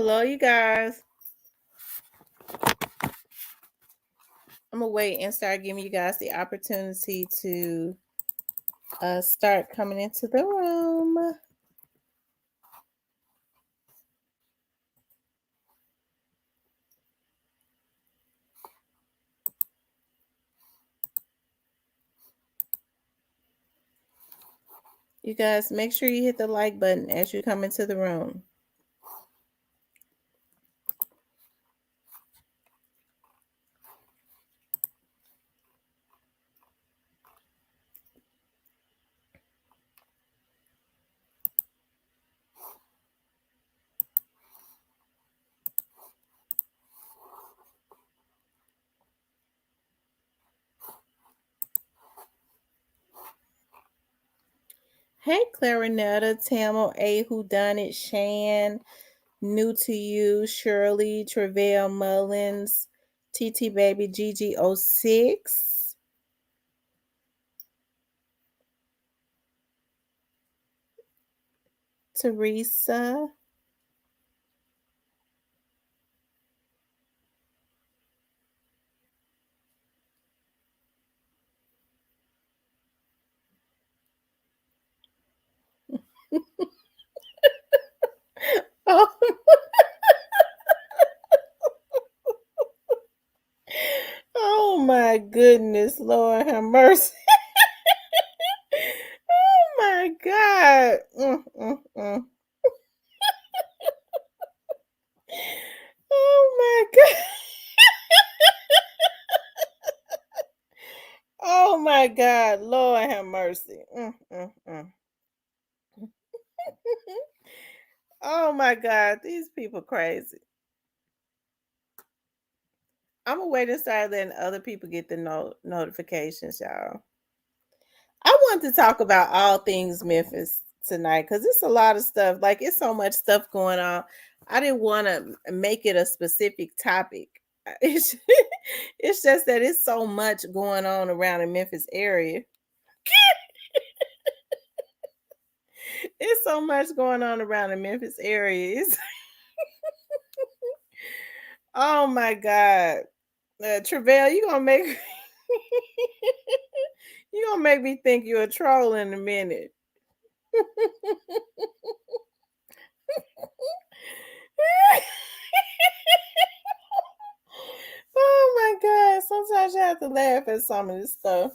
Hello, you guys. I'm gonna wait and start giving you guys the opportunity to start coming into the room. You guys, make sure you hit the like button as you come into the room. Hey, Clarinetta, Tamil, A, Who Done It, Shan, New to You, Shirley, Travail, Mullins, TT Baby, GG06, Teresa. Oh, oh my goodness, Lord have mercy. Oh my God. Oh my God. Oh my God. Lord have mercy. Oh my God. These people crazy. I'm gonna wait and start letting other people get the notifications, y'all. I want to talk about all things Memphis tonight because it's a lot of stuff. Like it's so much stuff going on. I didn't want to make it a specific topic. It's, it's just that it's so much going on around the Memphis area. It's so much going on around the Memphis area. Oh my God. Travell, you gonna make you gonna make me think you're a troll in a minute. Oh my God. Sometimes you have to laugh at some of this stuff.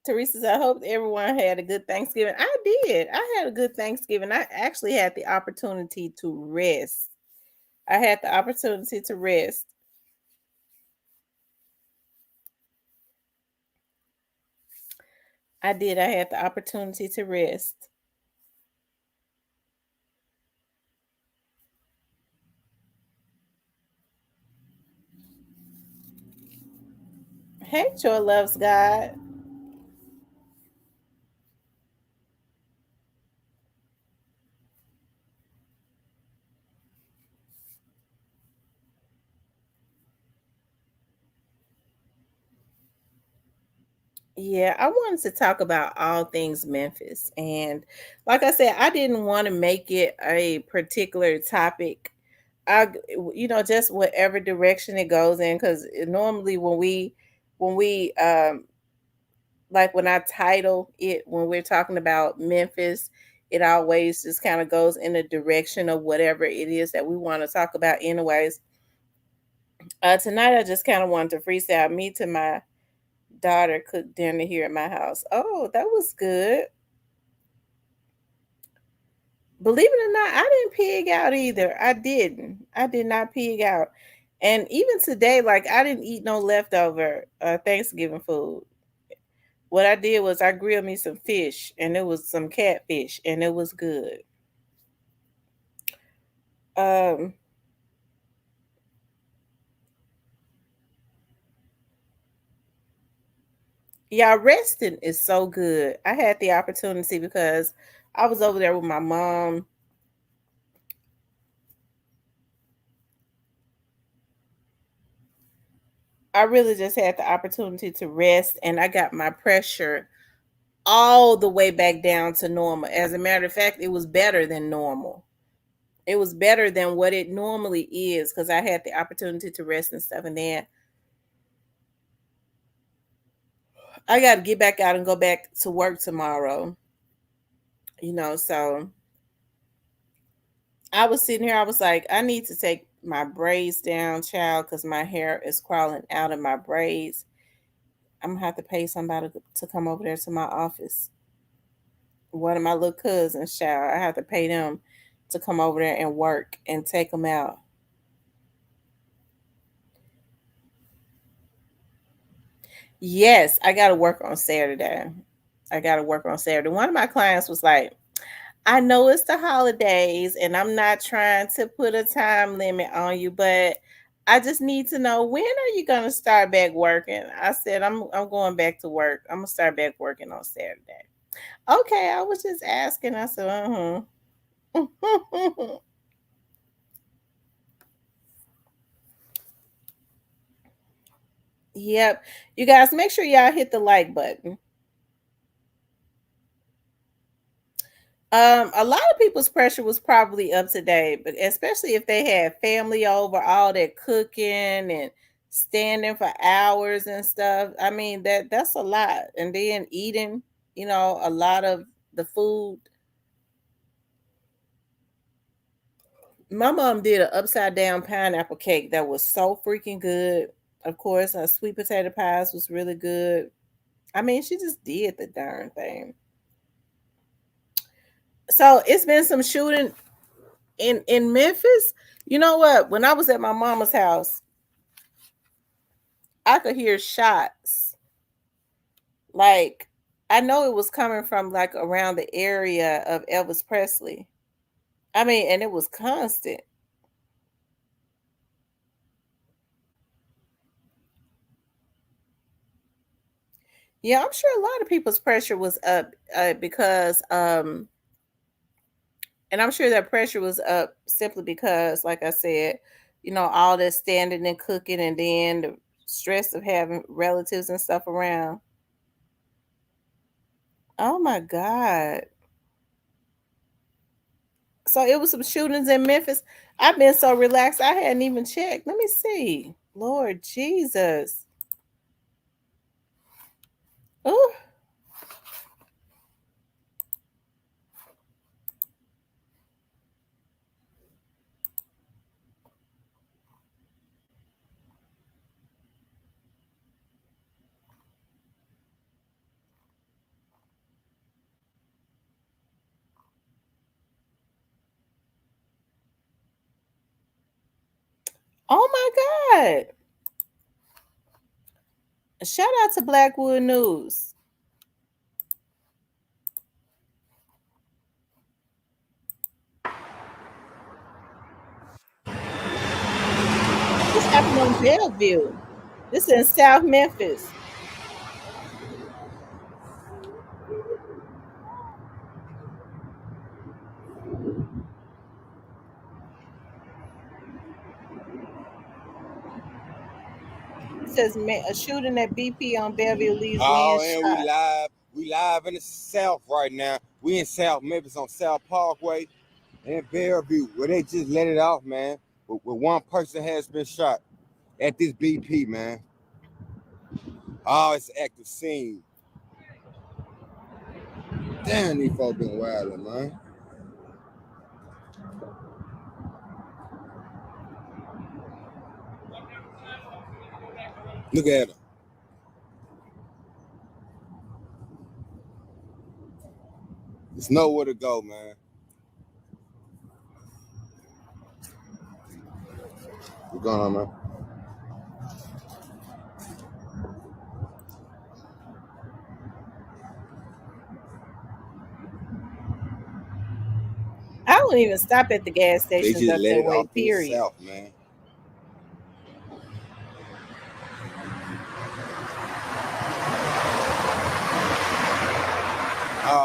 Teresa said, I hope everyone had a good Thanksgiving. I did. I had a good Thanksgiving. I actually had the opportunity to rest. I had the opportunity to rest. I did. I had the opportunity to rest. Hey, Joy loves God. Yeah, I wanted to talk about all things Memphis. And like I said, I didn't want to make it a particular topic. Just whatever direction it goes in, because normally when we like when I title it, when we're talking about Memphis, it always just kind of goes in the direction of whatever it is that we want to talk about anyways. Tonight I just kind of wanted to freestyle. Me to my daughter cooked dinner here at my house. Oh, that was good. Believe it or not, I didn't pig out either. I didn't. I did not pig out. And even today, like I didn't eat no leftover Thanksgiving food. What I did was I grilled me some fish, and it was some catfish, and it was good. Um, yeah, resting is so good. I had the opportunity because I was over there with my mom. I really just had the opportunity to rest, and I got my pressure all the way back down to normal. As a matter of fact, it was better than normal. It was better than what it normally is because I had the opportunity to rest and stuff. And then I got to get back out and go back to work tomorrow. So I was sitting here. I was like, I need to take my braids down, child, because my hair is crawling out of my braids. I'm gonna have to pay somebody to come over there to my office. One of my little cousins, child. I have to pay them to come over there and work and take them out. Yes, I got to work on Saturday. I got to work on Saturday. One of my clients was like, I know it's the holidays and I'm not trying to put a time limit on you, but I just need to know, when are you going to start back working? I said, I'm going back to work. I'm going to start back working on Saturday. Okay, I was just asking. I said, Yep. You guys make sure y'all hit the like button. A lot of people's pressure was probably up today, but especially if they had family over, all that cooking and standing for hours and stuff. I mean, that's a lot. And then eating, a lot of the food. My mom did an upside down pineapple cake that was so freaking good. Of course, her sweet potato pies was really good. I mean, she just did the darn thing. So it's been some shooting in Memphis. You know what? When I was at my mama's house, I could hear shots. Like, I know it was coming from like around the area of Elvis Presley. I mean, and it was constant. Yeah, I'm sure a lot of people's pressure was up because and I'm sure that pressure was up simply because, like I said, all that standing and cooking and then the stress of having relatives and stuff around. Oh my God. So it was some shootings in Memphis. I've been so relaxed. I hadn't even checked. Let me see. Lord Jesus. Oh, oh my God. Shout out to Blackwood News. This happened on Bellevue. This is in South Memphis. It says a shooting at BP on Bellevue leaves man Oh, and we shot. live. We live in the South right now. We in South Memphis on South Parkway and Bellevue, where they just let it off, man. Where one person has been shot at this BP, man. Oh, it's an active scene. Damn, these folks been wildin', man. Look at them. There's nowhere to go, man. What's going on, man? I don't even stop at the gas They stations just up let that it way, off in the period. South, man.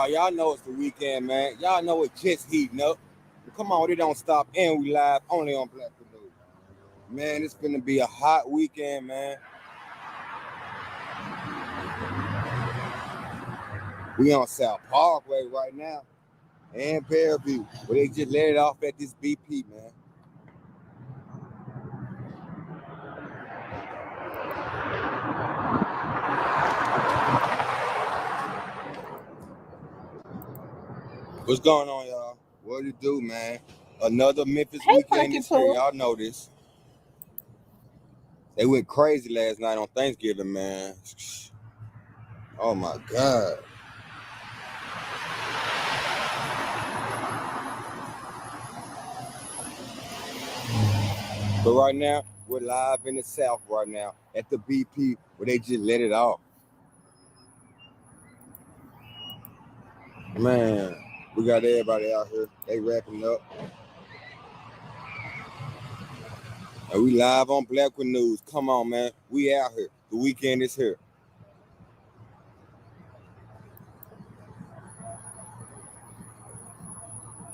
Y'all know it's the weekend, man. Y'all know it's just heating up. Come on, they don't stop, and we live only on Black News. Man, it's gonna be a hot weekend, man. We on South Parkway right now. and Fairview, where they just let it off at this BP, man. What's going on, y'all? What do you do, man? Another Memphis Hey, weekend Punky this year. Poo. Y'all know this. They went crazy last night on Thanksgiving, man. Oh my God. But right now, we're live in the South right now at the BP where they just let it off. Man, we got everybody out here. They wrapping up. And we live on Blackwood News. Come on, man. We out here. The weekend is here.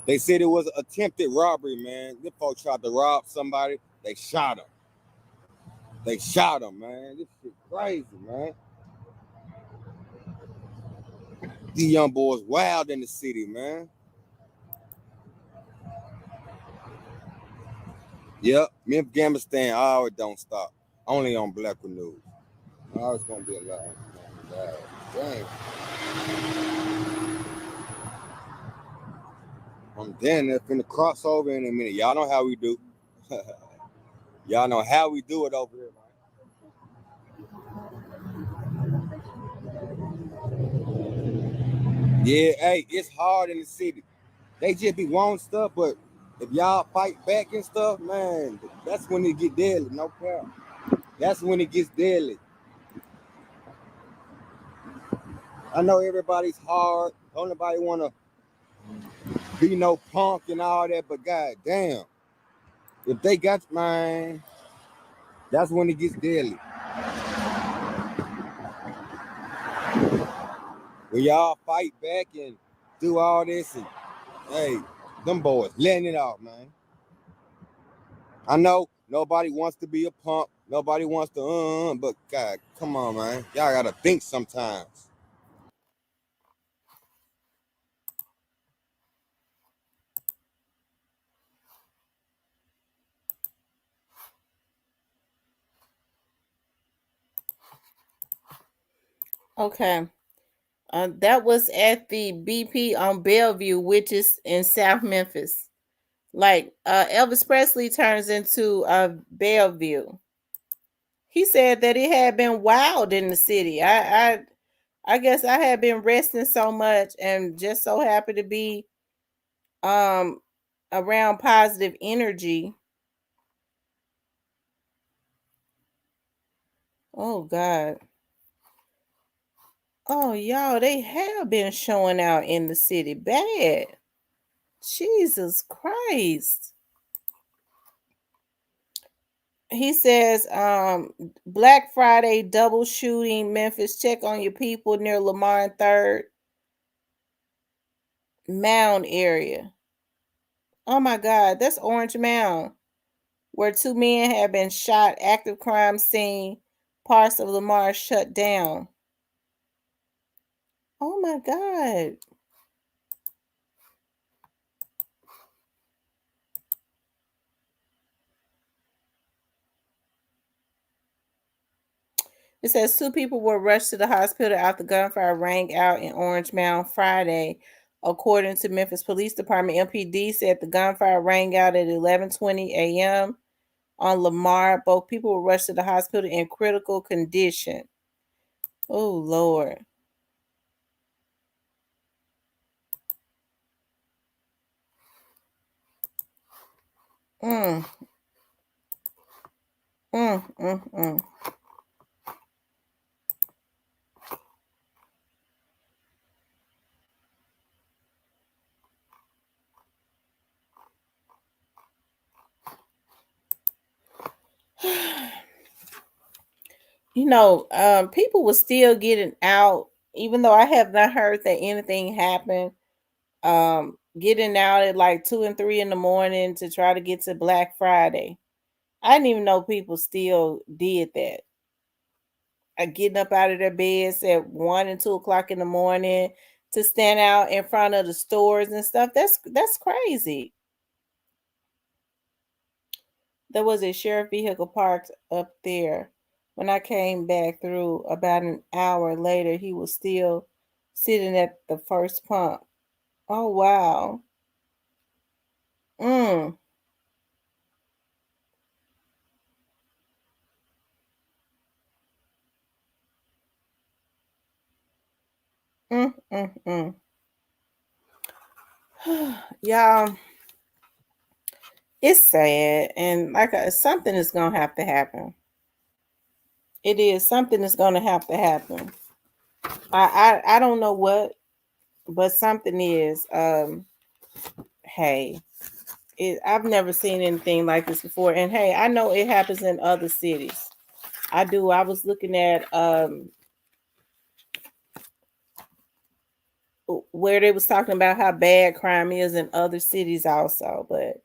They said it was an attempted robbery, man. Them folks tried to rob somebody. They shot him. They shot him, man. This shit crazy, man. These young boys wild in the city, man. Yep, Memphis Gambler stand. Oh, it don't stop. Only on Blackwood News. Oh, it's gonna be a lot. Dang. I'm damn near finna cross over in a minute. Y'all know how we do. Y'all know how we do it over here, man. Yeah, hey, it's hard in the city. They just be wanting stuff, but if y'all fight back and stuff, man, that's when it get deadly. No problem. That's when it gets deadly. I know everybody's hard. Don't nobody wanna be no punk and all that, but god damn, if they got man, that's when it gets deadly. When y'all fight back and do all this, and hey, them boys letting it off, man. I know nobody wants to be a punk. Nobody wants to, but God, come on, man. Y'all gotta think sometimes. Okay. That was at the BP on Bellevue, which is in South Memphis. Like Elvis Presley turns into Bellevue. He said that it had been wild in the city. I guess I had been resting so much and just so happy to be um around positive energy. Oh God. Oh y'all, they have been showing out in the city bad. Jesus Christ. He says, Black Friday double shooting, Memphis, check on your people near Lamar and Third Mound area. Oh my God, that's Orange Mound, where two men have been shot, active crime scene, parts of Lamar shut down. Oh my God. It says two people were rushed to the hospital after gunfire rang out in Orange Mound Friday. According to Memphis Police Department, MPD said the gunfire rang out at 11:20 a.m. on Lamar. Both people were rushed to the hospital in critical condition. Oh Lord. Mm, mm, mm, mm. People were still getting out, even though I have not heard that anything happened. Getting out at like 2 and 3 in the morning to try to get to Black Friday. I didn't even know people still did that. Getting up out of their beds at 1 and 2 o'clock in the morning to stand out in front of the stores and stuff. That's crazy. There was a sheriff vehicle parked up there. When I came back through about an hour later, he was still sitting at the first pump. Oh wow. Mm. Mm, mm, mm. Y'all, it's sad, and something is gonna have to happen. It is something is gonna have to happen. I don't know what, but something is. Hey, I've never seen anything like this before, and hey, I know it happens in other cities. I do. I was looking at where they was talking about how bad crime is in other cities also, but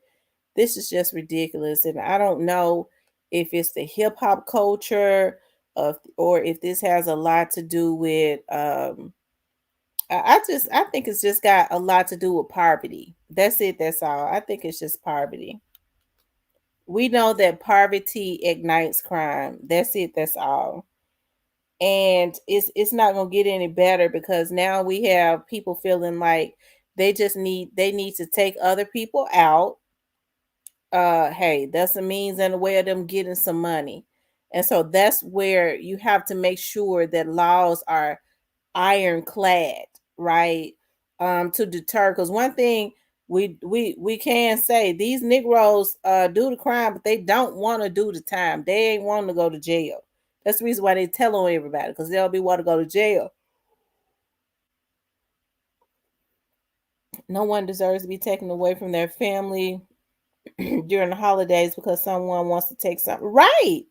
this is just ridiculous, and I don't know if it's the hip hop culture of or if this has a lot to do with I think it's just got a lot to do with poverty. That's it, that's all. I think it's just poverty. We know that poverty ignites crime. That's it, that's all. And it's not going to get any better because now we have people feeling like they need to take other people out. Hey, that's a means and a way of them getting some money. And so that's where you have to make sure that laws are ironclad, right? To deter. Because one thing we can say, these Negroes do the crime, but they don't want to do the time. They ain't want to go to jail. That's the reason why they tell on everybody, because they'll be want to go to jail. No one deserves to be taken away from their family during the holidays because someone wants to take something. Right.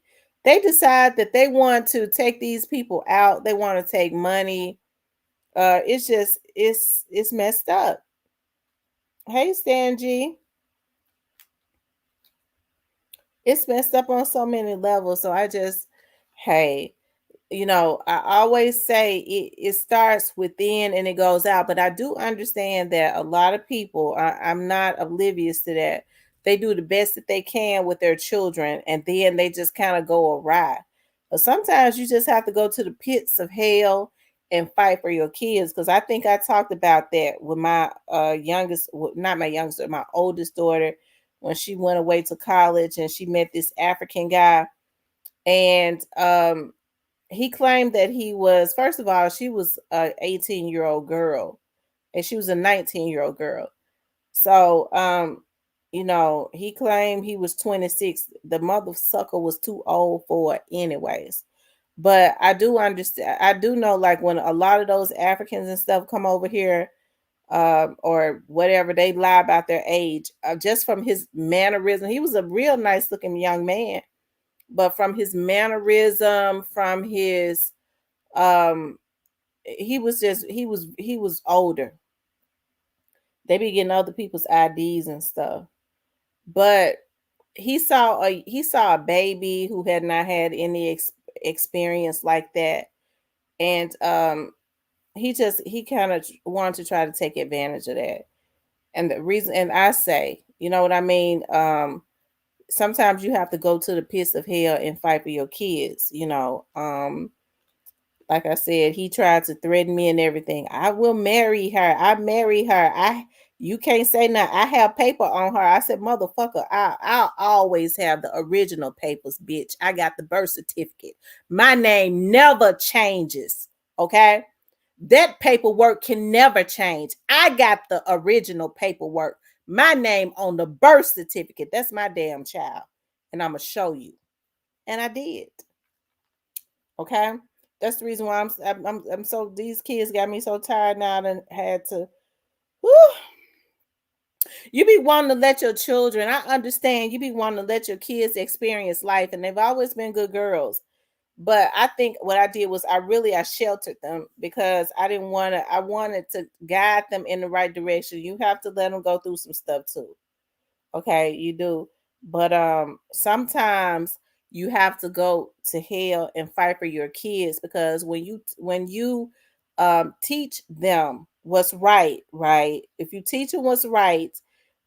They decide that they want to take these people out. They want to take money. It's just it's messed up. Hey, Stangy. It's messed up on so many levels. So I just, hey, I always say it starts within and it goes out, but I do understand that a lot of people, I'm not oblivious to that. They do the best that they can with their children and then they just kind of go awry. But sometimes you just have to go to the pits of hell and fight for your kids. Because I think I talked about that with my youngest, not my youngest, my oldest daughter, when she went away to college and she met this African guy. And he claimed that he was, first of all, she was a 18-year-old girl and she was a 19-year-old girl. So he claimed he was 26. The mother sucker was too old for it anyways. But I do understand, I do know, like, when a lot of those Africans and stuff come over here, or whatever, they lie about their age, just from his mannerism. He was a real nice looking young man, but from his mannerism, from his um he was older. They be getting other people's IDs and stuff. But he saw a baby who had not had any experience like that. And he kind of wanted to try to take advantage of that. And the reason, and I say, you know what I mean? Sometimes you have to go to the pits of hell and fight for your kids, like I said, he tried to threaten me and everything. I will marry her. I marry her. You can't say nothing. I have paper on her. I said, motherfucker, I'll always have the original papers, bitch. I got the birth certificate. My name never changes. Okay? That paperwork can never change. I got the original paperwork. My name on the birth certificate. That's my damn child. And I'm gonna show you. And I did. Okay, that's the reason why I'm so, these kids got me so tired now and had to. Whew, you be wanting to let your children. I understand you be wanting to let your kids experience life, and they've always been good girls. But I think what I did was I sheltered them because I didn't want to. I wanted to guide them in the right direction. You have to let them go through some stuff too. Okay, you do. But sometimes you have to go to hell and fight for your kids, because when you teach them what's right, right? If you teach them what's right,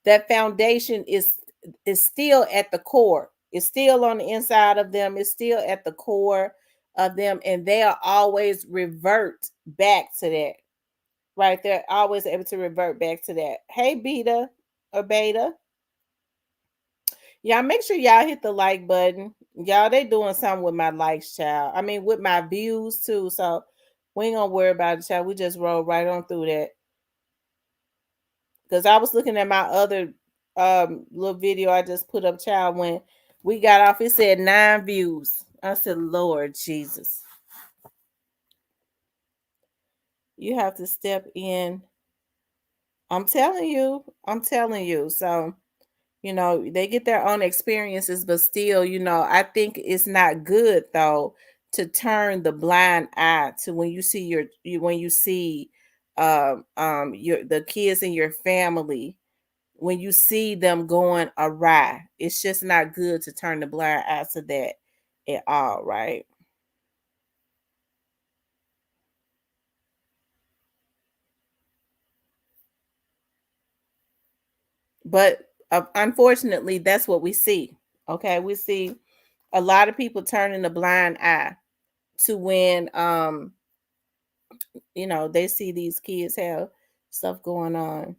that foundation is still at the core. It's still on the inside of them. It's still at the core of them, and they'll always revert back to that. Right? They're always able to revert back to that. Hey, beta or beta. Y'all make sure y'all hit the like button. Y'all, they doing something with my likes, child. I mean, with my views too. So we ain't gonna worry about it, child. We just roll right on through that. Because I was looking at my other little video I just put up, child. When we got off, it said 9 views. I said, Lord Jesus, you have to step in. I'm telling you. I'm telling you. So they get their own experiences, but still, I think it's not good though to turn the blind eye to when you see when you see your the kids in your family, when you see them going awry. It's just not good to turn the blind eye to that at all, right? But unfortunately, that's what we see. Okay, we see a lot of people turning a blind eye to when they see these kids have stuff going on.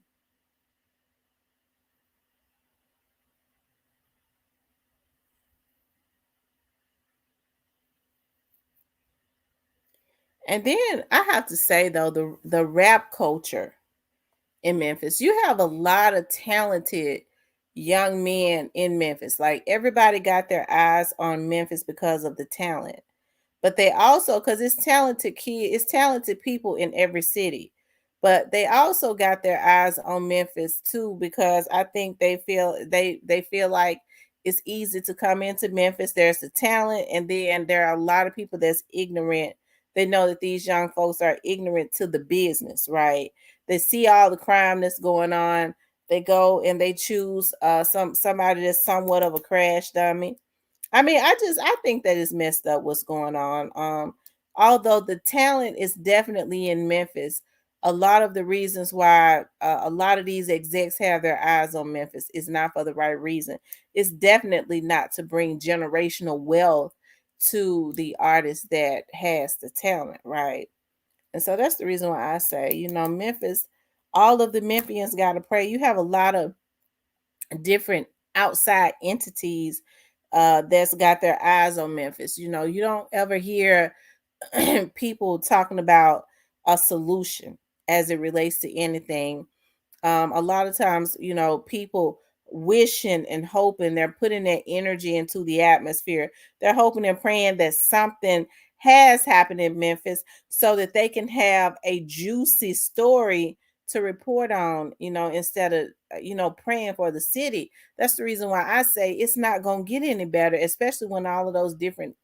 And then I have to say though, the rap culture in Memphis, you have a lot of talented young men in Memphis. Like everybody got their eyes on Memphis because of the talent. But they also, because it's talented people in every city, but they also got their eyes on Memphis too, because I think they feel like it's easy to come into Memphis. There's the talent, and then there are a lot of people that's ignorant. They know that these young folks are ignorant to the business, right? They see all the crime that's going on. They go and they choose somebody that's somewhat of a crash dummy. I mean, I think that is messed up what's going on. Although the talent is definitely in Memphis, a lot of the reasons why a lot of these execs have their eyes on Memphis is not for the right reason. It's definitely not to bring generational wealth to the artist that has the talent, right? And so that's the reason why I say, Memphis, all of the Memphians got to pray. You have a lot of different outside entities that's got their eyes on Memphis. You don't ever hear people talking about a solution as it relates to anything. A lot of times, people wishing and hoping, they're putting that energy into the atmosphere. They're hoping and praying that something has happened in Memphis so that they can have a juicy story to report on, instead of, praying for the city. That's the reason why I say it's not going to get any better, especially when all of those different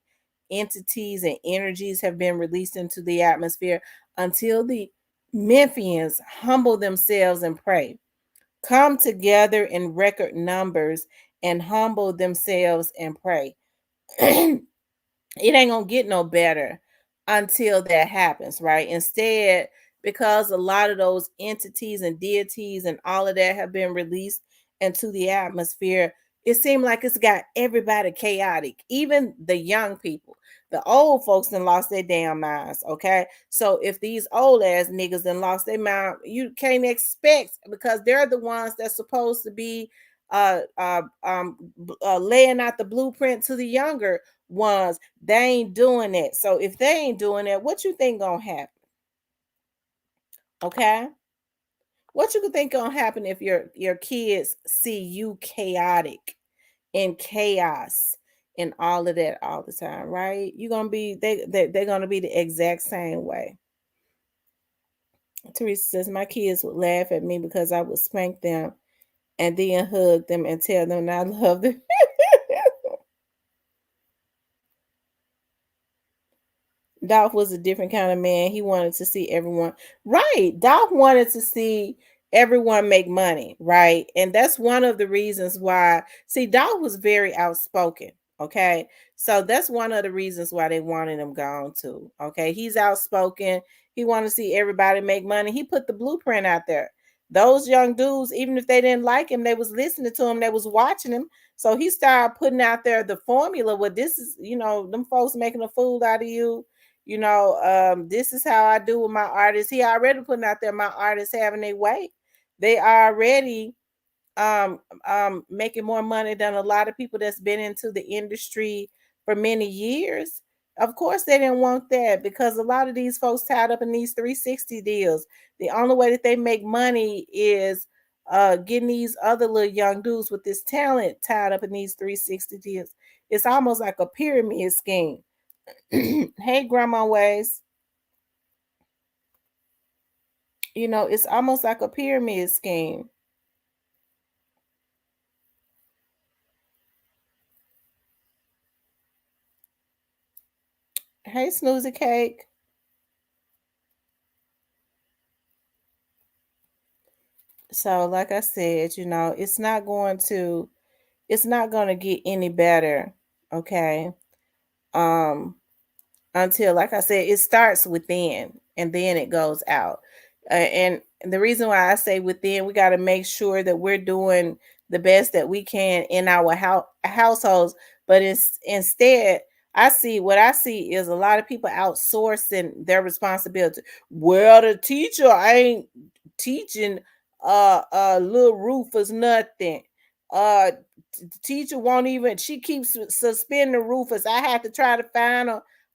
entities and energies have been released into the atmosphere, until the Memphians humble themselves and pray, come together in record numbers and humble themselves and pray. It ain't gonna get no better until that happens, right? Instead, because a lot of those entities and deities and all of that have been released into the atmosphere, it seemed like it's got everybody chaotic, even the young people. The old folks done lost their damn minds, okay? So if these old ass niggas done lost their mind, you can't expect, because they're the ones that's supposed to be laying out the blueprint to the younger ones. They ain't doing it. So if they ain't doing it, what you think gonna happen? Okay, what you think gonna happen if your kids see you chaotic and chaos and all of that all the time, right? You're gonna be they're gonna be the exact same way. Teresa says my kids would laugh at me because I would spank them and then hug them and tell them I love them. Dolph was a different kind of man. He wanted to see everyone, right? Dolph wanted to see everyone make money, right? And that's one of the reasons why. See, Dolph was very outspoken. Okay. So that's one of the reasons why they wanted him gone too. Okay. He's outspoken. He wanted to see everybody make money. He put the blueprint out there. Those young dudes, even if they didn't like him, they was listening to him, they was watching him. So he started putting out there the formula. What this is, them folks making a fool out of you. This is how I do with my artists. He already putting out there my artists having their way. They already making more money than a lot of people that's been into the industry for many years. Of course, they didn't want that because a lot of these folks tied up in these 360 deals. The only way that they make money is getting these other little young dudes with this talent tied up in these 360 deals. It's almost like a pyramid scheme. Hey, Grandma Ways. It's almost like a pyramid scheme. Hey, Snoozy Cake. So, like I said, it's not going to get any better, okay? Um until, like I said, it starts within and then it goes out. And the reason why I say within, we got to make sure that we're doing the best that we can in our households. But instead, I see is a lot of people outsourcing their responsibility. Well, the teacher ain't teaching little Rufus nothing. Teacher won't even, she keeps suspending Rufus. I had to try to find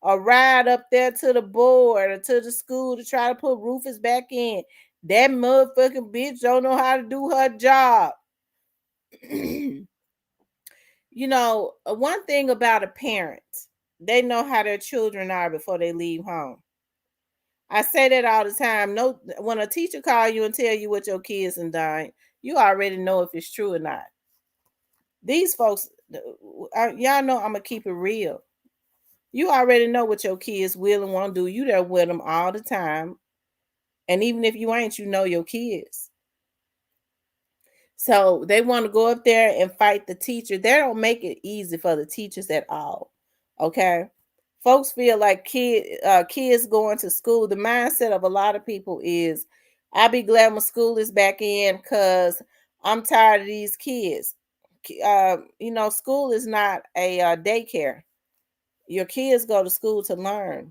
a ride up there to the board or to the school to try to put Rufus back in. That motherfucking bitch don't know how to do her job. One thing about a parent, they know how their children are before they leave home. I say that all the time. No, when a teacher call you and tell you what your kids and done, you already know if it's true or not. These folks, y'all know I'm gonna keep it real. You already know what your kids will and won't do. You there with them all the time. And even if you ain't, you know your kids. So they want to go up there and fight the teacher. They don't make it easy for the teachers at all. Okay. Folks feel like kids going to school. The mindset of a lot of people is, I'll be glad when school is back in because I'm tired of these kids. School is not a daycare. Your kids go to school to learn,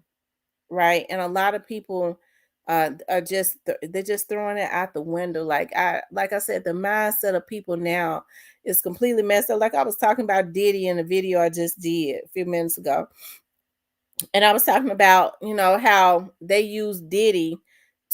right? And a lot of people are they're just throwing it out the window. Like I said, the mindset of people now is completely messed up. Like I was talking about Diddy in a video I just did a few minutes ago, and I was talking about, how they use Diddy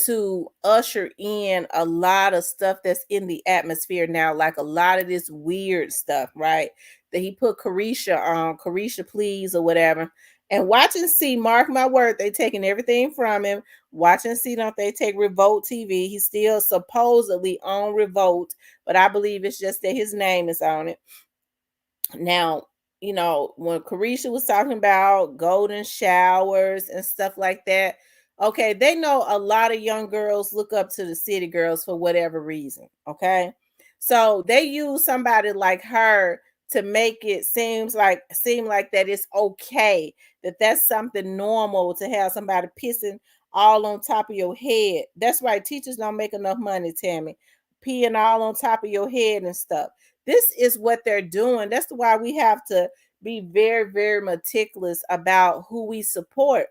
to usher in a lot of stuff that's in the atmosphere now, like a lot of this weird stuff, right? That he put Carisha on, Carisha Please or whatever. And watch and see, mark my word, they taking everything from him. Watch and see, don't they take Revolt TV? He's still supposedly on Revolt, but I believe it's just that his name is on it. Now, when Carisha was talking about golden showers and stuff like that, okay, they know a lot of young girls look up to the city girls for whatever reason. Okay. So they use somebody like her to make it seem like that it's okay, that that's something normal to have somebody pissing all on top of your head. That's right. Teachers don't make enough money, Tammy. Peeing all on top of your head and stuff. This is what they're doing. That's why we have to be very, very meticulous about who we support.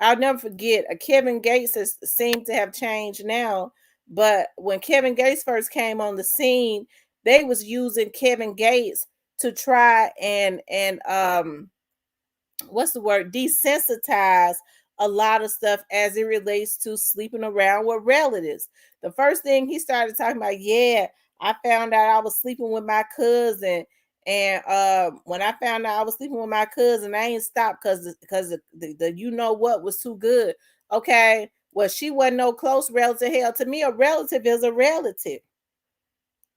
I'll never forget, Kevin Gates has seemed to have changed now, but when Kevin Gates first came on the scene, they was using Kevin Gates to try and what's the word, desensitize a lot of stuff as it relates to sleeping around with relatives. The first thing he started talking about, yeah, I found out I was sleeping with my cousin, and when I found out I was sleeping with my cousin, I ain't stopped because the you know what was too good. Okay, well, she wasn't no close relative. Hell, to me, a relative is a relative.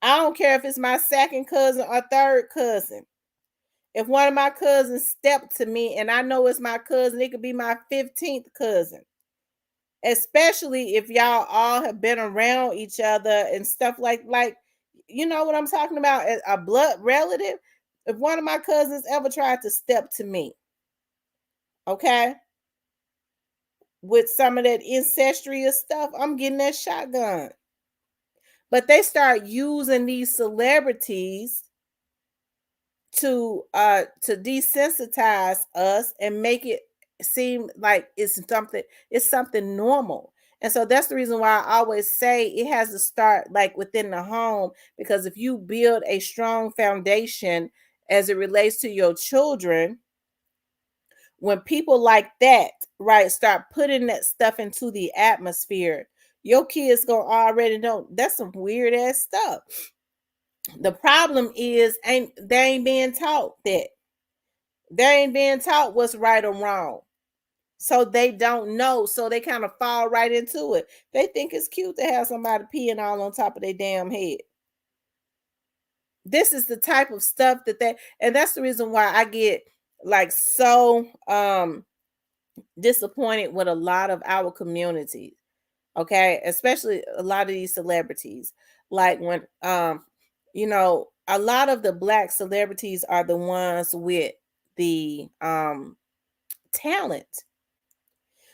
I don't care if it's my second cousin or third cousin. If one of my cousins stepped to me and I know it's my cousin, it could be my 15th cousin. Especially if y'all all have been around each other and stuff like you know what I'm talking about, a blood relative. If one of my cousins ever tried to step to me, okay, with some of that incestuous stuff, I'm getting that shotgun. But they start using these celebrities to desensitize us and make it seem like it's something normal. And so that's the reason why I always say it has to start like within the home, because if you build a strong foundation as it relates to your children, when people like that, right, start putting that stuff into the atmosphere, your kids gonna already know that's some weird ass stuff. The problem is they ain't being taught that. They ain't being taught what's right or wrong. So they don't know. So they kind of fall right into it. They think it's cute to have somebody peeing all on top of their damn head. This is the type of stuff and that's the reason why I get like so disappointed with a lot of our communities. Okay, especially a lot of these celebrities. Like when a lot of the black celebrities are the ones with the talent.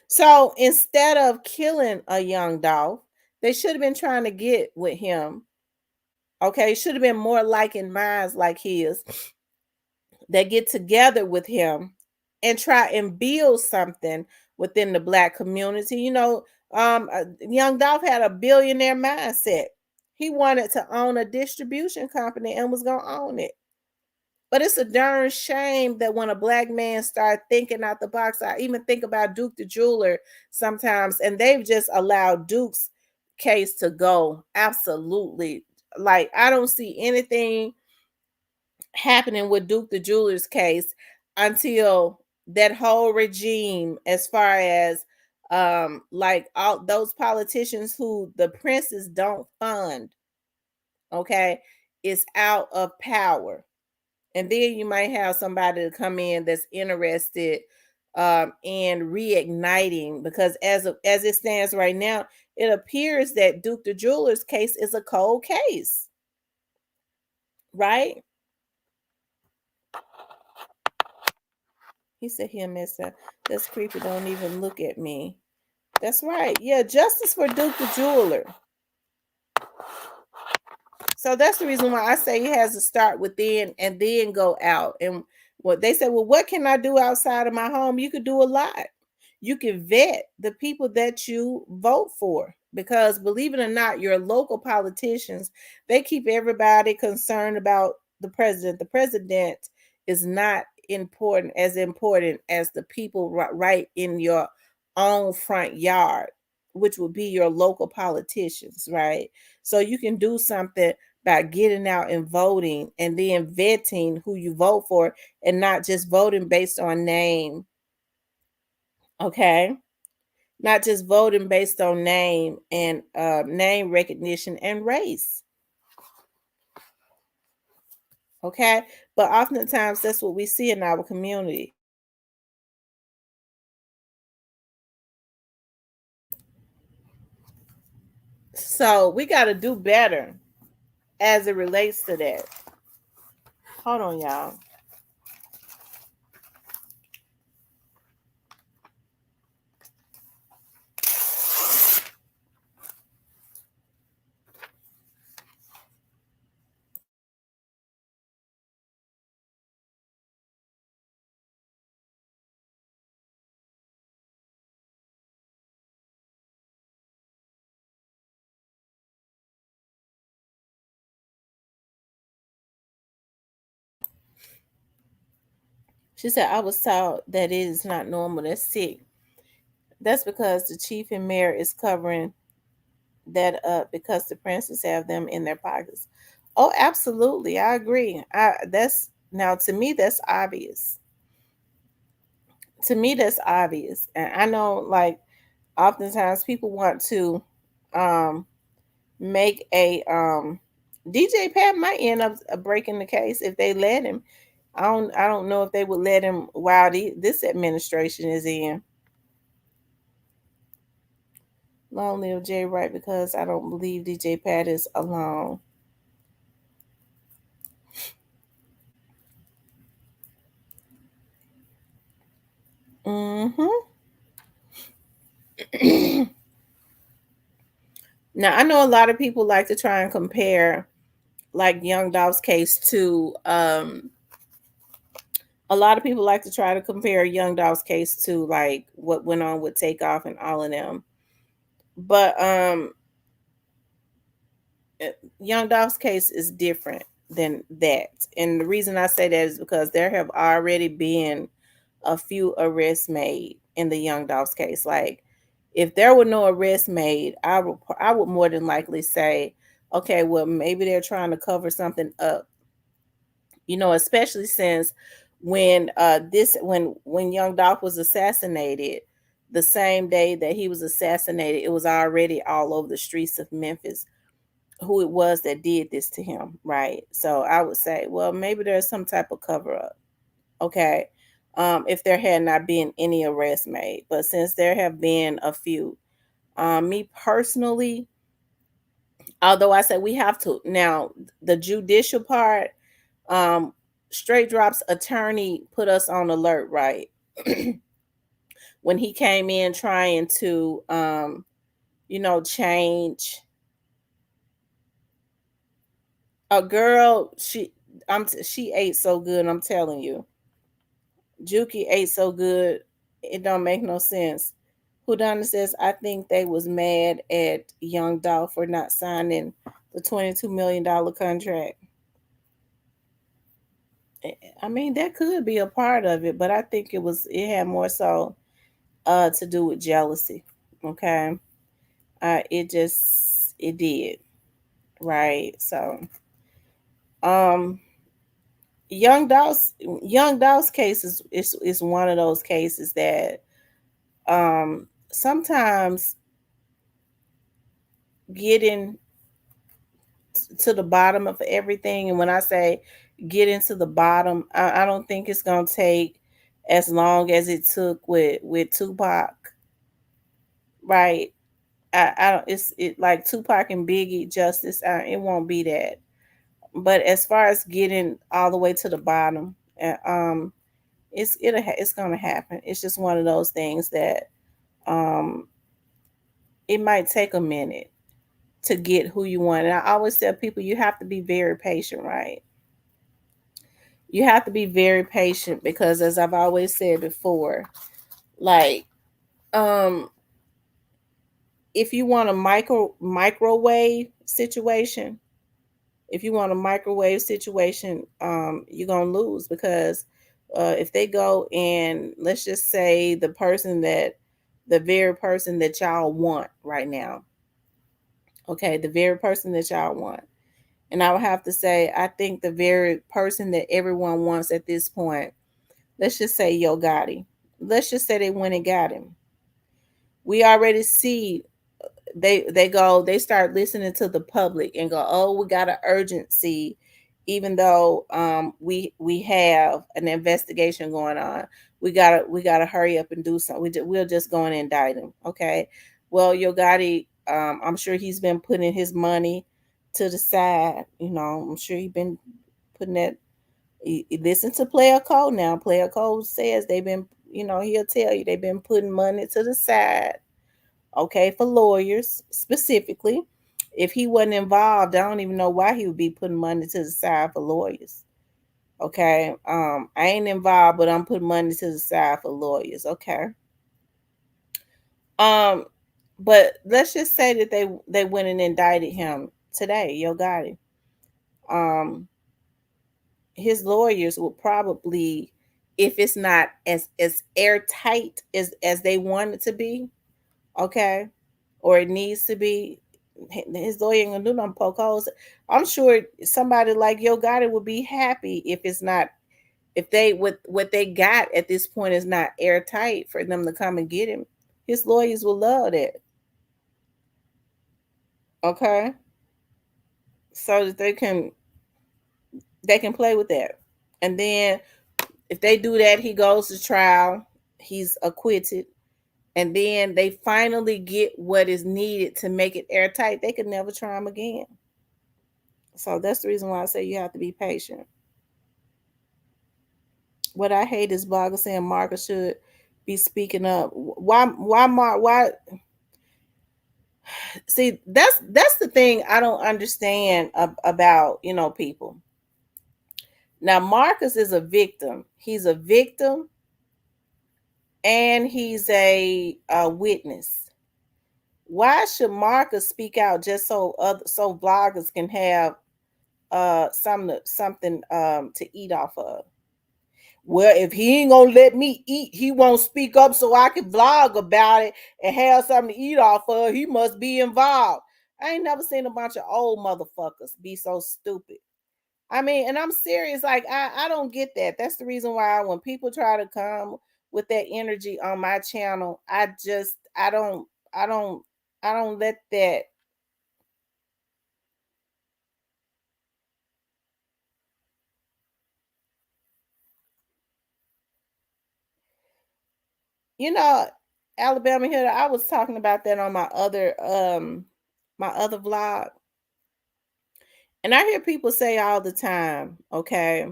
So instead of killing a young Dolph, they should have been trying to get with him. Okay, should have been more liking minds like his that get together with him and try and build something within the black community. Young Dolph had a billionaire mindset. He wanted to own a distribution company and was going to own it. But it's a darn shame that when a black man start thinking out the box, I even think about Duke the jeweler sometimes, and they've just allowed Duke's case to go. Absolutely. Like, I don't see anything happening with Duke the jeweler's case until that whole regime, as far as like all those politicians who the princes don't fund, okay, is out of power. And then you might have somebody to come in that's interested in reigniting, because as it stands right now, it appears that Duke the jeweler's case is a cold case, right? He said he'll miss that. That's creepy. Don't even look at me. That's right. Yeah, justice for Duke the jeweler. So that's the reason why I say it has to start within and then go out. And what they say, well, what can I do outside of my home? You could do a lot. You can vet the people that you vote for, because believe it or not, your local politicians, they keep everybody concerned about the president. The president is not important as the people right in your own front yard, which would be your local politicians, right? So you can do something by getting out and voting, and then vetting who you vote for, and not just voting based on name. Okay, not just voting based on name and name recognition and race. Okay, but oftentimes that's what we see in our community. So we got to do better as it relates to that. Hold on, y'all. She said, I was taught that it is not normal. That's sick. That's because the chief and mayor is covering that up because the princes have them in their pockets. Oh, absolutely. I agree. That's now, to me, that's obvious. To me, that's obvious. And I know, like, oftentimes people want to um make a DJ Pat might end up breaking the case if they let him. I don't know if they would let him while this administration is in. Long live Jay Wright, because I don't believe DJ Pat is alone. Now I know a lot of people like to try and compare like Young Dolph's case to a lot of people like to try to compare Young Dolph's case to like what went on with Takeoff and all of them. But Young Dolph's case is different than that. And the reason I say that is because there have already been a few arrests made in the Young Dolph's case. Like if there were no arrests made, I would more than likely say, okay, well maybe they're trying to cover something up. Especially since when Young Dolph was assassinated, the same day that he was assassinated, it was already all over the streets of Memphis who it was that did this to him, right? So I would say, well, maybe there's some type of cover up, okay? If there had not been any arrests made, but since there have been a few, me personally, although I say we have to now, the judicial part, um, Straight Drop's attorney put us on alert, right? When he came in trying to, change a girl, she ate so good. I'm telling you, Juki ate so good, it don't make no sense. Whodunit says, I think they was mad at Young Dolph for not signing the $22 million contract. I mean, that could be a part of it, but I think it had more so to do with jealousy. Okay. It did. Right. So um Young Dolph's case is one of those cases that sometimes getting to the bottom of everything, and when I say getting to the bottom, I don't think it's gonna take as long as it took with Tupac, right? I don't it like Tupac and Biggie justice, it won't be that. But as far as getting all the way to the bottom, it's gonna happen. It's just one of those things that um it might take a minute to get who you want. And I always tell people you have to be very patient, right? You have to be very patient because as I've always said before, like um if you want a microwave situation, if you want a microwave situation, you're gonna lose because if they go and let's just say the very person that y'all want right now, okay, the very person that y'all want, and I would have to say, I think the very person that everyone wants at this point, let's just say Yo Gotti, let's just say they went and got him. We already see they start listening to the public and go, oh, we got an urgency, even though we have an investigation going on. We gotta hurry up and do something. We'll just go and indict him, okay? Well, Yo Gotti, I'm sure he's been putting his money to the side. I'm sure he's been putting that. Listen to Player Code now. Player Code says they've been, he'll tell you they've been putting money to the side, okay, for lawyers specifically. If he wasn't involved, I don't even know why he would be putting money to the side for lawyers. Okay. I ain't involved, but I'm putting money to the side for lawyers. Okay. Um, but let's just say that they went and indicted him today, Yo Gotti. Um, his lawyers will probably, if it's not as airtight as they want it to be, okay, or it needs to be, his lawyer ain't gonna do nothing poke holes. I'm sure somebody like Yo Gotti would be happy if it's not, if they what they got at this point is not airtight for them to come and get him. His lawyers will love that, okay, so that they can play with that, and then if they do that, he goes to trial, he's acquitted, and then they finally get what is needed to make it airtight. They could never try him again. So that's the reason why I say you have to be patient. What I hate is bloggers saying Marcus should be speaking up. Why see, that's the thing I don't understand about, people. Now Marcus is a victim. He's a victim and he's a witness. Why should Marcus speak out just so vloggers can have something to eat off of? Well, if he ain't gonna let me eat, he won't speak up so I can vlog about it and have something to eat off of. He must be involved. I ain't never seen a bunch of old motherfuckers be so stupid. I mean, and I'm serious. Like, I don't get that. That's the reason why when people try to come with that energy on my channel, I don't, I don't let that. You know, Alabama here. I was talking about that on my other vlog. And I hear people say all the time, okay,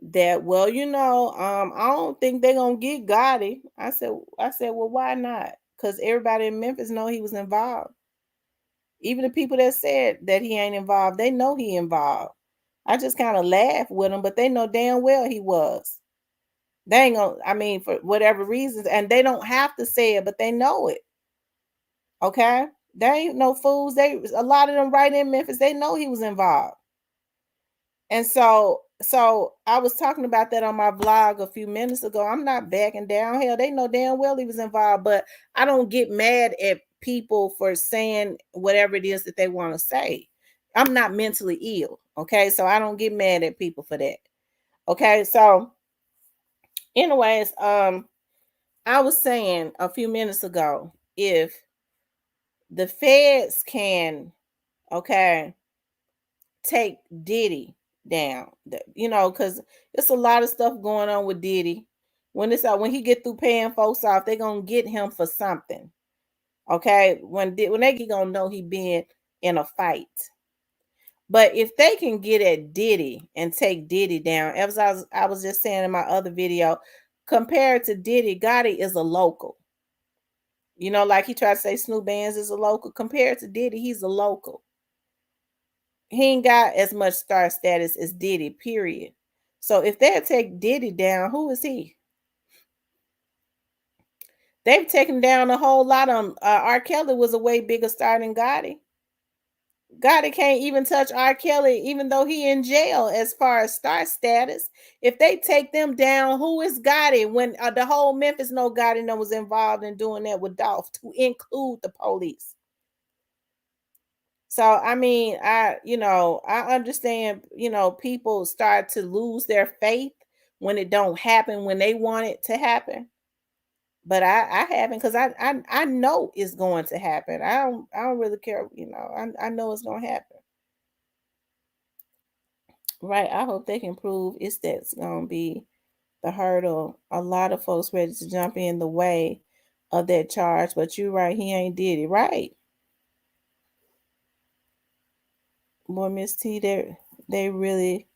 that well, I don't think they're gonna get Gotti. I said, well, why not? Because everybody in Memphis know he was involved. Even the people that said that he ain't involved, they know he involved. I just kind of laugh with them, but they know damn well he was. They ain't gonna, I mean, for whatever reasons, and they don't have to say it, but they know it. Okay? They ain't no fools. A lot of them right in Memphis, they know he was involved. And so I was talking about that on my vlog a few minutes ago. I'm not backing down. Hell, they know damn well he was involved, but I don't get mad at people for saying whatever it is that they want to say. I'm not mentally ill, okay? So I don't get mad at people for that. Okay? So anyways, I was saying a few minutes ago, if the feds can, okay, take Diddy down. Because it's a lot of stuff going on with Diddy. When he get through paying folks off, they're gonna get him for something. Okay, when they gonna know he been in a fight. But if they can get at Diddy and take Diddy down, as I was just saying in my other video, compared to Diddy, Gotti is a local. Like he tried to say Snoop Bands is a local. Compared to Diddy, he's a local. He ain't got as much star status as Diddy, period. So if they'll take Diddy down, who is he? They've taken down a whole lot of them. R. Kelly was a way bigger star than Gotti. Gotti can't even touch R. Kelly, even though he in jail as far as star status. If they take them down, who is Gotti? When the whole Memphis know Gotti was involved in doing that with Dolph, to include the police. So I mean, I understand, people start to lose their faith when it don't happen when they want it to happen. But I haven't, because I know it's going to happen. I don't really care, I know it's gonna happen. Right. I hope they can prove that's gonna be the hurdle. A lot of folks ready to jump in the way of that charge, but you're right, he ain't did it. Right. Boy, Miss T, they really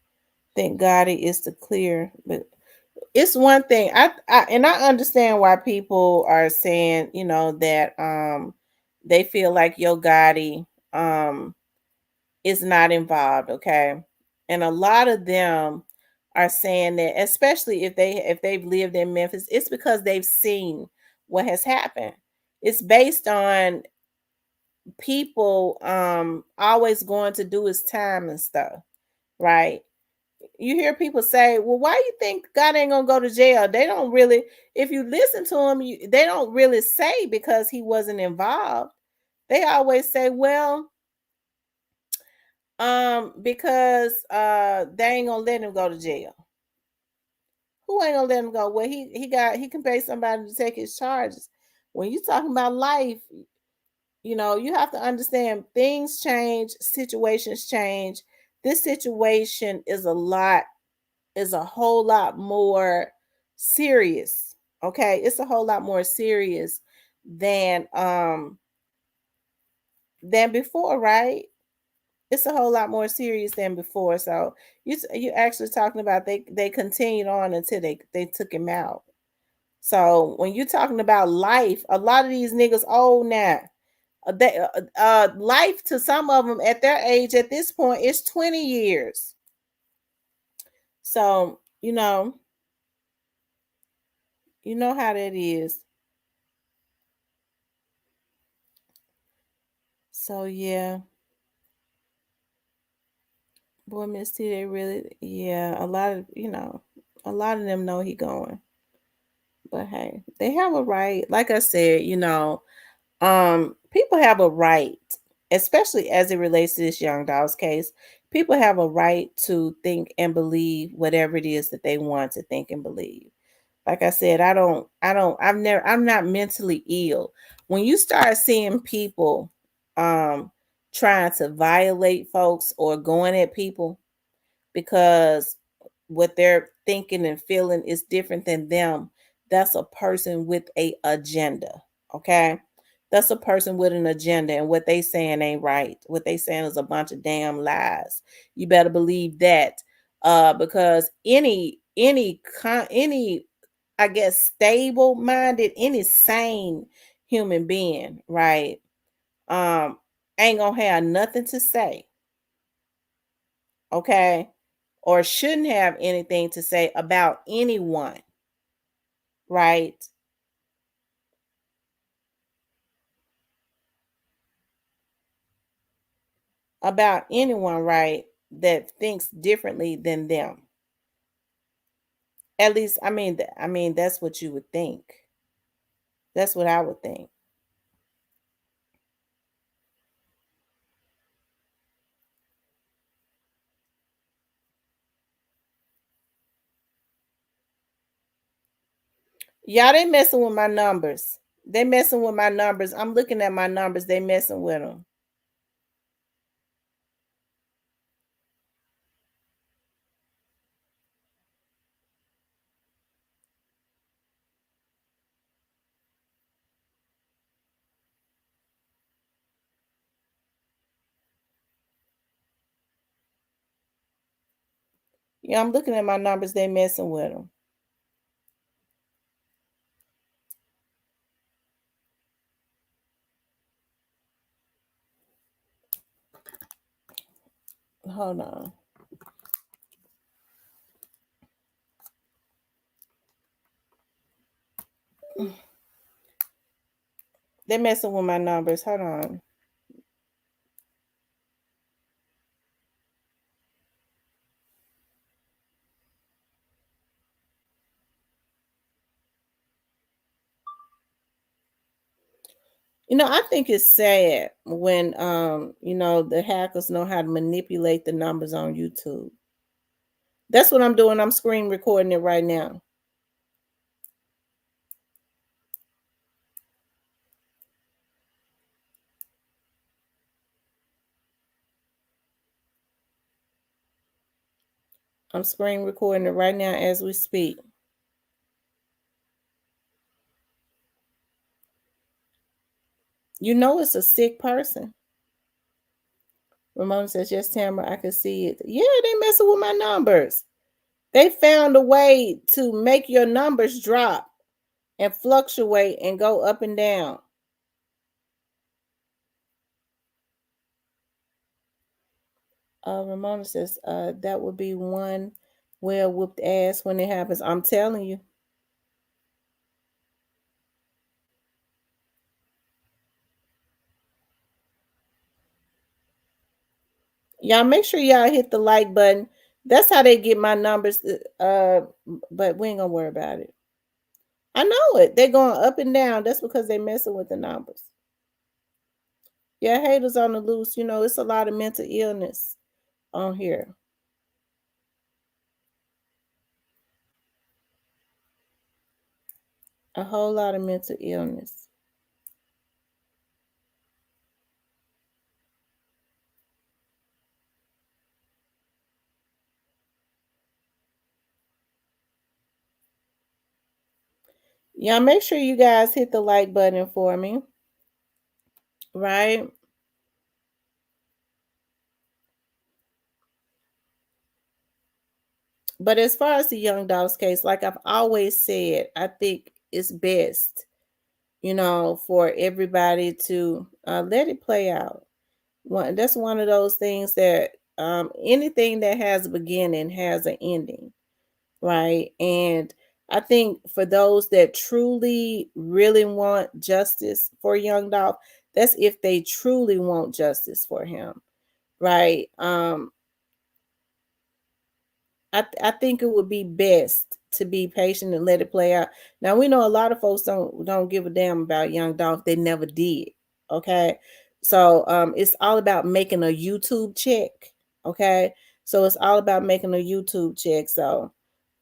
think Gotti is the clear, but it's one thing. I understand why people are saying, that they feel like Yo Gotti is not involved, okay? And a lot of them are saying that, especially if they've lived in Memphis, it's because they've seen what has happened. It's based on people always going to do his time and stuff, right? You hear people say, well, why you think God ain't gonna go to jail? They don't really, if you listen to them, they don't really say because he wasn't involved. They always say, well, because they ain't gonna let him go to jail. Who ain't gonna let him go? Well, he can pay somebody to take his charges. When you talking about life, you have to understand things change, situations change. This situation is a whole lot more serious. Okay, it's a whole lot more serious than before, right? It's a whole lot more serious than before. So you actually talking about they continued on until they took him out. So when you're talking about life, a lot of these niggas old now. Life to some of them at their age at this point is 20 years. So you know how that is. So yeah, boy, Miss T, they really, yeah, a lot of them know he going. But hey, they have a right. Like I said, people have a right, especially as it relates to this Young Dolls case. People have a right to think and believe whatever it is that they want to think and believe. Like I said, I'm not mentally ill. When you start seeing people um trying to violate folks or going at people because what they're thinking and feeling is different than them, that's a person with a agenda. Okay, that's a person with an agenda, and what they saying ain't right. What they saying is a bunch of damn lies. You better believe that. Because any I guess stable minded, any sane human being, right, um ain't gonna have nothing to say, okay, or shouldn't have anything to say about anyone, right? About anyone, right, that thinks differently than them. At least, I mean, that's what you would think. That's what I would think. Y'all, they messing with my numbers. They messing with my numbers. I'm looking at my numbers. They messing with them. Yeah, I'm looking at my numbers. They messing with them. Hold on. They messing with my numbers. Hold on. I think it's sad when the hackers know how to manipulate the numbers on YouTube. That's what I'm doing. I'm screen recording it right now. I'm screen recording it right now as we speak. You know it's a sick person. Ramona says, yes, Tamara, I can see it. Yeah, they messing with my numbers. They found a way to make your numbers drop and fluctuate and go up and down. Ramona says, that would be one well whooped ass when it happens. I'm telling you. Y'all make sure y'all hit the like button. That's how they get my numbers. But we ain't gonna worry about it. I know it. They're going up and down. That's because they messing with the numbers. Yeah, haters on the loose. It's a lot of mental illness on here. A whole lot of mental illness. Y'all make sure you guys hit the like button for me. Right? But as far as the Young Doll's case, like I've always said, I think it's best, for everybody to let it play out. That's one of those things that anything that has a beginning has an ending, right? And I think for those that truly really want justice for young Dolph, that's if they truly want justice for him, right? I think it would be best to be patient and let it play out. Now we know a lot of folks don't give a damn about young Dolph. They never did. Okay. So it's all about making a YouTube check. Okay. So it's all about making a YouTube check. So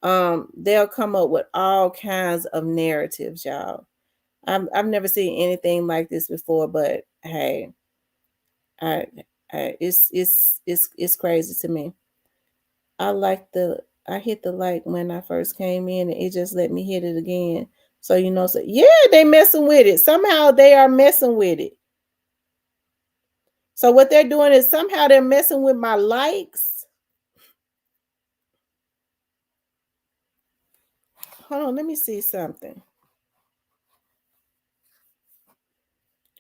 they'll come up with all kinds of narratives, y'all. I've never seen anything like this before, but hey, I, it's crazy to me. I like I hit the like when I first came in and it just let me hit it again. So so yeah, they messing with it. Somehow they are messing with it. So what they're doing is somehow they're messing with my likes. Hold on, let me see something.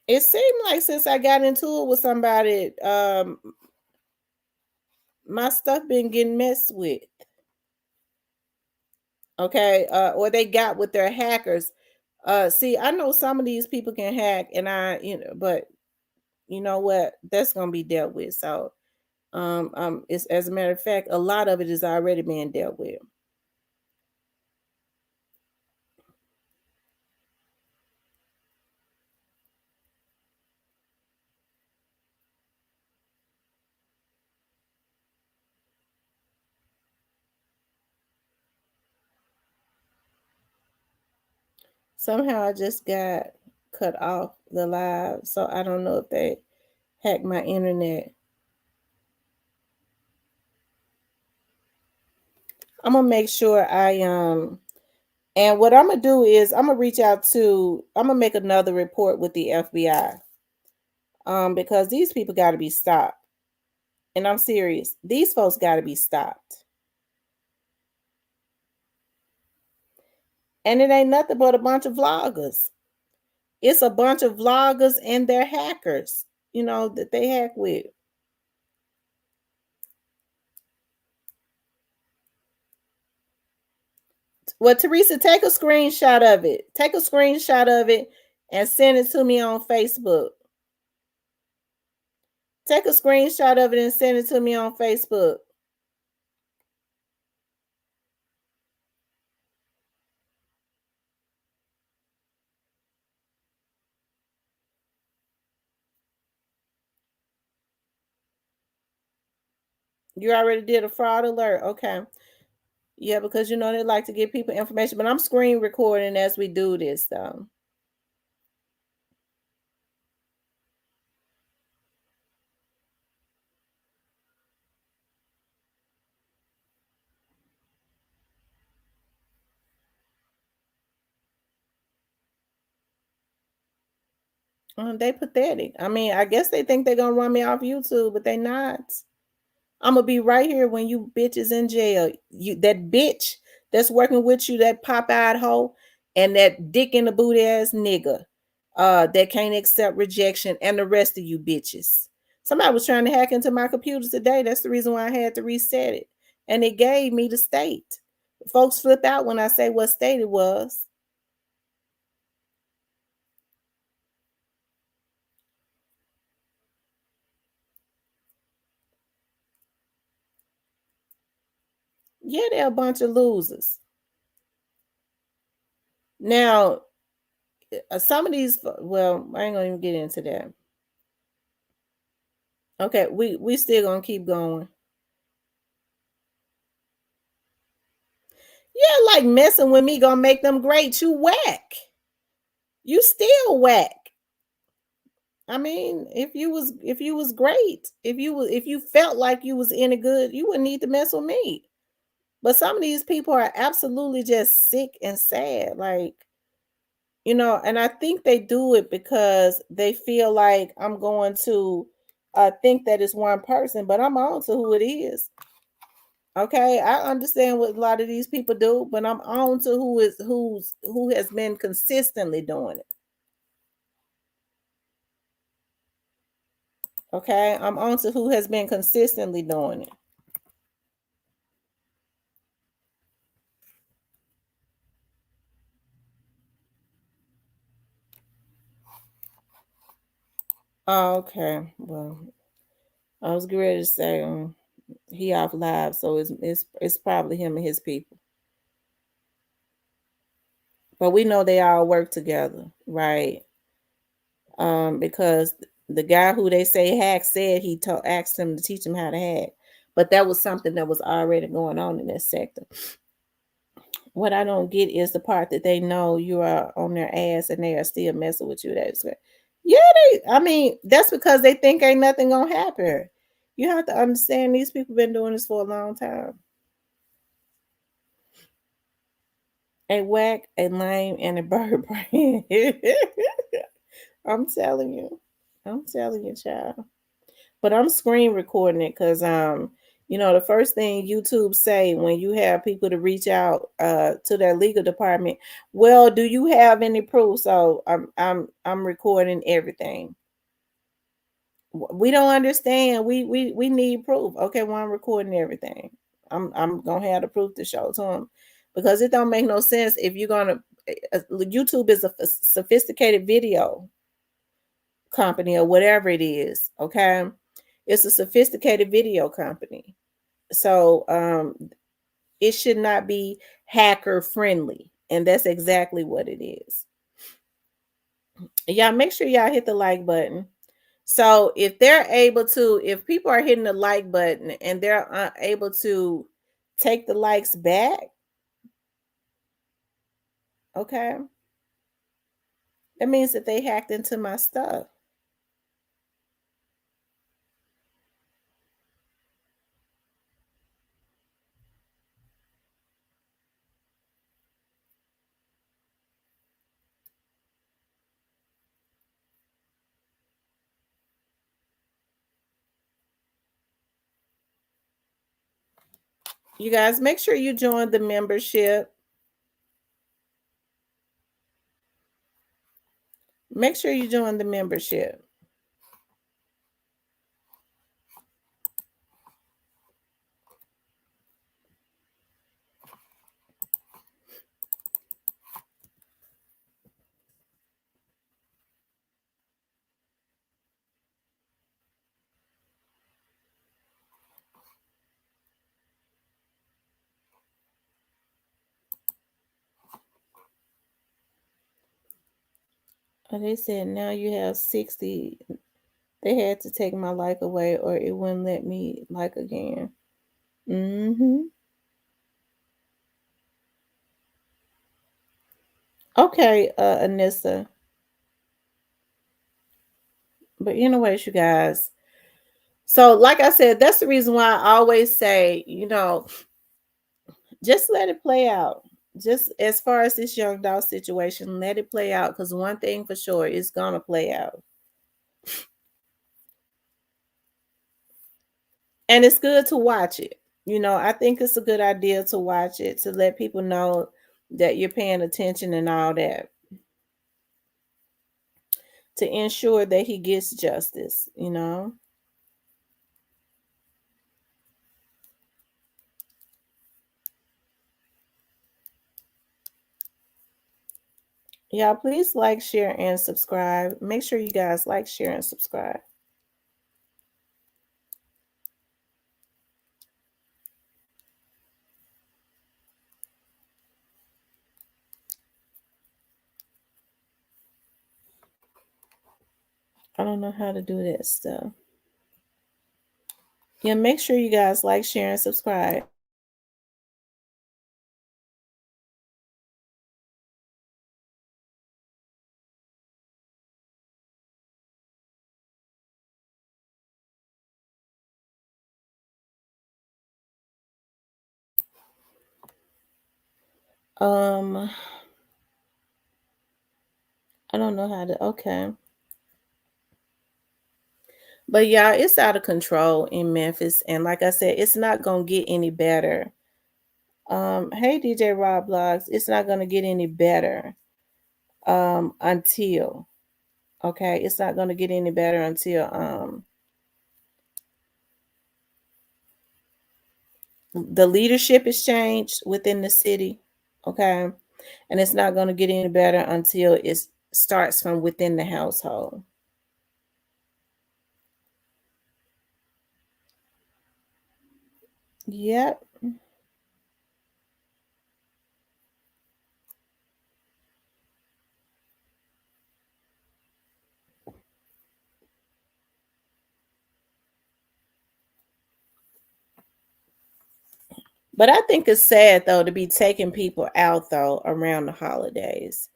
It seemed like since I got into it with somebody, my stuff been getting messed with. Okay, or they got with their hackers. See, I know some of these people can hack, and but you know what? That's gonna be dealt with. So, it's as a matter of fact, a lot of it is already being dealt with. Somehow, I just got cut off the live, so I don't know if they hacked my internet. I'm gonna make sure and what I'm gonna do is I'm gonna reach out to. I'm gonna make another report with the FBI. Because these people got to be stopped. And I'm serious. These folks got to be stopped. And it ain't nothing but a bunch of vloggers. It's a bunch of vloggers and their hackers, that they hack with. Well, Teresa, take a screenshot of it. Take a screenshot of it and send it to me on Facebook. Take a screenshot of it and send it to me on Facebook. You already did a fraud alert. Okay. Yeah, because they like to give people information, but I'm screen recording as we do this, though. They pathetic. I mean, I guess they think they're gonna run me off YouTube, but they not. I'm gonna be right here when you bitches in jail. You that bitch that's working with you, that pop-eyed hoe, and that dick in the booty ass nigga, that can't accept rejection, and the rest of you bitches. Somebody was trying to hack into my computer today. That's the reason why I had to reset it, and it gave me the state. Folks flip out when I say what state it was. Yeah, they're a bunch of losers. Now, some of these, well, I ain't gonna even get into that. Okay, we still gonna keep going. Yeah, like messing with me gonna make them great. You whack. You still whack. I mean, if you was great, if you felt like you was any good, you wouldn't need to mess with me. But some of these people are absolutely just sick and sad. Like, and I think they do it because they feel like I'm going to think that it's one person, but I'm on to who it is. Okay, I understand what a lot of these people do, but I'm on to who has been consistently doing it. Okay, I'm on to who has been consistently doing it. Oh, okay. Well, I was getting ready to say he off live, so it's probably him and his people. But we know they all work together, right? Because the guy who they say hacked said asked him to teach him how to hack, but that was something that was already going on in that sector. What I don't get is the part that they know you are on their ass and they are still messing with you. That's good. Yeah, I mean, that's because they think ain't nothing gonna happen. You have to understand these people been doing this for a long time. A whack, a lame, and a bird brain. I'm telling you. I'm telling you, child. But I'm screen recording it because the first thing YouTube say when you have people to reach out to their legal department, well, do you have any proof? So I'm recording everything. We don't understand. We need proof. Okay, well, I'm recording everything. I'm gonna have the proof to show to them because it don't make no sense if you're gonna YouTube is a sophisticated video company or whatever it is. Okay, it's a sophisticated video company, so it should not be hacker friendly, and that's exactly what it is. Y'all make sure y'all hit the like button. So if people are hitting the like button and they're able to take the likes back, okay, that means that they hacked into my stuff. You guys make sure you join the membership. Make sure you join the membership. Oh, they said now you have 60. They had to take my like away or it wouldn't let me like again. Mm-hmm. Okay, Anissa. But anyways, you guys. So, like I said, that's the reason why I always say, just let it play out. Just as far as this young dog situation, let it play out. Because one thing for sure, it's gonna play out. And it's good to watch it. I think it's a good idea to watch it to let people know that you're paying attention and all that to ensure that he gets justice. Y'all, please like, share, and subscribe. Make sure you guys like, share, and subscribe. I don't know how to do that stuff. Yeah, make sure you guys like, share, and subscribe. Um, I don't know how to. Okay. But yeah, it's out of control in Memphis, and like I said, it's not gonna get any better. Hey DJ Rob Blogs, it's not gonna get any better until okay, it's not gonna get any better until the leadership is changed within the city. Okay, and it's not gonna get any better until it starts from within the household. Yep. But I think it's sad though to be taking people out though around the holidays.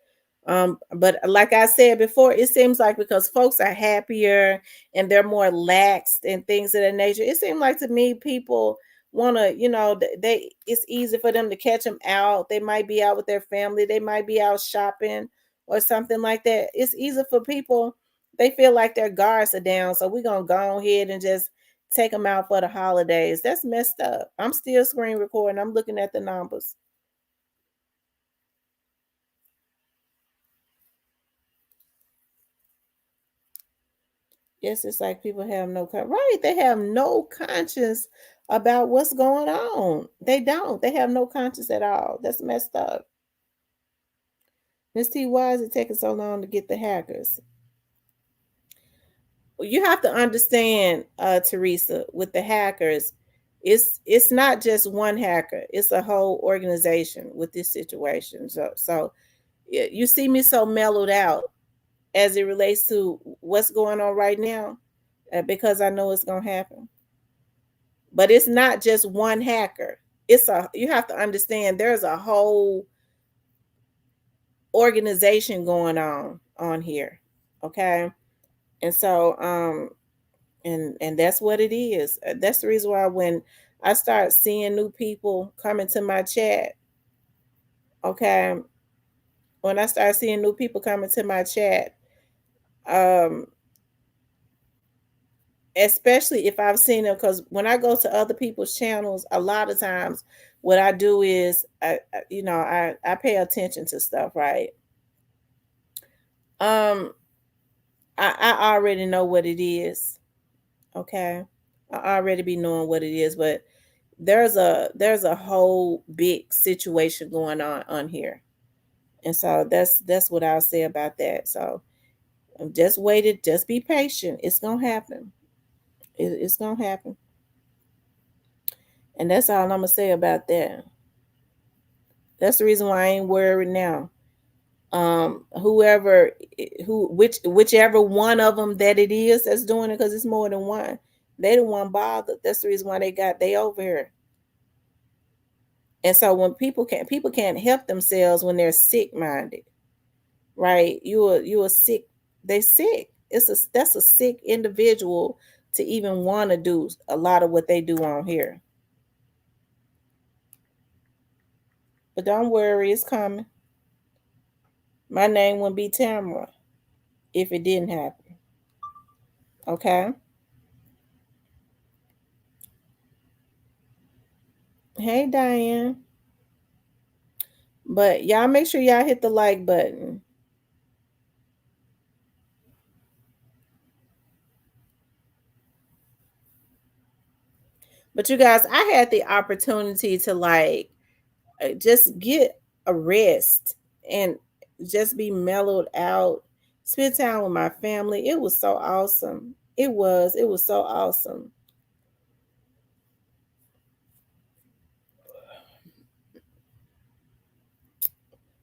But like I said before, it seems like because folks are happier and they're more laxed and things of that nature, it seems like to me people want to, they it's easy for them to catch them out. They might be out with their family, they might be out shopping or something like that. It's easy for people. They feel like their guards are down, so we're gonna go ahead and just take them out for the holidays. That's messed up. I'm still screen recording. I'm looking at the numbers. Yes, it's like people have no right. They have no conscience about what's going on. They don't. They have no conscience at all. That's messed up. Miss T, why is it taking so long to get the hackers? Well, you have to understand, Teresa, with the hackers, it's not just one hacker. It's a whole organization with this situation. So you see me so mellowed out as it relates to what's going on right now, because I know it's gonna happen. But it's not just one hacker. It's a you have to understand there's a whole organization going on here. Okay. And so and that's what it is. That's the reason why when I start seeing new people coming to my chat, okay, when I start seeing new people coming to my chat, um especially if I've seen them, because when I go to other people's channels, a lot of times what I do is I pay attention to stuff, right? Um, I already know what it is. Okay, I already be knowing what it is, but there's a whole big situation going on here, and so that's what I'll say about that. So just wait it, just be patient. It's gonna happen. It's gonna happen, and that's all I'm gonna say about that. That's the reason why I ain't worried now. Whoever, whichever one of them that it is that's doing it, because it's more than one. They the one bothered. That's the reason why they over here. And so when people can't help themselves when they're sick minded, right? You are sick. They sick. That's a sick individual to even want to do a lot of what they do on here. But don't worry, it's coming. My name wouldn't be Tamara if it didn't happen. Okay. Hey Diane. But y'all make sure y'all hit the like button. But you guys, I had the opportunity to just get a rest and just be mellowed out, spend time with my family. It was so awesome. It was so awesome.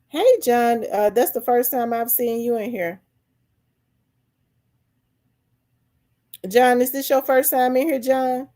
Hey John, that's the first time I've seen you in here. John, is this your first time in here, John?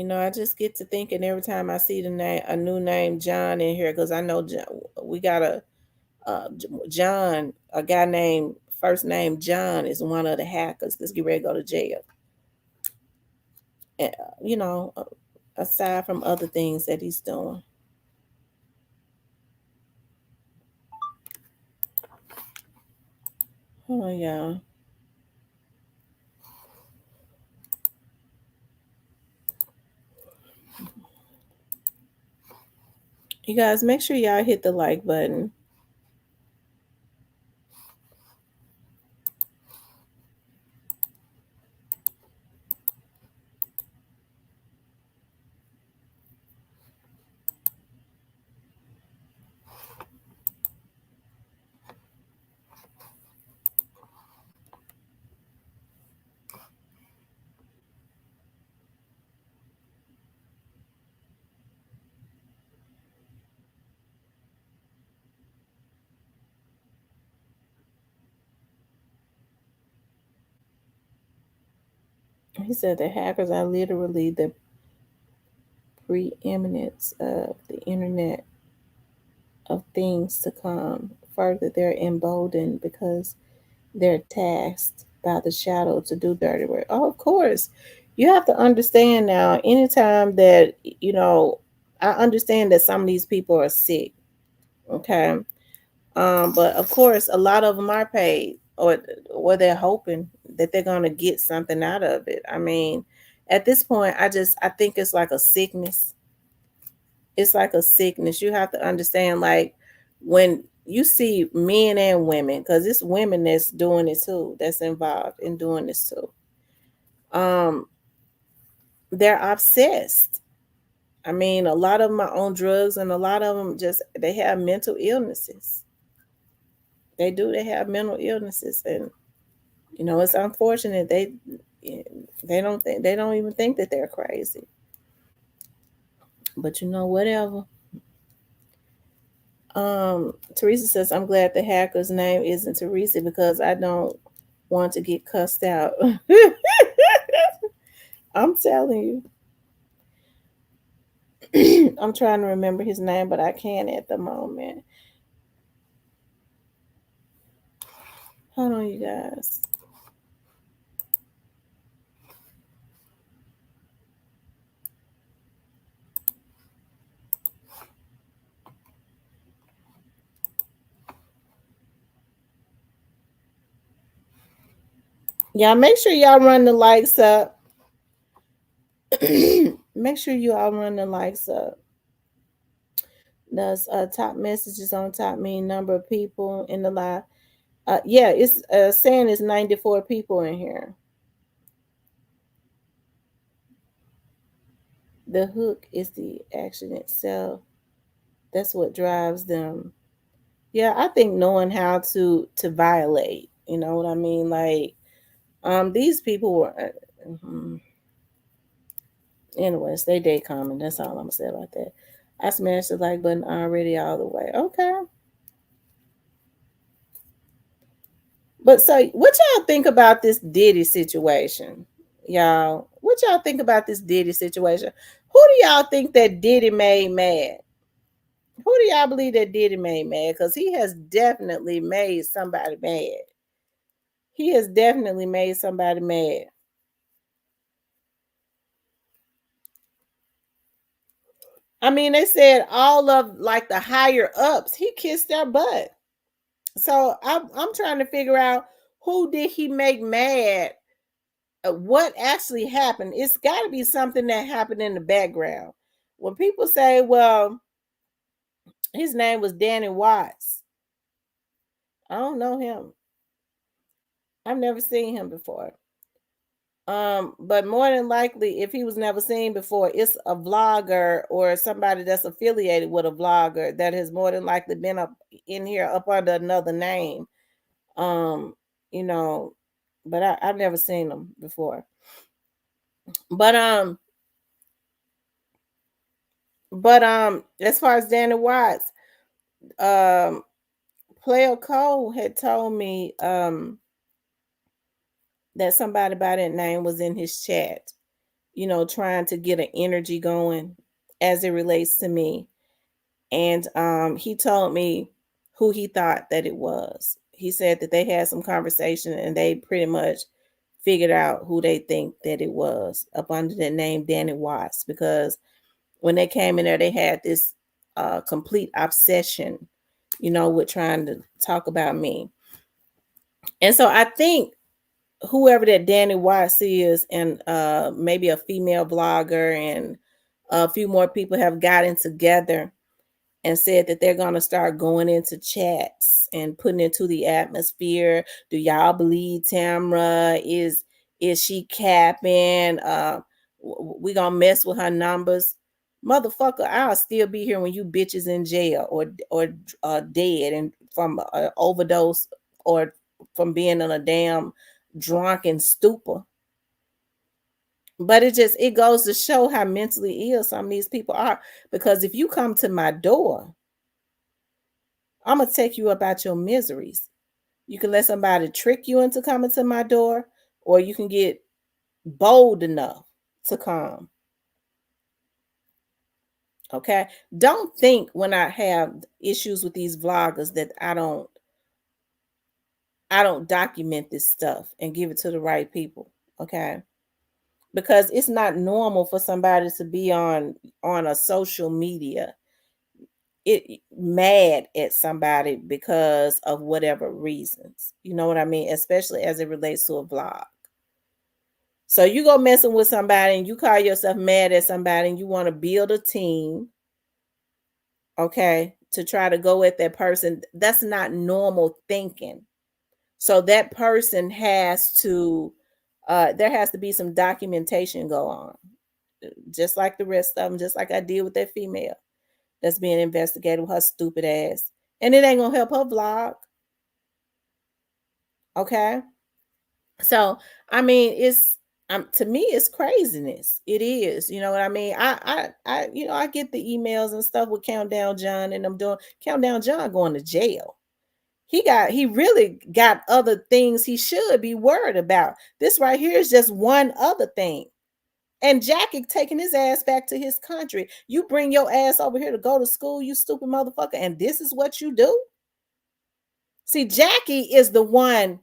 I just get to thinking every time I see the name, a new name John in here, because I know we got John, a guy named first name John is one of the hackers that's getting ready to go to jail. And, you know, aside from other things that he's doing. Oh yeah. You guys make sure y'all hit the like button. He said the hackers are literally the preeminence of the Internet of Things to come. Further, they're emboldened because they're tasked by the shadow to do dirty work. Oh, of course. You have to understand now, anytime that, you know, I understand that some of these people are sick. Okay. But of course, a lot of them are paid, or they're hoping that they're gonna get something out of it. I mean, at this point, I think it's like a sickness. It's like a sickness. You have to understand, like when you see men and women, because it's women that's doing it too, that's involved in doing this too. Um, they're obsessed. I mean, a lot of them are on drugs, and a lot of them just they have mental illnesses. They do. They have mental illnesses, and you know it's unfortunate. They don't even think that they're crazy. But you know, whatever. Teresa says, I'm glad the hacker's name isn't Teresa because I don't want to get cussed out. I'm telling you. I'm trying to remember his name, but I can't at the moment. Hold on, you guys. Y'all make sure y'all run the likes up. Make sure you all run the likes up. Does top messages on top mean number of people in the live? Yeah, it's saying it's 94 people in here. The hook is the action itself. That's what drives them. Yeah, I think knowing how to violate, you know what I mean? Like, these people were. Anyways, they day coming. That's all I'm gonna say about that. I smashed the like button already all the way. Okay. But so, what y'all think about this Diddy situation, y'all? What y'all think about this Diddy situation? Who do y'all think that Diddy made mad? Who do y'all believe that Diddy made mad? Because he has definitely made somebody mad. He has definitely made somebody mad. I mean, they said all of like the higher ups, he kissed their butt. So I'm trying to figure out who did he make mad. What actually happened? It's got to be something that happened in the background. When people say, "Well, his name was Danny Watts," I don't know him. I've never seen him before. But more than likely, if he was never seen before, it's a vlogger or somebody that's affiliated with a vlogger that has more than likely been up in here up under another name. Um, you know, but I've never seen him before. But as far as Danny Watts, um, Player Cole had told me that somebody by that name was in his chat, you know, trying to get an energy going as it relates to me. And he told me who he thought that it was. he said that they had some conversation and they pretty much figured out who they think that it was up under the name Danny Watts, because when they came in there, they had this complete obsession, with trying to talk about me. And so I think whoever that Danny Watts is, and maybe a female blogger and a few more people have gotten together and said that they're going to start going into chats and putting into the atmosphere. Do y'all believe Tamra? Is she capping? We gonna mess with her numbers, motherfucker. I'll still be here when you bitches in jail or dead and from overdose or from being in a damn drunken stupor. But it goes to show how mentally ill some of these people are, because if you come to my door, I'm gonna take you up out your miseries. You can let somebody trick you into coming to my door, or you can get bold enough to come. Okay. Don't think when I have issues with these vloggers that I don't document this stuff and give it to the right people. Okay. Because it's not normal for somebody to be on a social media it mad at somebody because of whatever reasons. You know what I mean? Especially as it relates to a vlog. So you go messing with somebody and you call yourself mad at somebody and you want to build a team, okay, to try to go at that person. That's not normal thinking. So that person has to there has to be some documentation go on. Just like the rest of them, just like I did with that female that's being investigated with her stupid ass. And it ain't gonna help her vlog. Okay. So I mean, it's to me, it's craziness. It is. You know what I mean? I get the emails and stuff with Countdown John, and I'm doing Countdown John going to jail. He really got other things he should be worried about. This right here is just one other thing. And Jackie taking his ass back to his country. You bring your ass over here to go to school, you stupid motherfucker, and this is what you do? See, Jackie is the one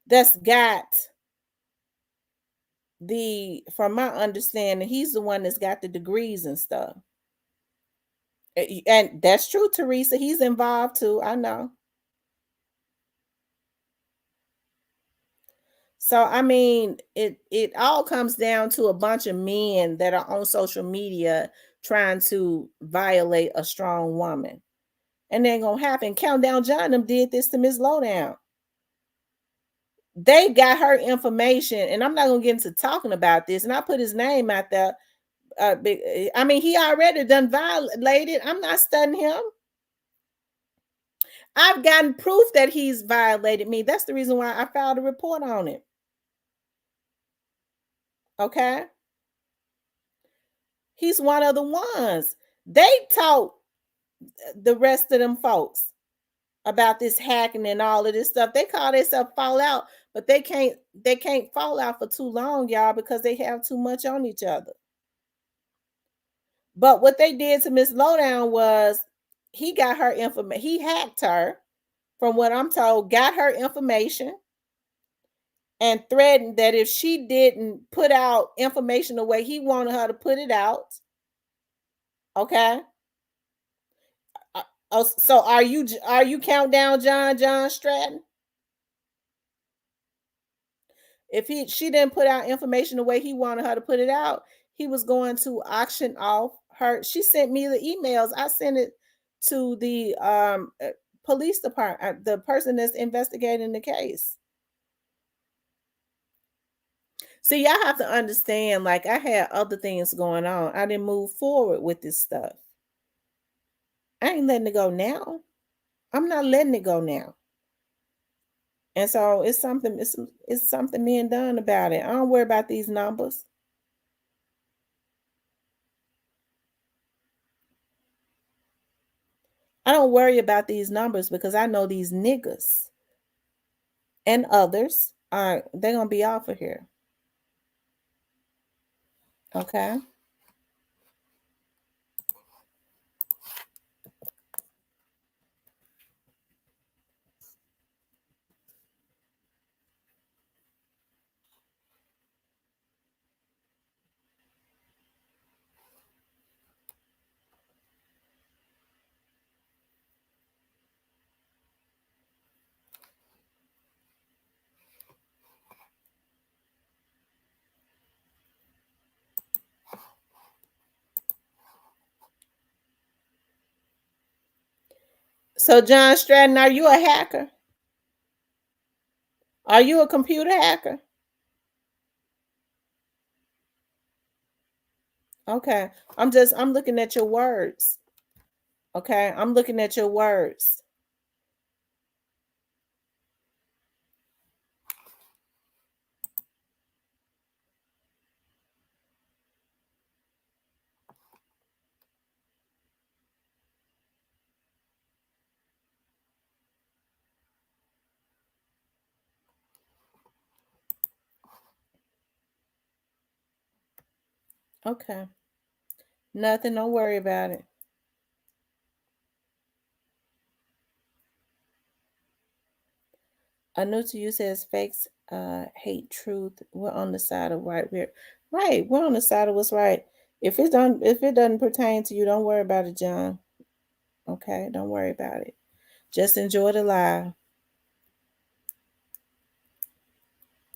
that's got from my understanding, he's the one that's got the degrees and stuff. And that's true, Teresa. He's involved too. I know. So I mean, it all comes down to a bunch of men that are on social media trying to violate a strong woman. And it ain't gonna happen. Countdown John them did this to Miss Lowdown. They got her information, and I'm not gonna get into talking about this. And I put his name out there. I mean, he already done violated. I'm not studying him. I've gotten proof that he's violated me. That's the reason why I filed a report on it. Okay. He's one of the ones. They taught the rest of them folks about this hacking and all of this stuff. They call themselves Fallout, but they can't fall out for too long, y'all, because they have too much on each other. But what they did to Miss Lowdown was he got her information. He hacked her, from what I'm told, got her information and threatened that if she didn't put out information the way he wanted her to put it out, okay. So are you Countdown John Stratton? If she didn't put out information the way he wanted her to put it out, he was going to auction off her. She sent me the emails. I sent it to the police department, the person that's investigating the case. See, y'all have to understand, like, I had other things going on. I didn't move forward with this stuff. I ain't letting it go now. I'm not letting it go now. And so it's something being done about it. I don't worry about these numbers. I don't worry about these numbers because I know these niggas and others they're gonna be off of here. Okay. So John Stratton, are you a hacker? Are you a computer hacker? Okay. I'm looking at your words. Okay. I'm looking at your words. Okay. Nothing, don't worry about it. A new to you says fakes hate truth. We're on the side of right. We're right. We're on the side of what's right. If it doesn't pertain to you, don't worry about it, John. Okay, don't worry about it. Just enjoy the live.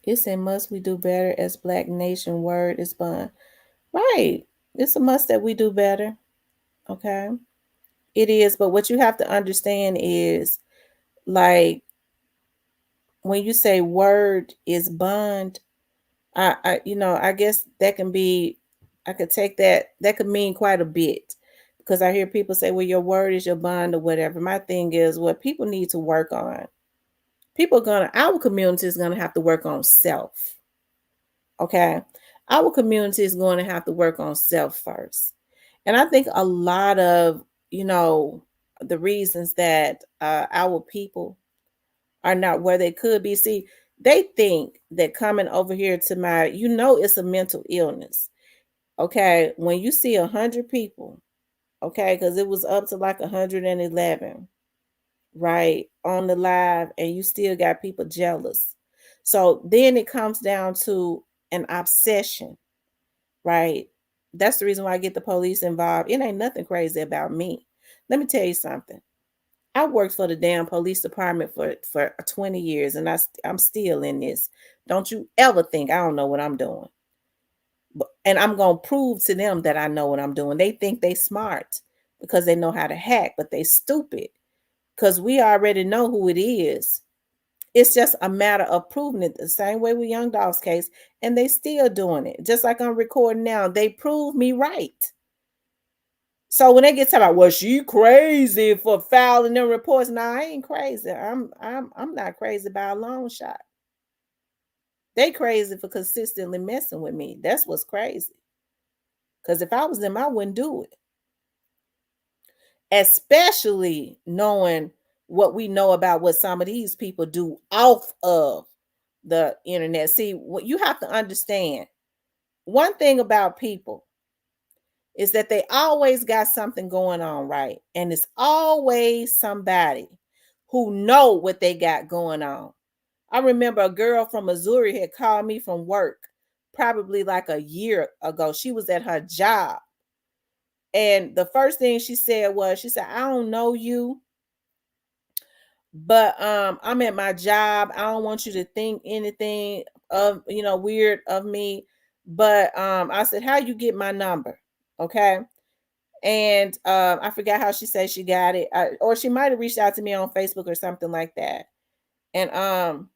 It's a must we do better as Black Nation word is bun. Right. It's a must that we do better. Okay. It is, but what you have to understand is like when you say word is bond, I guess that can be, I could take that could mean quite a bit because I hear people say, well, your word is your bond or whatever. My thing is what people need to work on. Our community is gonna have to work on self. Okay. Our community is going to have to work on self first. And I think a lot of, you know, the reasons that our people are not where they could be. See, they think that coming over here to it's a mental illness. Okay. When you see 100 people, okay, because it was up to like 111, right, on the live, and you still got people jealous. So then it comes down to an obsession, right? That's the reason why I get the police involved. It ain't nothing crazy about me. Let me tell you something. I worked for the damn police department for 20 years and I'm still in this. Don't you ever think I don't know what I'm doing. And I'm going to prove to them that I know what I'm doing. They think they smart because they know how to hack, but they stupid because we already know who it is. It's just a matter of proving it the same way with Young Dolph's case, and they still doing it. Just like I'm recording now, they prove me right. So when they get talking about, well, she crazy for filing them reports. Now I ain't crazy. I'm not crazy by a long shot. They crazy for consistently messing with me. That's what's crazy. Because if I was them, I wouldn't do it. Especially knowing what we know about what some of these people do off of the internet. See, what you have to understand, one thing about people is that they always got something going on, right? And it's always somebody who know what they got going on. I remember a girl from Missouri had called me from work probably like a year ago. She was at her job. And the first thing she said was, she said, I don't know you, but I'm at my job. I don't want you to think anything of, weird of me. But I said, how you get my number? Okay. And I forgot how she said she got it, or she might have reached out to me on Facebook or something like that. And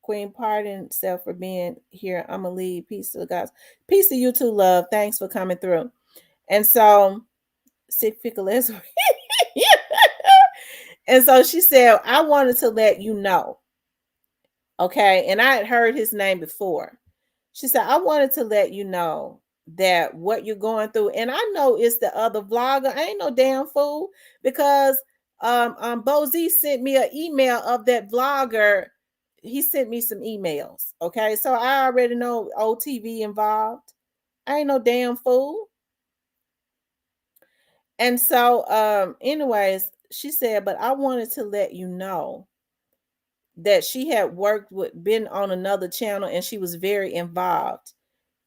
Queen, pardon self for being here. I'm gonna leave. Peace to the guys. Peace to you too, love. Thanks for coming through. And so, sick pickle is. And so she said, I wanted to let you know. Okay. And I had heard his name before. She said, I wanted to let you know that what you're going through, and I know it's the other vlogger. I ain't no damn fool because Bo Z sent me an email of that vlogger. He sent me some emails. Okay, so I already know OTV involved. I ain't no damn fool. And so, anyways, she said, but I wanted to let you know that she had been on another channel and she was very involved.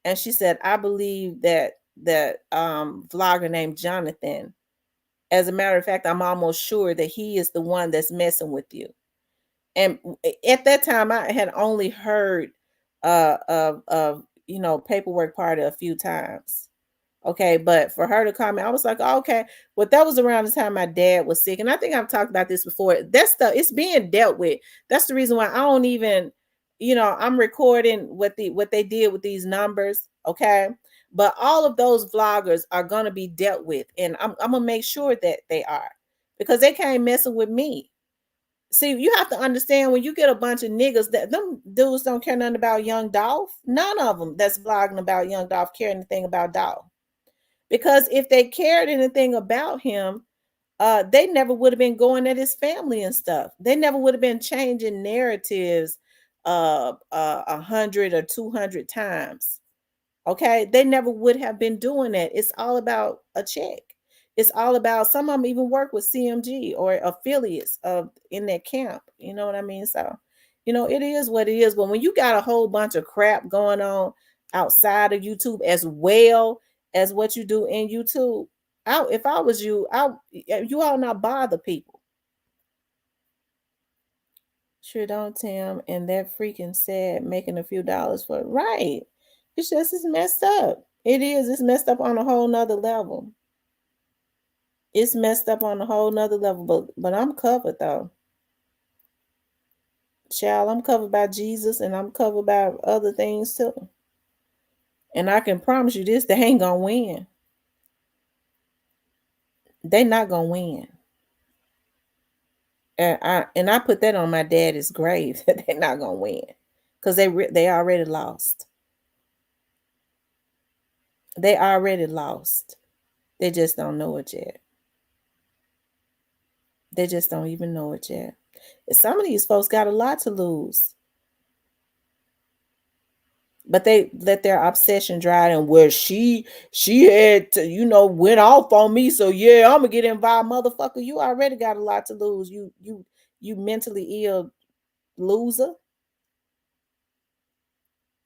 And she said, I believe that vlogger named Jonathan, as a matter of fact, I'm almost sure that he is the one that's messing with you. And at that time I had only heard of paperwork party a few times. Okay, but for her to comment, I was like, oh, okay. Well, that was around the time my dad was sick. And I think I've talked about this before. That stuff, it's being dealt with. That's the reason why I don't even, I'm recording what they did with these numbers. Okay. But all of those vloggers are gonna be dealt with. And I'm gonna make sure that they are, because they can't messing with me. See, you have to understand, when you get a bunch of niggas, that them dudes don't care nothing about young Dolph. None of them that's vlogging about young Dolph care anything about Dolph. Because if they cared anything about him, they never would have been going at his family and stuff. They never would have been changing narratives 100 or 200 times. Okay, they never would have been doing that. It's all about a check. It's all about, some of them even work with CMG or affiliates of in that camp. You know what I mean? So, it is what it is. But when you got a whole bunch of crap going on outside of YouTube as well as what you do in YouTube, if I was you, you all not bother people. Sure don't, Tim. And that freaking sad, making a few dollars for it. Right. It's messed up. It is. It's messed up on a whole nother level. It's messed up on a whole nother level. But I'm covered though. Child, I'm covered by Jesus, and I'm covered by other things too. And I can promise you this, they ain't gonna win. They not gonna win. And I put that on my daddy's grave that they're not gonna win. Because they already lost. They already lost. They just don't know it yet. They just don't even know it yet. Some of these folks got a lot to lose. But they let their obsession drive, and where she had to, went off on me. So yeah, I'm gonna get involved, motherfucker. You already got a lot to lose. You mentally ill loser.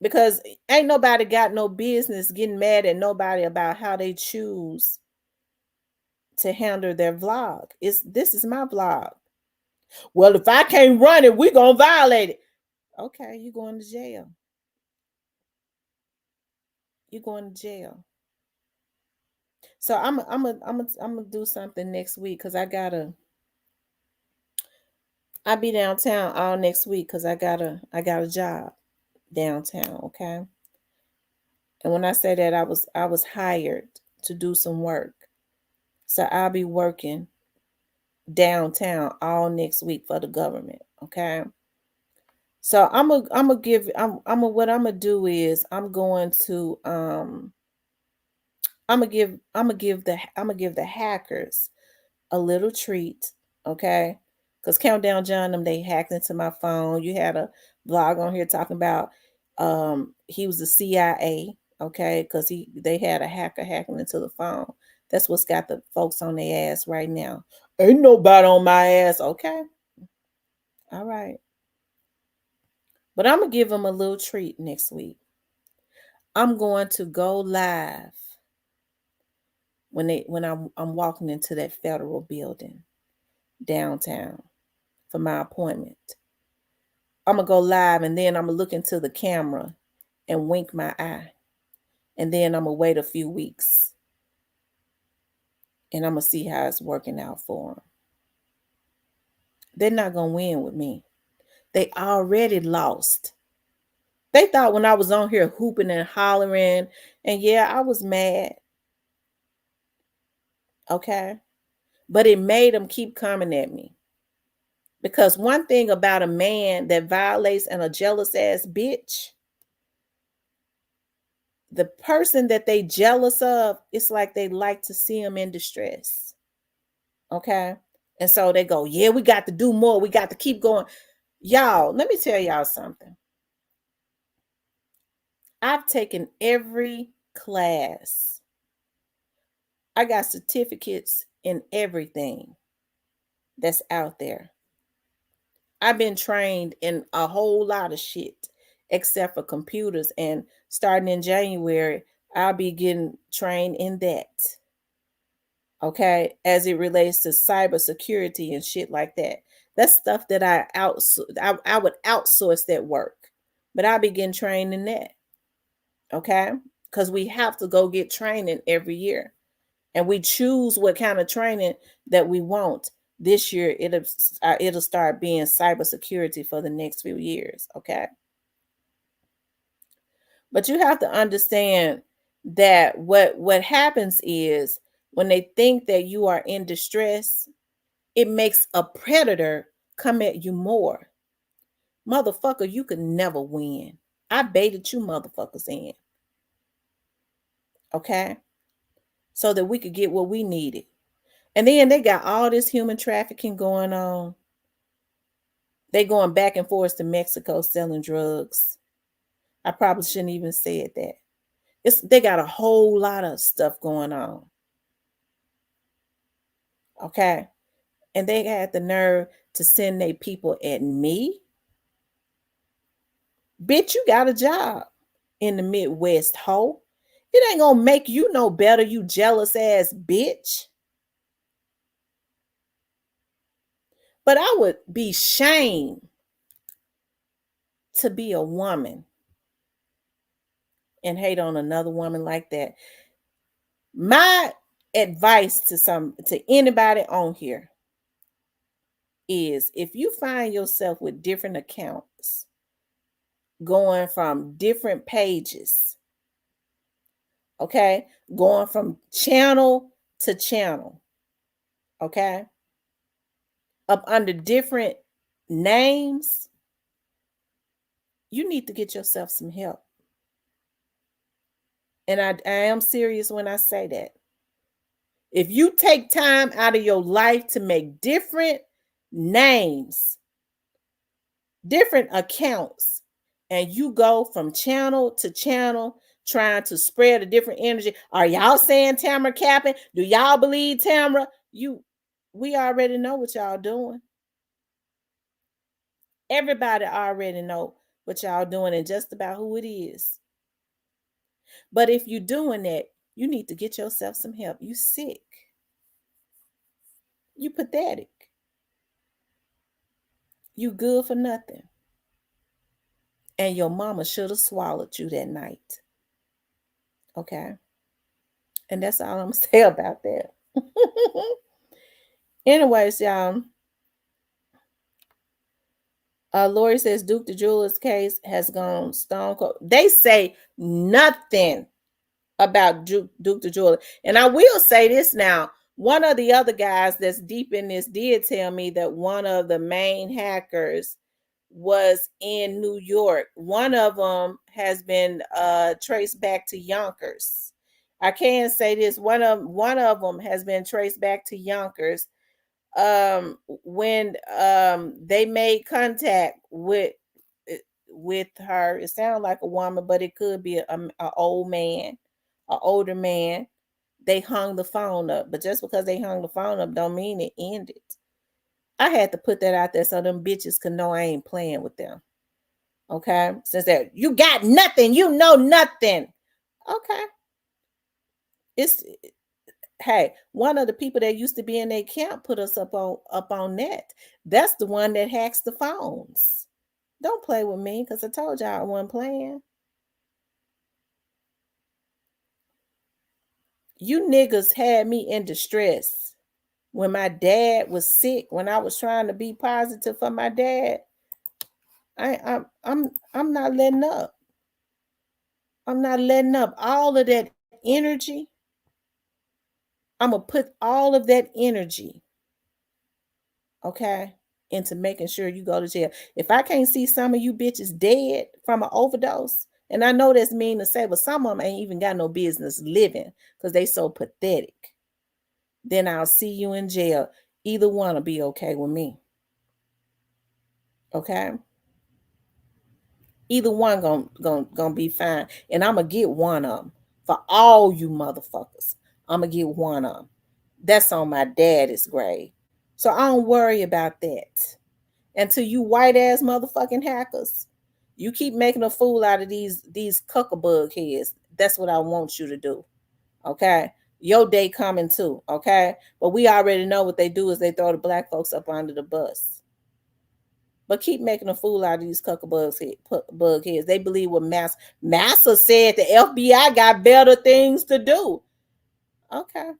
Because ain't nobody got no business getting mad at nobody about how they choose to handle their vlog. This is my vlog. Well, if I can't run it, we gonna violate it. Okay, you going to jail. You going to jail. So I'm gonna do something next week, because I'll be downtown all next week, because I got a job downtown. Okay. And when I say that, I was hired to do some work. So I'll be working downtown all next week for the government. Okay. So what I'm gonna do is I'm gonna give the hackers a little treat. Okay. Because Countdown John, they hacked into my phone. You had a blog on here talking about he was the CIA. Okay, because they had a hacker hacking into the phone. That's what's got the folks on their ass right now. Ain't nobody on my ass. Okay. All right. But I'm gonna give them a little treat next week. I'm going to go live when I'm walking into that federal building downtown for my appointment. I'm gonna go live, and then I'm gonna look into the camera and wink my eye, and then I'm gonna wait a few weeks, and I'm gonna see how it's working out for them. They're not gonna win with me. They already lost. They thought when I was on here hooping and hollering, and yeah, I was mad. Okay. But it made them keep coming at me. Because one thing about a man that violates and a jealous ass bitch, the person that they jealous of, it's like they like to see him in distress. Okay. And so they go, yeah, we got to do more. We got to keep going. Y'all, let me tell y'all something. I've taken every class. I got certificates in everything that's out there. I've been trained in a whole lot of shit except for computers. And starting in January, I'll be getting trained in that. Okay. As it relates to cybersecurity and shit like that. That's stuff that I would outsource that work. But I'll be getting trained in that. Okay. because we have to go get training every year, and we choose what kind of training that we want. This year, it'll start being cybersecurity for the next few years. Okay, but you have to understand that what happens is when they think that you are in distress, it makes a predator come at you more. Motherfucker, you could never win. I baited you motherfuckers in, okay? So that we could get what we needed. And then they got all this human trafficking going on. They going back and forth to Mexico selling drugs. I probably shouldn't even said that. They got a whole lot of stuff going on. Okay. And they had the nerve to send their people at me. Bitch, you got a job in the Midwest, hoe. It ain't gonna make you no better, you jealous ass bitch. But I would be shamed to be a woman and hate on another woman like that. My advice to anybody on here is, if you find yourself with different accounts going from different pages, okay, going from channel to channel, okay, up under different names, you need to get yourself some help. And I am serious when I say that. If you take time out of your life to make different names, different accounts, and you go from channel to channel trying to spread a different energy. Are y'all saying Tamara capping? Do y'all believe Tamara? We already know what y'all doing. Everybody already know what y'all doing and just about who it is. But if you're doing that, you need to get yourself some help. You sick. You pathetic. You good for nothing. And your mama should have swallowed you that night. Okay. And that's all I'm gonna say about that. Anyways, y'all. Lori says Duke the Jeweler's case has gone stone cold. They say nothing about Duke the Jeweler. And I will say this now. One of the other guys that's deep in this did tell me that one of the main hackers was in New York. One of them has been traced back to Yonkers. I can say this. One of them has been traced back to Yonkers. When they made contact with her, it sounds like a woman, but it could be a old man, an older man. They hung the phone up, but just because they hung the phone up don't mean it ended. I had to put that out there so them bitches can know I ain't playing with them. Okay, since that you got nothing, you know nothing. Okay, it's hey, one of the people that used to be in their camp put us up on that. That's the one that hacks the phones. Don't play with me, because I told y'all I wasn't playing. You niggas had me in distress when my dad was sick. When I was trying to be positive for my dad, I'm not letting up. I'm not letting up. All of that energy, I'm gonna put all of that energy, okay, into making sure you go to jail. If I can't see some of you bitches dead from an overdose, and I know that's mean to say, but some of them ain't even got no business living because they so pathetic, then I'll see you in jail. Either one will be okay with me. Okay? Either one gonna be fine. And I'm gonna get one of them. For all you motherfuckers, I'm gonna get one of them. That's on my daddy's grave. So I don't worry about that. And to you white ass motherfucking hackers, you keep making a fool out of these cuckabug heads. That's what I want you to do. Okay? Your day coming too. Okay? But we already know what they do is they throw the black folks up under the bus. But keep making a fool out of these bug heads. They believe what Massa said. The FBI got better things to do. Okay.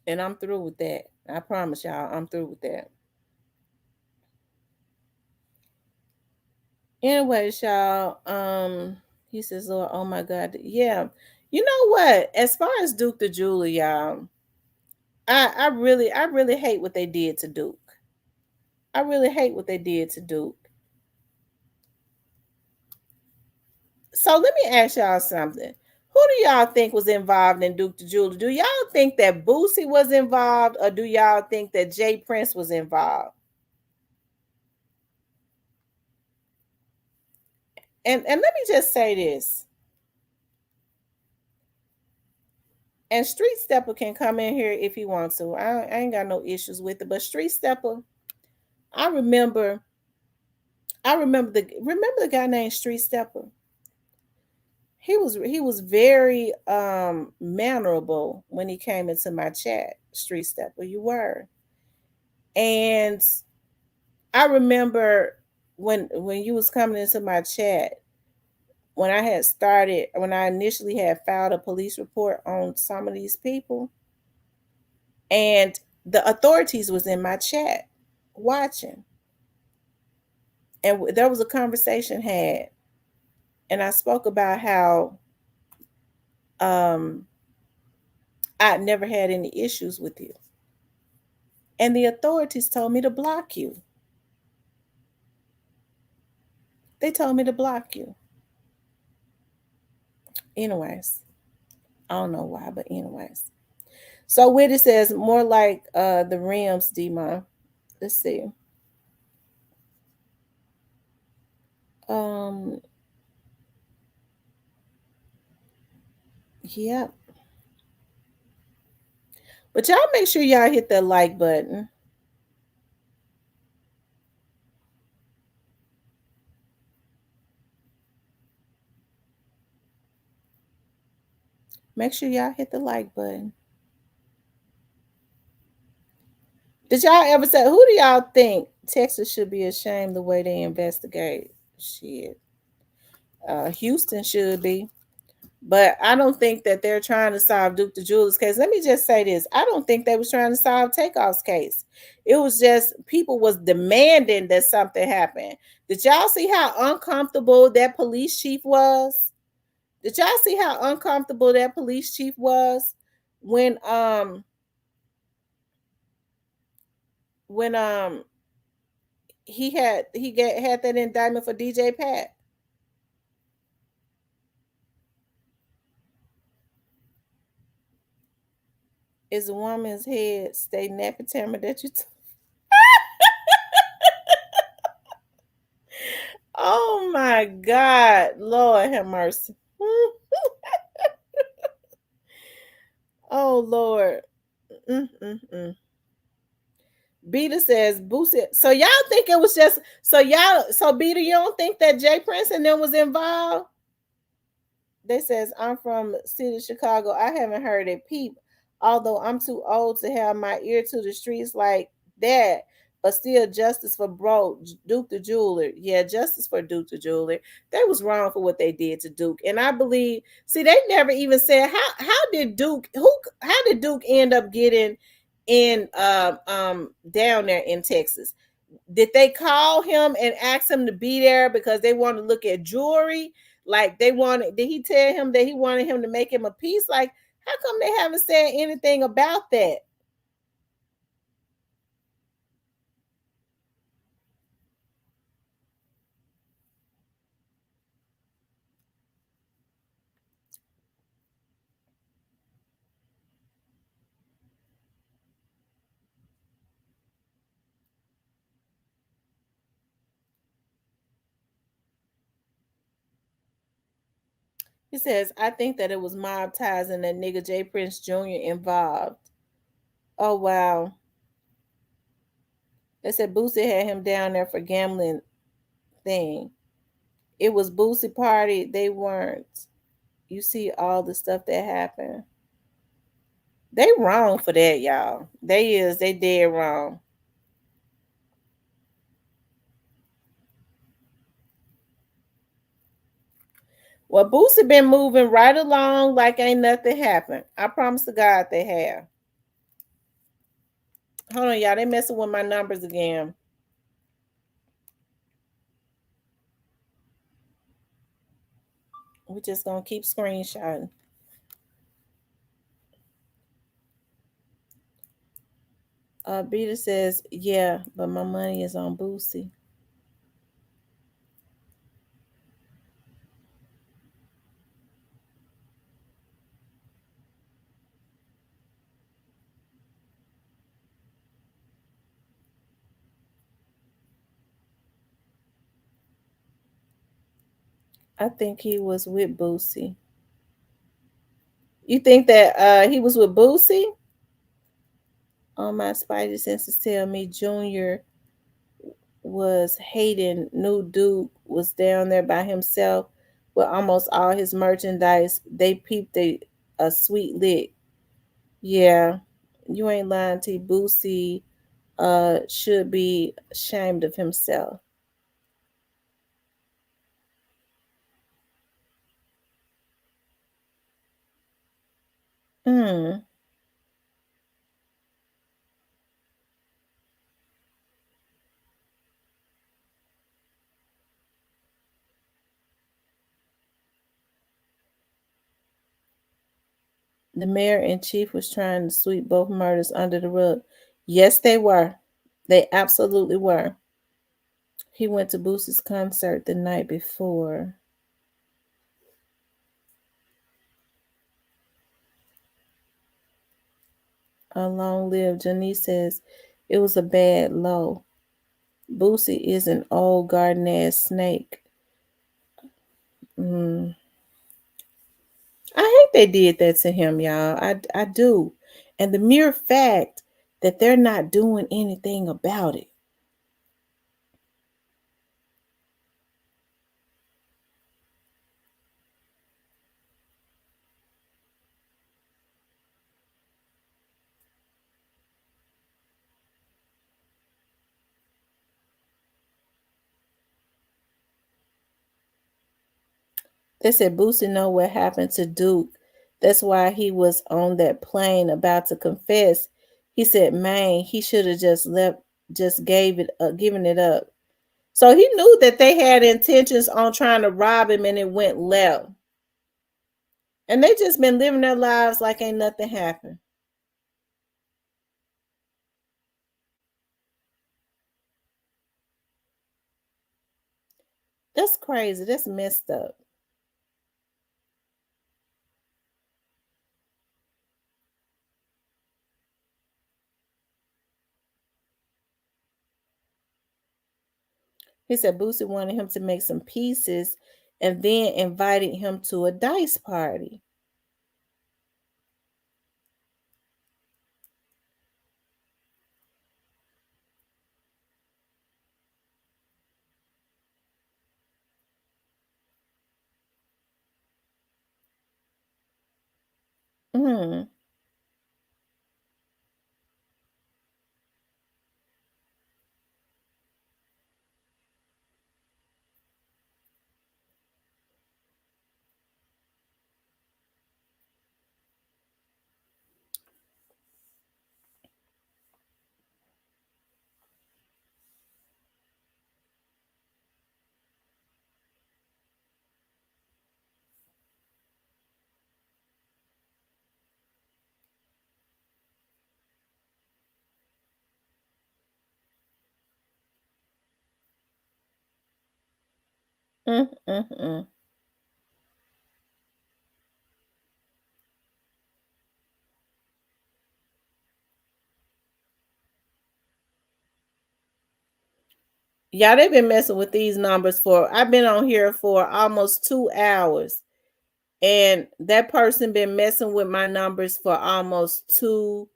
And I'm through with that. I promise y'all, I'm through with that. Anyways, y'all, he says, Lord, oh my God. Yeah. You know what? As far as Duke the Jeweler, y'all, I really hate what they did to Duke. I really hate what they did to Duke. So let me ask y'all something. Who do y'all think was involved in Duke the Jeweler? Do y'all think that Boosie was involved, or do y'all think that Jay Prince was involved? And let me just say this. And Street Stepper can come in here if he wants to. I ain't got no issues with it. But Street Stepper, I remember I remember the guy named Street Stepper. He was very mannerable when he came into my chat. Street Stepper, you were. And I remember when you was coming into my chat, when I initially had filed a police report on some of these people, and the authorities was in my chat watching, and there was a conversation had, and I spoke about how um I'd never had any issues with you, and the authorities told me to block you. They told me to block you. Anyways, I don't know why, but anyways. So Witty says more like the rims, Demon. Let's see. Um, yeah. But y'all make sure y'all hit that like button. Make sure y'all hit the like button. Did y'all ever say, who do y'all think Texas should be ashamed the way they investigate? Shit. Houston should be. But I don't think that they're trying to solve Duke the Jeweler's case. Let me just say this. I don't think they was trying to solve Takeoff's case. It was just people was demanding that something happen. Did y'all see how uncomfortable that police chief was? Did y'all see how uncomfortable that police chief was when when had that indictment for DJ Pat? Is a woman's head stay nappy tammer that you Oh my God, Lord have mercy. Oh Lord. Mm-mm-mm. Beta says Boosie. So y'all think it was just so Beta, you don't think that Jay Prince and them was involved? They says I'm from city of Chicago. I haven't heard it peep, although I'm too old to have my ear to the streets like that. But still, justice for bro Duke the Jeweler. Yeah, justice for Duke the Jeweler. They was wrong for what they did to Duke, and I believe. See, they never even said how did Duke end up getting in down there in Texas? Did they call him and ask him to be there because they want to look at jewelry? Like they wanted, did he tell him that he wanted him to make him a piece? Like, how come they haven't said anything about that? He says, I think that it was mob ties and that nigga J. Prince Jr. involved. Oh wow. They said Boosie had him down there for gambling thing. It was Boosie party. They weren't. You see all the stuff that happened. They wrong for that, y'all. They is. They dead wrong. Well, Boosie been moving right along like ain't nothing happened. I promise to God they have. Hold on, y'all. They messing with my numbers again. We just gonna keep screenshotting. Beta says, yeah, but my money is on Boosie. I think he was with Boosie. You think that he was with Boosie? All my spidey senses tell me Junior was hating. New Duke was down there by himself with almost all his merchandise. They peeped a sweet lick. Yeah, you ain't lying, T. Boosie should be ashamed of himself. Mm. The mayor in chief was trying to sweep both murders under the rug. Yes, they were. They absolutely were. He went to Boosie's concert the night before. Long live Janice says it was a bad low. Boosie is an old garden ass snake. Mm. I hate they did that to him, y'all. I do. And the mere fact that they're not doing anything about it. They said Boosie know what happened to Duke. That's why he was on that plane about to confess. He said, "Man, he should have just left, just given it up." So he knew that they had intentions on trying to rob him, and it went left. And they just been living their lives like ain't nothing happened. That's crazy. That's messed up. He said Boosie wanted him to make some pieces and then invited him to a dice party. Mm. Mm, mm, mm. Y'all, they've been messing with these numbers for, I've been on here for almost 2 hours. And that person been messing with my numbers for almost 2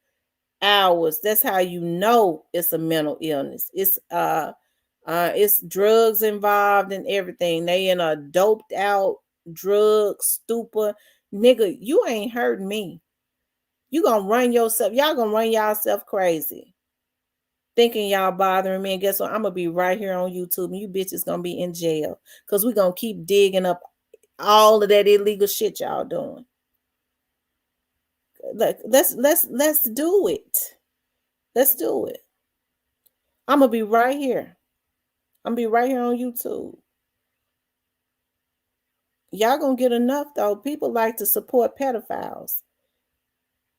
hours. That's how you know it's a mental illness. It's drugs involved and everything. They in a doped out drug stupor. Nigga, you ain't hurting me. You gonna run yourself. Y'all gonna run yourself crazy. Thinking y'all bothering me. And guess what? I'm gonna be right here on YouTube and you bitches gonna be in jail. Cause we gonna keep digging up all of that illegal shit y'all doing. Let's do it. Let's do it. I'm gonna be right here. I'm gonna be right here on YouTube. Y'all gonna get enough though. People like to support pedophiles.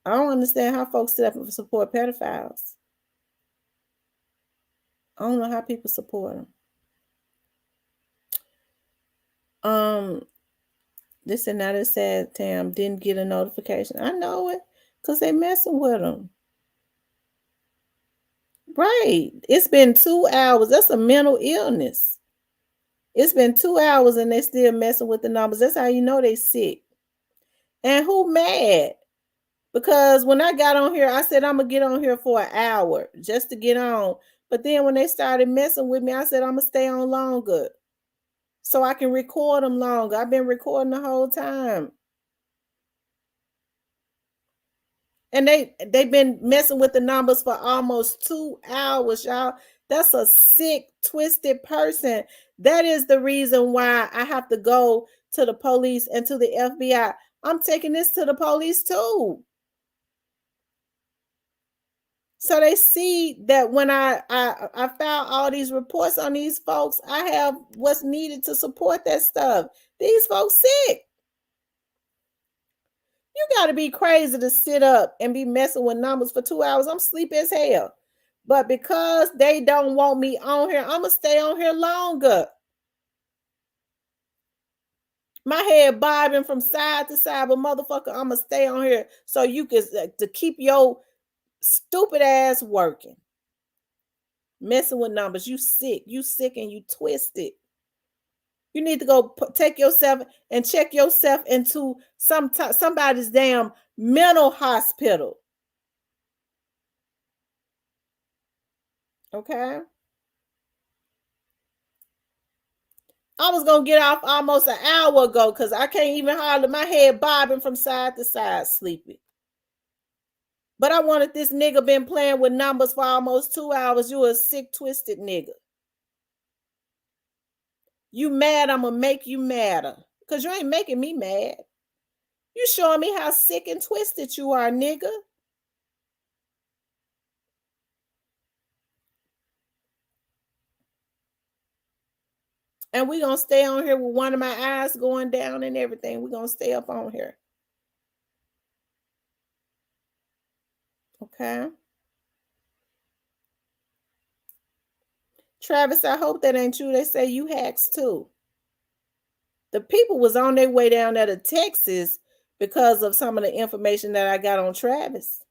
I don't understand how folks sit up and support pedophiles. I don't know how people support them. This and that is sad. Tam didn't get a notification. I know it, cause they messing with them. Right. It's been 2 hours. That's a mental illness. It's been 2 hours and they still messing with the numbers. That's how you know they sick. And who mad? Because when I got on here, I said I'm gonna get on here for an hour just to get on. But then when they started messing with me, I said I'm gonna stay on longer so I can record them longer. I've been recording the whole time. And they've been messing with the numbers for almost 2 hours, y'all. That's a sick, twisted person. That is the reason why I have to go to the police and to the FBI. I'm taking this to the police too. So they see that when I filed all these reports on these folks, I have what's needed to support that stuff. These folks sick. You got to be crazy to sit up and be messing with numbers for 2 hours. I'm sleepy as hell. But because they don't want me on here, I'm going to stay on here longer. My head bobbing from side to side, but motherfucker, I'm going to stay on here so you can to keep your stupid ass working. Messing with numbers. You sick and you twisted. You need to go take yourself and check yourself into somebody's damn mental hospital. Okay. I was gonna get off almost an hour ago because I can't even hardly, my head bobbing from side to side, sleepy. But I wanted this nigga been playing with numbers for almost 2 hours. You a sick, twisted nigga. You mad, I'm gonna make you madder. Because you ain't making me mad. You showing me how sick and twisted you are, nigga. And we're going to stay on here with one of my eyes going down and everything. We're going to stay up on here. Okay. Travis, I hope that ain't true. They say you hacks too. The people was on their way down there to Texas because of some of the information that I got on Travis.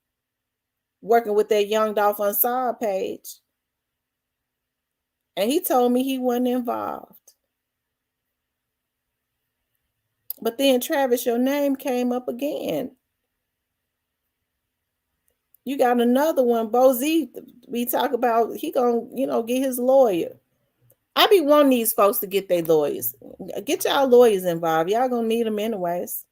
Working with that Young Dolph Unsolved page. And he told me he wasn't involved. But then, Travis, your name came up again. You got another one, Bo Z. We talk about he gonna, get his lawyer. I be wanting these folks to get their lawyers. Get y'all lawyers involved. Y'all gonna need them anyways.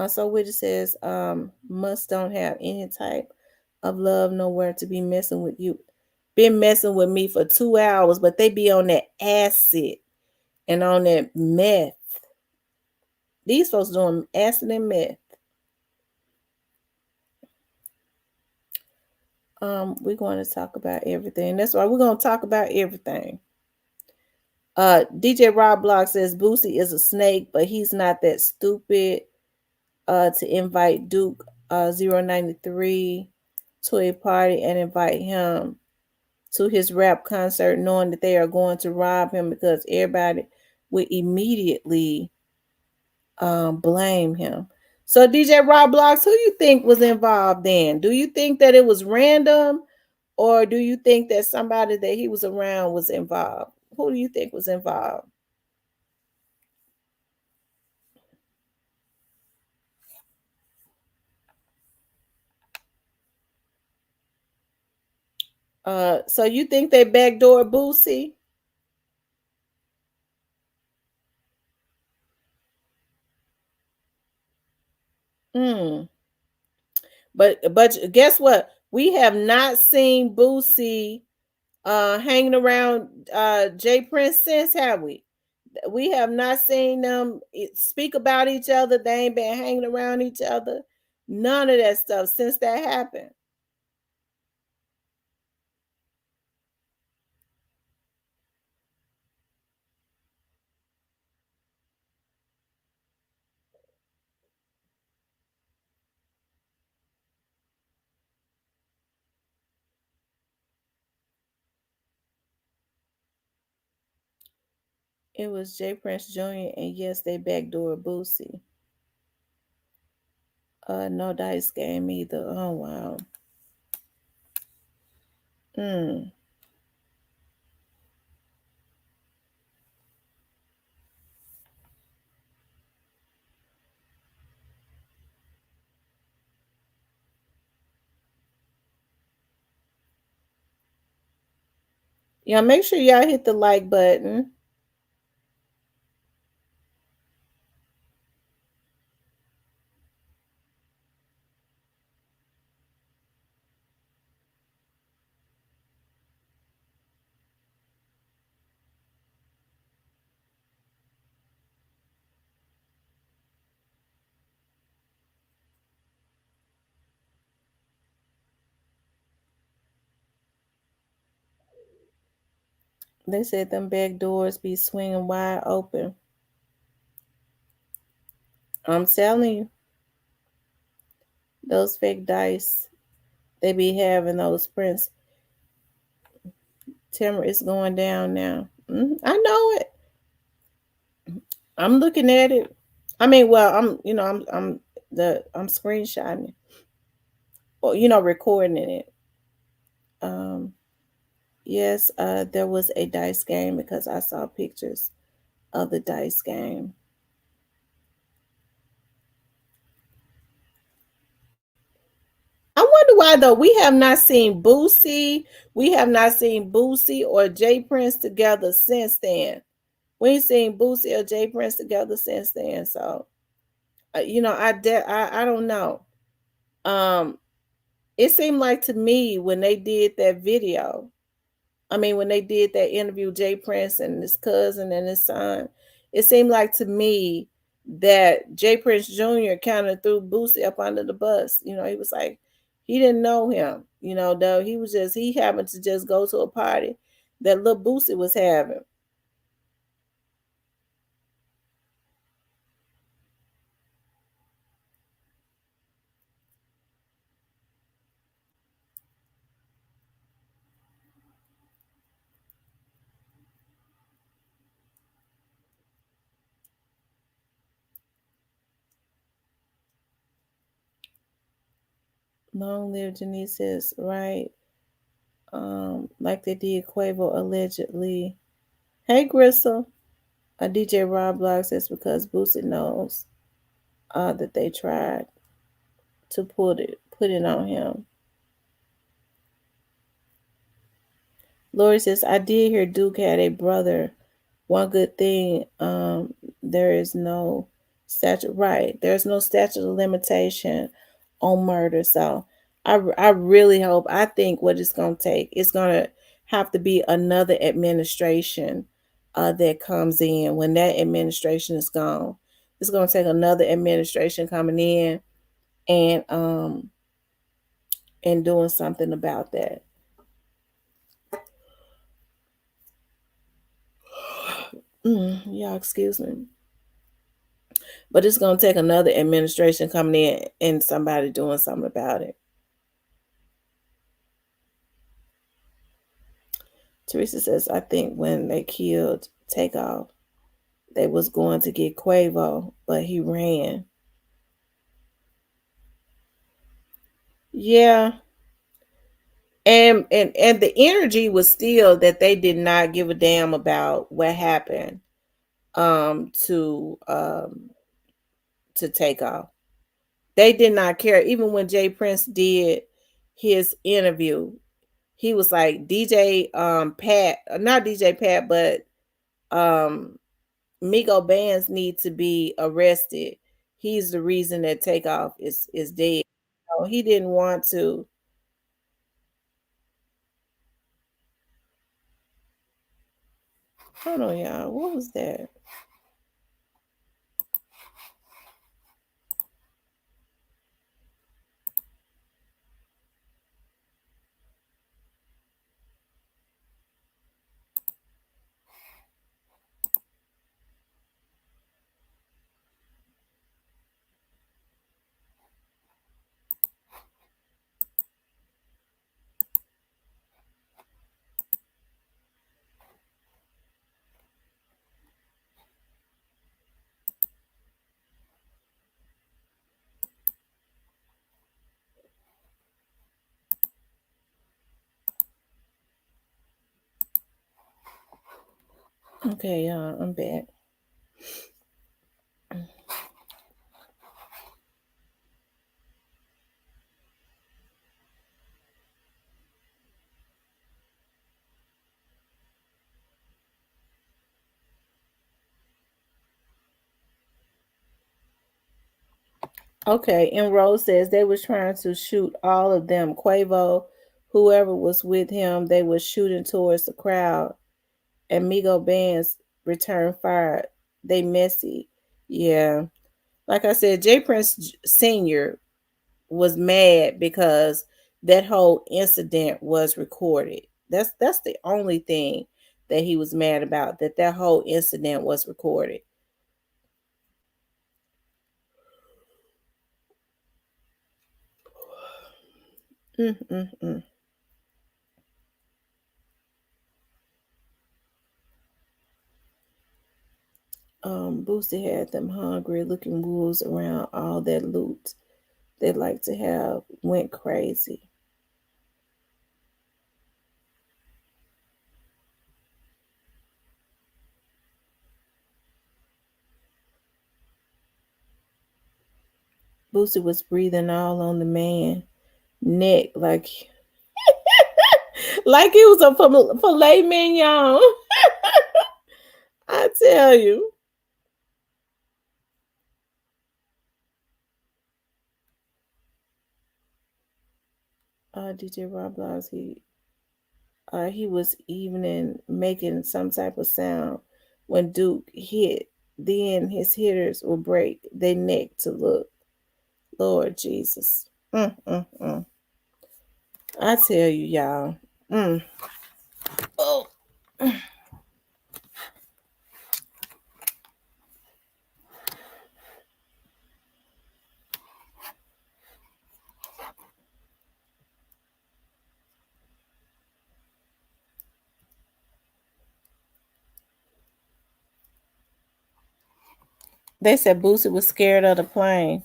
So Widget says, must don't have any type of love nowhere to be messing with you. Been messing with me for 2 hours, but they be on that acid and on that meth. These folks doing acid and meth. We're going to talk about everything. That's why we're going to talk about everything. DJ Rob Block says Boosie is a snake, but he's not that stupid to invite Duke 093 to a party and invite him to his rap concert knowing that they are going to rob him because everybody would immediately blame him. So DJ Rob Blocks, who you think was involved then? Do you think that it was random, or do you think that somebody that he was around was involved? Who do you think was involved? So you think they backdoor Boosie? Hmm. But guess what? We have not seen Boosie hanging around Jay Prince since, have we? We have not seen them speak about each other. They ain't been hanging around each other. None of that stuff since that happened. It was Jay Prince Jr. and yes, they backdoor Boosie. No dice game either. Oh wow. Mm. Yeah, make sure y'all hit the like button. They said them back doors be swinging wide open. I'm telling you, those fake dice they be having those prints. Timber is going down now. I know it. I'm looking at it. I mean, well, I'm screenshotting it or recording it. Um, yes, there was a dice game because I saw pictures of the dice game. I wonder why though. We have not seen Boosie or Jay Prince together since then. We ain't seen Boosie or Jay Prince together since then. So, I don't know. Um, it seemed like to me when they did that video, I mean, when they did that interview, Jay Prince and his cousin and his son, it seemed like to me that Jay Prince Jr. kind of threw Boosie up under the bus. He was like, he didn't know him, though. He happened to just go to a party that little Boosie was having. Long live Janice says, right? Like they did Quavo allegedly. Hey, Gristle. DJ Rob Block says because Boosie knows that they tried to put it on him. Lori says, I did hear Duke had a brother. One good thing, there is no statute, right? There's no statute of limitation on murder. So I really hope, I think what it's going to take, it's going to have to be another administration that comes in. When that administration is gone, it's going to take another administration coming in and doing something about that. Y'all, excuse me. But it's going to take another administration coming in and somebody doing something about it. Teresa says, I think when they killed Takeoff, they was going to get Quavo, but he ran. Yeah. And the energy was still that they did not give a damn about what happened to Takeoff. They did not care. Even when Jay Prince did his interview, he was like DJ Pat, not DJ Pat, but um Migo Bands need to be arrested. He's the reason that Takeoff is dead. No, he didn't want to. Hold on, y'all. What was that? Okay, y'all, I'm back. Okay, and Rose says they was trying to shoot all of them. Quavo, whoever was with him, they was shooting towards the crowd. And Migo Bands return fire. They messy. Yeah. Like I said, J Prince Sr. was mad because that whole incident was recorded. That's the only thing that he was mad about, that whole incident was recorded. Mm-mm-mm. Boosie had them hungry looking wolves around all that loot they like to have went crazy. Boosie was breathing all on the man neck like he was a filet mignon. I tell you. DJ Roblox, he was even making some type of sound when Duke hit. Then his hitters will break their neck to look. Lord Jesus. Mm. I tell you, y'all. Mm. Oh. They said Boosie was scared of the plane.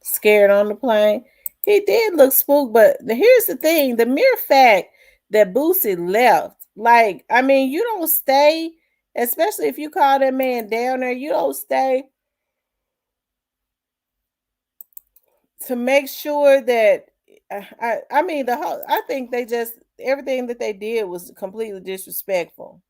Scared on the plane. He did look spooked, but here's the thing: the mere fact that Boosie left, like, I mean, you don't stay, especially if you call that man down there. You don't stay to make sure that. I mean, the whole. I think they just everything that they did was completely disrespectful.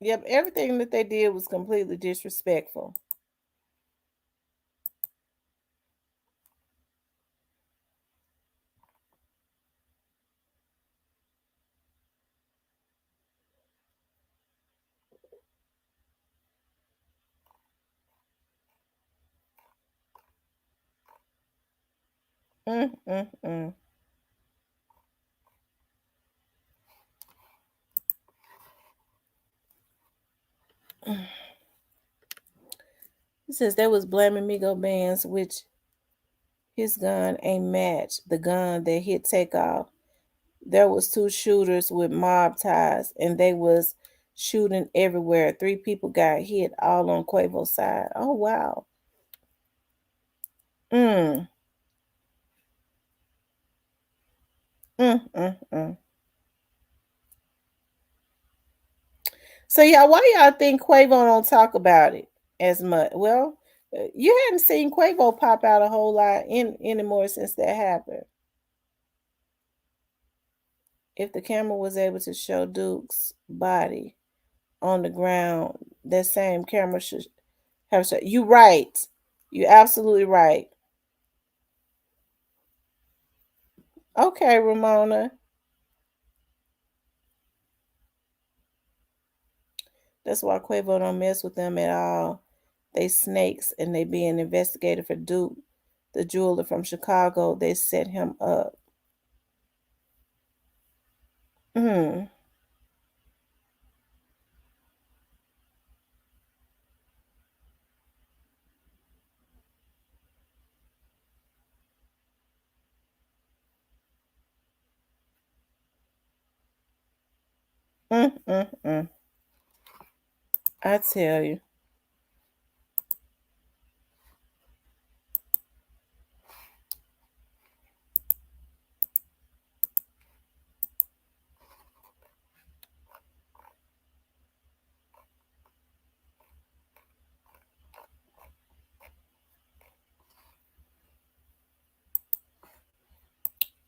Yep, everything that they did was completely disrespectful. Mm. He says they was blaming Migo Bands, which his gun ain't matched the gun that hit Takeoff. There was two shooters with mob ties, and they was shooting everywhere. Three people got hit, all on Quavo's side. Oh wow. Mm. Mm. So yeah, why y'all think Quavo don't talk about it as much? Well, you hadn't seen Quavo pop out a whole lot anymore since that happened. If the camera was able to show Duke's body on the ground, that same camera should have shown. You right. You absolutely right. Okay, Ramona. That's why Quavo don't mess with them at all. They snakes and they being investigated for Duke, the jeweler from Chicago. They set him up. Hmm. Mm. I tell you.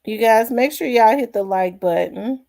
You guys make sure y'all hit the like button.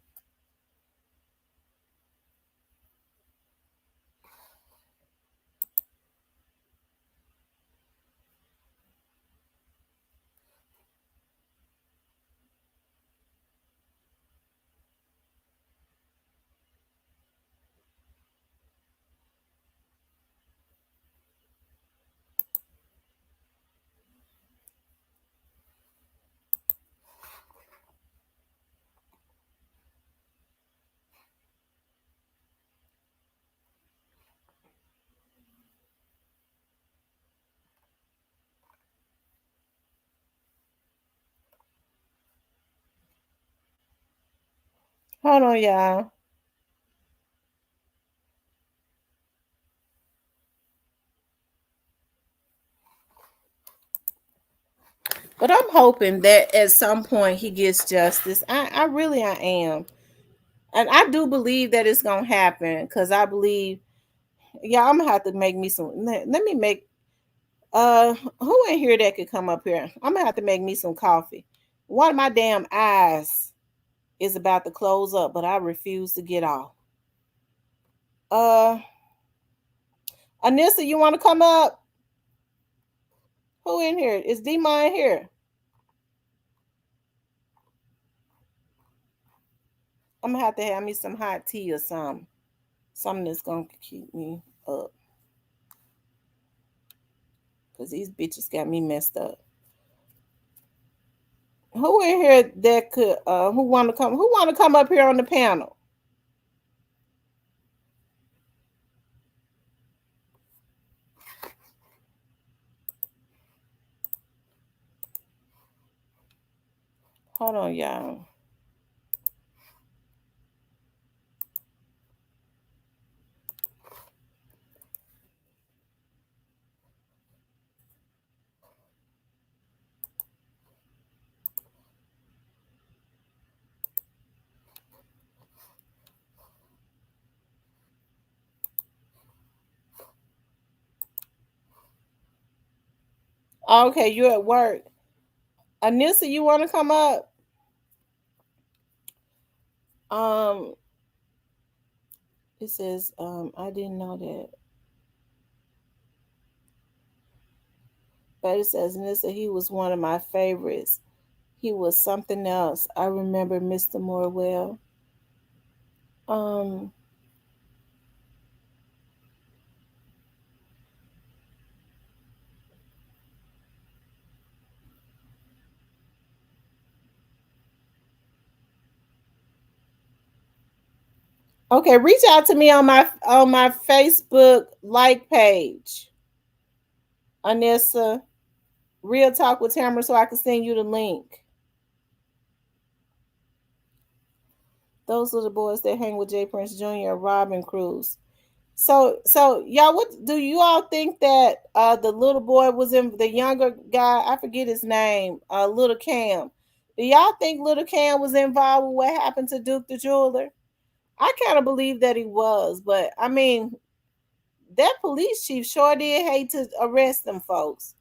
Hold on, y'all. But I'm hoping that at some point he gets justice. I really I am. And I do believe that it's gonna happen because I believe, yeah, I'm gonna have to make me some. Let me make. Who in here that could come up here? I'm gonna have to make me some coffee. One of my damn eyes is about to close up, but I refuse to get off. Uh, Anissa, you want to come up? Who in here? Is D-Ma in here? I'm gonna have to have me some hot tea or something. Something that's gonna keep me up. Cause these bitches got me messed up. Who in here that could who wanna come up here on the panel? Hold on, y'all. Okay, you at work. Anissa, you wanna come up? Um, it says, I didn't know that. But it says Anissa, he was one of my favorites. He was something else. I remember Mr. Moore well. Um, okay, reach out to me on my Facebook like page, Anissa. Real Talk with Tamara, so I can send you the link. Those are the boys that hang with Jay Prince Jr. Robin Cruz. So y'all, what do you all think that the little boy was in, the younger guy? I forget his name. Little Cam. Do y'all think Little Cam was involved with what happened to Duke the jeweler? I kind of believe that he was, but I mean, that police chief sure did hate to arrest them folks.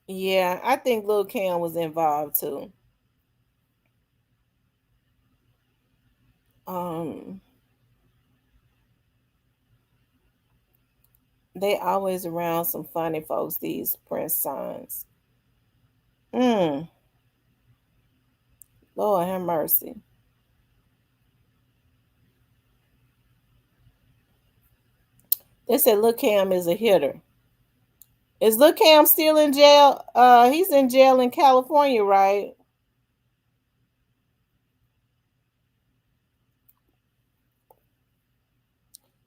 Yeah, I think Lil Cam was involved too. Um, they always around some funny folks. These Prince sons. Mm, Lord have mercy. They said Lil Cam is a hitter. Is Lil Cam still in jail? He's in jail in California, right?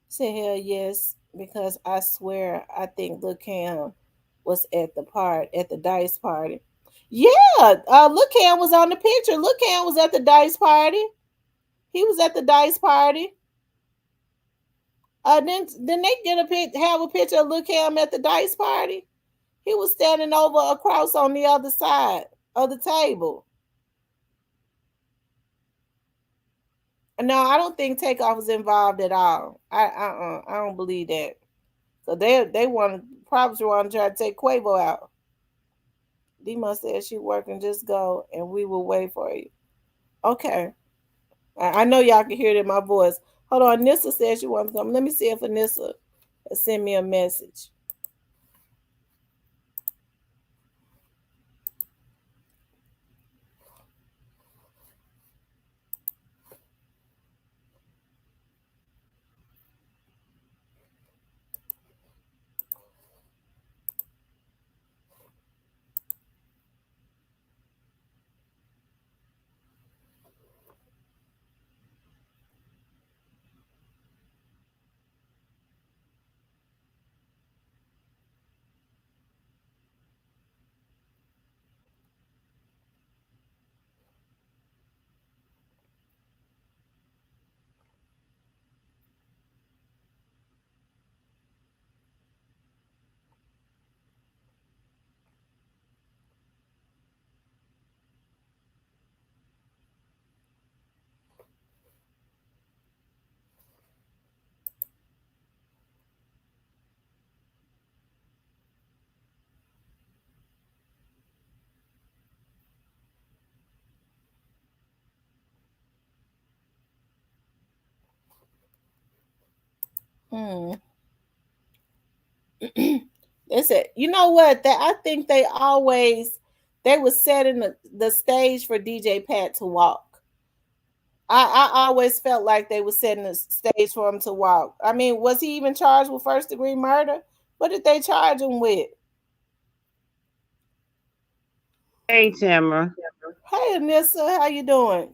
Say hell yes, because I swear I think Lil Cam was at the dice party. Yeah, Lil Cam was on the picture. Lil Cam was at the dice party. He was at the dice party. Then they have a picture of Lil Cam at the dice party. He was standing over across on the other side of the table. No, I don't think Takeoff was involved at all. I don't believe that. So they want probably want to try to take Quavo out. Dima said she working, just go and we will wait for you. Okay. I know y'all can hear it in my voice. Hold on, Nissa said she wants to come. Let me see if Anissa send me a message. Hmm. They said, you know what? That I think they was setting the stage for DJ Pat to walk. I always felt like they were setting the stage for him to walk. I mean, was he even charged with first degree murder? What did they charge him with? Hey, Tamara. Hey, Anissa, how you doing?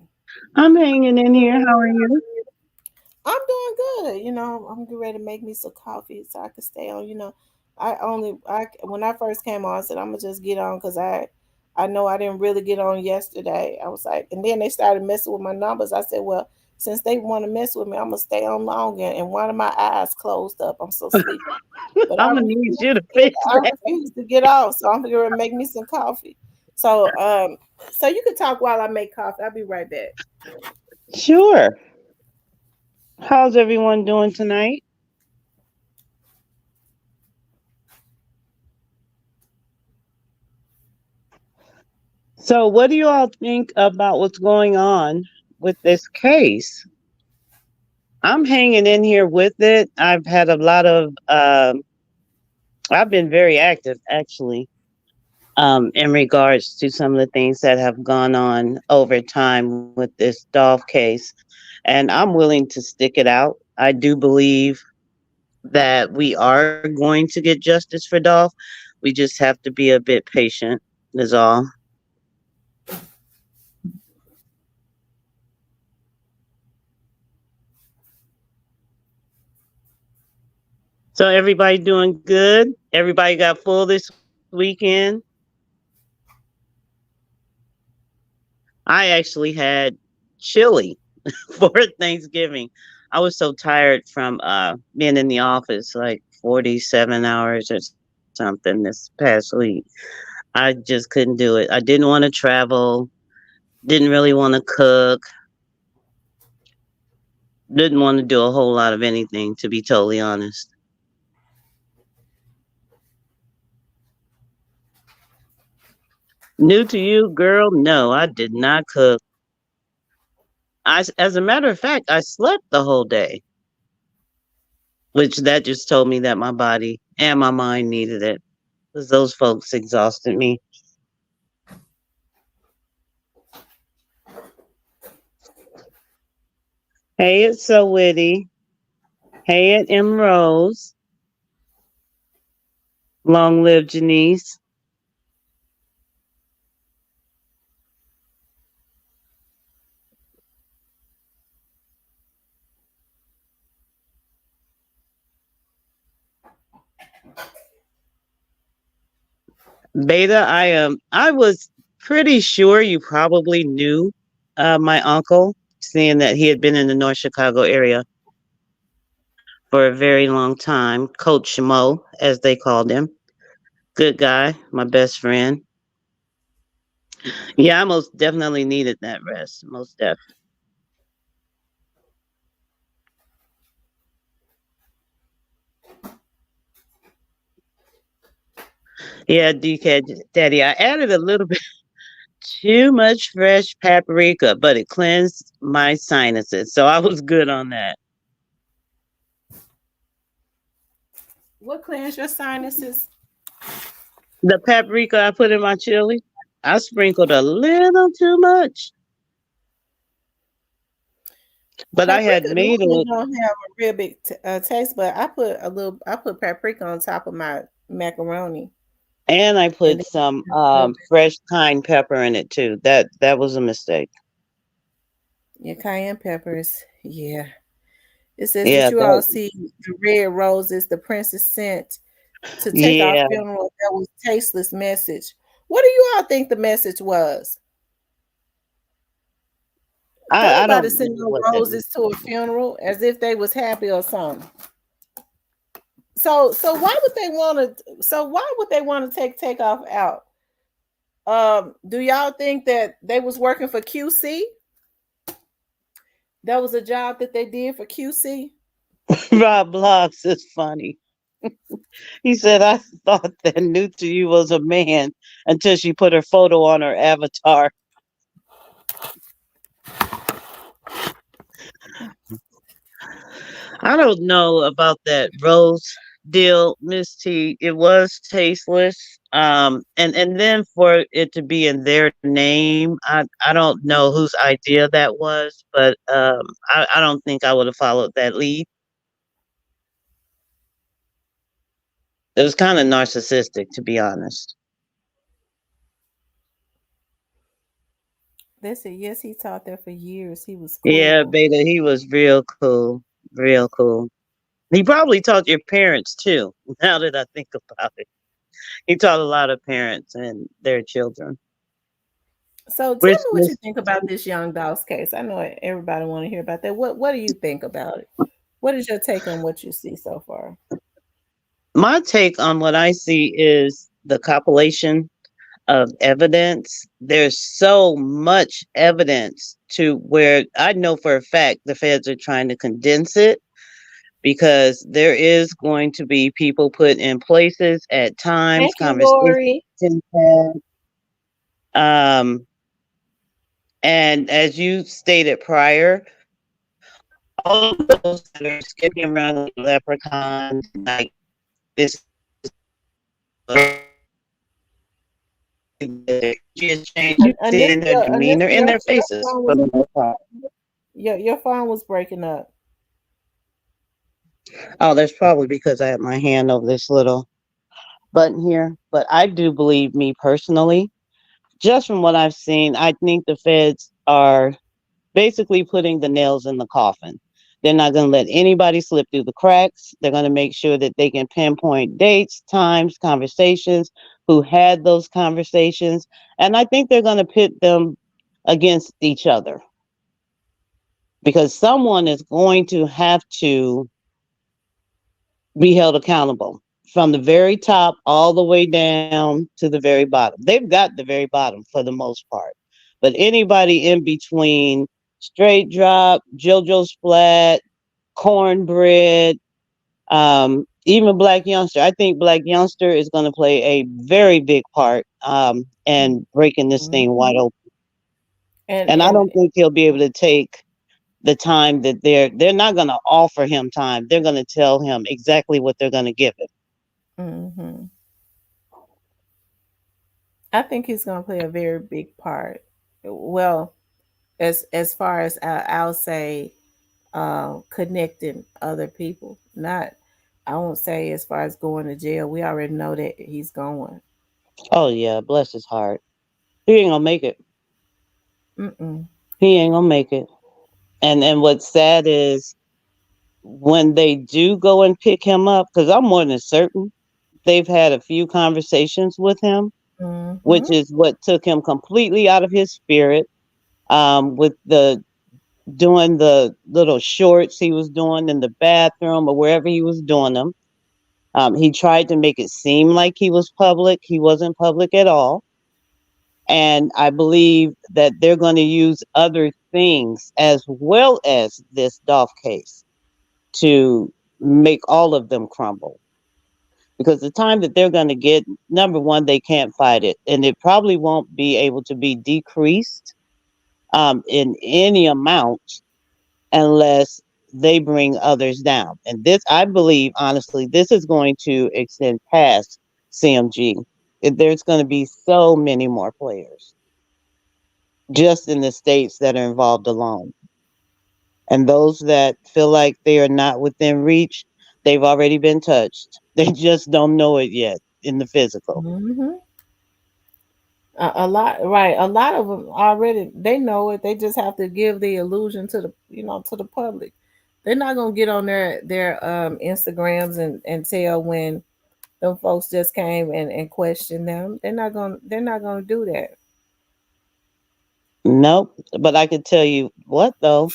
I'm hanging in here. How are you? I'm doing good. I'm getting ready to make me some coffee so I can stay on. I when I first came on, I said I'm gonna just get on because I know I didn't really get on yesterday. I was like, and then they started messing with my numbers. I said, well, since they want to mess with me, I'm gonna stay on longer. And one of my eyes closed up. I'm so sleepy, but I'm gonna need you to fix I that. refuse to get off. So I'm gonna make me some coffee. So so you can talk while I make coffee. I'll be right back. Sure. How's everyone doing tonight? So, what do you all think about what's going on with this case? I'm hanging in here with it. I've had a lot of, I've been very active actually, in regards to some of the things that have gone on over time with this Dolph case. And I'm willing to stick it out. I do believe that we are going to get justice for Dolph. We just have to be a bit patient, is all. So everybody doing good? Everybody got full this weekend? I actually had chili for Thanksgiving. I was so tired from being in the office like 47 hours or something this past week. I just couldn't do it. I didn't want to travel, didn't really want to cook, didn't want to do a whole lot of anything, to be totally honest. New to you, girl? No, I did not cook. As a matter of fact, I slept the whole day, which that just told me that my body and my mind needed it because those folks exhausted me. Hey, it's so witty. Hey, it M Rose. Long live Janice. Beta, I was pretty sure you probably knew my uncle, seeing that he had been in the North Chicago area for a very long time. Coach Mo, as they called him. Good guy, my best friend. Yeah, I most definitely needed that rest. Most def. Yeah, DK Daddy. I added a little bit too much fresh paprika, but it cleansed my sinuses, so I was good on that. What cleans your sinuses? The paprika I put in my chili, I sprinkled a little too much, but I had Paprika made normally it, don't have a real big taste, but I put a little. I put paprika on top of my macaroni, and I and put then some a little bit. fresh cayenne pepper in it too. That was a mistake. Yeah, cayenne peppers. Yeah, it says that Yeah, you all see the red roses the princess sent to take our yeah. funeral. That was tasteless message. What do you all think the message was? Don't I nobody don't send know no what that means. roses to a funeral as if they was happy or something. So why would they want to? So why would they want to take off out? Do y'all think that they was working for QC? That was a job that they did for QC. Rob Blocks is funny. He said, I thought that New to You was a man until she put her photo on her avatar. I don't know about that rose deal, Miss T. It was tasteless. And then for it to be in their name, I don't know whose idea that was, but I don't think I would have followed that lead. It was kind of narcissistic, to be honest. They said yes, he taught there for years. He was Yeah, cool. Beta, he was real cool. Real cool. He probably taught your parents too, now that I think about it. He taught a lot of parents and their children. So tell Which me what you think about this young Dolph's case. I know everybody want to hear about that. What do you think about it? What is your take on what you see so far? my take on what I see is the compilation of evidence. There's so much evidence to where I know for a fact the feds are trying to condense it because there is going to be people put in places at times, Thank you, conversations Lori. had. Um, and as you stated prior, all of those that are skipping around like leprechauns, like this is their energy is changing, see it in their Anissa, demeanor, in their your faces phone for was the most part. your phone was breaking up. Oh, that's probably because I have my hand over this little button here. But I do believe, me personally, just from what I've seen, I think the feds are basically putting the nails in the coffin. They're not going to let anybody slip through the cracks. They're going to make sure that they can pinpoint dates, times, conversations, who had those conversations. And I think they're going to pit them against each other, because someone is going to have to be held accountable from the very top all the way down to the very bottom. They've got the very bottom for the most part. But anybody in between, straight drop, JoJo Splat, cornbread, even Black Youngster. I think Black Youngster is going to play a very big part in breaking this thing wide Mm-hmm. open. And I And don't think he'll be able to take the time that they're not going to offer him time. They're going to tell him exactly what they're going to give him. hmm I think he's going to play a very big part. Well, as far as I'll say, connecting other people. Not, I won't say as far as going to jail. We already know that he's going. Oh yeah, bless his heart. He ain't gonna make it. Mm-mm. He ain't gonna make it. And what's sad is when they do go and pick him up, because I'm more than certain they've had a few conversations with him, which Mm-hmm. is what took him completely out of his spirit. With the doing the little shorts he was doing in the bathroom or wherever he was doing them. He tried to make it seem like he was public. He wasn't public at all. And I believe that they're going to use other things as well as this Dolph case to make all of them crumble. Because the time that they're going to get, number one, they can't fight it. And it probably won't be able to be decreased in any amount unless they bring others down. And this, I believe, honestly, this is going to extend past CMG. There's going to be so many more players just in the states that are involved alone. And those that feel like they are not within reach, they've already been touched. They just don't know it yet in the physical. Mm-hmm. A lot, right? A lot of them already they know it. They just have to give the illusion to the public. They're not gonna get on their Instagrams and tell when them folks just came and questioned them. They're not gonna do that. Nope. But I could tell you what though,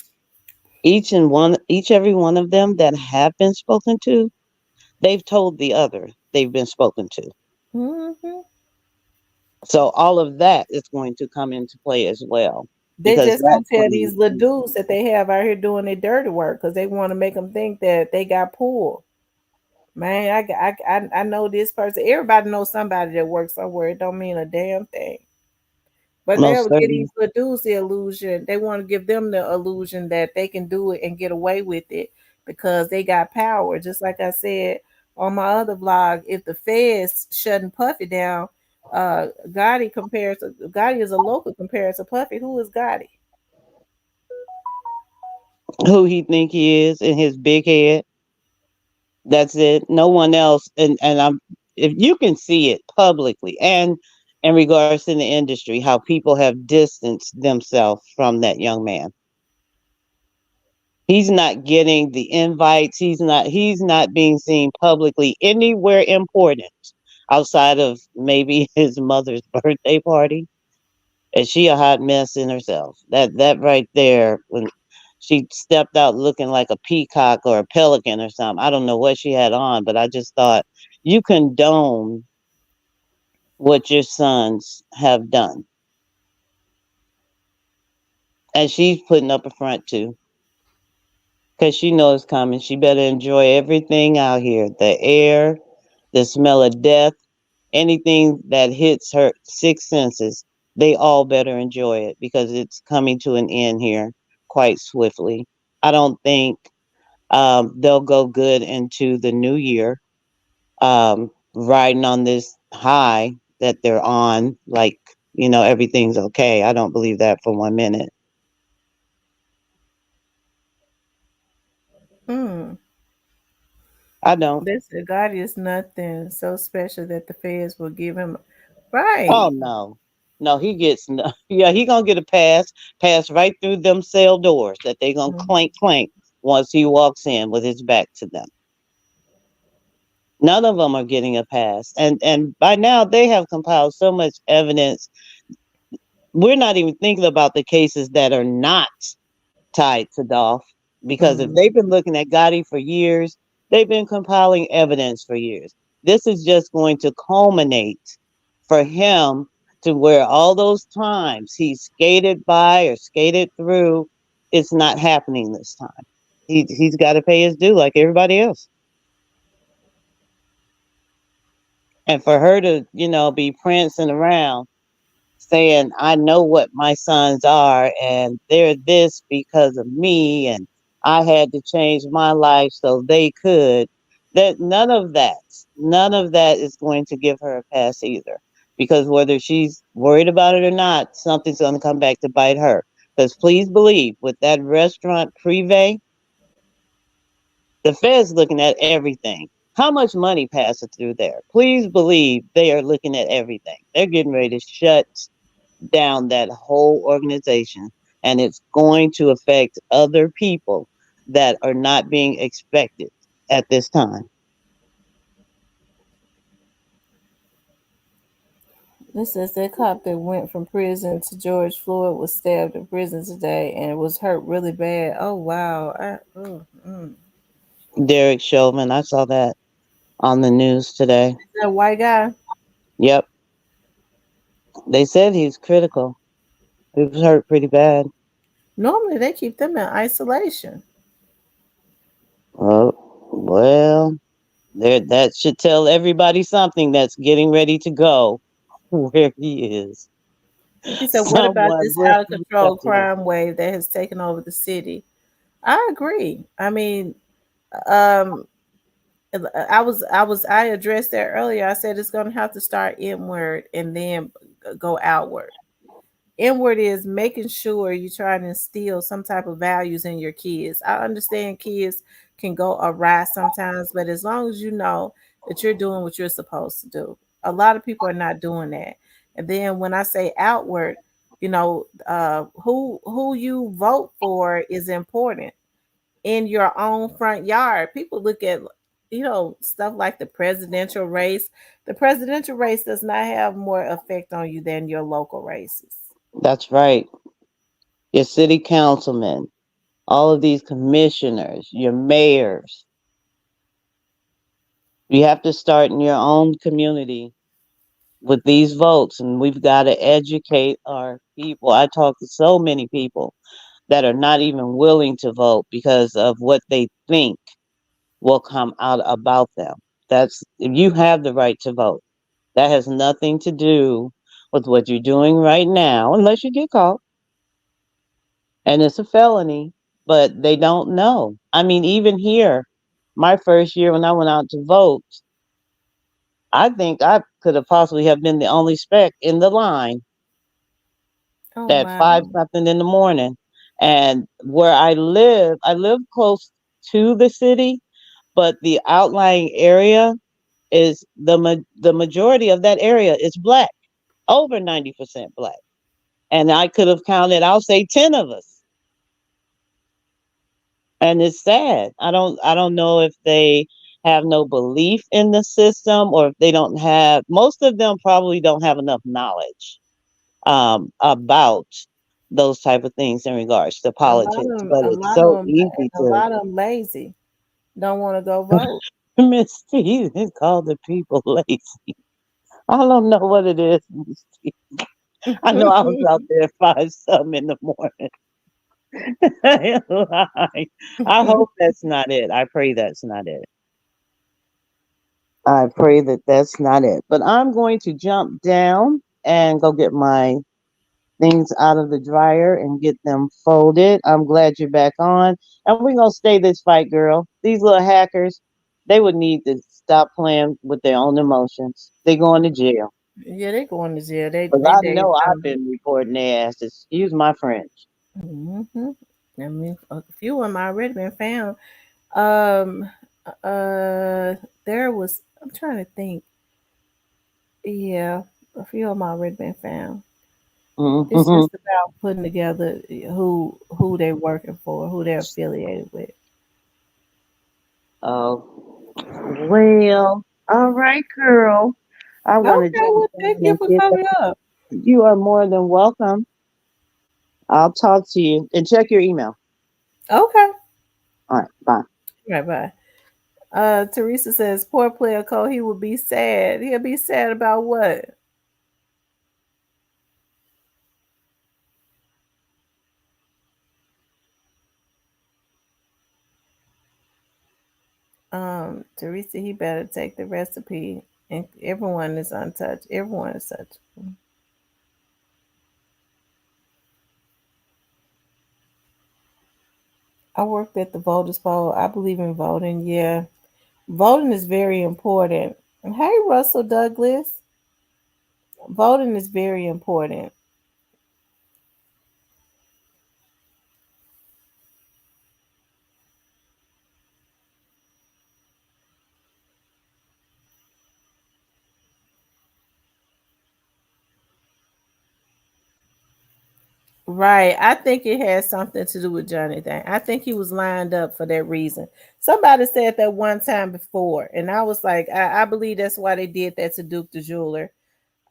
each every one of them that have been spoken to, they've told the other they've been spoken to. hmm So all of that is going to come into play as well They because just gonna that's tell going these little to dudes that they have out here doing their dirty work because they want to make them think that they got pulled. Man, I know this person. Everybody knows somebody that works somewhere. It don't mean a damn thing. But most they'll get certainly. these little dudes the illusion. They want to give them the illusion that they can do it and get away with it because they got power. Just like I said on my other vlog, if the feds shutting Puffy down, Gotti is a local compared to Puffy. Who is Gotti? Who he think he is in his big head. That's it. No one else. And I'm if you can see it publicly and in regards to the industry, how people have distanced themselves from that young man. He's not getting the invites. He's not being seen publicly anywhere important outside of maybe his mother's birthday party. And she a hot mess in herself. That right there, when she stepped out looking like a peacock or a pelican or something. I don't know what she had on, but I just thought you condone what your sons have done. And she's putting up a front too. Because she knows it's coming. She better enjoy everything out here. The air, the smell of death, anything that hits her six senses, they all better enjoy it because it's coming to an end here quite swiftly. I don't think they'll go good into the new year, riding on this high that they're on, like, everything's okay. I don't believe that for 1 minute. Hmm. I don't. This Gotti is nothing so special that the feds will give him. Oh Right. no. No, he gets no. Yeah, he gonna get a pass right through them cell doors that they gonna Mhm. clank clank once he walks in with his back to them. None of them are getting a pass, and by now they have compiled so much evidence We're not even thinking about the cases that are not tied to Dolph. Because if Mm. they've been looking at Gotti for years, they've been compiling evidence for years. This is just going to culminate for him to where all those times he skated by or skated through, it's not happening this time. He's got to pay his due like everybody else. And for her to, be prancing around saying, I know what my sons are, and they're this because of me, and I had to change my life so they could. That none of that is going to give her a pass either. Because whether she's worried about it or not, something's going to come back to bite her. Because please believe, with that restaurant privé, the Fed's looking at everything. How much money passes through there? Please believe they are looking at everything. They're getting ready to shut down that whole organization, and it's going to affect other people that are not being expected at this time. This says that cop that went from prison to George Floyd was stabbed in prison today and was hurt really bad. Oh wow! Derek Chauvin, I saw that on the news today. Is that a white guy? Yep, they said he's critical. He was hurt pretty bad. Normally they keep them in isolation. Well, there, that should tell everybody something that's getting ready to go where he is. He said, "What about Someone this really out of control accepted crime wave that has taken over the city?" I agree. I mean, um, I addressed that earlier. I said it's going to have to start inward and then go outward. Inward is making sure you try to instill some type of values in your kids. I understand kids can go awry sometimes, but as long as you know that you're doing what you're supposed to do, a lot of people are not doing that. And then when I say outward, who you vote for is important in your own front yard. People look at stuff like the presidential race. The presidential race does not have more effect on you than your local races. That's right. Your city councilmen, all of these commissioners, your mayors. You have to start in your own community with these votes, and we've got to educate our people. I talk to so many people that are not even willing to vote because of what they think will come out about them. That's you have the right to vote. That has nothing to do with what you're doing right now, unless you get caught and it's a felony, but they don't know. I mean, even here, my first year when I went out to vote, I think I could have possibly have been the only spec in the line Oh at wow. 5 something in the morning. And where I live close to the city, but the outlying area is the majority of that area is black, over 90% black. And I could have counted, I'll say 10 of us. And it's sad. I don't know if they have no belief in the system or if they don't have, most of them probably don't have enough knowledge about those type of things in regards to A lot of politics. them, But a it's lot of so them, easy and a lot of them lazy. Don't want to go to vote. Miss Stevens call the people lazy. I don't know what it is, Miss Stevens. I know I was out there at 5 something in the morning. I hope that's not it. I pray that's not it. I pray that that's not it. But I'm going to jump down and go get my things out of the dryer and get them folded. I'm glad you're back on. And we're going to stay this fight, girl. These little hackers, they would need to stop playing with their own emotions. They going to jail. Yeah, they going to jail. They Because they I days know I've done. been reporting their asses. Excuse my French. Hmm. I mean, a few of them already been found. Um, there was. I'm trying to think. Yeah, a few of them already been found. It's Hmm. just about putting together who they're working for, who they're affiliated with. Oh, well, all right, girl. I want to Okay, jump well, thank down you and for get coming up. You are more than welcome. I'll talk to you and check your email. Okay. All right, bye. Right, bye. Teresa says, poor player Cole, he will be sad. He'll be sad about what? Teresa, he better take the recipe. And everyone is untouched. Everyone is such. I worked at the voters poll. I believe in voting. Yeah. Voting is very important. Hey, Russell Douglas. Voting is very important. Right. I think it has something to do with Johnny Thing. I think he was lined up for that reason. Somebody said that one time before, and I was like, I believe that's why they did that to Duke the Jeweler.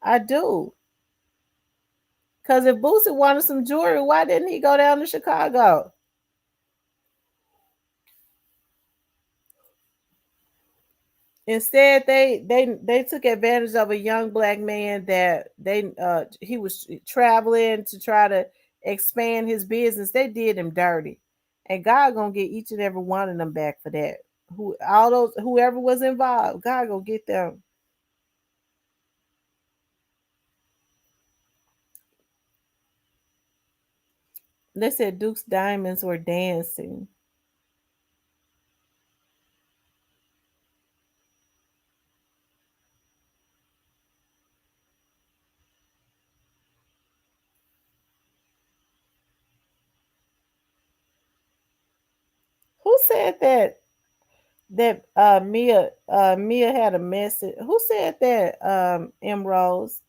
I do. Because if Boosie wanted some jewelry, why didn't he go down to Chicago? Instead, they took advantage of a young black man that he was traveling to try to expand his business. They did him dirty, and God gonna get each and every one of them back for that. Whoever was involved, God gonna get them. They said Duke's diamonds were dancing. Who said that? That Mia had a message. Who said that? M Rose.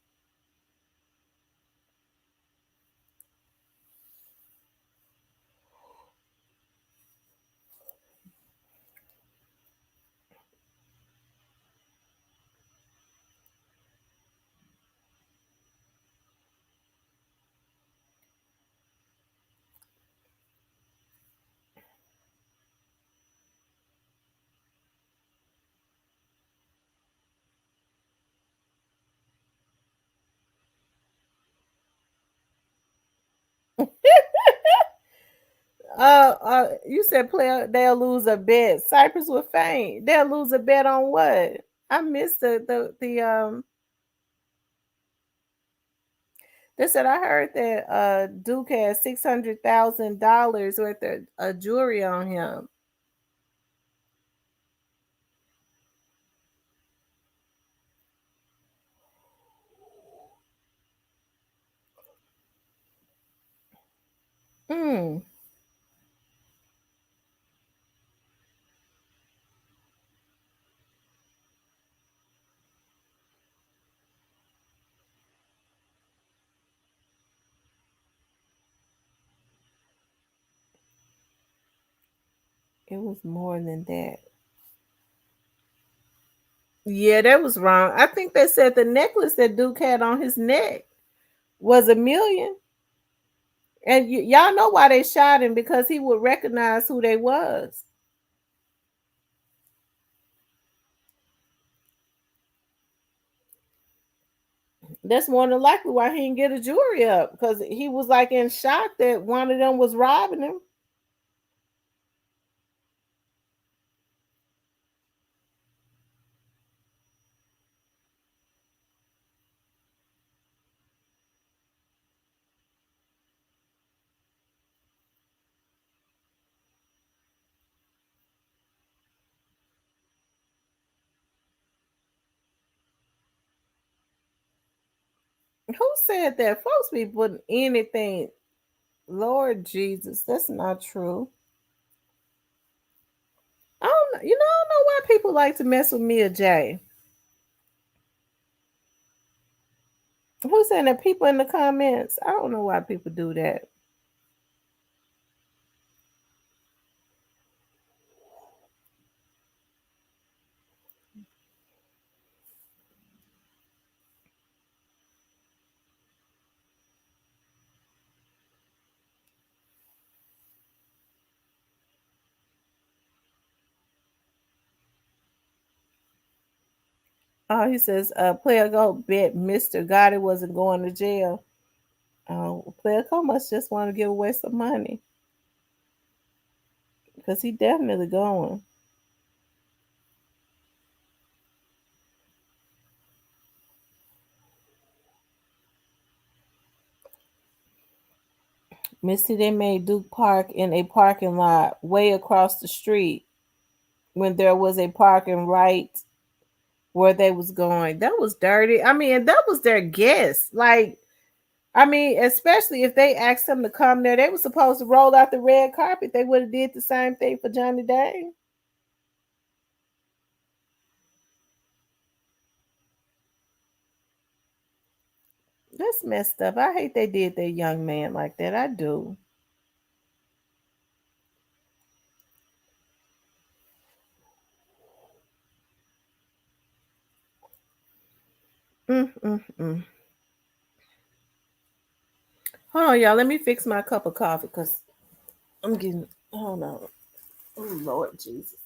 You said player they'll lose a bet. Cypress with faint. They'll lose a bet on what? I missed the. They said I heard that Duke had $600,000 worth of jewelry on him. Hmm. It was more than that. Yeah, that was wrong. I think they said the necklace that Duke had on his neck was 1 million. And y'all know why they shot him, because he would recognize who they was. That's more than likely why he didn't get a jury up, because he was like in shock that one of them was robbing him. Who said that? Folks be putting anything. Lord Jesus, that's not true. I don't know. I don't know why people like to mess with Mia J. Who's saying that? People in the comments. I don't know why people do that. Oh, he says, player go bet Mr. Gotti wasn't going to jail. Oh, player Go must just want to give away some money because he definitely going. Missy, they made Duke Park in a parking lot way across the street when there was a parking right where they was going. That was dirty. I mean, and that was their guess. Like, I mean, especially if they asked them to come there, they were supposed to roll out the red carpet. They would have did the same thing for Johnny Day. That's messed up. I hate they did that young man like that. I do. Mm. Hold on, y'all. Let me fix my cup of coffee because I'm getting. Hold on. Oh Lord Jesus.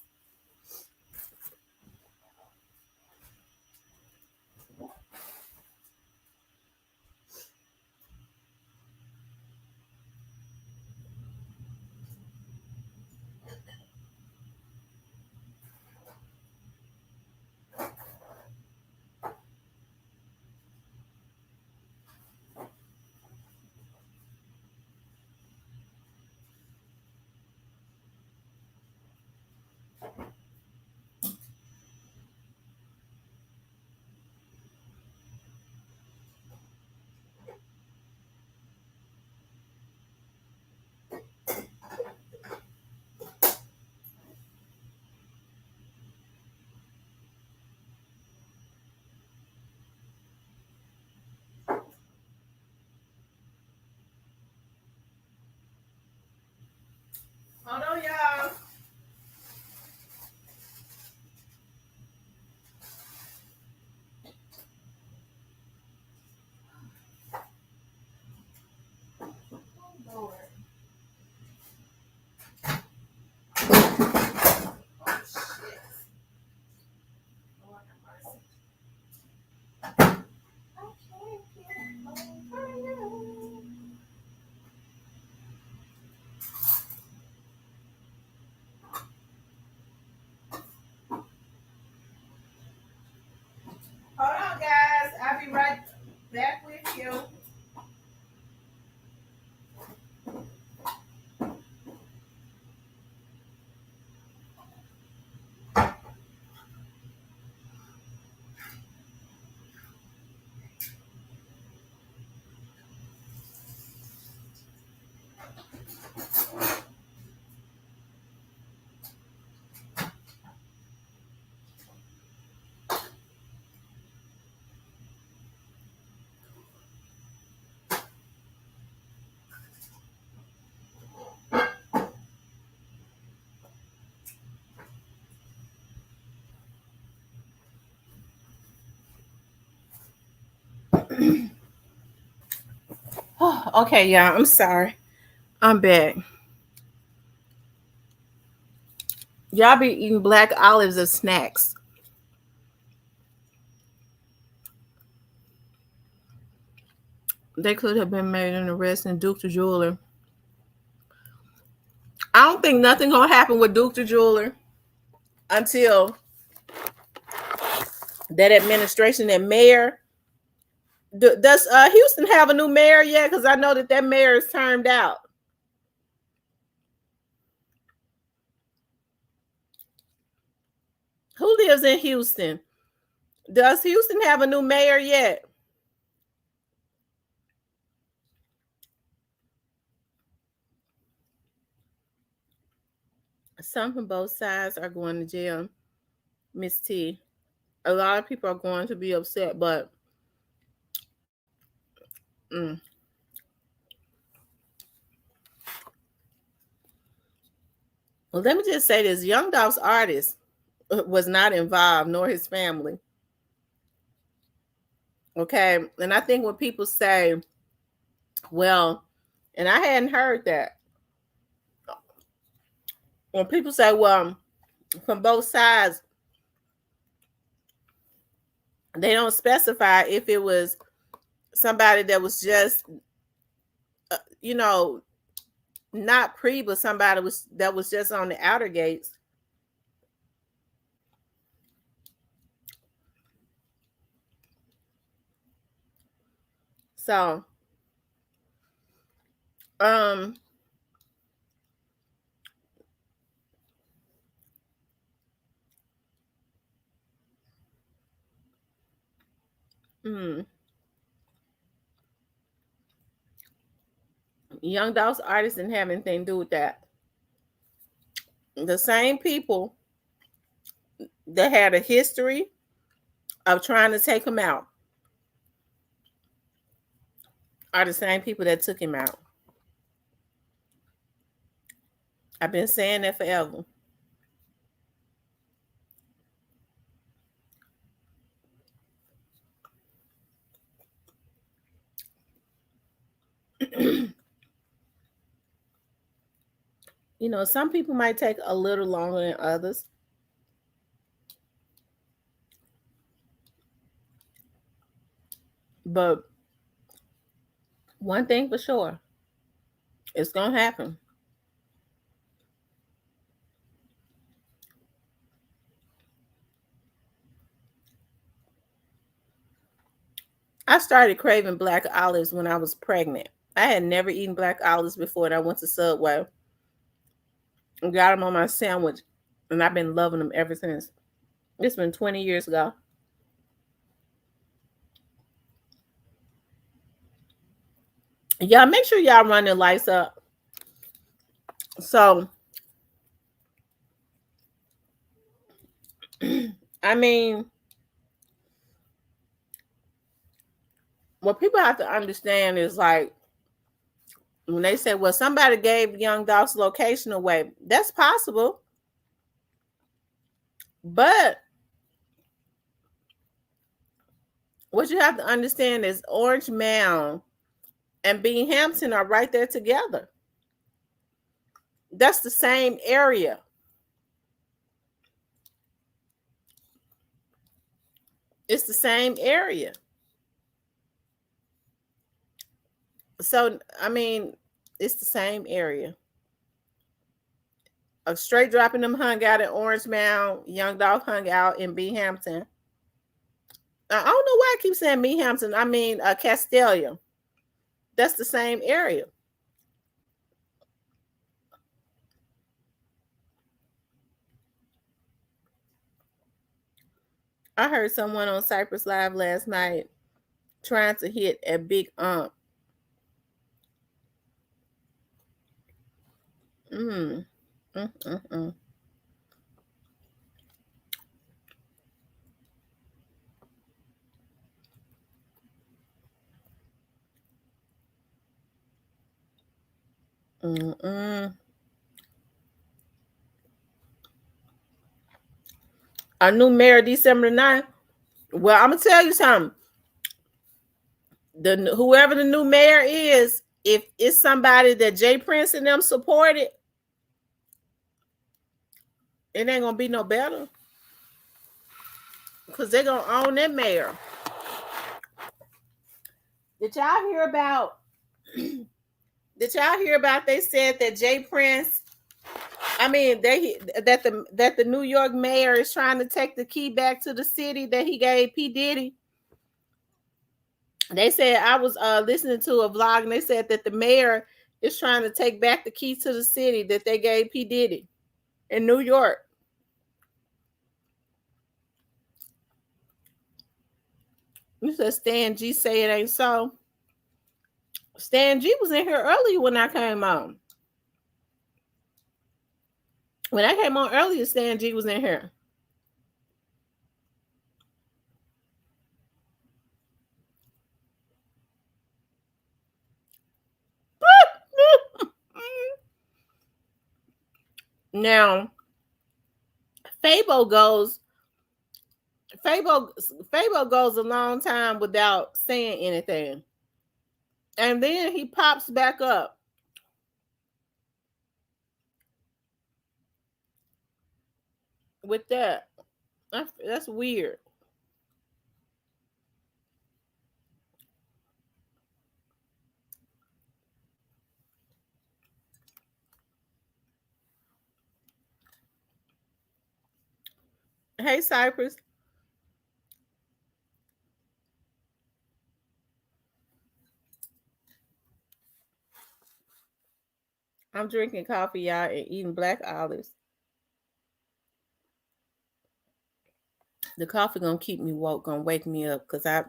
Hold on, y'all. Lord. Oh shit. Lord have mercy. I can't get over you. Hold on, guys. I'll be right back with you. Oh, okay, y'all. I'm sorry. I'm back. Y'all be eating black olives as snacks. They could have been made an arrest in Duke the Jeweler. I don't think nothing gonna happen with Duke the Jeweler until that administration, that mayor. Does Houston have a new mayor yet? Because I know that mayor is termed out. Who lives in Houston? Does Houston have a new mayor yet? Some from both sides are going to jail, Miss T. A lot of people are going to be upset, but mm. Well, let me just say this: Young Dolph's artist was not involved, nor his family. Okay, and I think when people say, "Well," and I hadn't heard that, when people say, "Well," from both sides, They don't specify if it was somebody that was just, you know, not pre, but somebody that was just on the outer gates. So, um, mm, Young Dolph's artists didn't have anything to do with that. The same people that had a history of trying to take him out are the same people that took him out. I've been saying that forever. You know, some people might take a little longer than others, but one thing for sure, it's going to happen. I started craving black olives when I was pregnant. I had never eaten black olives before, and I went to Subway and got them on my sandwich, and I've been loving them ever since. It's been 20 years ago. Y'all make sure y'all run the lights up. So, I mean, what people have to understand is like when they say, well, somebody gave Young Dolph's location away, that's possible. But what you have to understand is Orange Mound and Binghamton are right there together. That's the same area. It's the same area. So, I mean, it's the same area. A straight dropping them hung out at Orange Mound. Young Dolph hung out in Binghamton. I don't know why I keep saying Binghamton. I mean, Castelia. That's the same area. I heard someone on Cypress Live last night trying to hit a big ump. Mm. Mm, mm, mm. Mm-mm. A new mayor December 9th. Well, I'm gonna tell you something. Whoever the new mayor is, if it's somebody that Jay Prince and them supported, it ain't gonna be no better. Because they're gonna own that mayor. Did y'all hear about did y'all hear about they said that Jay Prince, I mean that the New York mayor is trying to take the key back to the city that he gave P. Diddy? They said I was listening to a vlog and they said that the mayor is trying to take back the key to the city that they gave P. Diddy in New York. You said Stan G say it ain't so. Stan G was in here earlier when I came on. When I came on earlier, Stan G was in here. Now, Fabo goes Fabo Fabo goes a long time without saying anything. And then he pops back up. With that. That's weird. Hey, Cypress. I'm drinking coffee, y'all, and eating black olives. The coffee gonna keep me woke, gonna wake me up, cause I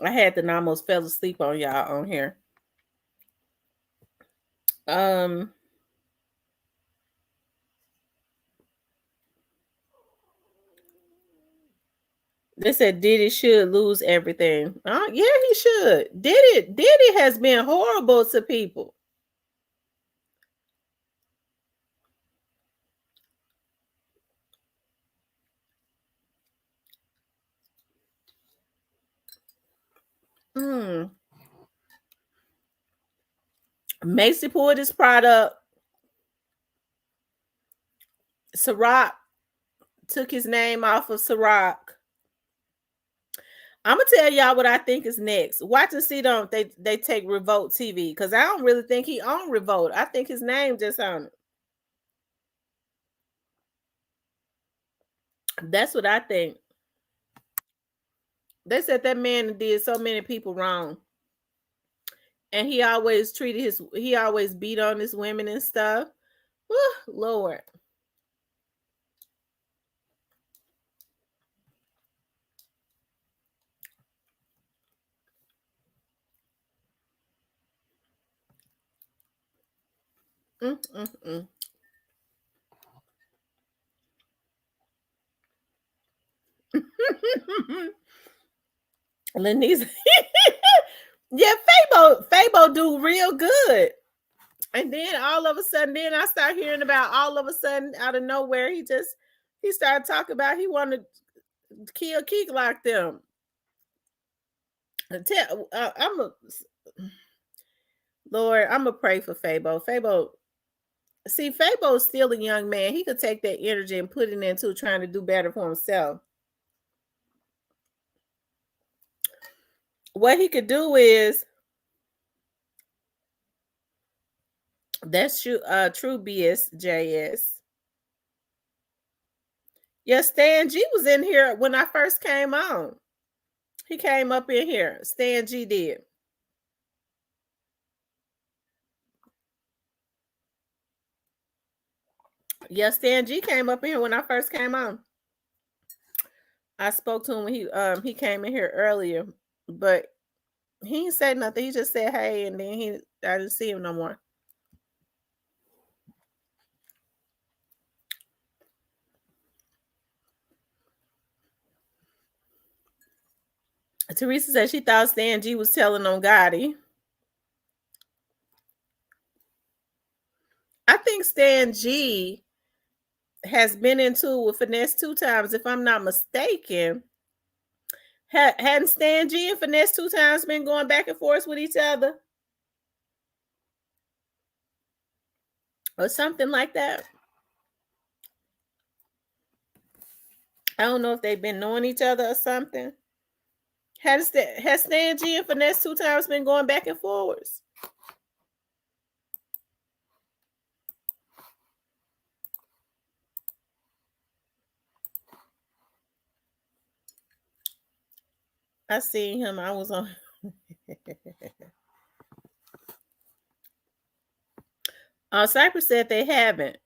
had to almost fell asleep on y'all on here. Um, they said Diddy should lose everything. Yeah, he should. Diddy has been horrible to people. Mm. Macy pulled his product. Ciroc took his name off of Ciroc. I'm gonna tell y'all what I think is next. Watch and see, don't they take Revolt TV, because I don't really think he owned Revolt. I think his name just on it. That's what I think. They said that man did so many people wrong, and he always beat on his women and stuff. Whew, Lord. Mm, mm, mm. Lenise. Yeah, Fabo do real good. And then all of a sudden, then I start hearing about all of a sudden out of nowhere, he started talking about he wanted to kill Keek like them. I'm a Lord, I'm gonna pray for Fabo. Fabo's still a young man. He could take that energy and put it into trying to do better for himself. What he could do is that's true BS JS. Yeah, Stan G was in here when I first came on. He came up in here. Stan G did. Yeah, Stan G came up in here when I first came on. I spoke to him when he came in here earlier, but he didn't say nothing. He just said hey, and then I didn't see him no more. Teresa said she thought Stan G was telling on Gotti. I think Stan G has been into with Finesse 2 times, if I'm not mistaken. Hadn't Stan G and Finesse 2 times been going back and forth with each other? Or something like that. I don't know if they've been knowing each other or something. Has Stan G and Finesse 2 times been going back and forwards? I seen him. I was on. Cypress said they haven't.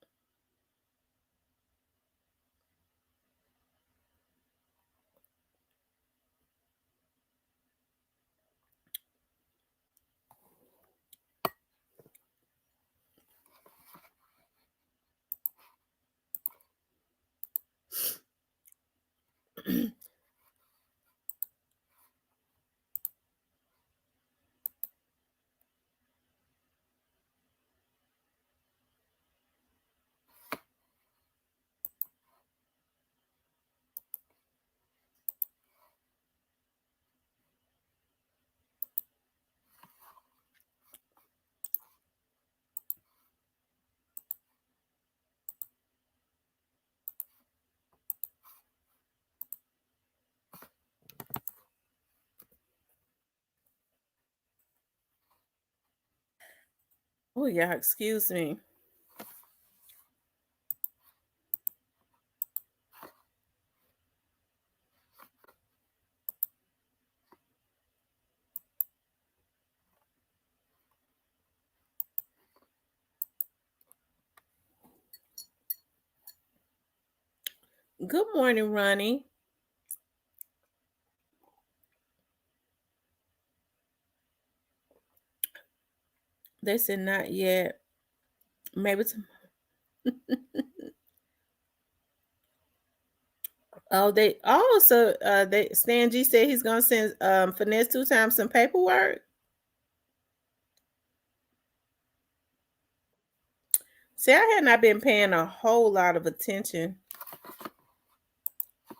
Oh yeah, excuse me. Good morning, Ronnie. They said not yet. Maybe oh, they also they Stan G said he's gonna send Finesse 2 times some paperwork. See, I had not been paying a whole lot of attention.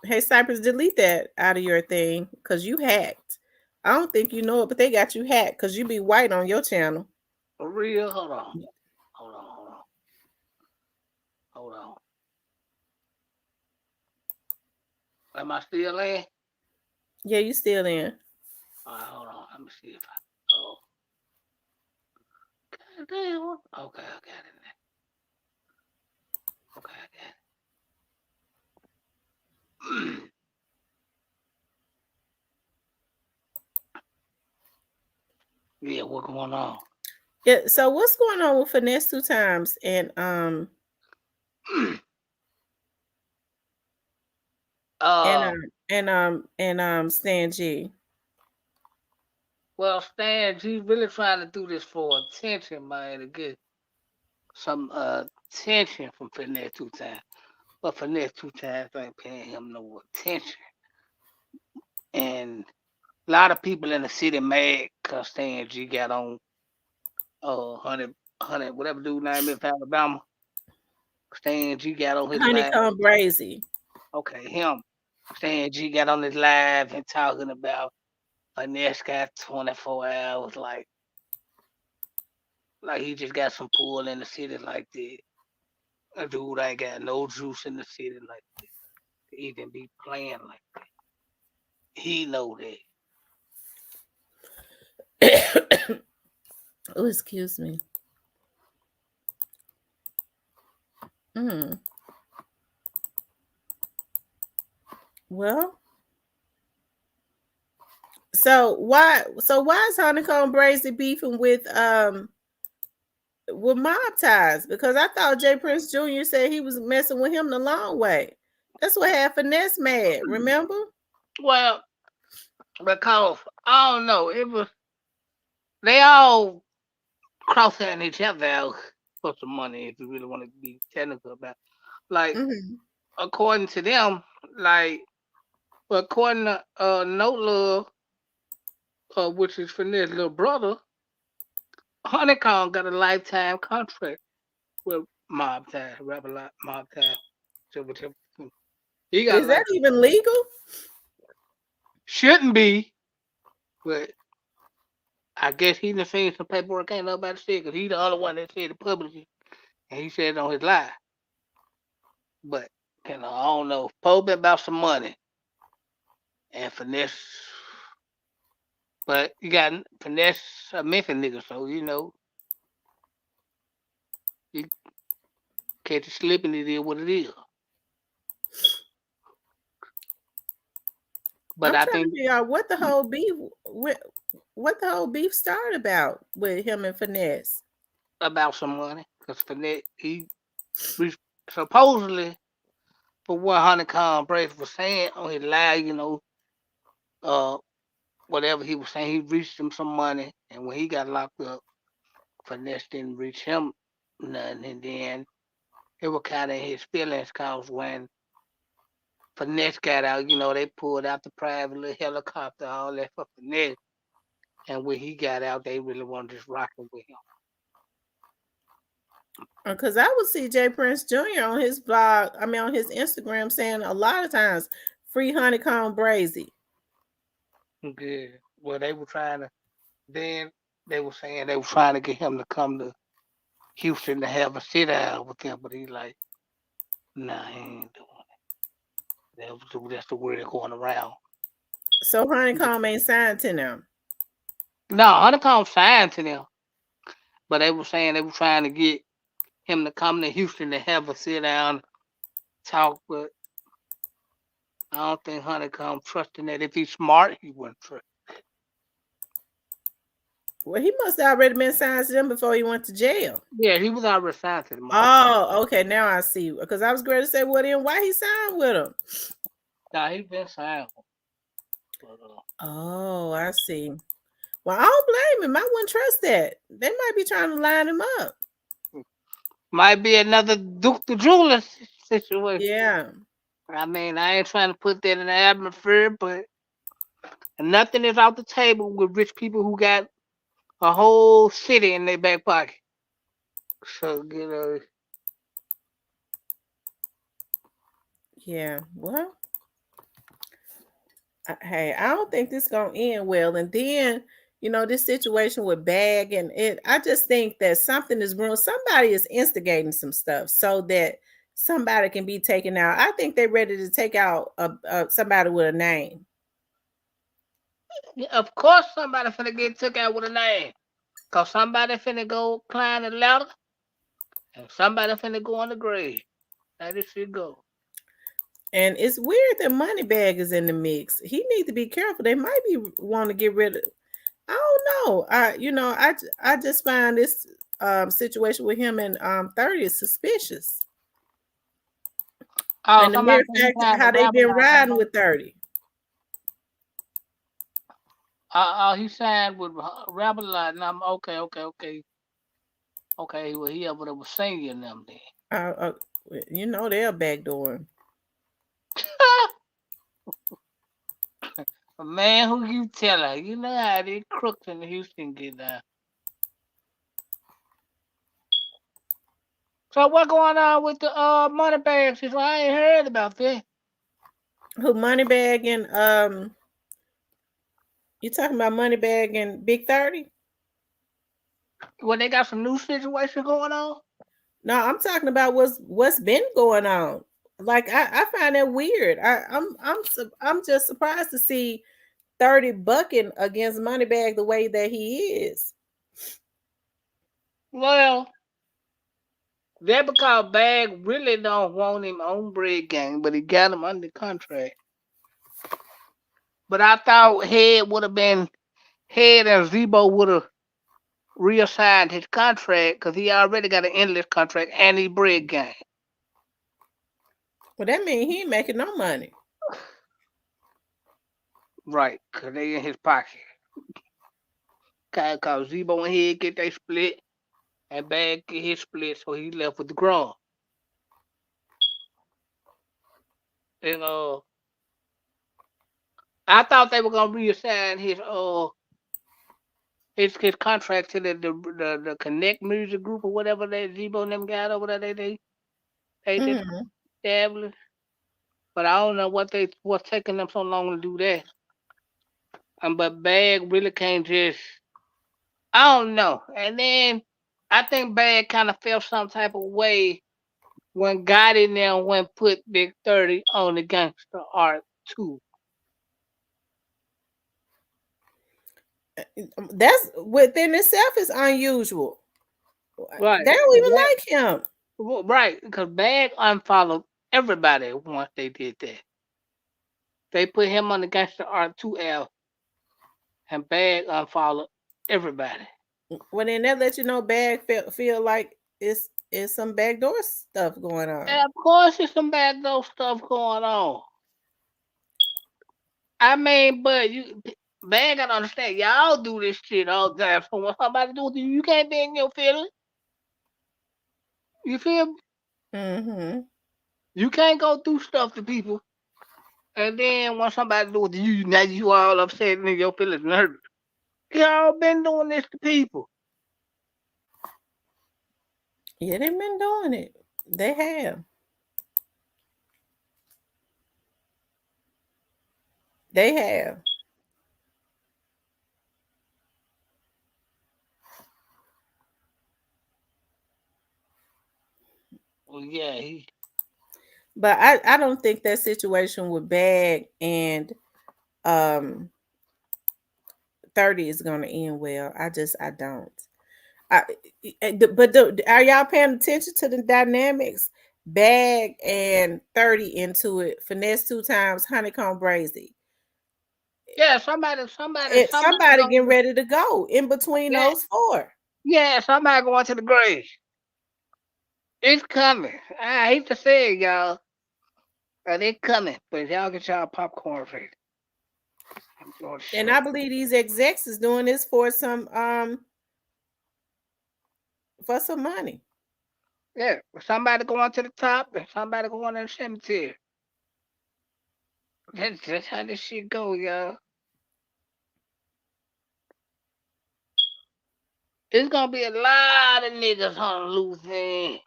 Hey, Cypress, delete that out of your thing because you hacked. I don't think you know it, but they got you hacked because you be white on your channel. For real? Hold on. Hold on. Hold on. Hold on. Am I still in? Yeah, you still in. All right, hold on. Let me see if I. Oh. God damn. Okay, I got it now. Okay, I got it. Yeah, what going on? Yeah. So what's going on with Finesse 2 times and uh, Stan G? well, Stan, he's really trying to do this for attention, man, to get some attention from Finesse 2 times. But Finesse 2 times ain't paying him no attention. And a lot of people in the city mad because Stan G got on 100, whatever dude name is from Alabama. Stan G got on his live. Honeycomb Brazy. Okay, him. Stan G got on his live and talking about Finesse got 24 hours, like he just got some pool in the city like that. A dude ain't got no juice in the city like that. To even be playing like that. He know that. Oh, excuse me. Mm. Well, so why is Honeycomb Brazy beefing with mob ties? Because I thought Jay Prince Jr. said he was messing with him the long way. That's what had Finesse mad, remember? Well, because I don't know, it was they all crossing each other out for some money if you really want to be technical about it. Like Mm-hmm. according to them, like well, according to No Love, which is Finette's little brother, Honeycomb got a lifetime contract with Mob Time, Mob Time. So whichever, he got a Is that lifetime. even legal? Shouldn't be, but I guess he done seen some paperwork ain't nobody said because he the only one that said it publicly, and he said it on his live. But I don't know. Poe been about some money and Finesse, but you got Finesse a Memphis nigga, so you catch it slipping. It is what it is. But I'm I trying to think figure out what the whole beef started about with him and Finesse. about some money because Finesse we supposedly for what Honeycomb Brace was saying on his live, uh, whatever he was saying, he reached him some money, and when he got locked up, Finesse didn't reach him nothing, and then it was kind of his feelings cause when Finesse got out, they pulled out the private little helicopter, all that for Finesse, and when he got out, they really wanted just rocking with him. Because I would see Jay Prince Jr. on his blog, I mean on his Instagram saying a lot of times, free Honeycomb Brazy. Yeah. Well, they were trying to. Then they were saying they were trying to get him to come to Houston to have a sit down with him, but he's like, nah, he ain't doing it. That's the word that's going around. So Honeycomb ain't signed to them. No, Honeycomb signed to them, but they were saying they were trying to get him to come to Houston to have a sit down talk, but I don't think Honeycomb trusting that if he's smart, he wouldn't trust. Well, he must have already been signed to them before he went to jail. Yeah, he was already signed to the motherfucker. Oh, okay. Now I see. Because I was going to say, well, then why he signed with him? Nah, he been signed. But, Oh, I see. Well, I don't blame him. I wouldn't trust that. They might be trying to line him up. might be another Duke the Jeweler situation. Yeah. I mean, I ain't trying to put that in the atmosphere, but nothing is off the table with rich people who got a whole city in their back pocket. So, Yeah. Well, hey, I don't think this gonna end well. And then, this situation with Bag and it, I just think that something is wrong. Somebody is instigating some stuff so that somebody can be taken out. I think they're ready to take out somebody with a name. of course somebody finna get took out with a name. Cause somebody finna go climb the ladder and somebody finna go on the grave. That is shit go. And it's weird that Moneybag is in the mix. He needs to be careful. They might be want to get rid of. I don't know. I just find this situation with him and 30 is suspicious. Oh, And the somebody mere said he fact signed a how they rapper been like riding with 30. he signed with rapper like I'm okay. Well, he up with a singing them then. They'll backdoor him. Man, who you telling? You know how these crooks in Houston get down. So what going on with the money bags? I ain't heard about that. Who Moneybag and you talking about Moneybag and Big 30? Well, they got some new situation going on. No, I'm talking about what's been going on. Like I find that weird. I'm just surprised to see 30 bucking against Moneybag the way that he is. Well, that because Bag really don't want him on Bread Gang, but he got him under contract. But I thought Head and Zebo would have reassigned his contract because he already got an endless contract and he Bread Gang. Well, that means he ain't making no money. Right, because they in his pocket. Cause Zebo and Head get they split and Bag get his split, so he left with the Grum. And I thought they were gonna reassign his contract to the Connect Music Group or whatever they Zebo and them got over there they just Mm-hmm. established. But I don't know what's taking them so long to do that. But Bag really can't just I don't know. And then I think Bag kind of felt some type of way when got in there and went put Big 30 on the Gangster Art too. That's within itself is unusual. Right. They don't even like him. Right, because Bag unfollowed everybody once they did that. They put him on the Gangster Art 2L and Bag unfollowed everybody. Well, then that let you know Bag feel like it's some backdoor stuff going on. And of course, there's some backdoor stuff going on. I mean, but Bag gotta understand, y'all do this shit all the time. So when somebody do it to you, you can't be in your feelings. You feel me? Mm-hmm. You can't go through stuff to people. And then when somebody do it to you, now you all upset and your feelings hurt. Y'all been doing this to people. Yeah, they've been doing it. They have. They have. Well, yeah, he. But I don't think that situation with Bag and um 30 is gonna end well. I don't. Are y'all paying attention to the dynamics? Bag and 30 into it, finesse two times, honeycomb brazy. Yeah, somebody somebody getting going. ready to go in between Yeah, those four. yeah, somebody going to the grave. It's coming. I hate to say it, y'all, but it's coming. But y'all get y'all popcorn ready. I'm going to And show. I believe these execs is doing this for some money. Yeah, somebody going to the top and somebody going to the cemetery. That's how this shit go, y'all. It's gonna be a lot of niggas on the loose end.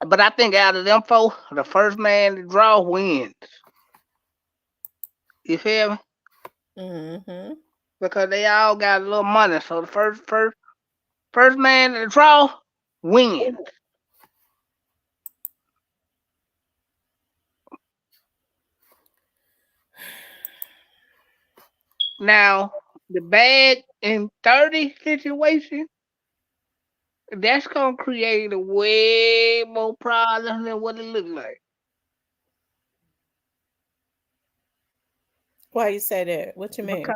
But I think out of them four, the first man to draw wins. You feel me? Mm-hmm. Because they all got a little money. So the first man to draw wins. Now the bag in 30 situation, that's gonna create a way more problems than what it look like. Why you say that? What you mean?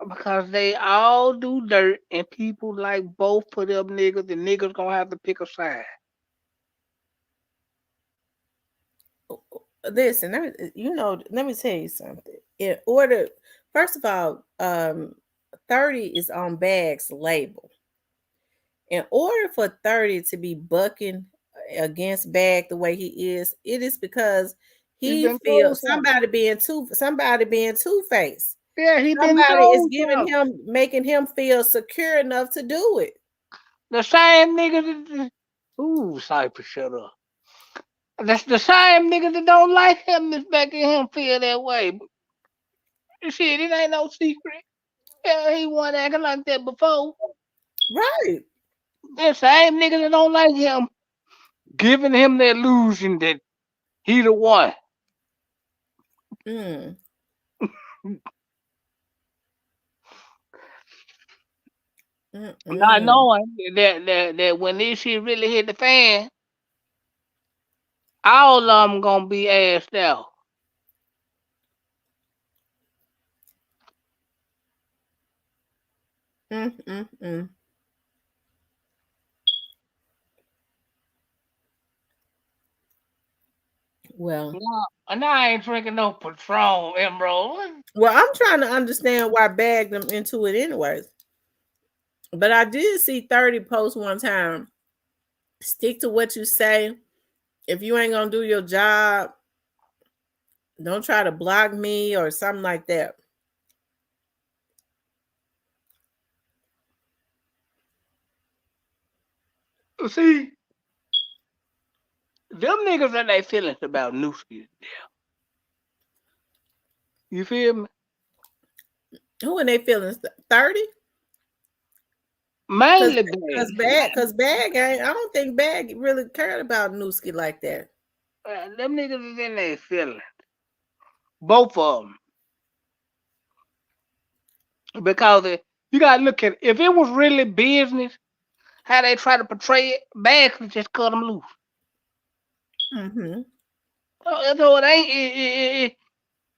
Because they all do dirt and people like both of them niggas, the niggas gonna have to pick a side. Listen, let me tell you something. In order, first of all, 30 is on Bag's label. In order for 30 to be bucking against Bag the way he is, it is because He he been told feels something. somebody being two-faced. Yeah, he been Somebody is told giving something. him, making him feel secure enough to do it. The same niggas that ooh, Cypher, shut up. That's the same niggas that don't like him is making him feel that way. But shit, it ain't no secret. Yeah, he wasn't acting like that before. Right. The same niggas that don't like him giving him the illusion that he the one. Mm. Not Mm-mm. knowing that when this shit really hit the fan, all of them gonna be assed out. Mm-mm-mm. Well, Nah, and I ain't drinking no Patron, Emerald. I'm trying to understand why Bag them into it anyways. But I did see 30 post one time. Stick to what you say. If you ain't gonna do your job, don't try to block me or something like that. See, them niggas and they feelings about Newski. You feel me? Who in they feelings? 30? Cause Mainly bad. Bag ain't, I don't think Bag really cared about Newski like that. Them niggas is in their feelings. Both of them. Because you gotta look at it. If it was really business, how they try to portray it, bad could just cut them loose. Mm-hmm. So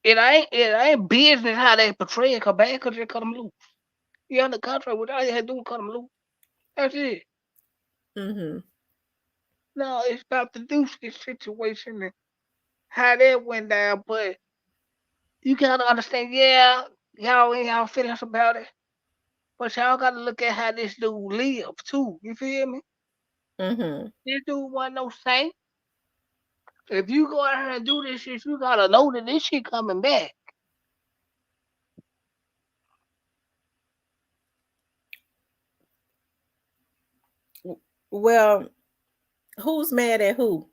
it ain't business how they portray it, cause bad could just cut them loose. You under contract with all you had to do was cut them loose. That's it. Mm-hmm. No, it's about the Dusky situation and how that went down, but you gotta understand, yeah, y'all ain't y'all feelings about it. But y'all gotta look at how this dude live too. You feel me? Mm-hmm. This dude wasn't no saint. If you go out here and do this shit, you gotta know that this shit coming back. Well, who's mad at who?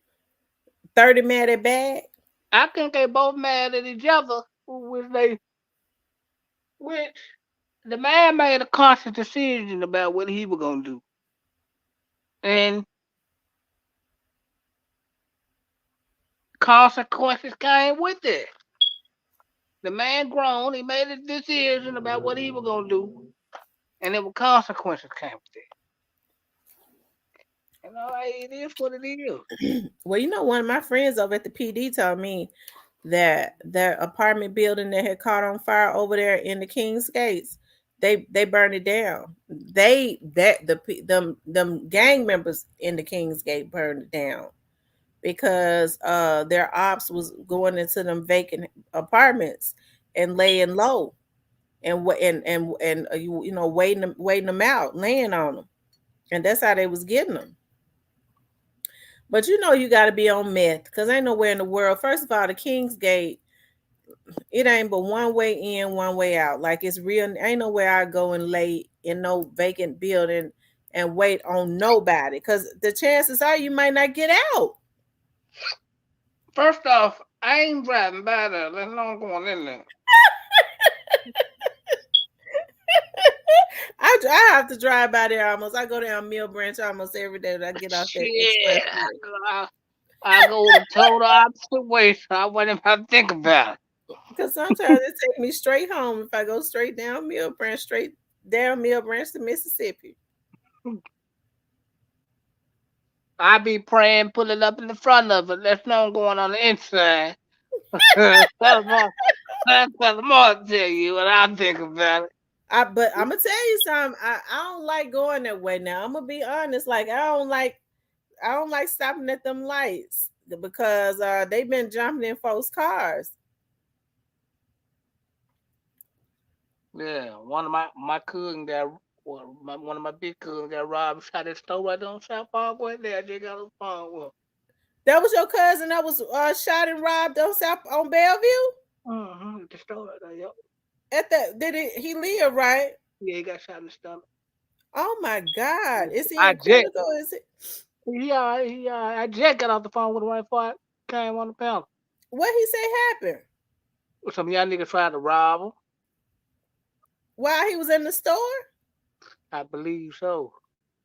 30 mad at Bag? I think they both mad at each other, which the man made a conscious decision about what he was gonna do, and consequences came with it. The man grown, he made a decision about what he was gonna do, and there were consequences came with it. It is what it is. Well, one of my friends over at the PD told me that their apartment building that had caught on fire over there in the Kings Gates, they burned it down. They that the them gang members in the Kings Gate burned it down because their ops was going into them vacant apartments and laying low and waiting them out, laying on them, and that's how they was getting them. But you got to be on meth because ain't nowhere in the world. First of all, the King's Gate, it ain't but one way in, one way out. Like it's real. Ain't nowhere I go and lay in no vacant building and wait on nobody because the chances are you might not get out. First off, I ain't driving by there. Let alone going in there. I have to drive by there almost. I go down Mill Branch almost every day when I get off that Shit, expressway. I go the total opposite way, so I wouldn't have to think about it. Because sometimes it take me straight home if I go straight down Mill Branch, straight down Mill Branch to Mississippi. I be praying, pulling up in the front of it. Let's know going on the inside. Tell them all to tell you what I think about it. But I'm gonna tell you something. I don't like going that way now. I'm gonna be honest. Like I don't like stopping at them lights because they've been jumping in folks' cars. Yeah, one of my cousin got one of my big cousins got robbed, shot his store right on South Parkway. There, I just got on the phone with him. That was your cousin that was shot and robbed on Bellevue. The store right there, yep. At that, he live right? Yeah, he got shot in the stomach. Oh my God! Is he I in just critical? Is it? I just got off the phone with him right before I came on the panel. What he say happened? Some young niggas tried to rob him. While he was in the store? I believe so.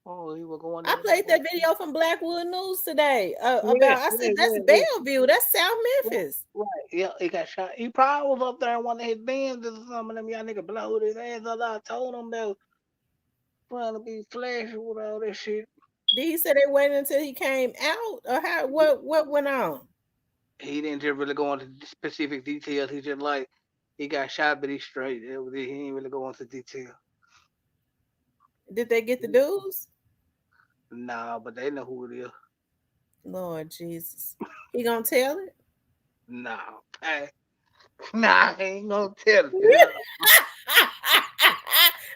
Oh, he was going I in. played that video from Blackwood News today Yeah, about. I yeah, said that's yeah, yeah. Bellevue. That's South Memphis. Right. Yeah, he got shot. He probably was up there in one of his bins or something. Them young niggas blowed his ass up. I told him they was trying to be flashy with all this shit. Did he say they waited until he came out, or how? What went on? He didn't just really go into specific details. He just like he got shot, but he's straight. That was it. He didn't really go into detail. Did they get the dudes? Nah, but they know who it is. Lord Jesus, he gonna tell it? Nah, hey. Nah, I ain't gonna tell you. No.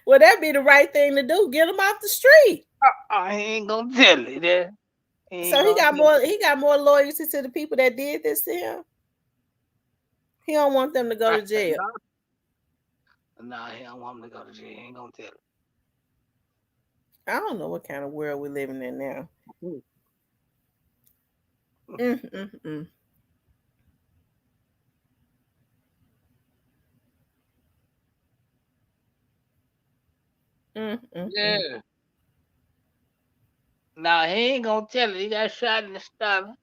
Well, that'd be the right thing to do. Get him off the street. I ain't gonna tell you that. So he got more. He got more loyalty to the people that did this to him. He don't want them to go to jail. Nah, he don't want him to go to jail. He ain't gonna tell it. I don't know what kind of world we're living in now. Mm. Yeah. Nah, he ain't gonna tell it. He got shot in the stomach.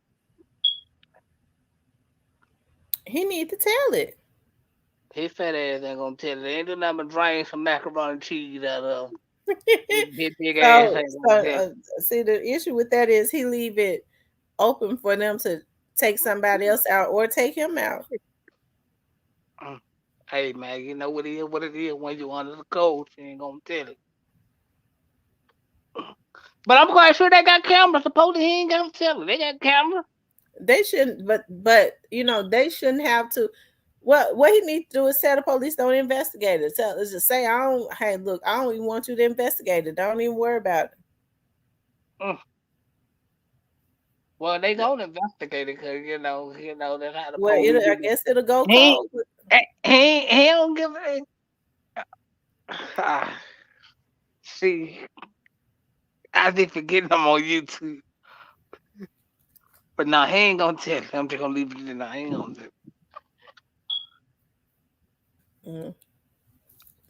He need to tell it. His fat ass ain't gonna tell it. They ain't do nothing but drain some macaroni and cheese out of him. His big ass ain't gonna tell it. See, the issue with that is he leave it open for them to take somebody else out or take him out. Hey man, you know what it is when you under the coach, you ain't gonna tell it. But I'm quite sure they got cameras. Supposedly he ain't gonna tell it. They got cameras. They shouldn't, but they shouldn't have to. What he needs to do is tell the police don't investigate it. Just say hey, look, I don't even want you to investigate it. Don't even worry about it. Well, they gonna investigate it because that's how the Well, police. I guess it'll go cold. He don't give a. See, I be forgetting I'm on YouTube. But nah, he ain't gonna tell it. I'm just gonna leave it in there. He ain't gonna tell it.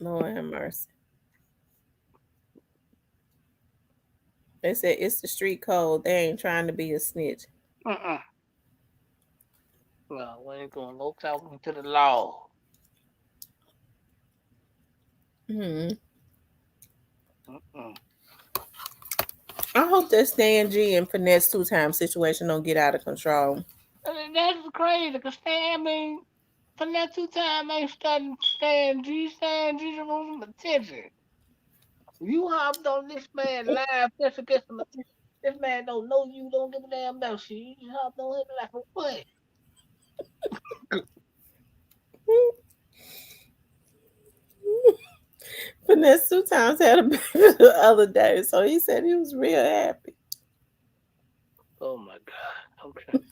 Lord have mercy. They said it's the street code. They ain't trying to be a snitch. Well, we ain't gonna look out to the law. Mm-hmm. I hope that Stan G and Finesse 2 Time situation don't get out of control. And that's crazy, because Stan, I mean, for that 2 time ain't starting Stan G. Stan G just want some attention. You hopped on this man live just to get some attention. This man don't know you, don't give a damn about you. You just hopped on him like a what? Finesse 2 Times had a baby the other day, so he said he was real happy. Oh my God. Okay.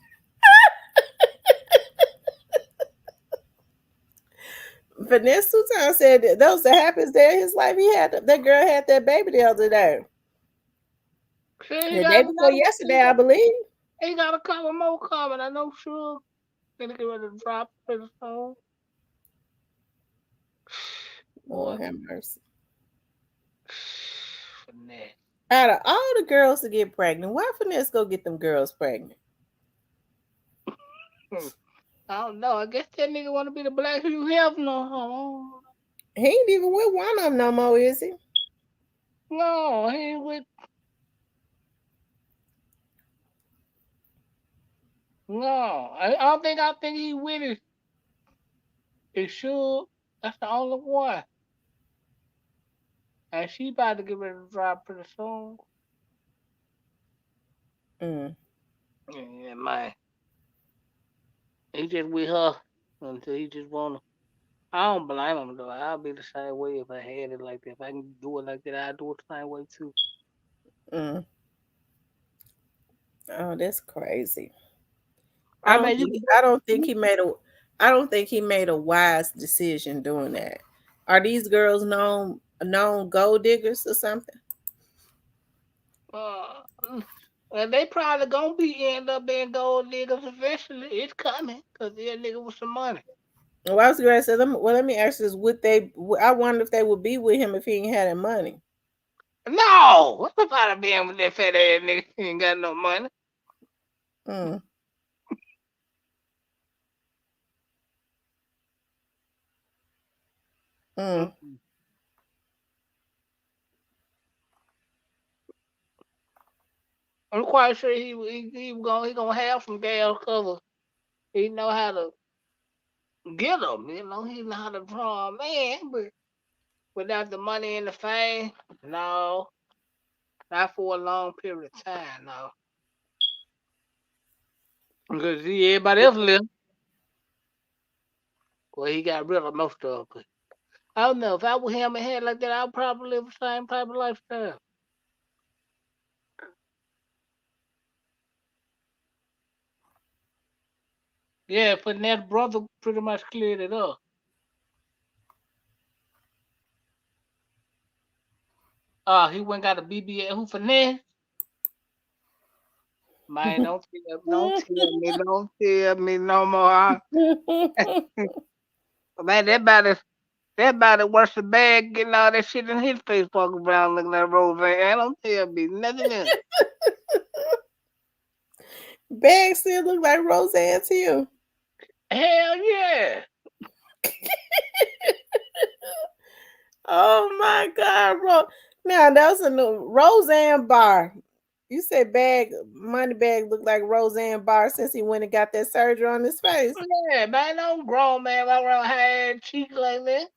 Finesse 2 Times said that was the happiest day of his life. He had that girl had that baby the other day, See, the day before yesterday, I believe. he got a couple more coming. I know sure. Gonna get ready to drop his song. Boy, Lord have mercy. Finesse. Out of all the girls to get pregnant, why Finesse go get them girls pregnant? I don't know. I guess that nigga want to be the black Hugh Hefner. No, He ain't even with one of them no more, is he? no, he ain't with. No, I don't think. I think he with it. It should. That's the only one. And she about to get ready to drop pretty soon. Mm. Yeah, man. He just with her until he just wanna. I don't blame him though. I'll be the same way if I had it like that. If I can do it like that, I'll do it the same way too. Mm. Oh, that's crazy. I mean, you I don't think he made a I don't think he made a wise decision doing that. Are these girls known gold diggers or something? uh, well, they probably gonna be end up being gold diggers eventually. It's coming because they're a nigga with some money. Well, I was going to say, let me ask you this: would they? I wonder if they would be with him if he ain't had any money. No, what's the part of being with that fat ass nigga? He ain't got no money. Mm. Mm. Mm-mm. I'm quite sure he gonna have some gal cover. He know how to get them. You know he know how to draw 'em, man, but without the money and the fame, no, not for a long period of time, no. Because see, everybody else live. Well, he got rid of most of it. I don't know. If I was him and had like that, I'd probably live the same type of lifestyle. Yeah, but that brother pretty much cleared it up. He went got a BBL. Who finesse? Man, don't tell me no more. Man, that body worse than bad getting all that shit in his face walking around looking at Roseanne. Don't tell me nothing else. Bag still look like Roseanne to you. Hell yeah. Oh my God, now that was a new Roseanne Barr. You said bag money bag looked like Roseanne Barr since he went and got that surgery on his face. Yeah, man, no grown man walk around high cheeks like that.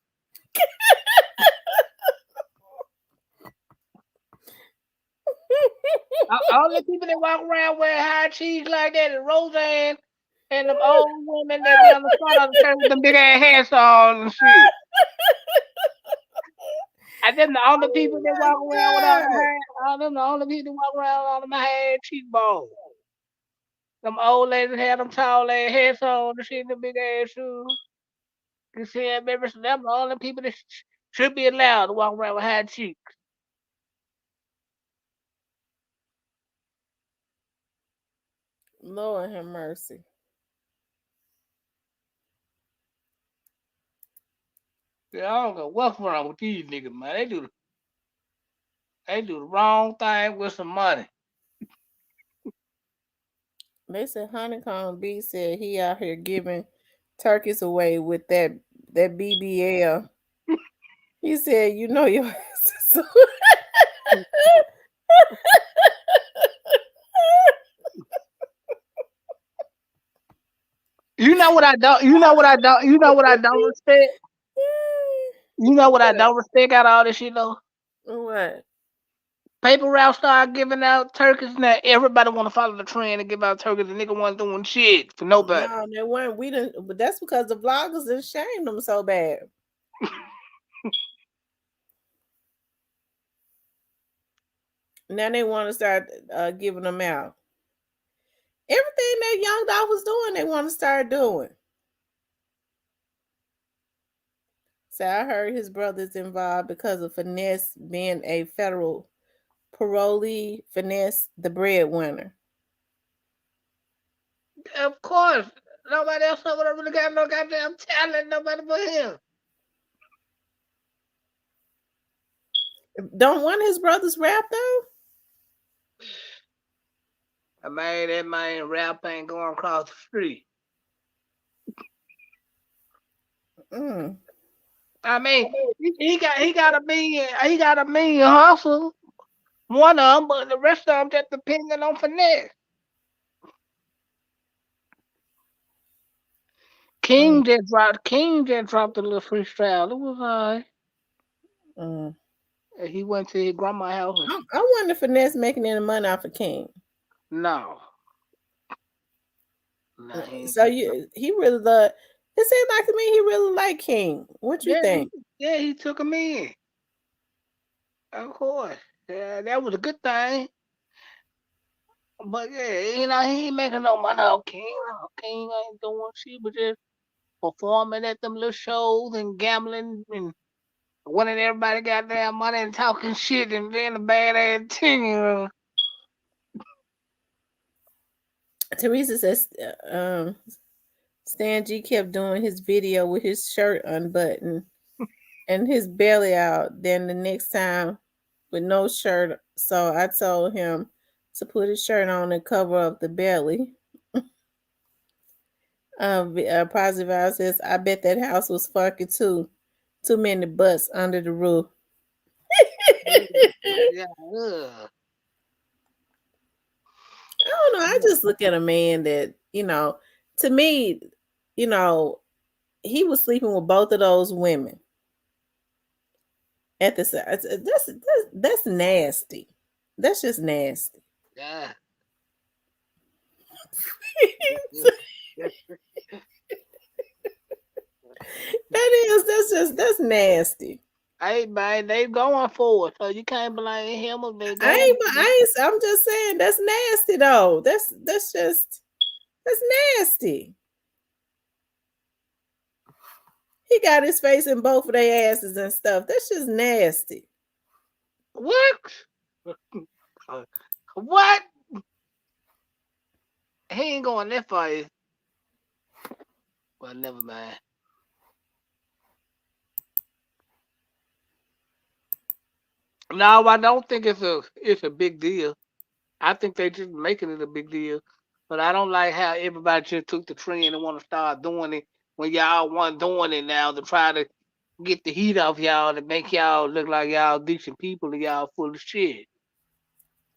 All the people that walk around wearing high cheeks like that is Roseanne and them old women that be on the front of the church with them big ass hats on and shit. And then the only Oh people that my walk around with all the God. hair, all them the only people that walk around with all them hair cheekbones. Them old ladies had them tall ass hats on and shit, the big ass shoes. You see that, baby? So them the only people that should be allowed to walk around with high cheeks. Lord have mercy. Yeah, I don't know what's wrong with these niggas, man. They do the wrong thing with some money. They said Honeycomb B said he out here giving turkeys away with that BBL. He said, "You know your ass is You know what I don't. You know what I don't. You know what I don't respect. You know what I don't respect out of all this shit though. What? Paper route start giving out turkeys now. Everybody want to follow the trend and give out turkeys. The nigga wasn't doing shit for nobody. No, they weren't. We didn't. But that's because the vloggers done shamed them so bad. Now they want to start giving them out. Everything that Young Dolph was doing, they want to start doing. So I heard his brother's involved because of Finesse being a federal parolee. Finesse, the breadwinner. Of course, nobody else would have really got no goddamn talent. Nobody but him. Don't one of his brothers rap though? I mean, that man rap ain't going across the street. Mm. I mean, he got a million hustle. One of them, but the rest of them just depending on finesse. Mm. King just dropped a little freestyle. It was alright. Mm. He went to his grandma's house. I wonder if Finesse making any money off of King. No. So he really love. It seemed like to me he really like King. What you think? He took him in. Of course. Yeah, that was a good thing. But yeah, he ain't making no money off King. King ain't doing shit but just performing at them little shows and gambling and winning everybody got their money and talking shit and being a bad ass 10-year-old. Teresa says Stan G kept doing his video with his shirt unbuttoned and his belly out. Then the next time with no shirt. So I told him to put his shirt on and cover up the belly. Positive Vibe says, I bet that house was fucking too. Too many butts under the roof. Yeah. I don't know. I just look at a man that, to me, he was sleeping with both of those women at the same. That's nasty. That's just nasty. Yeah. That's nasty. Hey man, they going for it, so you can't blame him if they going. I'm just saying that's nasty though. That's nasty. He got his face in both of their asses and stuff. That's just nasty. What? What? He ain't going that far. Well, never mind. No, I don't think it's a big deal. I think they just making it a big deal. But I don't like how everybody just took the trend and want to start doing it when y'all want doing it now to try to get the heat off y'all to make y'all look like y'all decent people and y'all full of shit.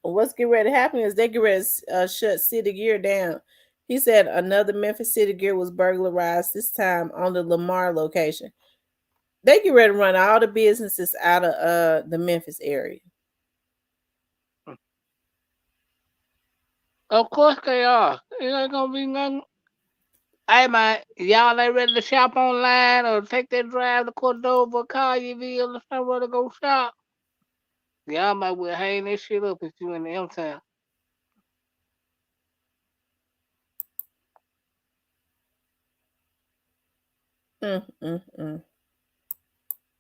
What's getting ready to happen is they get ready to shut City Gear down. He said another Memphis City Gear was burglarized, this time on the Lamar location. They get ready to run all the businesses out of the Memphis area. Of course they are. It ain't gonna be nothing. Hey man, y'all ain't ready to shop online or take that drive to Cordova, Collierville, or somewhere to go shop. Y'all might well hang that shit up if you in the M town.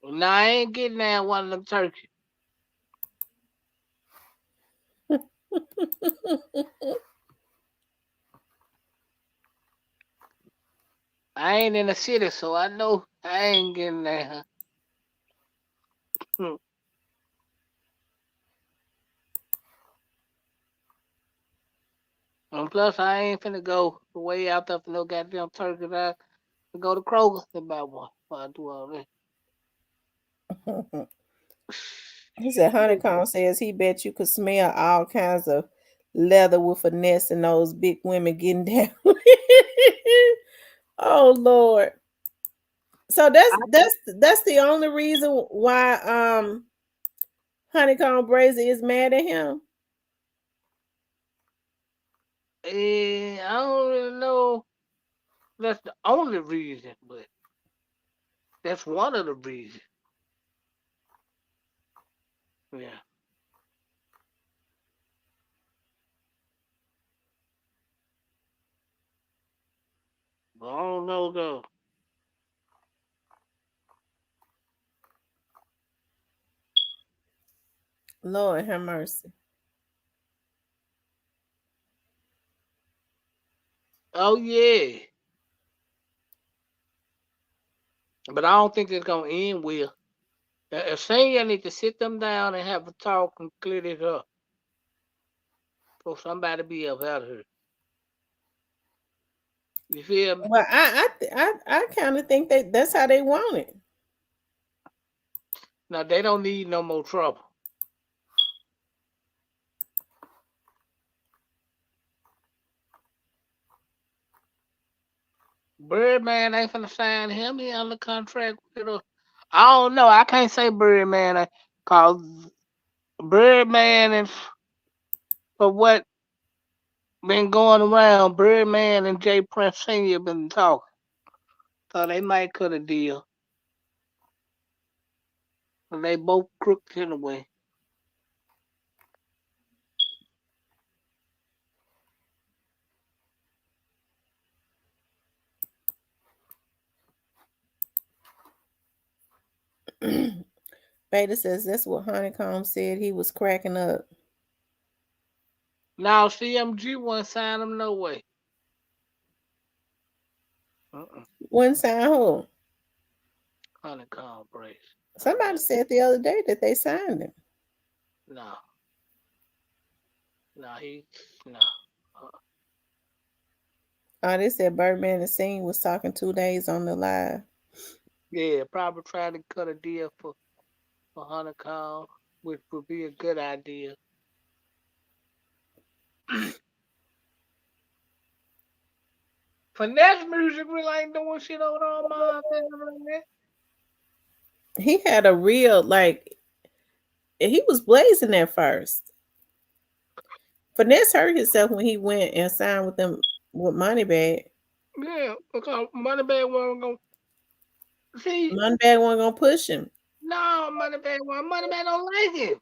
Now I ain't getting that one of them turkeys. I ain't in the city, so I know I ain't getting that. And plus, I ain't finna go way out there for no goddamn turkey. I go to Kroger to buy one. Before I do all that. He said Honeycomb says he bet you could smell all kinds of leather with finesse and those big women getting down. Oh Lord. So I, that's the only reason why Honeycomb Brazy is mad at him. I don't really know. That's the only reason, but that's one of the reasons. Yeah. But I don't know though. Lord have mercy. Oh yeah. But I don't think it's gonna end well. If Senior need to sit them down and have a talk and clear this up for somebody to be up out of here. You feel me? Well, I kind of think that's how they want it. Now they don't need no more trouble. Birdman ain't finna sign him. He under contract with us. I don't know. I can't say Birdman cause Birdman and for what been going around, Birdman and Jay Prince Senior been talking. So they might cut a deal. And they both crooked anyway. Beta says that's what Honeycomb said. He was cracking up. Now CMG won't sign him no way. Uh-uh. One sign who? Honeycomb brace. Somebody said the other day that they signed him. No. No, no. Oh, they said Birdman and Scene was talking 2 days on the live. Yeah, probably trying to cut a deal for Honeycomb, which would be a good idea. Finesse music really ain't doing shit over on my thing right there. He had a real he was blazing at first. Finesse hurt himself when he went and signed with them with Moneybag. Yeah, because Moneybag wasn't gonna see. Moneybag wasn't gonna push him. No, Moneybag don't like him.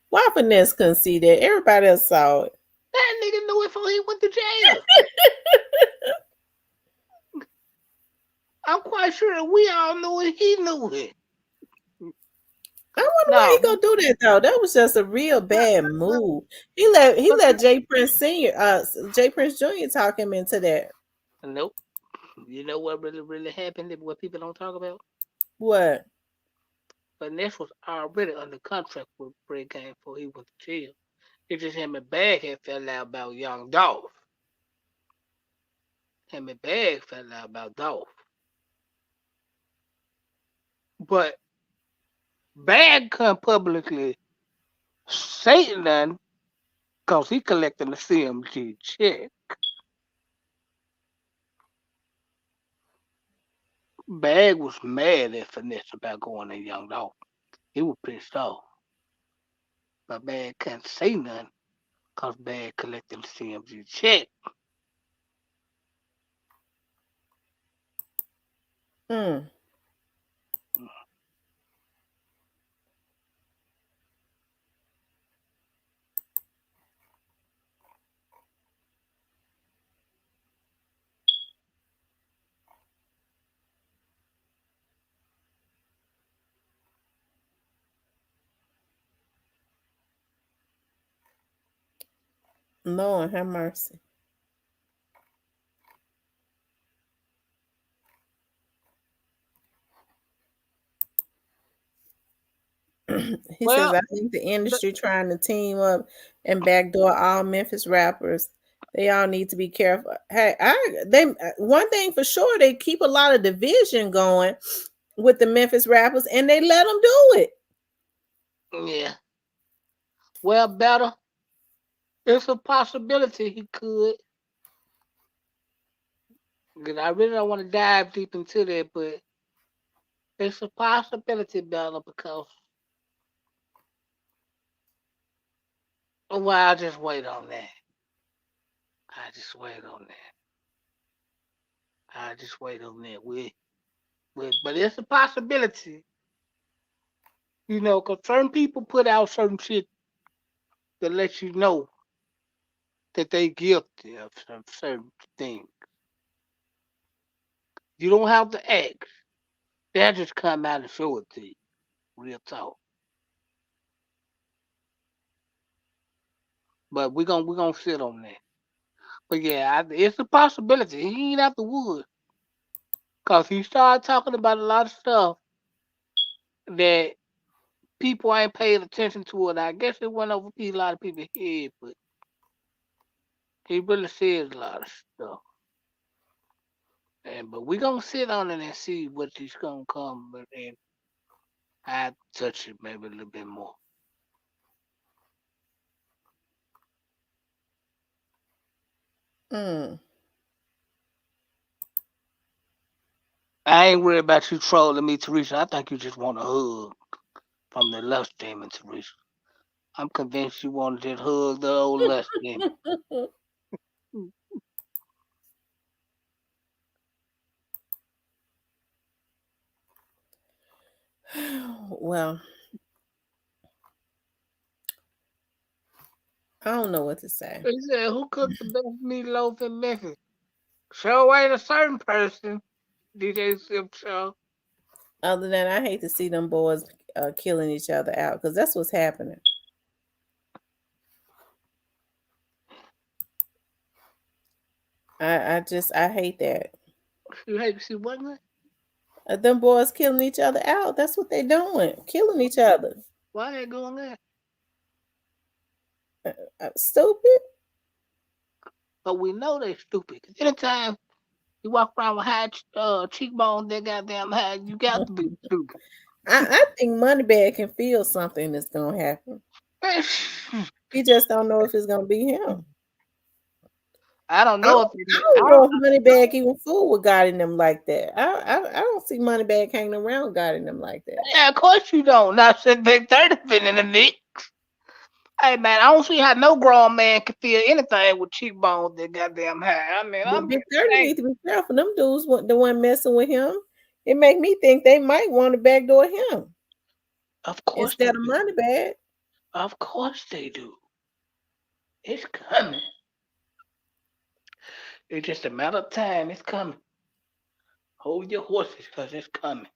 Why Finesse couldn't see that? Everybody else saw it. That nigga knew it before he went to jail. I'm quite sure that we all knew it. He knew it. I wonder why he gonna do that though. That was just a real bad move. He let Jay Prince Senior, Jay Prince Jr. talk him into that. Nope. You know what really happened? What people don't talk about? What? Finesse was already under contract with Break Game before he went to jail. It just him and Bag had fell out about young Dolph. Him and Bag fell out about Dolph. But Bag couldn't publicly say nothing because he collecting the CMG check. Bag was mad at Finesse about going to Young Dolph. He was pissed off. But Bag couldn't say nothing because Bag collecting the CMG check. Hmm. Lord have mercy. He says, Well, I think the industry trying to team up and backdoor all Memphis rappers. They all need to be careful. Hey, one thing for sure, they keep a lot of division going with the Memphis rappers, and they let them do it. yeah. Well, better. It's a possibility he could. Because I really don't want to dive deep into that, but it's a possibility, Bella, because well, I'll just wait on that. I just wait on that. I just wait on that. But it's a possibility, because certain people put out certain shit that lets you know that they guilty of some certain things. You don't have to ask. They'll just come out and show it to you. Real talk. But we're gonna sit on that. But yeah, it's a possibility. He ain't out the woods. Cause he started talking about a lot of stuff that people ain't paying attention to it. I guess it went over a lot of people's head, but he really says a lot of stuff. But we gonna sit on it and see what he's gonna come and I touch it maybe a little bit more. Mm. I ain't worried about you trolling me, Teresa. I think you just want a hug from the lust demon, Teresa. I'm convinced you want to just hug the old lust demon. Well, I don't know what to say. He said, "Who cooked the best meatloaf in Memphis?" Sure ain't a certain person. DJ Sip Show. Other than I hate to see them boys killing each other out because that's what's happening. I hate that. You hate to see what? Them boys killing each other out. That's what they doing, killing each other. Why they doing that? Stupid. But we know they stupid. 'Cause anytime you walk around with high cheekbones, that goddamn high, you got to be stupid. I think Moneybag can feel something that's gonna happen. He just don't know if it's gonna be him. I don't I know don't, if I it, I don't don't, know if Moneybag even fool with God in them like that. I don't see Moneybag hanging around God in them like that. yeah, of course you don't. Not since Big 30 been in the mix. Hey man, I don't see how no grown man can feel anything with cheekbones that goddamn high. I mean, But I'm Big just 30 saying. needs to be careful. Them dudes the one messing with him. It make me think they might want to backdoor him Of course instead they of do. Moneybag. Of course they do. It's coming. It's just a matter of time. It's coming. Hold your horses, cause it's coming.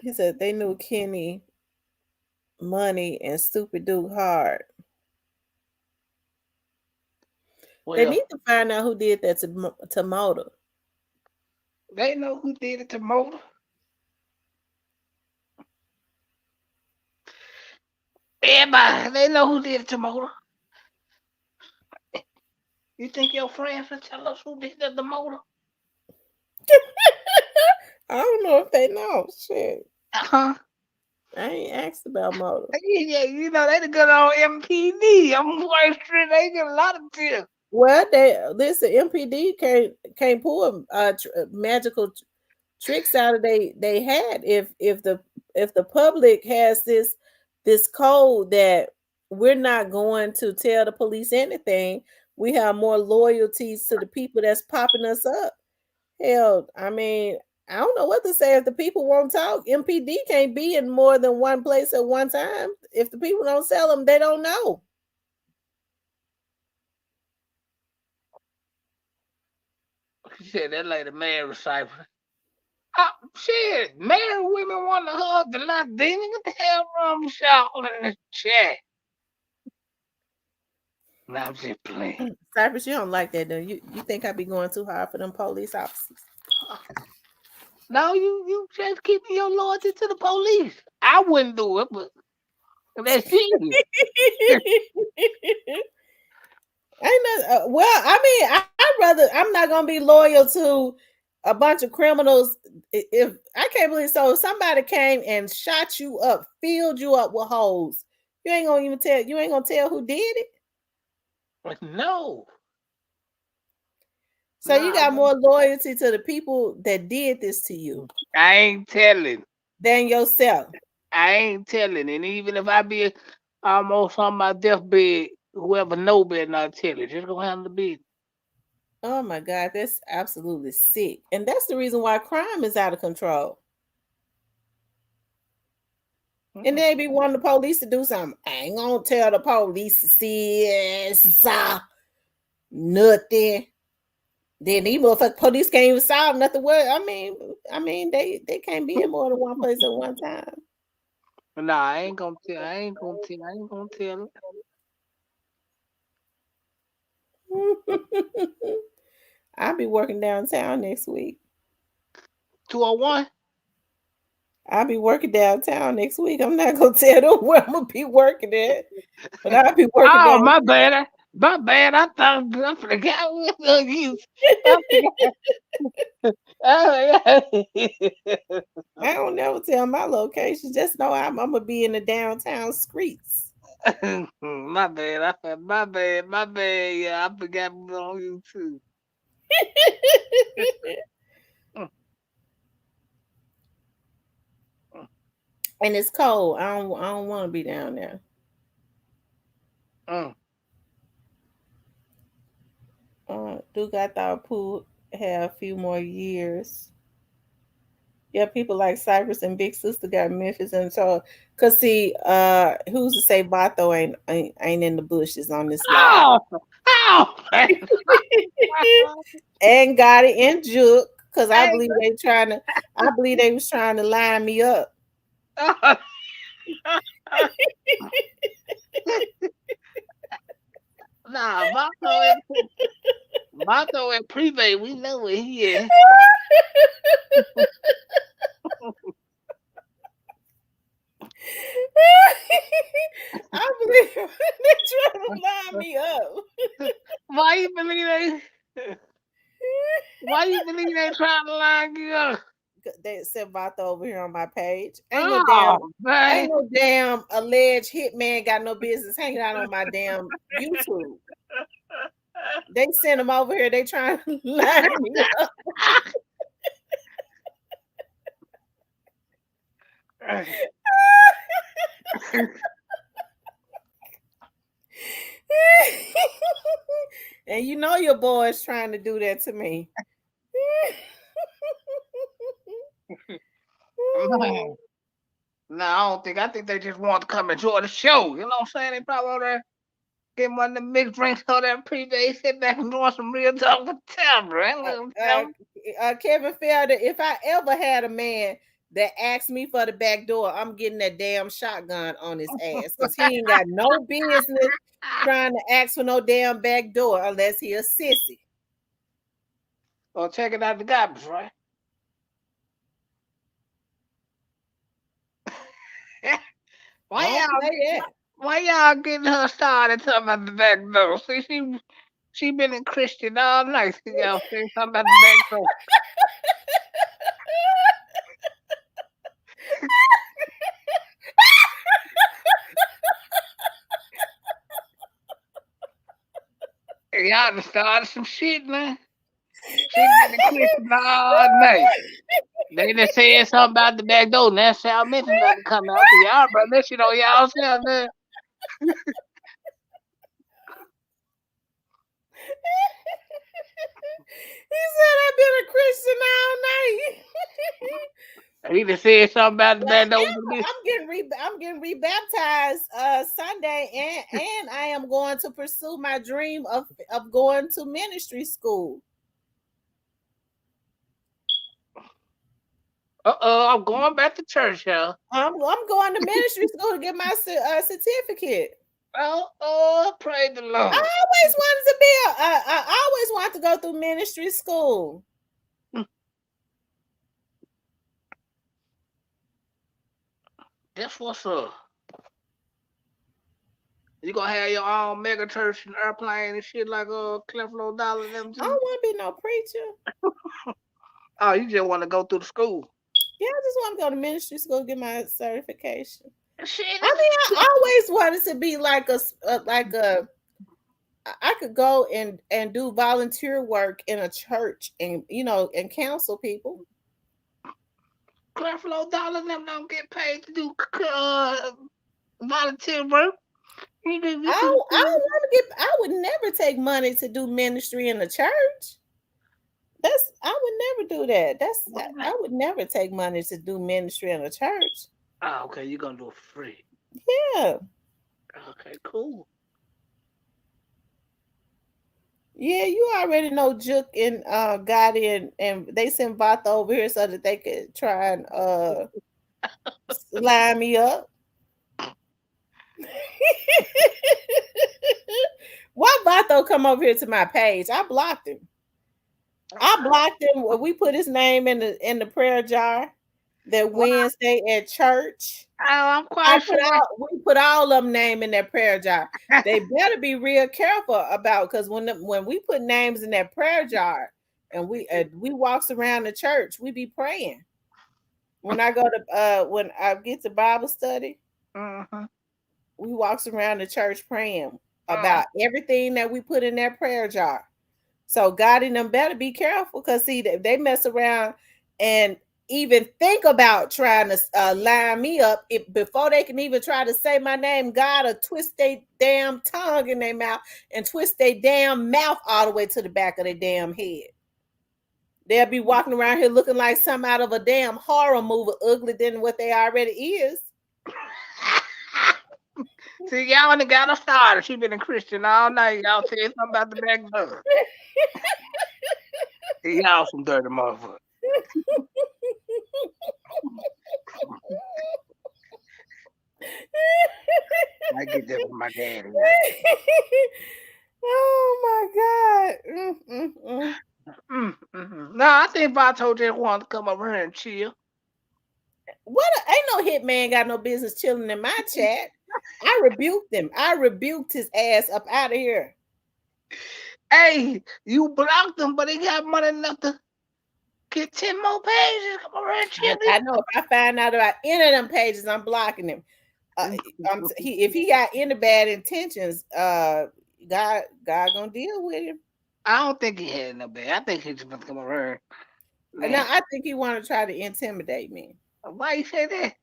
He said they knew Kenny, Money, and Stupid Dude hard. They Well, need to find out who did that to Motor. they know who did it to Motor. Everybody, they know who did it to Motor. You think your friends will tell us who did it to Motor? I don't know if they know. Shit. Uh-huh. I ain't asked about Motor. Yeah, they the good old MPD. I'm quite sure they get a lot of tips. Well, listen. MPD can't pull magical tricks out of they had if the public has this code that we're not going to tell the police anything. We have more loyalties to the people that's popping us up. Hell, I mean, I don't know what to say if the people won't talk. MPD can't be in more than one place at one time. If the people don't sell them, they don't know. She said that lady married Cypher. Oh, shit, married women want to hug the last demon. What the hell wrong with y'all in the chat? Now I'm just playing. Cypress, you don't like that, do you think I be going too hard for them police officers? No, you just keeping your loyalty to the police. I wouldn't do it, but that's you. Ain't that, well, I mean, I'm not gonna be loyal to a bunch of criminals. If I can't believe so, if somebody came and shot you up, filled you up with holes, you ain't gonna tell who did it. No. So you Nah, got more loyalty to the people that did this to you I ain't telling. than yourself. I ain't telling. And even if I be almost on my deathbed, whoever know better not tell it. Just gonna handle the business. Oh my God, that's absolutely sick. And that's the reason why crime is out of control. And Mm-mm. they be wanting the police to do something. I ain't gonna tell the police to see nothing. Then these motherfucking police can't even solve nothing. Well, I mean, they can't be in more than one place at one time. Nah, I ain't gonna tell. I ain't gonna tell. I ain't gonna tell. I'll be working downtown next week. 201. I'll be working downtown next week. I'm not gonna tell them where I'm gonna be working at, but I'll be working Oh, down. my bad. My bad. I forgot what I used. I forgot. Oh, yeah. I don't never tell my location. Just know I'm gonna be in the downtown streets. My bad. My bad. My bad. Yeah, I forgot we was on you too. Mm, mm, And it's cold. I don't want to be down there. mm. Duke, I thought Pooh had a few more years. Yeah, people like Cypress and Big Sister got Memphis and so. Cause see, who's to say Vato ain't in the bushes on this live? Oh, oh, man. And got it in Juke. Cause I Hey, believe they trying to. I believe they was trying to line me up. oh, nah, Vato and Prevay, we know where he is. I believe they trying to line me up. Why you believe they? Why you believe they trying to line you up? They said Vato over here on my page. Oh, man. Ain't no damn alleged hitman got no business hanging out on my damn YouTube. They sent him over here. They trying to line me up. And you know your boy is trying to do that to me. Man. No, I don't think. I think they just want to come enjoy the show. You know what I'm saying? They probably over there getting one of the mixed drinks on that pre-day, sit back and doing some real talk with Tamara. Ain't little Uh, Tamara. Kevin Felder, if I ever had a man that asked me for the back door, I'm getting that damn shotgun on his ass because he ain't got no business trying to ask for no damn back door unless he a sissy. Or check it out the garbage, right? I why don't y'all play that. why y'all getting her started talking about the back door? See, she been in Christian all night. See y'all saying something about the back door. Y'all done started some shit, man. She been in Christian all night. They done said something about the back door. Now Sal Memphis about to come out. So y'all bro, that shit on y'all self, man. He said I've been a Christian all night. He done said something about the Well, back door. I'm getting rebaptized Sunday, and I am going to pursue my dream of going to ministry school. I'm going back to church, y'all. I'm going to ministry school to get my certificate. Praise the I Lord. always wanted to be I always wanted to go through ministry school. That's what's up. You gonna have your own mega church and airplane and shit like Clifford Dollar and them I too? don't want to be no preacher. Oh, you just want to go through the school? Yeah, I just want to go to ministry school to get my certification. Shit, I mean, I always wanted to be like a I could go and do volunteer work in a church and and counsel people. Creflo Dollar and them don't get paid to do volunteer work. You could I don't want to get. I would never take money to do ministry in the church. I would never do that. I would never take money to do ministry in a church. Oh, okay, you're gonna do it for free. Yeah. Okay, cool. Yeah, you already know Juke and Gotti and they sent Vato over here so that they could try and line me up. Why Vato come over here to my page? I blocked him. I blocked him. We put his name in the prayer jar that Wednesday at church. Oh, I'm quite sure. We put all of them name in that prayer jar. They better be real careful about because when we put names in that prayer jar and we walks around the church, we be praying. When I go to when I get to Bible study, we walks around the church praying about everything that we put in that prayer jar. So God and them better be careful because see they mess around and even think about trying to line me up before they can even try to say my name. God will twist their damn tongue in their mouth and twist their damn mouth all the way to the back of their damn head. They'll be walking around here looking like something out of a damn horror movie, ugly than what they already is. See, y'all only got her started. She been a Christian all night. Y'all tell something about the back door. Y'all some dirty motherfuckers. I get that from my daddy. Oh my God. No, I think Vato just wanted to come over here and chill. Ain't no hitman got no business chilling in my chat. I rebuked him. I rebuked his ass up out of here. Hey, you blocked him, but he got money enough to get 10 more pages. Come over and chill. I know if I find out about any of them pages, I'm blocking him. If he got any bad intentions, God gonna deal with him. I don't think he had no bad. I think he just want to come over here. No, I think he want to try to intimidate me. Why you say that?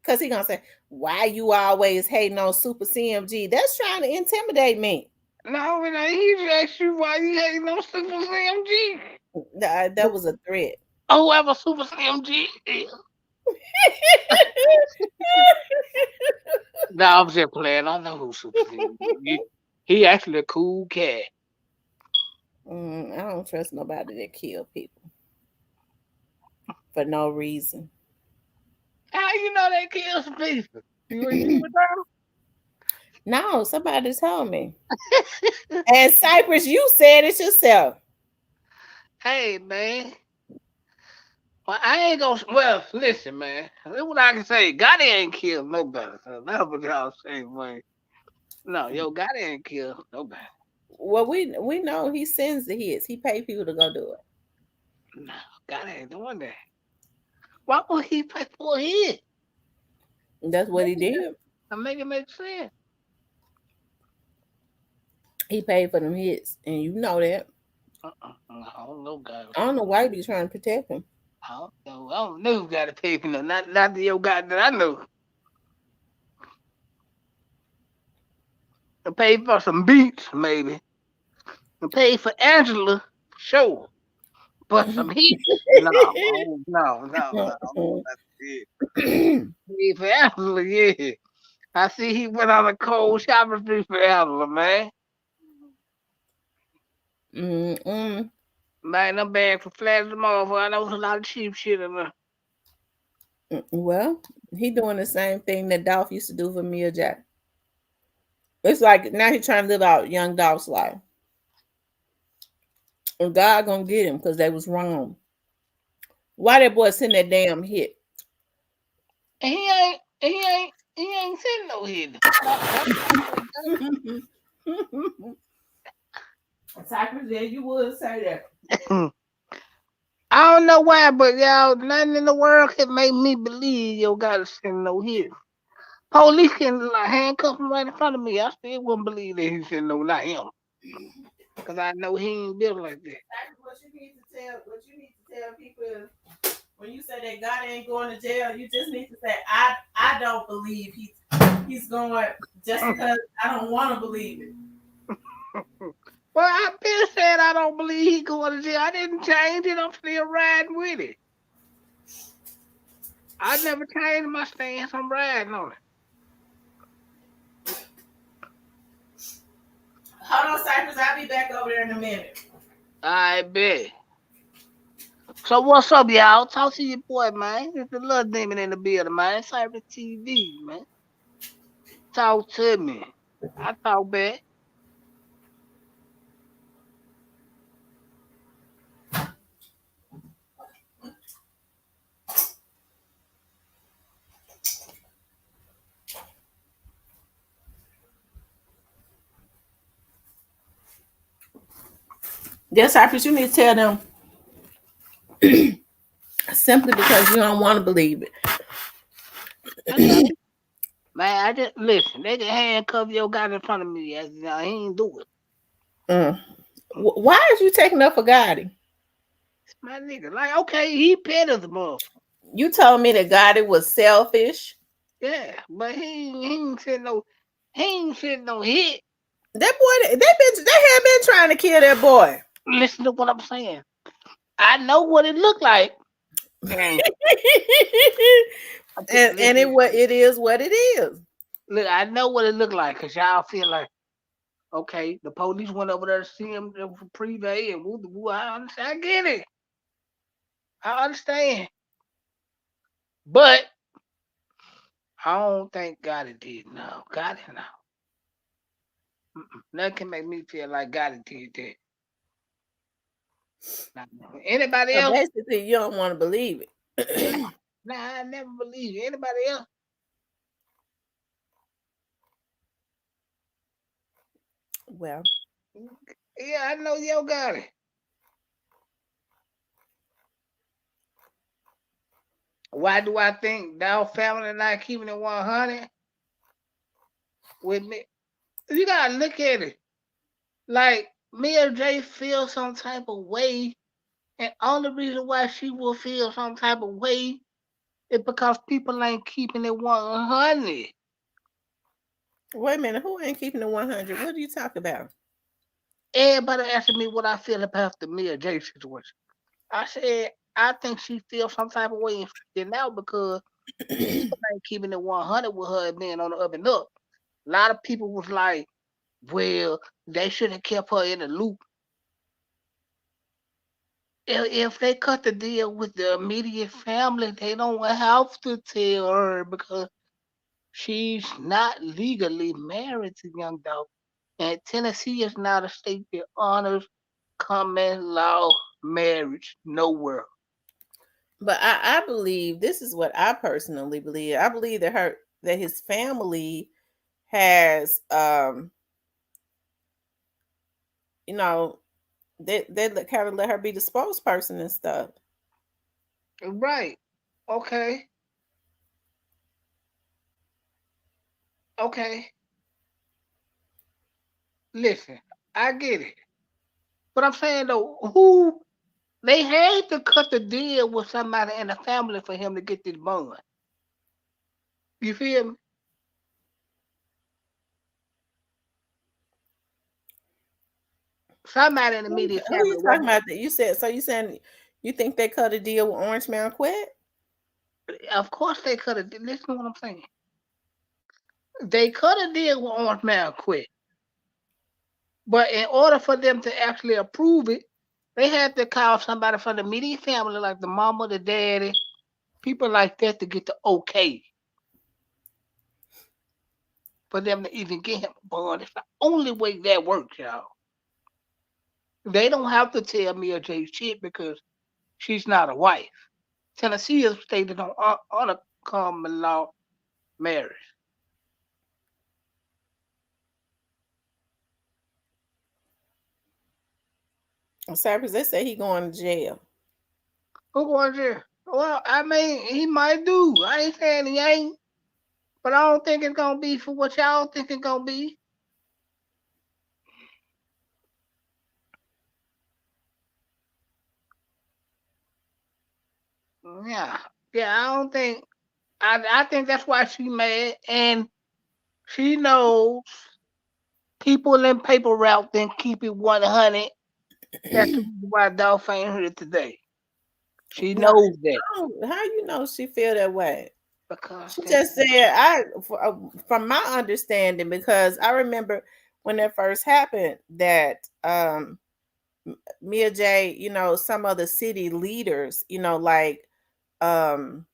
Because he gonna say, why you always hating on Super CMG? That's trying to intimidate me. No, he just asked you why you hating on Super CMG. That was a threat. Oh, whoever Super CMG is. No, I'm just playing. I know who Super CMG is. He actually a cool cat. I don't trust nobody that kill people for no reason. How you know they kill some people? You with them? No, somebody told me. And Cypress, you said it yourself. Hey, man. Well, I ain't gonna. Well, listen, man. That's what I can say. Gotti ain't killed nobody. So that's what y'all say, man. No, Gotti ain't killed nobody. Well, we know he sends the hits. He pay people to go do it. No, Gotti ain't doing that. Why would he pay for a hit? That's what he did. I make it make sense. He paid for them hits, and you know that. I don't know, God. I don't know why he be trying to protect him. I don't know who got to pay for them. Not the guy that I know. I paid for some beats, maybe. I paid for Angela, for sure. But some heat? No. Paid for Angela, yeah. I see he went on a cold shopping spree for Angela, man. Man, I'm bad for flat as a motherfucker. I know there's a lot of cheap shit in there. Well, he doing the same thing that Dolph used to do for Mia Jack. It's like now he's trying to live out young Dolph's life. And God gonna get him because they was wrong. Why that boy send that damn hit? And he ain't sending no hit. Cypress, yeah, you would say that. I don't know why, but y'all, nothing in the world can make me believe you gotta send no hit. Police can like handcuff him right in front of me. I still wouldn't believe that he said no, not him, cause I know he ain't built like that. What you need to tell people is when you say that God ain't going to jail, you just need to say I don't believe he's going just because I don't want to believe it. Well, I been said I don't believe he going to jail. I didn't change it. I'm still riding with it. I never changed my stance. I'm riding on it. Hold on, Cypress. I'll be back over there in a minute. I bet. So what's up, y'all? Talk to your boy, man. It's the little demon in the building, man. Cyber TV, man. Talk to me. I talk back. Yes, Cypress, you need to tell them simply because you don't want to believe it. I got you. Man, I just listen. They can handcuff your guy in front of me. He ain't do it. Mm. Why is you taking up for Gotti? It's my nigga. Like, okay, he petty as a motherfucker. You told me that Gotti was selfish. Yeah, but he ain't said no. He ain't said no hit. That boy, they had been trying to kill that boy. Listen to what I'm saying. I know what it looked like. And and it is what it is. look, I know what it looked like because y'all feel like, okay, the police went over there to see him for prevay and woo the woo. I understand. I get it. I understand. But I don't think Gotti did. No, Gotti no. Nothing can make me feel like Gotti did that. Anybody So else? basically, you don't want to believe No, it. nah, I never believe it. Anybody else? Well, Yeah, I know yo got it. Why do I think Dolph family not keeping it 100 with me? You gotta look at it. Like me and Jay feel some type of way, and only reason why she will feel some type of way is because people ain't keeping it 100. wait a minute. Who ain't keeping the 100? What are you talking about? Everybody asking me what I feel about the Mia J situation. I said I think she feels some type of way and now because people ain't keeping it 100 with her being on the up and up. A lot of people was like, well, they should have kept her in the loop. If they cut the deal with the immediate family, they don't have to tell her because she's not legally married to Young Dolph. And Tennessee is not a state that honors common law marriage nowhere. But I believe this is what I personally believe. I believe that his family has you know they kind of let her be the spokesperson and stuff. Right. Okay. Okay. Listen, I get it. But I'm saying though, who they had to cut the deal with somebody in the family for him to get this bond. You feel me? Somebody in the immediate Who you family talking wasn't. about? That you said so? You saying you think they cut a deal with Orange Mountain Quet? Of course they could have. Listen to what I'm saying. They could have deal with Orange Man quick, but in order for them to actually approve it, they had to call somebody from the immediate family, like the mama, the daddy, people like that, to get the okay for them to even get him a bond. It's the only way that works, y'all. They don't have to tell Mia J shit because she's not a wife. Tennessee is stated on a common law marriage. Cypress, they say he going to jail. Who going there? Well, I mean, he might do. I ain't saying he ain't, But I don't think it's gonna be for what y'all think it's gonna be. Yeah, yeah. I don't think. I think that's why she mad, and she knows people in paper route then keep it 100. That's the reason why Dolph ain't here today. She No, knows that how you know she feel that way? because She that's just said from my understanding, because I remember when that first happened that Mia J, some of the city leaders, like um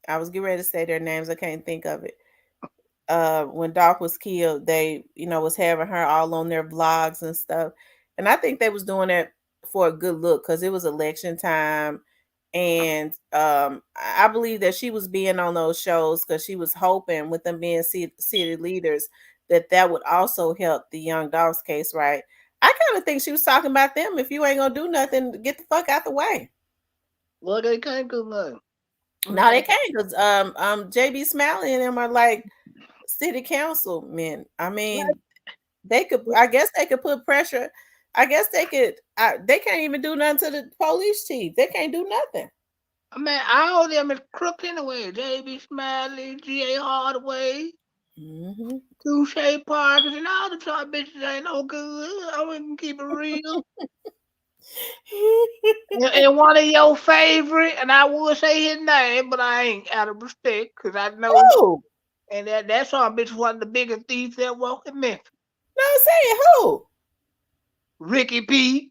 I was getting ready to say their names, I can't think of it. When Dolph was killed, they, was having her all on their vlogs and stuff. And I think they was doing that for a good look because it was election time. And I believe that she was being on those shows because she was hoping with them being city leaders that would also help the young Dolph's case, right? I kind of think she was talking about them. If you ain't gonna do nothing, get the fuck out the way. well, they can't do nothing. No, they can't because JB Smiley and them are like city councilmen. I mean, they could. I guess they could put pressure. I guess they could. They can't even do nothing to the police chief. They can't do nothing. I mean, all them is crook anyway. J.B. Smiley, G.A. Hardaway, Mm-hmm. Touche Parkers, and all the top bitches ain't no good. I wouldn't keep it real. And one of your favorite, and I would say his name, but I ain't out of respect, because I know, Who? and that some bitch one of the biggest thieves that walk in Memphis. No, I'm saying who? Ricky P.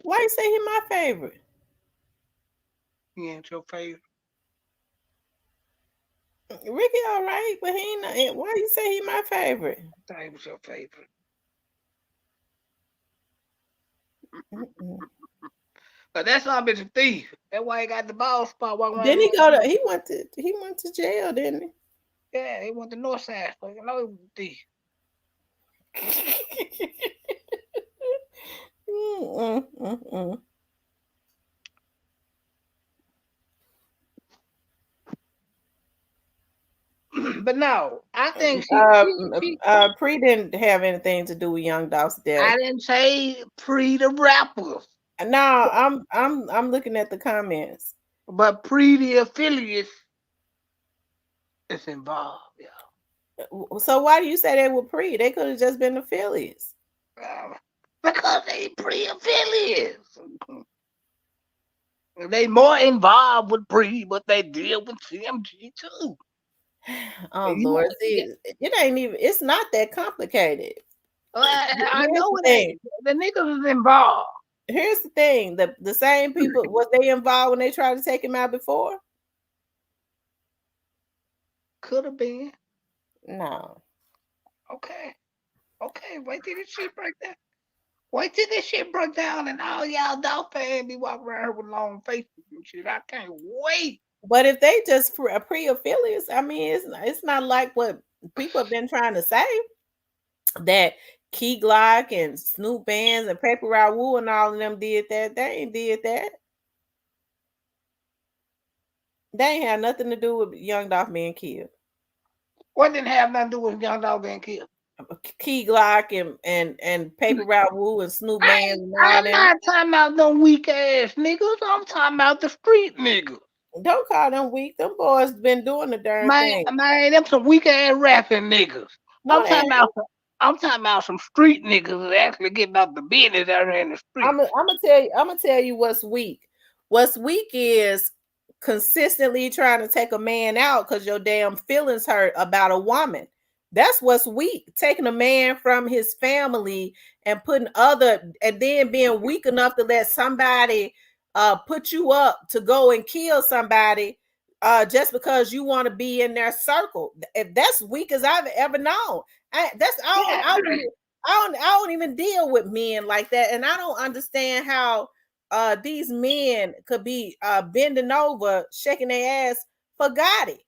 Why you say he my favorite? He ain't your favorite. Ricky, all right, but he ain't. Why you say he my favorite? I thought he was your favorite. Mm-mm. But that some bitch a thief. That's why he got the ball spot. Didn't he go to? He went to jail, didn't Yeah, he went to North Side. So you know he was a thief. he? Mm-mm. But no, I think Pre didn't have anything to do with Young Dolph's death. I didn't say pre the rappers, No, I'm looking at the comments. but pre the affiliates is involved. Yeah. So why do you say they were pre? They could have just been affiliates. Because they pre affiliates. They more involved with pre, but they deal with CMG too. Oh You Lord, know, see, it ain't even. It's not that complicated. I Here's know the it thing. ain't. The niggas is involved. Here's the thing. The same people, was they involved when they tried to take him out before? Could have been. No. Okay. Okay. Wait till this shit break down. Wait till this shit break down and all y'all dog fans be walking around here with long faces and shit. I can't wait. But if they just pre-affiliates, I mean, it's not like what people have been trying to say that Key Glock and Snoop Bands and Paper Raul and all of them did that. They ain't did that. They ain't had nothing to do with Young Dolph being killed. What didn't have nothing to do with young dog being killed? Key Glock and Paper Raul and Snoop Bands and all I'm them. not talking about them weak ass niggas. I'm talking about the street niggas. Don't call them weak. Them boys been doing the darn Man, thing. them some weak ass rapping niggas. No, I'm they talking ain't. about I'm talking about some street niggas that actually get about the business out here in the street. I'm gonna tell you. I'm gonna tell you what's weak. What's weak is consistently trying to take a man out because your damn feelings hurt about a woman. That's what's weak. Taking a man from his family and putting and then being weak enough to let somebody put you up to go and kill somebody just because you want to be in their circle. If that's weak as I've ever known. I don't even deal with men like that, and I don't understand how these men could be bending over, shaking their ass for Gotti.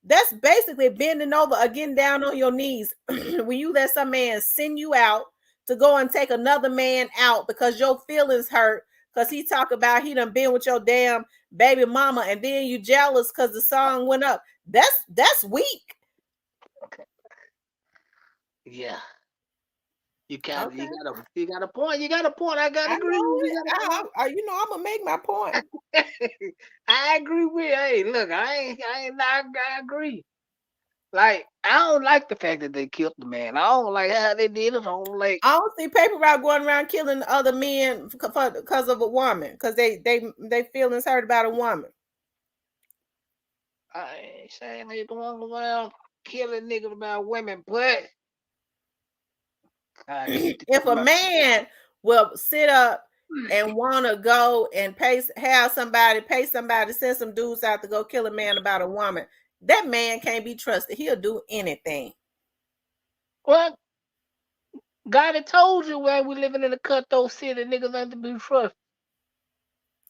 That's basically bending over or getting down on your knees when you let some man send you out to go and take another man out because your feelings hurt because he talk about he done been with your damn baby mama, and then you jealous because the song went up. That's weak. Yeah. You got Okay, a point. You got a point. I gotta I agree know with you. it. You got a I'm gonna make my point. point. I agree with. Hey, look, I agree. Like, I don't like the fact that they killed the man. I don't like how they did it. I don't like. I don't see paper route going around killing other men because of a woman, because they feelings hurt about a woman. I ain't saying they going around killing niggas about women, but I keep If a man will sit up and want to go and pay somebody to send some dudes out to go kill a man about a woman, that man can't be trusted. He'll do anything. Well, God had told you where we living in a cutthroat city, niggas ain't to be trusted.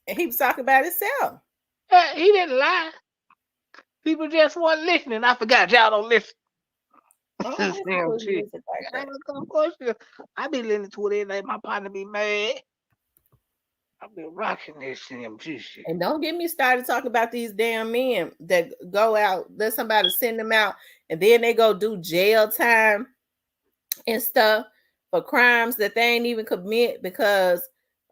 And he was talking about himself. He didn't lie. People just weren't listening. I forgot y'all don't listen. I don't listen Damn to his shit. music like I that. ain't gonna question. I be listening to it like my partner be mad. I be rocking this CMG shit. And don't get me started talking about these damn men that go out, let somebody send them out, and then they go do jail time and stuff for crimes that they ain't even commit because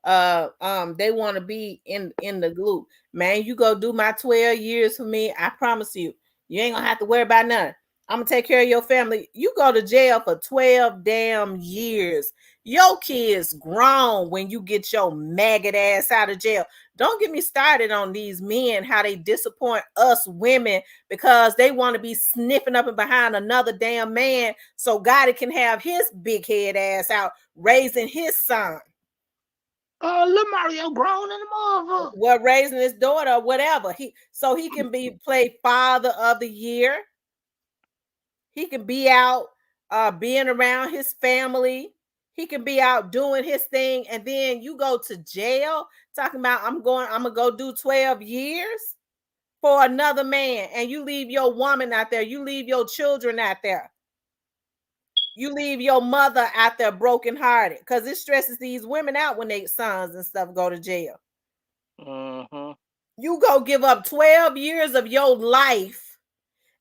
they want to be in the group. Man, you go do my 12 years for me. I promise you ain't gonna have to worry about nothing. I'm gonna take care of your family. You go to jail for 12 damn years. Your kids grown when you get your maggot ass out of jail. Don't get me started on these men, how they disappoint us women because they want to be sniffing up and behind another damn man so God can have his big head ass out raising his son. Oh, look, Mario grown in the motherfucker. Well, raising his daughter or whatever. He can be played father of the year. He can be out being around his family. He can be out doing his thing, and then you go to jail talking about I'm gonna go do 12 years for another man, and you leave your woman out there, you leave your children out there, you leave your mother out there brokenhearted, because it stresses these women out when their sons and stuff go to jail. Mm-hmm. You go give up 12 years of your life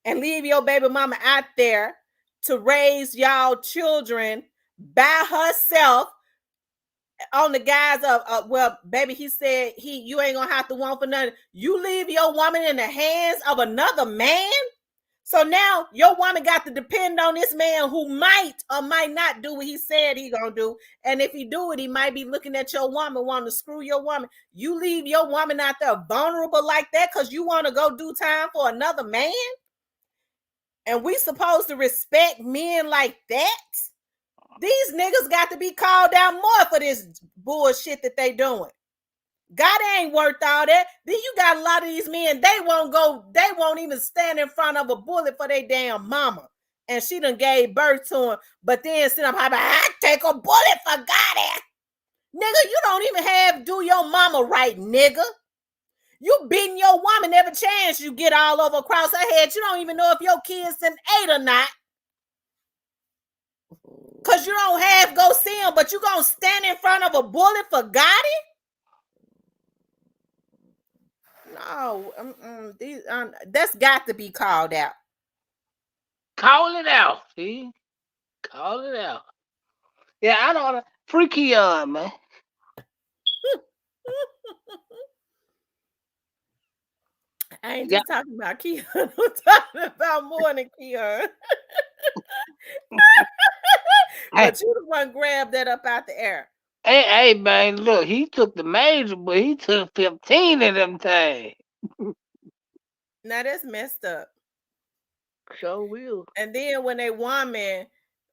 and leave your baby mama out there to raise y'all children by herself on the guise of well, baby, he said you ain't gonna have to want for nothing. You leave your woman in the hands of another man. So now your woman got to depend on this man who might or might not do what he said he gonna do. And if he do it, he might be looking at your woman, wanting to screw your woman. You leave your woman out there vulnerable like that because you want to go do time for another man? And we supposed to respect men like that? These niggas got to be called out more for this bullshit that they doing. God ain't worth all that. Then you got a lot of these men, they won't even stand in front of a bullet for their damn mama. And she done gave birth to him. But then sit up high, I take a bullet for God. Nigga, you don't even do your mama right, nigga. You beating your woman every chance you get all over across her head. You don't even know if your kids in 8 or not. Because you don't go see him, but you gonna stand in front of a bullet for Gotti? No, that's got to be called out. Call it out, see? Call it out. Yeah, I don't free Keon, man. I ain't just talking about Keon. I'm talking about more than Keon. But you the one grabbed that up out the air. Hey, man, look, he took the major, but he took 15 of them things. Now that's messed up. Sure will. And then when a woman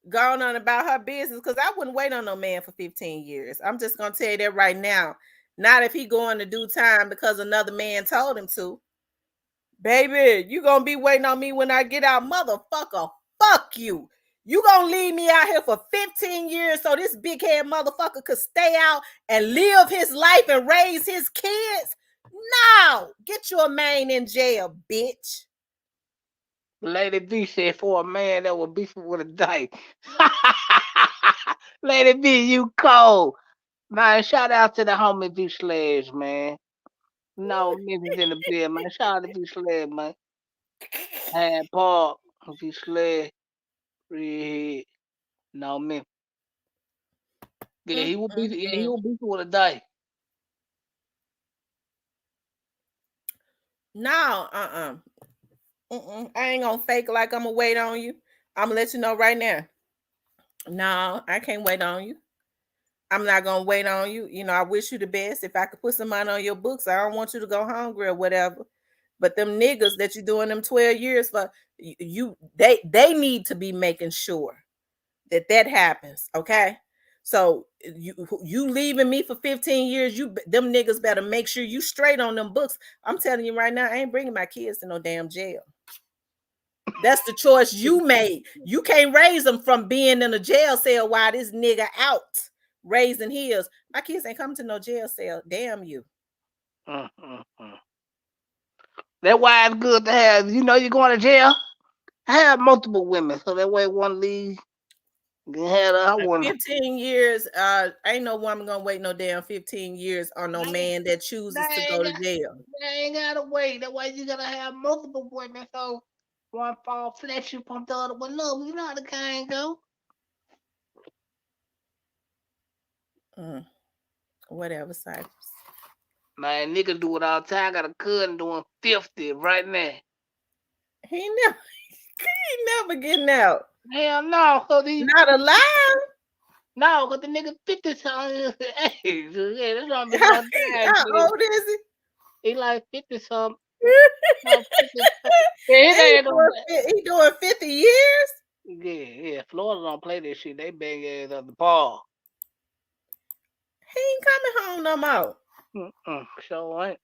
gone on about her business, because I wouldn't wait on no man for 15 years. I'm just gonna tell you that right now. Not if he going to do time because another man told him to. Baby, you gonna be waiting on me when I get out, motherfucker. Fuck you. You gonna leave me out here for 15 years so this big head motherfucker could stay out and live his life and raise his kids? No, get your man in jail, bitch. Lady B said for a man that was beefing with a dyke. Lady B, you cold. Man, shout out to the homie V Slash, man. No, Memphis in the bill, man. Shout out to V Slash, man. Had Park, V Slash, Redhead. No, Memphis. Yeah, he will be. Yeah, he will be for the day. No, I ain't gonna fake like I'm gonna wait on you. I'm gonna let you know right now. No, I can't wait on you. I'm not gonna wait on you. You know, I wish you the best. If I could put some money on your books, I don't want you to go hungry or whatever. But them niggas that you doing them 12 years for, they need to be making sure that happens. Okay. So you leaving me for 15 years, them niggas better make sure you straight on them books. I'm telling you right now, I ain't bringing my kids to no damn jail. That's the choice you made. You can't raise them from being in a jail cell while this nigga out raising his. My kids ain't coming to no jail cell. Damn you. That's why it's good to have. You know, you're going to jail. Have multiple women, so that way one leave. You can have the other one. 15 years. Ain't no woman gonna wait no damn 15 years on no man that chooses to go to jail. They ain't gotta wait. That's why you gotta have multiple women. So one fall flesh upon the other one. No, you know how the kind go. Whatever, Cypress. Man, niggas do it all the time. I got a cousin doing 50 right now. He never getting out. Hell no, Not alive. No, cause the nigga 50 something. Hey, yeah, that's what I'm How old is he? He like 50 something. Yeah, he doing 50 years. Yeah. Florida don't play this shit. They bang ass at the ball. He ain't coming home no more. Sure ain't.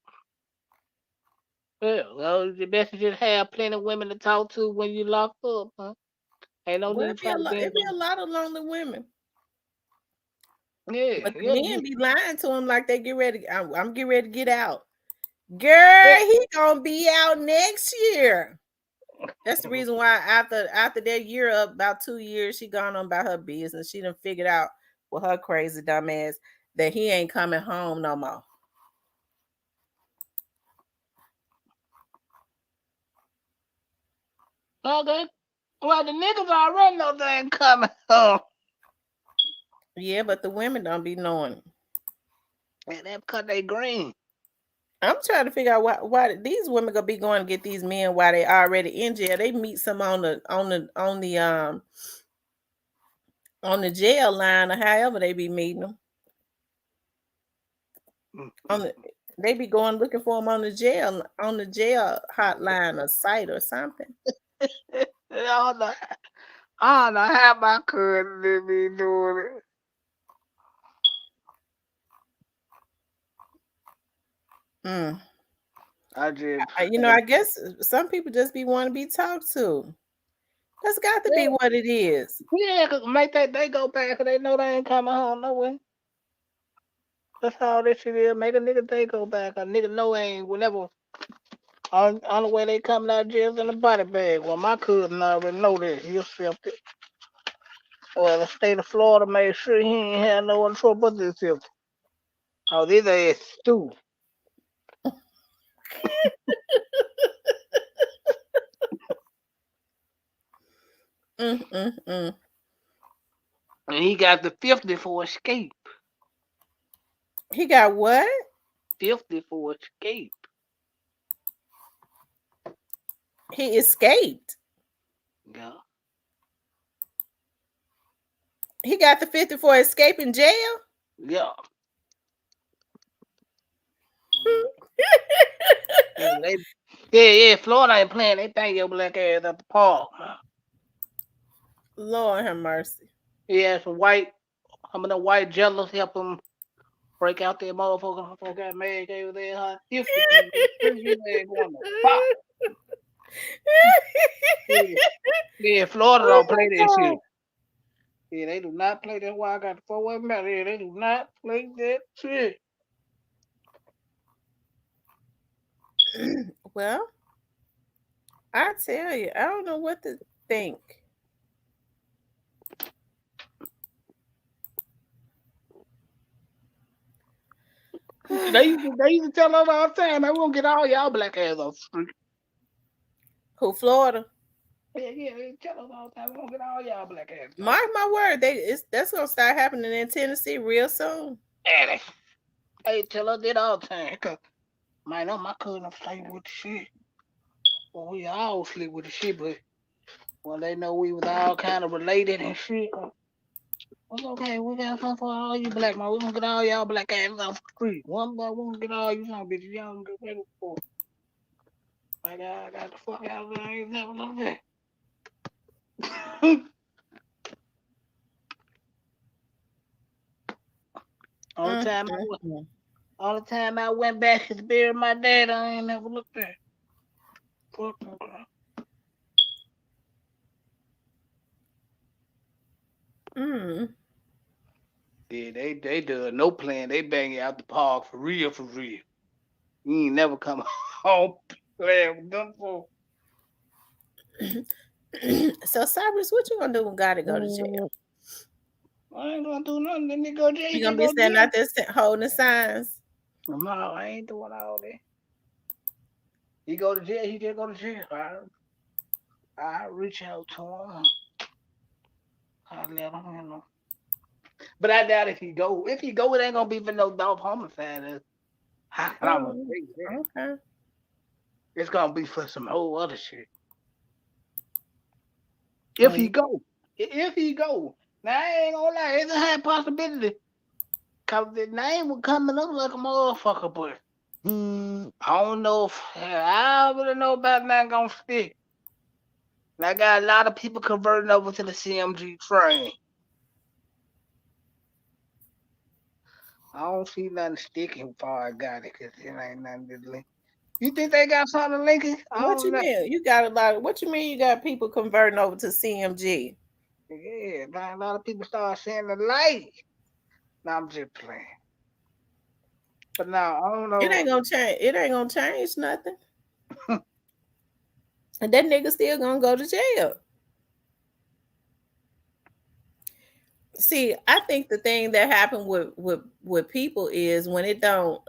Well, the best is just have plenty of women to talk to when you locked up, huh? Ain't no need to try to be. It be a lot of lonely women. Yeah, but the men be lying to him like they get ready. I'm getting ready to get out. Girl, he gonna be out next year. That's the reason why after that year up, about 2 years, she gone on about her business. She done figured out with her crazy dumb ass that he ain't coming home no more. Okay. Well, the niggas already know they ain't coming home. Yeah, but the women don't be knowing. And that's because they green. I'm trying to figure out why these women gonna be going to get these men while they already in jail. They meet some on the jail line or however they be meeting them. They be going looking for them on the jail hotline or site or something. I don't know how my cousin be doing it. I guess some people just be want to be talked to. That's got to be what it is. Yeah, cause make that they go back, cause they know they ain't coming home no way. That's all this shit is. Make a nigga they go back. A nigga know ain't whenever on the way they coming out of jail in the body bag. Well, my cousin already know that. He accepted. Well, the state of Florida made sure he ain't had no other trouble but this him. Oh, this ass stupid. And he got the 50 for escape. He got what? 50 for escape. He escaped. Yeah. He got the 50 for escaping jail? Yeah. Florida ain't playing. They think your black ass at the park. Lord have mercy. Yeah, some white, white jealous help him break out that motherfucker. I got mad, gave there, huh? 50 going to pop. Yeah, Florida don't play that shit. Yeah, they do not play. That's why I got the 4-way metal. Yeah, they do not play that shit. Well, I tell you, I don't know what to think. They used to tell us all the time, "I won't get all y'all black ass off the street." Who, Florida? Yeah, they tell us all the time, "We won't get all y'all black ass off." Mark my word, that's gonna start happening in Tennessee real soon. And they tell us that all the time. 'Cause, man, know my cousin sleep with the shit. Well, we all sleep with the shit, but when they know we was all kind of related and shit, it's okay. We got something for all you black man. We gonna get all y'all black ass off the street. One by one, get all you some bitches. Y'all gonna get ready for. Like I got the fuck out of there. I ain't never looked at. All the Mm, time I mm, went, mm. all the time I went back to bury my dad, I ain't never looked at. Fuck no, girl. Mm. Yeah, they do no plan. They bang you out the park for real, for real. You ain't never come home playing with them for. So Cyrus, what you gonna do when Gotti go to jail? I ain't gonna do nothing. Then they go to jail. He You gonna just be go to standing jail. out there holding the signs? No, I ain't doing all that. He go to jail. He just go to jail. I reach out to him. I let him, you know. But I doubt if he go. If he go, it ain't gonna be for no Dolph homicide. How can I gonna Oh, say that? okay. It's gonna be for some whole other shit. Oh, If he go, if he go. Now I ain't gonna lie, it's a high possibility. Cause the name was coming up like a motherfucker, but I don't know if I really know about that gonna stick. And I got a lot of people converting over to the CMG train. I don't see nothing sticking before I got it, cause it ain't nothing to link. You think they got something to link it? I what don't you know. mean? You got a lot of what you mean? You got people converting over to CMG? Yeah, a lot of people start seeing the light. Now I'm just playing. But now I don't It know. ain't gonna change. It ain't gonna change nothing. And that nigga still gonna go to jail. See, I think the thing that happened with people is when it don't,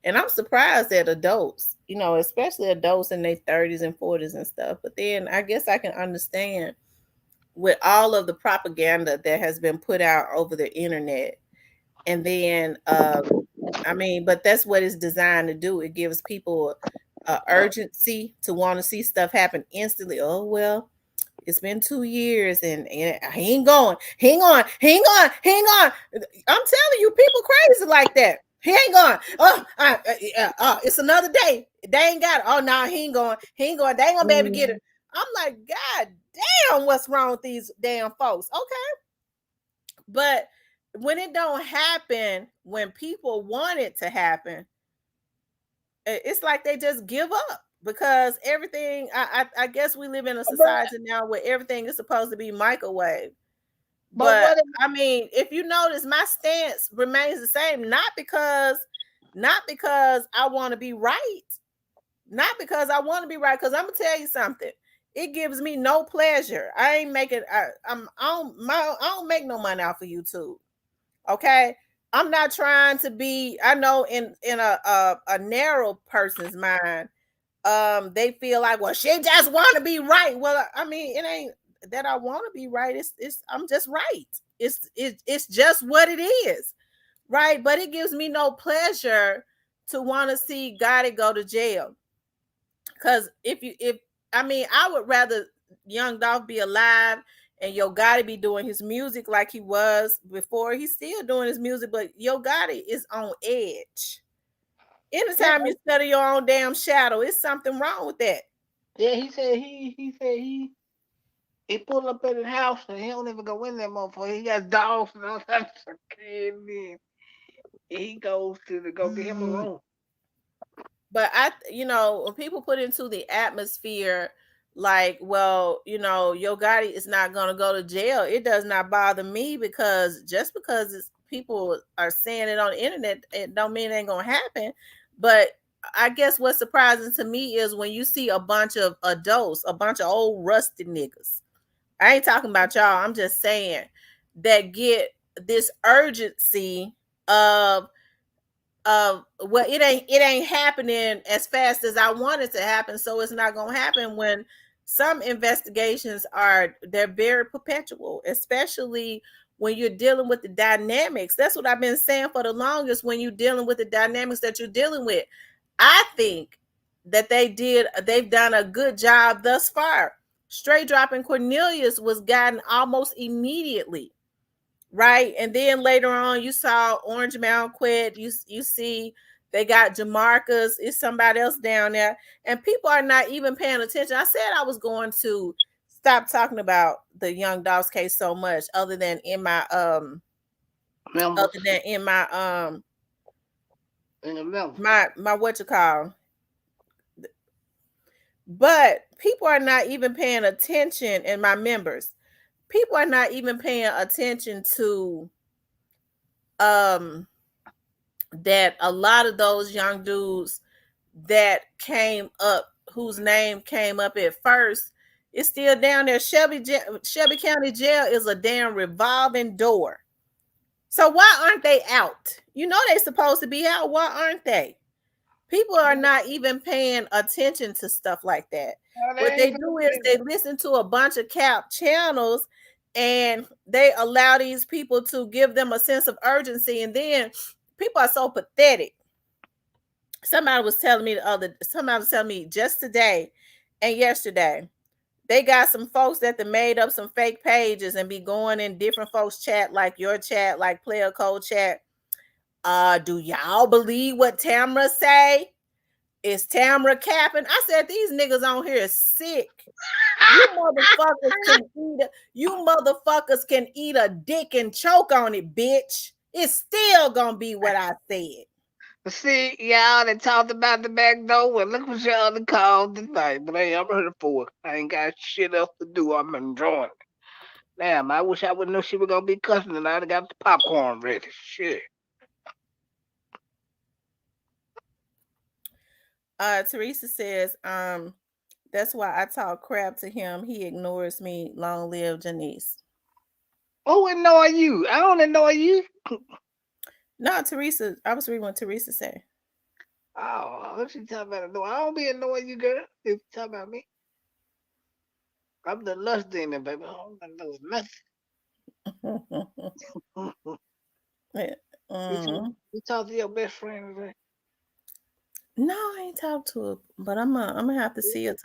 and I'm surprised at adults, especially adults in their 30s and 40s and stuff. But then I guess I can understand with all of the propaganda that has been put out over the internet, and then I mean, but that's what it's designed to do. It gives people a urgency to want to see stuff happen instantly. Oh well, it's been 2 years and he ain't going. He ain't going. He ain't going. He ain't going. I'm telling you, people crazy like that. He ain't going. It's another day. They ain't got it. Oh no, he ain't going. He ain't going. They ain't gonna be able to get it. I'm like, God damn, what's wrong with these damn folks? Okay, but when it don't happen, when people want it to happen, it's like they just give up because everything. I guess we live in a But society now where everything is supposed to be microwave. but But what if I mean, if you notice, my stance remains the same. Not because I want to be right, not because I want to be right. Because I'm gonna tell you something. It gives me no pleasure. I ain't making. I don't make no money off of YouTube. Okay, I'm not trying to be. I know in a narrow person's mind, they feel like, well, she just want to be right. Well, I mean, it ain't that I want to be right. It's I'm just right. It's just what it is, right? But it gives me no pleasure to want to see Gotti go to jail. Because if I mean, I would rather Young Dolph be alive and Yo Gotti be doing his music like he was before. He's still doing his music, but Yo Gotti is on edge. yeah, Anytime you study your own damn shadow, it's something wrong with that. yeah, he said he pulled up at his house and he don't even go in there motherfucker. He got dogs and all types of kids in. He goes to go get him a room. But when people put into the atmosphere, like, well, Yo Gotti is not going to go to jail, it does not bother me because just because people are saying it on the internet, it don't mean it ain't going to happen. But I guess what's surprising to me is when you see a bunch of adults, a bunch of old rusty niggas. I ain't talking about y'all. I'm just saying that get this urgency of well, it ain't happening as fast as I want it to happen, so it's not gonna happen. When some investigations they're very perpetual, especially when you're dealing with the dynamics. That's what I've been saying for the longest. When you're dealing with the dynamics that you're dealing with, I think that they've done a good job thus far. Straight dropping Cornelius was gotten almost immediately, right? And then later on, you saw Orange Mound quit. You see they got Jamarcus. It's somebody else down there, and people are not even paying attention. I said I was going to stop talking about the Young Dolph's case so much, other than in my Members in the members. my what you call. But people are not even paying attention, and my members, people are not even paying attention to that a lot of those young dudes that came up, whose name came up at first, is still down there. Shelby County Jail is a damn revolving door. So why aren't they out? You know they're supposed to be out. Why aren't they? People are not even paying attention to stuff like that. What they do is they listen to a bunch of cap channels, and they allow these people to give them a sense of urgency. And then people are so pathetic. Somebody was telling me just today and yesterday, they got some folks that made up some fake pages and be going in different folks' chat, like your chat, like Player Code chat. Do y'all believe what Tamra say? Is Tamra capping? I said these niggas on here is sick. You motherfuckers can eat a dick and choke on it, bitch. It's still gonna be what I said. See, y'all that talked about the back door. Well, look what y'all done called tonight. But hey, I'm ready for it. I ain't got shit else to do. I'm enjoying it. Damn, I wish I would know she was gonna be cussing and I'd have got the popcorn ready. Shit. Teresa says, that's why I talk crap to him. He ignores me. Long live Janice. Who annoy you? I don't annoy you. No, Teresa. I was reading what Teresa said. Oh, what she talking about? No, I don't be annoying you, girl. If you talk about me, I'm the lust demon, baby. I don't know nothing. You talk to your best friend today? No, I ain't talked to her, but I'm gonna have to see her.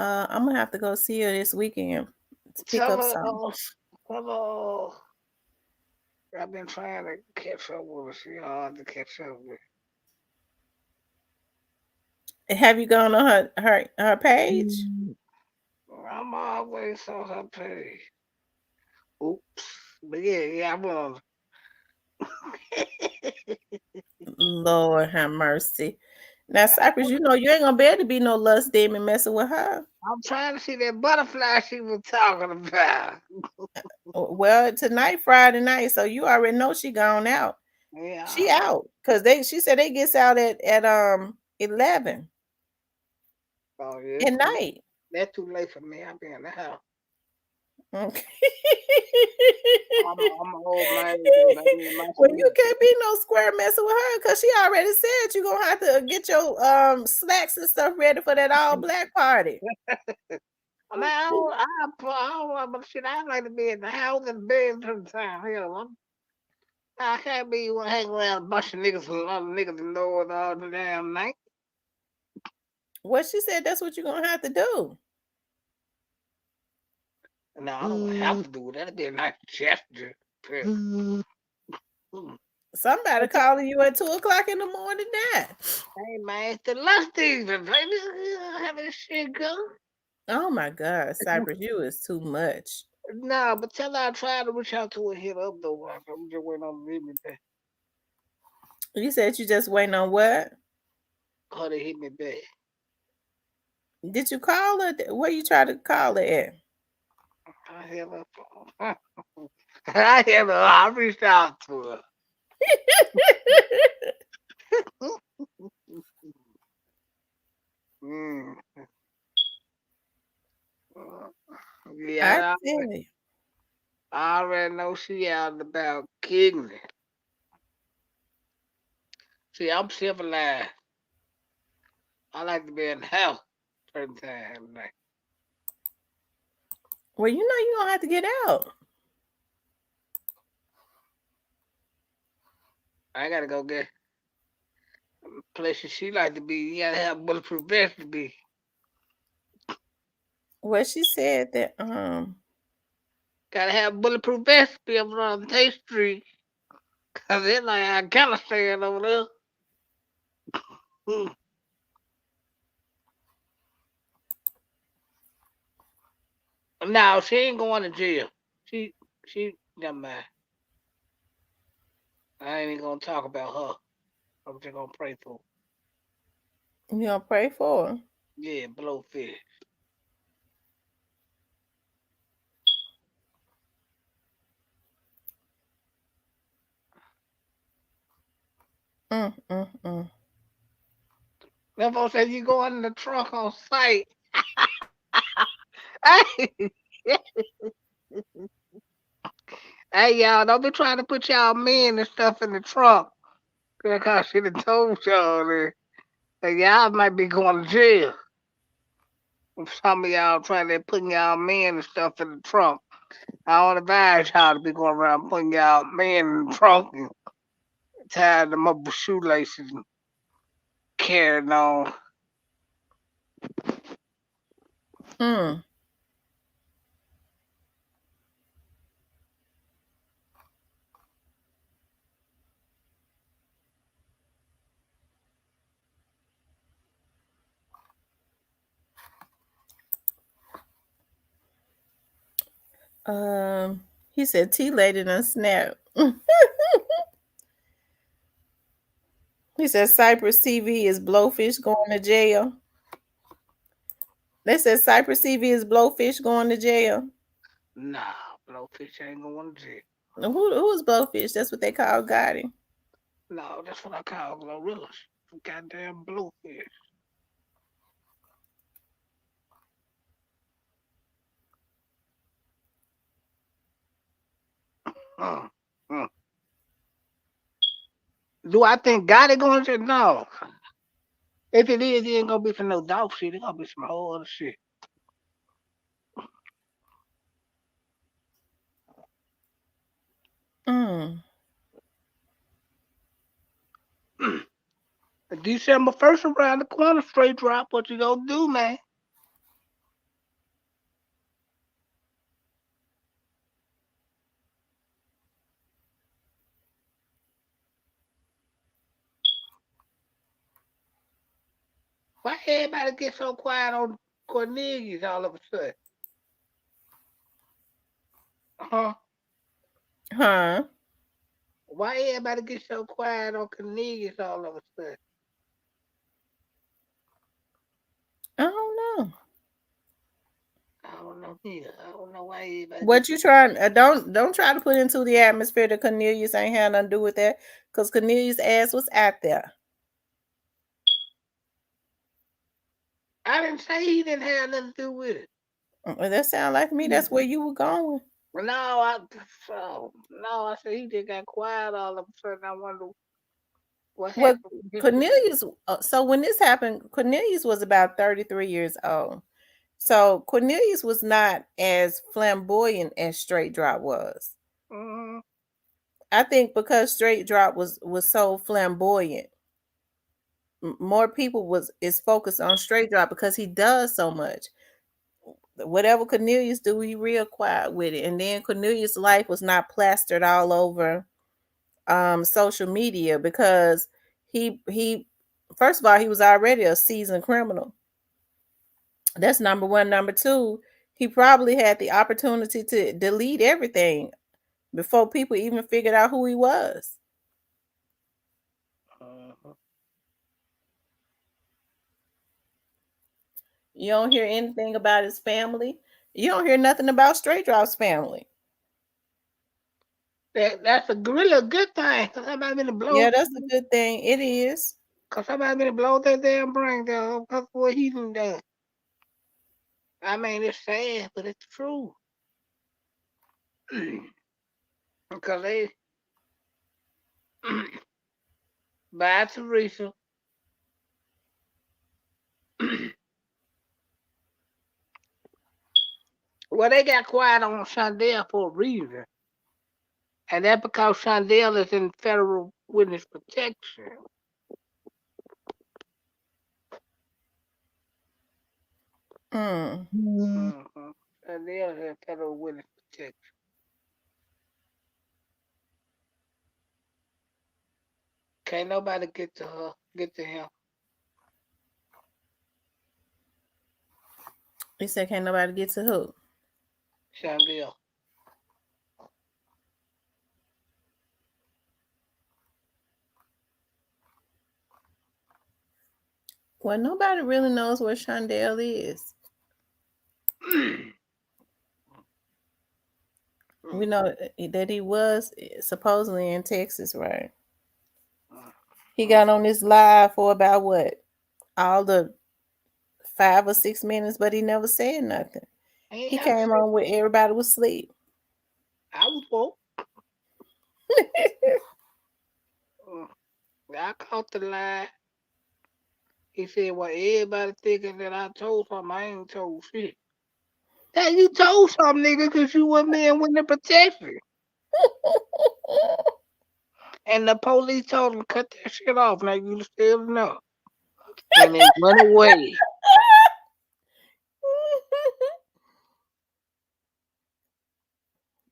I'm gonna have to go see her this weekend to pick up something. Hello. I've been trying to catch up with her. She hard to catch up with. Have you gone on her page? I'm always on her page. Oops. But yeah, I'm on. Lord have mercy. Now, Cypress, you know you ain't gonna be able to be no lust demon messing with her. I'm trying to see that butterfly she was talking about. Well, tonight Friday night, so you already know she gone out. Yeah. She out because she said they gets out at 11. Oh yeah. At night. That's too late for me. I'll be in the house. Okay. I'm an old man. Well, you can't be no square messing with her because she already said you're gonna have to get your slacks and stuff ready for that all black party. I mean, I don't, but shit, I like to be in the house and bed sometimes. Hell, I can't be hanging around a bunch of niggas and other niggas and know it all the damn night. Well, she said that's what you're gonna have to do. No, I don't have to do it. That'd be a nice gesture. Somebody calling you at 2:00 in the morning now. Hey man, it's the last season, baby. Have this shit go. Oh my God, Cypress, you is too much. Nah, but tell her I tried to reach out to her, hit up though. I'm just waiting on the hit me back. You said you just waiting on what? Her to hit me back. Did you call her? Where you try to call her at? I hit her. I hit her. I reached out to her. Mm. Yeah, I already know she out about kicking it. See, I'm civilized. I like to be in the house certain time of the night. Well, you know you don't have to get out. I gotta go get places she like to be. You gotta have bulletproof vest to be. Well, she said that Gotta have bulletproof vest to be able to run State Street. Cause it's like Afghanistan over there. Mm. No, she ain't going to jail. She she never mind. I ain't even gonna talk about her. I'm just gonna pray for her. you gonna pray for her. Yeah, blowfish. Mm. Them folks said you go in the trunk on site. Hey, hey, y'all, don't be trying to put y'all men and stuff in the trunk. Because she done told y'all that y'all might be going to jail. If some of y'all trying to put y'all men and stuff in the trunk. I don't advise y'all to be going around putting y'all men in the trunk and tying them up with shoelaces and carrying on. Mm. He said T lady done snap. He said Cypress TV is Blowfish going to jail. They said Cypress TV is Blowfish going to jail. Nah, blowfish ain't going to jail. Who's Blowfish? That's what they call Gotti. No, that's what I call gorillas. Goddamn blowfish. Mm, mm. Do I think God is going to? No. If it is, it ain't gonna be for no dog shit. It's gonna be some whole other shit. Mm. December 1st around the corner, straight drop. What you gonna do, man? Why everybody get so quiet on Cornelius all of a sudden? Huh? Huh? Why everybody get so quiet on Cornelius all of a sudden? I don't know. I don't know neither. I don't know why everybody get. What you trying? Don't try to put into the atmosphere that Cornelius ain't had nothing to do with that, because Cornelius' ass was out there. I didn't say he didn't have nothing to do with it. Well, that sound like me. That's where you were going. No, no. I said he just got quiet all of a sudden. I wonder what Well, happened with him. Cornelius. So when this happened, Cornelius was about 33 years old. So Cornelius was not as flamboyant as Straight Drop was. Mm-hmm. I think because Straight Drop was so flamboyant, more people was is focused on Straight Drop because he does so much. Whatever Cornelius do, he real quiet with it. And then Cornelius' life was not plastered all over social media because he first of all, he was already a seasoned criminal. That's number one. Number two, he probably had the opportunity to delete everything before people even figured out who he was. Uh-huh. You don't hear anything about his family. You don't hear nothing about Straight Drop's family. That's a really a good thing. Cause somebody been to blow. Yeah, that's a good thing. It is. Cause somebody been to blow that damn brain down. Cause what he done done. I mean, it's sad, but it's true. Because they Bye, Teresa. Well, they got quiet on Shondell for a reason. And that's because Shondell is in federal witness protection. Mm. Mm-hmm. Shondell is in federal witness protection. Can't nobody get to her, get to him. He said, "Can't nobody get to who?" Shondell. Well, nobody really knows where Shondell is. We know that he was supposedly in Texas, right? He got on this live for about what? All the 5 or 6 minutes, but he never said nothing. I ain't He have to came say on where everybody was asleep. I was woke. Mm. I caught the lie. He said, well, everybody thinking that I told something. I ain't told shit. Now you told something, nigga, because you wasn't there with the protection. And the police told him cut that shit off. Now you still know. And it went away.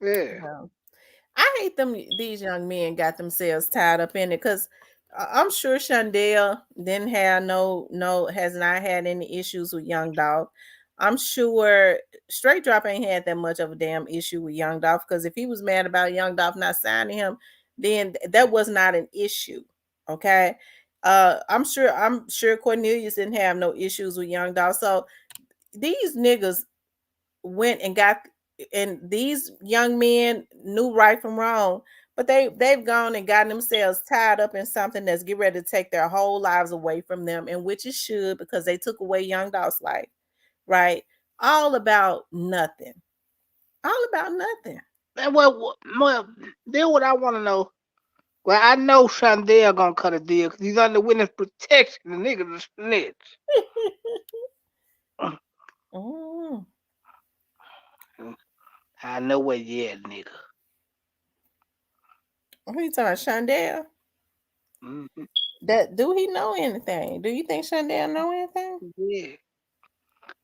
Yeah. No. I hate them. These young men got themselves tied up in it because I'm sure Shondell didn't have has not had any issues with Young Dolph. I'm sure Straight Drop ain't had that much of a damn issue with Young Dolph because if he was mad about Young Dolph not signing him, then that was not an issue. Okay. I'm sure Cornelius didn't have no issues with Young Dolph. So these niggas went and got, and these young men knew right from wrong, but they've gone and gotten themselves tied up in something that's get ready to take their whole lives away from them, and which it should because they took away Young Dolph's life, right? All about nothing. All about nothing. And well, then what I want to know. Well, I know Shondell gonna cut a deal because he's under witness protection. The nigga's a snitch. Mm. I know where you at, nigga. Who you talking, Shondell? Mm-hmm. That do he know anything? Do you think Shondell know anything? Yeah,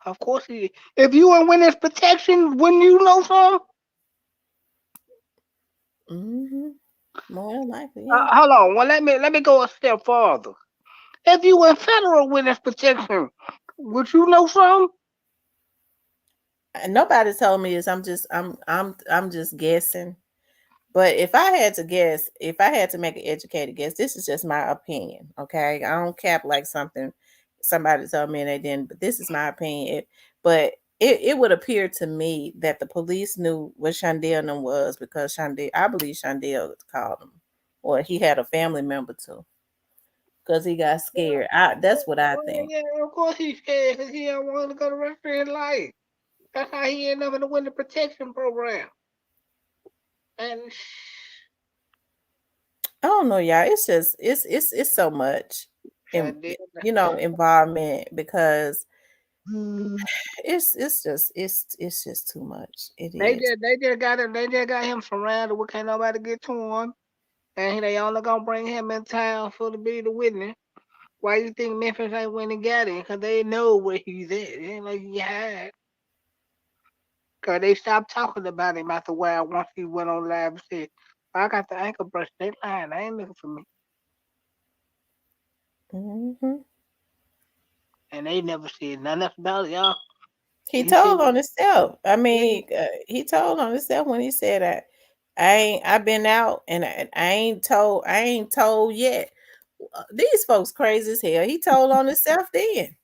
of course he. If you in witness protection, wouldn't you know something? Mm-hmm. More likely, yeah. Hold on. Well, let me go a step farther. If you in federal witness protection, would you know something? Nobody told me this. I'm just guessing. But if I had to guess, if I had to make an educated guess, this is just my opinion. Okay. I don't cap like somebody told me and they didn't, but this is my opinion. It would appear to me that the police knew what Shondell and them was because I believe Shondell called him. Or he had a family member too. Because he got scared. That's what I Well, think. yeah, of course he's scared because he don't want to go to rest of his life. That's how he ended up in the witness protection program. And I don't know, y'all. It's just it's so much in, Shondell, involvement because it's just too much. It is. they just got him surrounded. We can't nobody get to him, and they only gonna bring him in town for to be the witness. Why you think Memphis ain't went and got him? Because they know where he's at. It ain't like he hide. Because they stopped talking about him after a while once he went on live and said, I got the ankle brush. They lying. They ain't looking for me. Hmm. And they never said nothing else about it, y'all. He He said, told on himself. I yeah, mean, he told on himself when he said that I've been out and I ain't told yet. These folks crazy as hell. He told on himself then.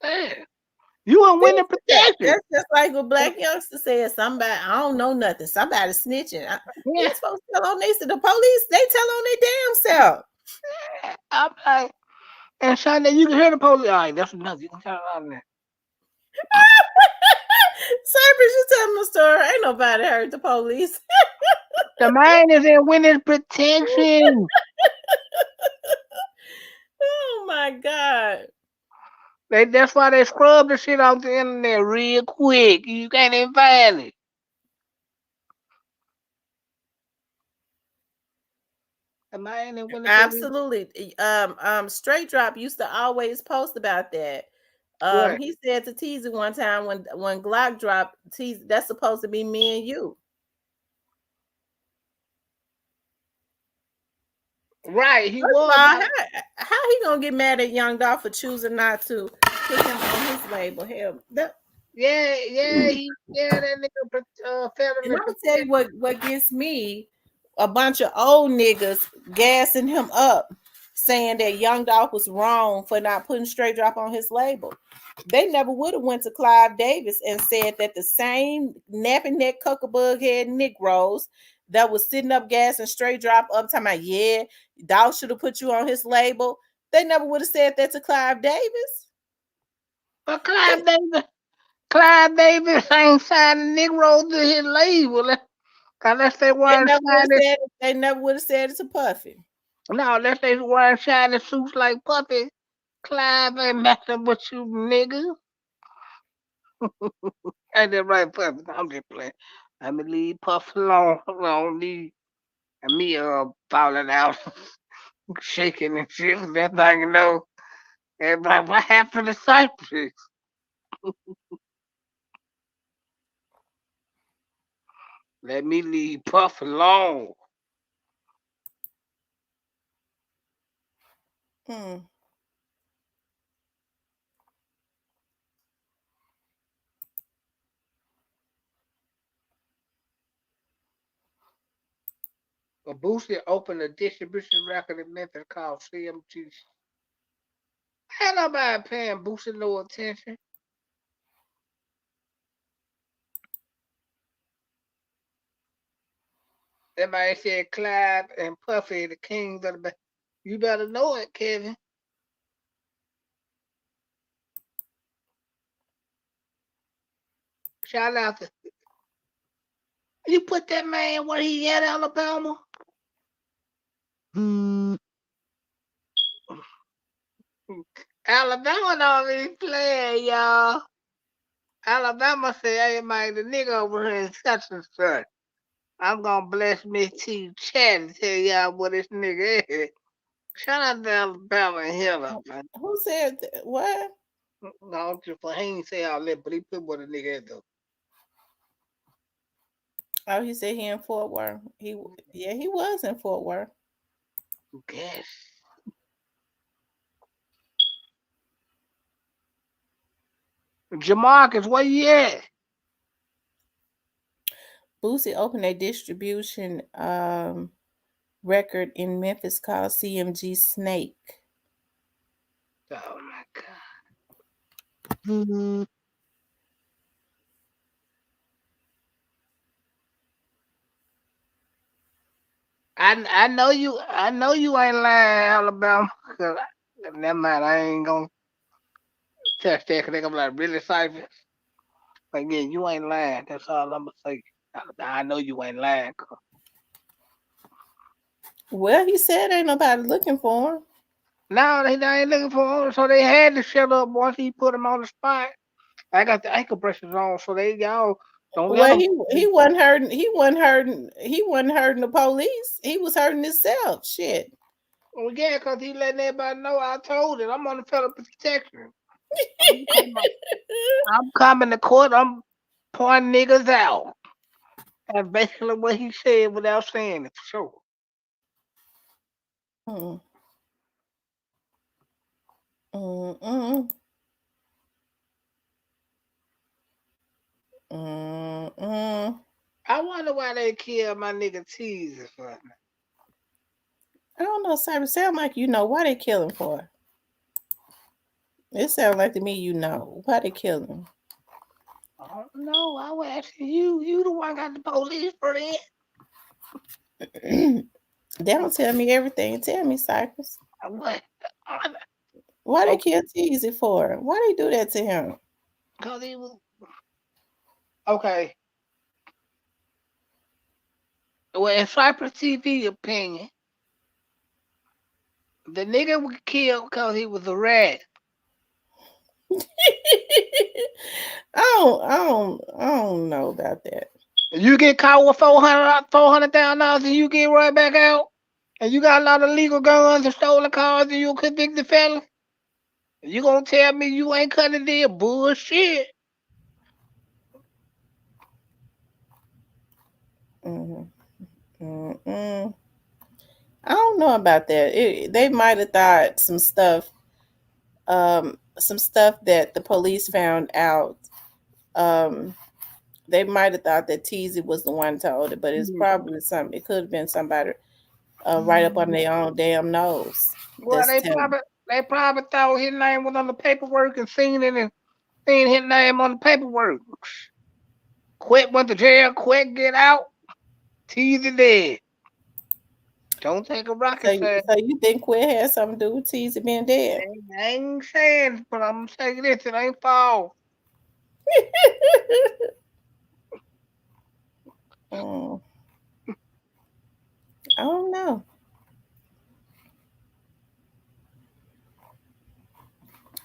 yeah. You ain't winning protection. That's just like what Black youngster said. Somebody I don't know nothing. Somebody snitching. Yeah. These folks tell on the police. They tell on their damn self. I'm like, and Shonda, you can hear the police. All right, that's enough. You can turn it on there. Cypress, you tell them the story. Ain't nobody heard the police. The man is in winning protection. my God. That's why they scrub the shit off the internet real quick. You can't even find it. Am I in it when they put it? Absolutely. Straight Drop used to always post about that. What? He said to Teasy one time when Glock dropped, Teasy, that's supposed to be me and you. Right, he First of was. all, how he gonna get mad at Young Dolph for choosing not to put him on his label? Hell, Yeah, that nigga and federally I'm gonna tell protect. you what gets me: a bunch of old niggas gassing him up, saying that Young Dolph was wrong for not putting Straight Drop on his label. They never would have went to Clive Davis and said that the same napping neck cuckabug head Negroes that was sitting up gassing Straight Drop up talking about, yeah, Dolph should have put you on his label. They never would have said that to Clive Davis. But They, Clive Davis ain't signing Negro to his label unless they they wearing never would have shiny. said it. They never would have said it to Puffy. No, unless they wearing shiny suits like Puppy. Clive ain't messing with you, nigga. Ain't that right, Puppy? I'm just playing. Let me leave Puff alone. I don't need me falling out, shaking and shit. That thing, you know. Everybody, what happened to Cypress? Let me leave Puff alone. Hmm. But Boosie opened a distribution record in Memphis called CMG. Ain't nobody paying Boosie no attention. Everybody said Clive and Puffy, the kings of the band. You better know it, Kevin. Shout out to you. Put that man where he at, Alabama. Alabama don't be playing, y'all. Alabama say, hey man, the nigga over here is such and such. I'm gonna bless Miss T chat and tell y'all what this nigga is. Shout out to Alabama and Hill up, man. Who said what? No, just for he ain't say all that, but he put what a nigga is though. Oh, he said he in Fort Worth. He was in Fort Worth. Who cares? Jamarcus, where you at? Boosie opened a distribution record in Memphis called CMG Snake. Oh my god. I know you ain't lying, Alabama. Cause never mind, I ain't gonna touch that because they gonna be like really cyphers. But again, you ain't lying. That's all I'm gonna say. I know you ain't lying. Well, he said ain't nobody looking for him. No, they ain't looking for him, so they had to shut up once he put him on the spot. I got the ankle braces on, so they y'all don't let Well, him. he wasn't hurting. He wasn't hurting the police. He was hurting himself. Shit. Well, yeah, because he letting everybody know I told it. I'm on the federal protection. I'm coming to court. I'm pointing niggas out. That's basically what he said without saying it for sure. Mm, mm, mm, mm. I wonder why they killed my nigga Teaser for. I don't know, Cyber. Sound like you know why they kill him for. It sounds like to me you know why they kill him. I don't know. I was asking you. You the one got the police for that. They don't tell me everything. Tell me, Cypress. What? Why they kill Teasy for? Why they do that to him? Because he was okay. Well, in Cypress TV opinion, The nigga was killed because he was a rat. I don't know about that. You get caught with 400,000 dollars and you get right back out, and you got a lot of legal guns and stolen cars and you a convicted felon. You gonna tell me you ain't cutting deal? Bullshit. Mhm. Mm-mm. I don't know about that. They might have thought some stuff that the police found out. Um, they might have thought that Teasy was the one told it, but it's Mhm. probably some. It could have been somebody right up on their own damn nose Well, that's they telling. probably they probably thought his name was on the paperwork and seen it and seen his name on the paperwork. Quit went to jail. Quit get out. Teasy dead. Don't take a rocket science. So you think Quinn had something to do with Teasy being dead? I ain't saying, but I'm saying this. It ain't false. Mm, I don't know.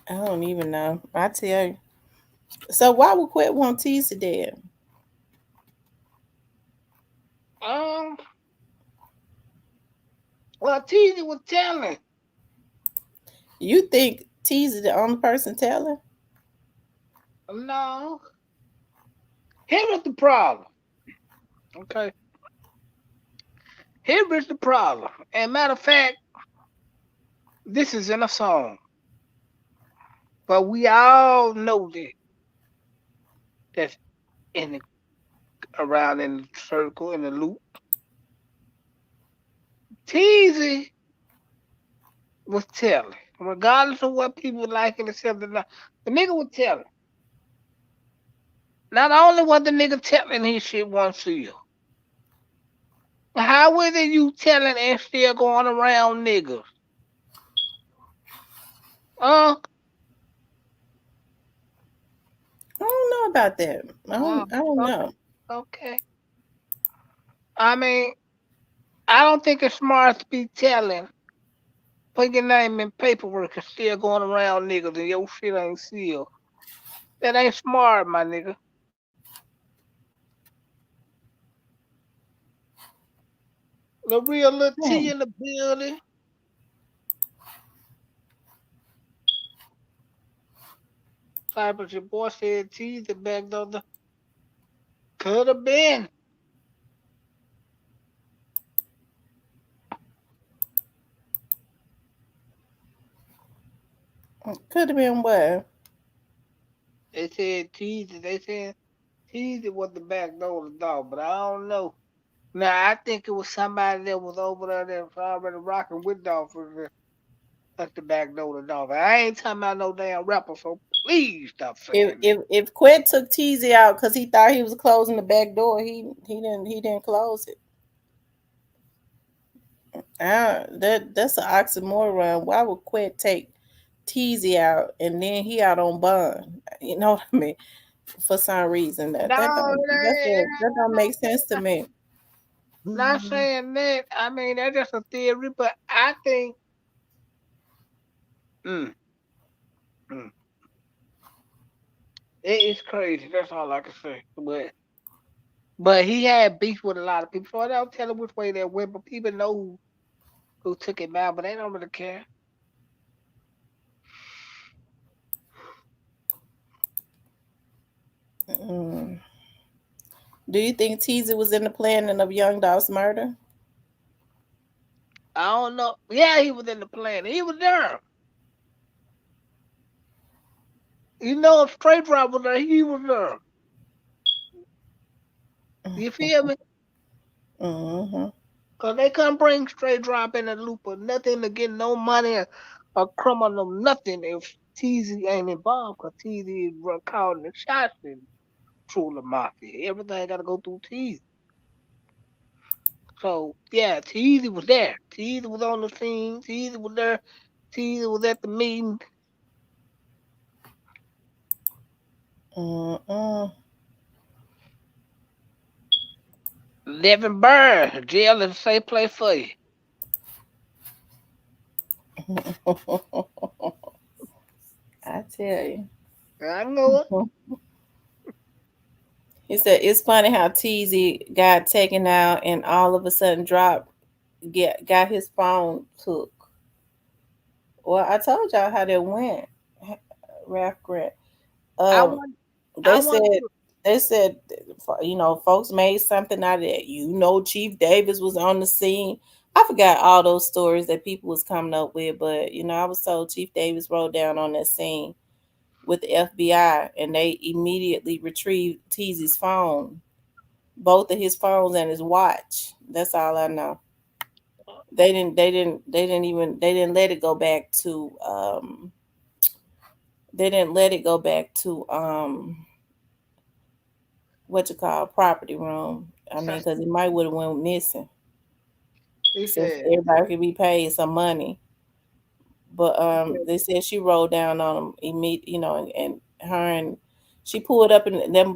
I don't even know. I tell you. So why would Quinn want Teasy dead? Um, well, Teasy was telling. You think Teasy the only person telling? No, here is the problem. Okay, here is the problem. And matter of fact, this is in a song, but we all know that that's in the around in the circle in the loop. Teasy was telling, regardless of what people like and accept or not. The nigga was telling. Not only was the nigga telling his shit once a year, how is it you telling and still going around niggas? Uh, I don't know about that. I uh don't. I don't okay, know. okay. I mean, I don't think it's smart to be telling, put your name in paperwork and still going around niggas and your shit ain't sealed. That ain't smart, my nigga. The real little Hmm. T in the building. Cyber, your boy said T the back door. Could have been. Could have been what? They said Teasy was the back door of the dog, but I don't know. Now I think it was somebody that was over there that was already rocking with Dolph at the back door of the dog. I ain't talking about no damn rapper, so please stop If saying that. if if Quet took Teasy out because he thought he was closing the back door, he didn't close it. That's an oxymoron. Why would Quet take Teasy out and then he out on bond? You know what I mean? For some reason that No, don't that don't make sense to me. not saying that. I mean that's just a theory, but I think mm, mm, it is crazy. That's all I can say. But he had beef with a lot of people, so I don't tell him which way that went. But people know who took him out, but they don't really care. Mm. Do you think Teasy was in the planning of Young Dolph's murder? I don't know. Yeah, he was in the plan. He was there. You know, if Straight Drop was there, he was there. You feel me? Mm-hmm. Cause they couldn't bring Straight Drop in the loop or nothing to get no money or criminal nothing if TZ ain't involved. Cause TZ is calling the shots in True Mafia. Everything got to go through TZ. So yeah, TZ was there. TZ was on the scene. TZ was there. TZ was at the meeting. Mm-mm. Living Bird, jail is a safe place for you. I tell you. I know it. He said it's funny how Teasy got taken out and all of a sudden dropped, got his phone took. Well, I told y'all how that went. Ralph Grant. I Um, want. I they said want. they said folks made something out of that. Chief Davis was on the scene. I forgot all those stories that people was coming up with, but I was told Chief Davis rode down on that scene with the FBI, and they immediately retrieved Teasy's phone, both of his phones and his watch. That's all I know. They didn't let it go back to they didn't let it go back to what you call property room. I mean, because it might would have went missing He since said. everybody could be paid some money. But He said, they said she rolled down on him immediately, and her and she pulled up in that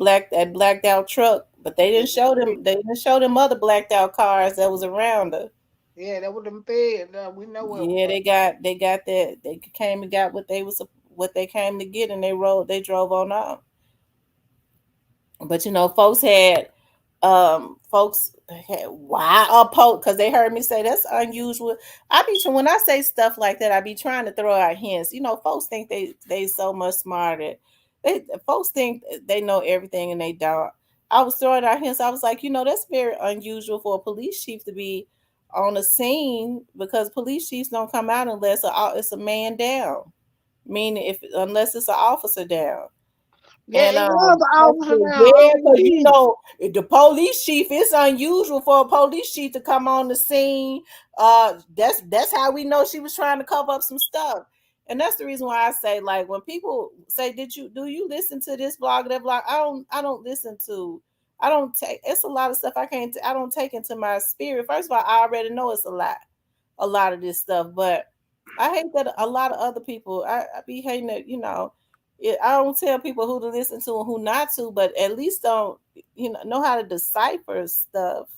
blacked out truck. But they yeah, didn't show them. They didn't show them other blacked out cars that was around her. yeah, that would have been. We know where it Yeah, was. they got that. They came and got what they came to get, and they drove on off. But folks had why a poke because they heard me say that's unusual. When I say stuff like that, I be trying to throw out hints. Folks think they so much smarter. Folks think they know everything and they don't. I was throwing out hints. I was like, that's very unusual for a police chief to be on a scene because police chiefs don't come out unless it's a man down. Meaning if unless it's an officer down. Yeah, And it was the I officer said, now yeah, on the because scene. the police chief. It's unusual for a police chief to come on the scene. That's how we know she was trying to cover up some stuff. And that's the reason why I say, like, when people say, do you listen to this blog or that blog? I don't listen to. I don't take. It's a lot of stuff I don't take into my spirit. First of all, I already know it's a lot of this stuff, but I hate that a lot of other people. I be hating that I don't tell people who to listen to and who not to, but at least don't know how to decipher stuff.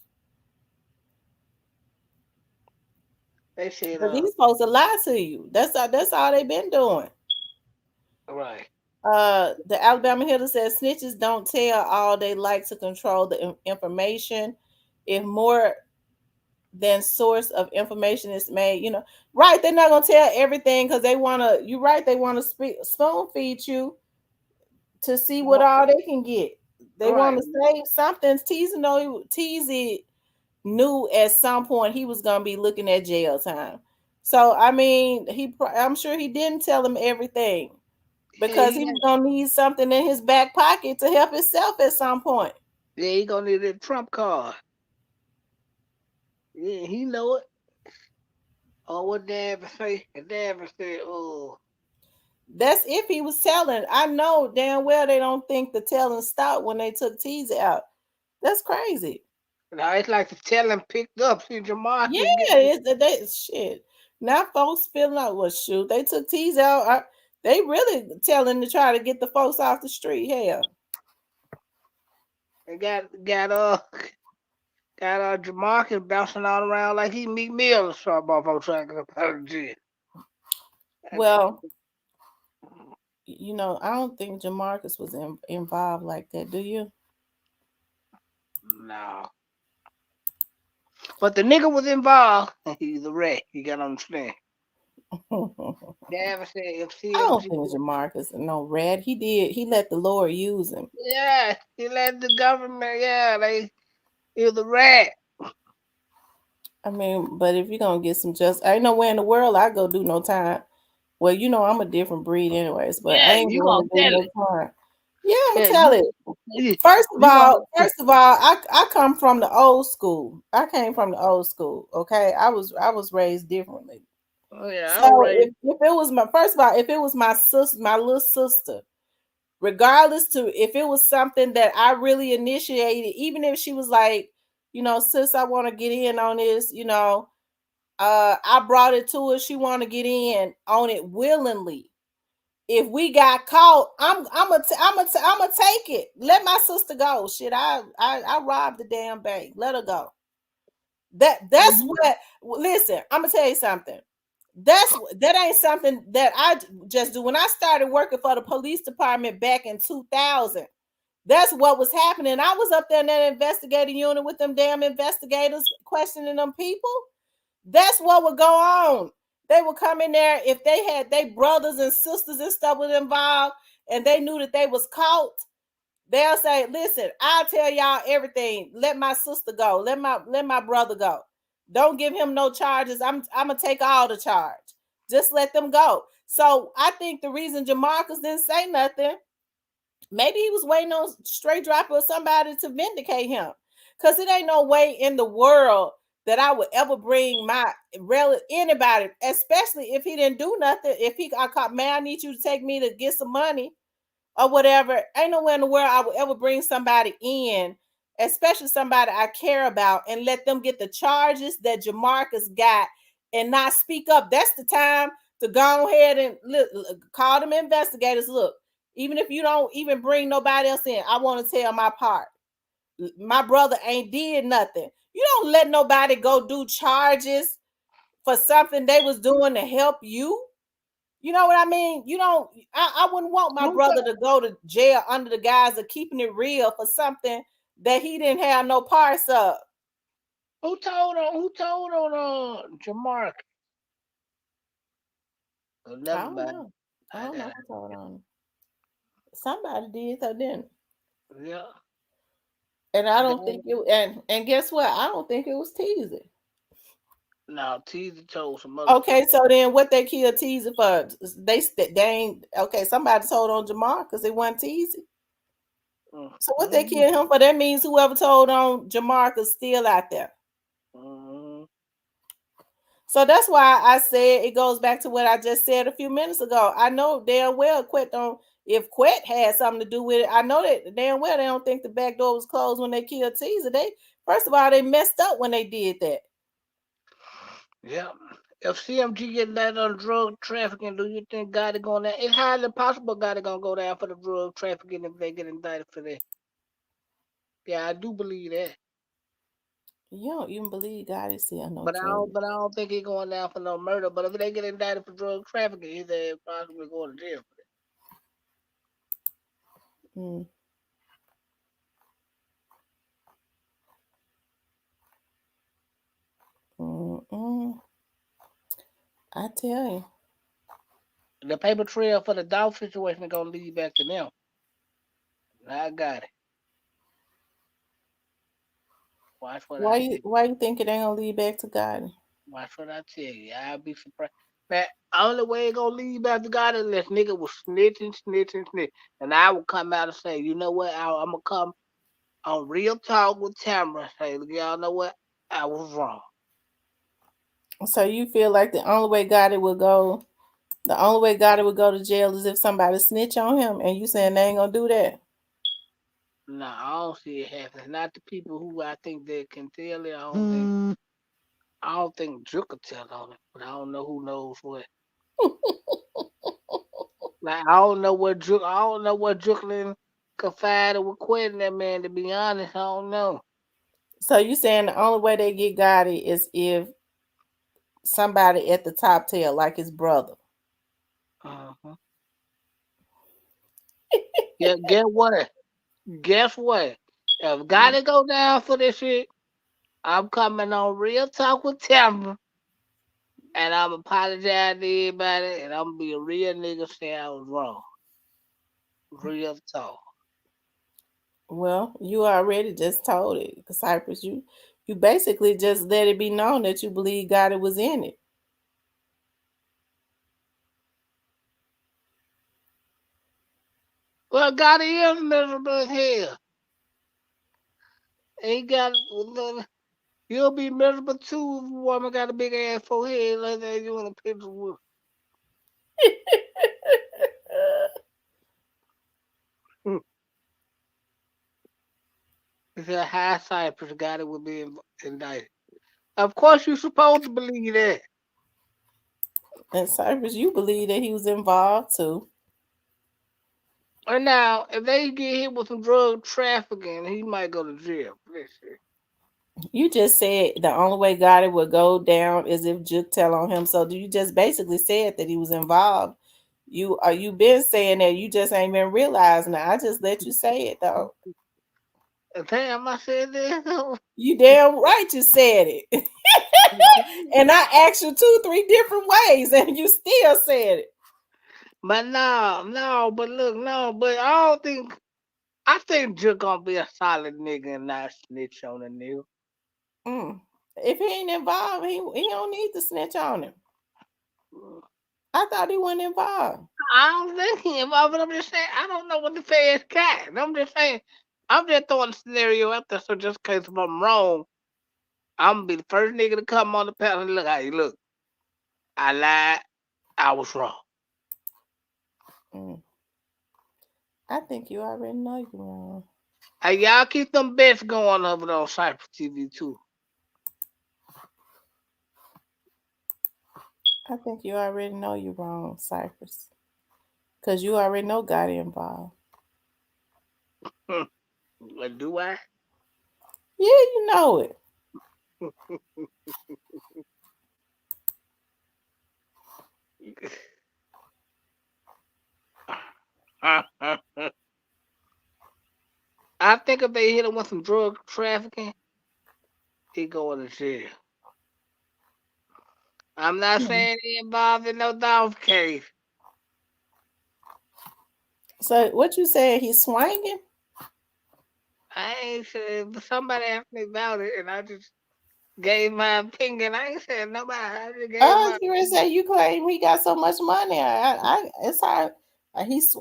They said, But these folks will lie to you. That's all they've been doing. right. The Alabama Hitter says snitches don't tell all, they like to control the information. If more than source of information is made, right? They're not gonna tell everything because they wanna. You're right. They want to spoon feed you to see what Well, all they can get. They want right. to say something. Teasy knew at some point he was gonna be looking at jail time. So I mean, I'm sure he didn't tell him everything Yeah, because he was gonna need something in his back pocket to help himself at some point. he gonna need a Trump card. Yeah, he know it. Oh, what Dad say? And Dad said, "Oh, That's if he was telling. I know damn well they don't think the telling stopped when they took Teasy out. That's crazy. now it's like the telling picked up. See Yeah, Jamarcus get shit. Now folks feeling like, well, shoot, they took T's out. They really telling to try to get the folks off the street. Hell, and got Jamarcus bouncing all around like he Meek Mill or something off on trying to get up out of jail. well, I don't think Jamarcus was involved like that. Do you? No, but the nigga was involved. He's a rat. You gotta understand. I Dad said if don't CLG, think Jamarcus no red. He did. He let the Lord use him. yeah, he let the government. Yeah, he was a rat. I mean, but if you're gonna get some just, ain't nowhere in the world I go do no time. Well, I'm a different breed, anyways. But I Yeah, ain't you going gonna to do tell no it. time. Yeah, I'm gonna Yeah, tell it. you, First of you all, gonna. I come from the old school. I came from the old school. Okay, I was raised differently. Oh yeah, I was So raised. if it was my first of all, if it was my sister, my little sister, regardless to if it was something that I really initiated, even if she was like, sis, I want to get in on this, I brought it to her. She want to get in on it willingly. If we got caught, I'm gonna take it. Let my sister go. Shit, I robbed the damn bank. Let her go. That's Mhm. what. Listen, I'm gonna tell you something. That ain't something that I just do. When I started working for the police department back in 2000, that's what was happening. I was up there in that investigating unit with them damn investigators questioning them people. That's what would go on. They would come in there if they had their brothers and sisters and stuff was involved, and they knew that they was caught. They'll say, "Listen, I'll tell y'all everything. Let my sister go. Let my brother go. Don't give him no charges. I'm gonna take all the charge. Just let them go." So I think the reason Jamarcus didn't say nothing, maybe he was waiting on straight dropper or somebody to vindicate him. Cause it ain't no way in the world that I would ever bring my relative anybody, especially if he didn't do nothing. If he I caught, man, I need you to take me to get some money or whatever. Ain't nowhere in the world I would ever bring somebody in, especially somebody I care about, and let them get the charges that Jamarcus got and not speak up. That's the time to go ahead and call them investigators. Look, even if you don't even bring nobody else in, I want to tell my part. My brother ain't did nothing. You don't let nobody go do charges for something they was doing to help you. You know what I mean? You don't. I wouldn't want my Who brother to go to jail under the guise of keeping it real for something that he didn't have no parts of. who told on Jamar? Oh, I never don't mind. know. I I don't know got what's going on. Somebody did, so didn't. yeah. And I don't Then think it. And guess what? I don't think it was Teasy. now Teaser told some other stuff. Okay, so then what they killed Teasy for? They ain't okay. Somebody told on Jamar because it wasn't Teasy. So what they Mm-hmm. killed him for? That means whoever told on Jamar is still out there. Mm-hmm. So that's why I said it goes back to what I just said a few minutes ago. I know damn well Quet don't. If Quet had something to do with it, I know that damn well they don't think the back door was closed when they killed Teaser. They first of all they messed up when they did that. Yeah. If CMG get that on drug trafficking, do you think God is going down? It's highly possible God is gonna go down for the drug trafficking if they get indicted for that. Yeah, I do believe that. You don't even believe God is still no But I drug. don't but I don't think he's going down for no murder. But if they get indicted for drug trafficking, he's possibly going to jail for Mm, mm, mm. I tell you. that. The paper trail for the Dolph situation is gonna lead back to them. I got it. Watch what I tell you. Why you think it ain't gonna lead back to God? Watch what I tell you. I'll be surprised. Man, only way it gonna lead back to God is unless nigga was snitching, snitching, snitching. And I will come out and say, you know what? I'm gonna come on real talk with Tamara and say, y'all know what? I was wrong. So you feel like the only way God would go to jail is if somebody snitch on him, and you saying they ain't gonna do that. No, I don't see it happening. Not the people who I think they can tell it. I don't think Juke could tell on it, but I don't know who knows what. Like I don't know what Jukelin confided with Quentin that man. To be honest, I don't know. So you saying the only way they get Gotti is if somebody at the top tell, like his brother. Uh-huh. Yeah, get what? Guess what? If gotta go down for this shit, I'm coming on real talk with Tamara, and I'm apologize to everybody, and I'm gonna be a real nigga say I was wrong. Real talk. Well, you already just told it, Cypress. You basically just let it be known that you believe Gotti was in it. Well, God is miserable as hell. Ain't got you'll be miserable too if a woman got a big ass forehead like that you want a picture with. If a high Cypress got it would be indicted. Of course you supposed to believe that. And Cypress, you believe that he was involved too. And now, if they get hit with some drug trafficking, he might go to jail for this shit. You just said the only way Gotti would go down is if Juke tell on him. So do you just basically said that he was involved? You been saying that you just ain't been realizing it. I just let you say it though. Damn, I said that. You damn right you said it. And I asked you two, three different ways, and you still said it. But no, but look, no, but I don't think. I think Juke gonna be a solid nigga and not snitch on a nigga. Mm. If he ain't involved, he don't need to snitch on him. I thought he wasn't involved. I don't think he involved, but I'm just saying I don't know what the feds got. I'm just saying I'm just throwing the scenario out there so just in case if I'm wrong, I'm gonna be the first nigga to come on the panel and look, hey, look, I lied, I was wrong. Mm. I think you already know you're wrong. Hey, y'all keep them bets going over there on Cypress TV too. I think you already know you're wrong, Cypress. Because you already know Gotti involved. But do I? Yeah, you know it. I think if they hit him with some drug trafficking, he going to jail. I'm not Hmm. saying he involved in no Dolph case. So what you said, he's swinging? I ain't said, but somebody asked me about it, and I just gave my opinion. I ain't said nobody. I just gave Oh, my you were say you claim he got so much money. It's hard. He's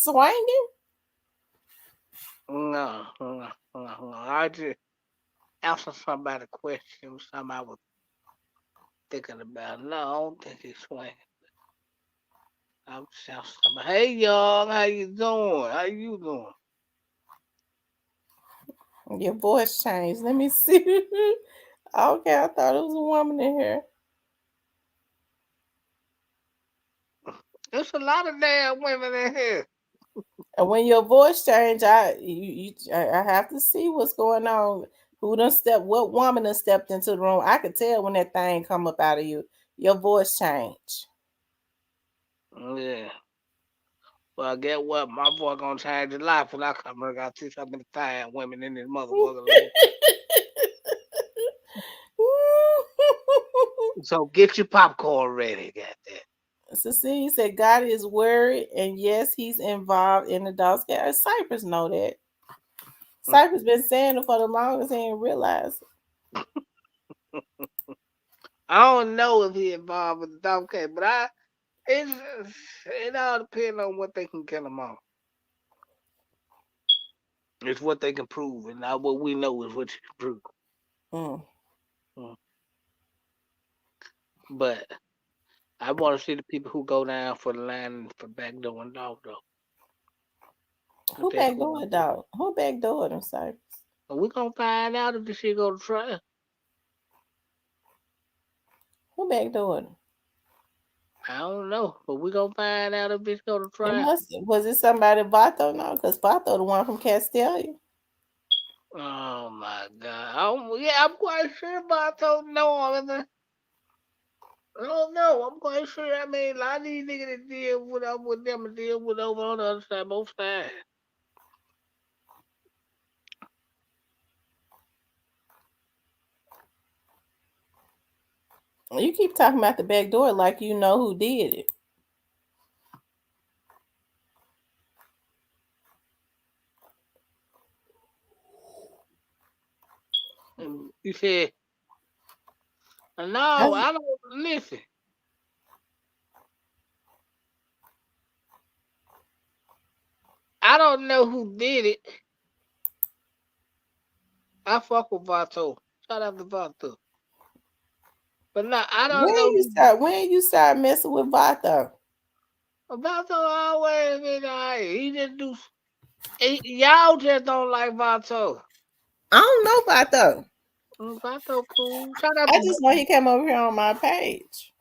swinging. no. I just answered somebody question, something I was thinking about. No, I don't think he's swinging. I was just asking somebody, hey, y'all, how you doing? How you doing? Your voice changed. Let me see. Okay, I thought it was a woman in here. There's a lot of damn women in here. And when your voice change, I have to see what's going on. Who done step? What woman done stepped into the room? I could tell when that thing come up out of you. Your voice change. Yeah. Well, get what? My boy gonna change his life when I come here. Got to see so many fine women in this motherfucker room. So get your popcorn ready, goddamn. Cecilia said God is worried, and yes, he's involved in the dog's case. Cypress know that. Cypress been saying it for the longest. He ain't realized. I don't know if he involved with the dog case, but it's, it all depends on what they can kill him on. It's what they can prove, and not what we know is what you can prove. Mm. Mm. But I want to see the people who go down for the line for backdooring dog though. If Who they back who door dog? Who back door them, Cypress? we gonna find out if the shit go to trial. Who back door them? I don't know, but we gonna find out if this go to It trial. must was it somebody Vato? No, because Vato the one from Castelia. Oh my god! Yeah, I'm quite sure, but I don't know. I don't know. I'm quite sure. I mean, a lot of these niggas that deal with them and deal with over on the other side, both sides. You keep talking about the back door like you know who did it. And you said, I, no, I don't listen. I don't know who did it. I fuck with Vato. Shout out to Vato. But no, I don't know who. when you start messing with Vato? Vato always been alright. He just do. Y'all just don't like Vato. I don't know Vato. Vato cool. Shout out I to just know he came over here on my page.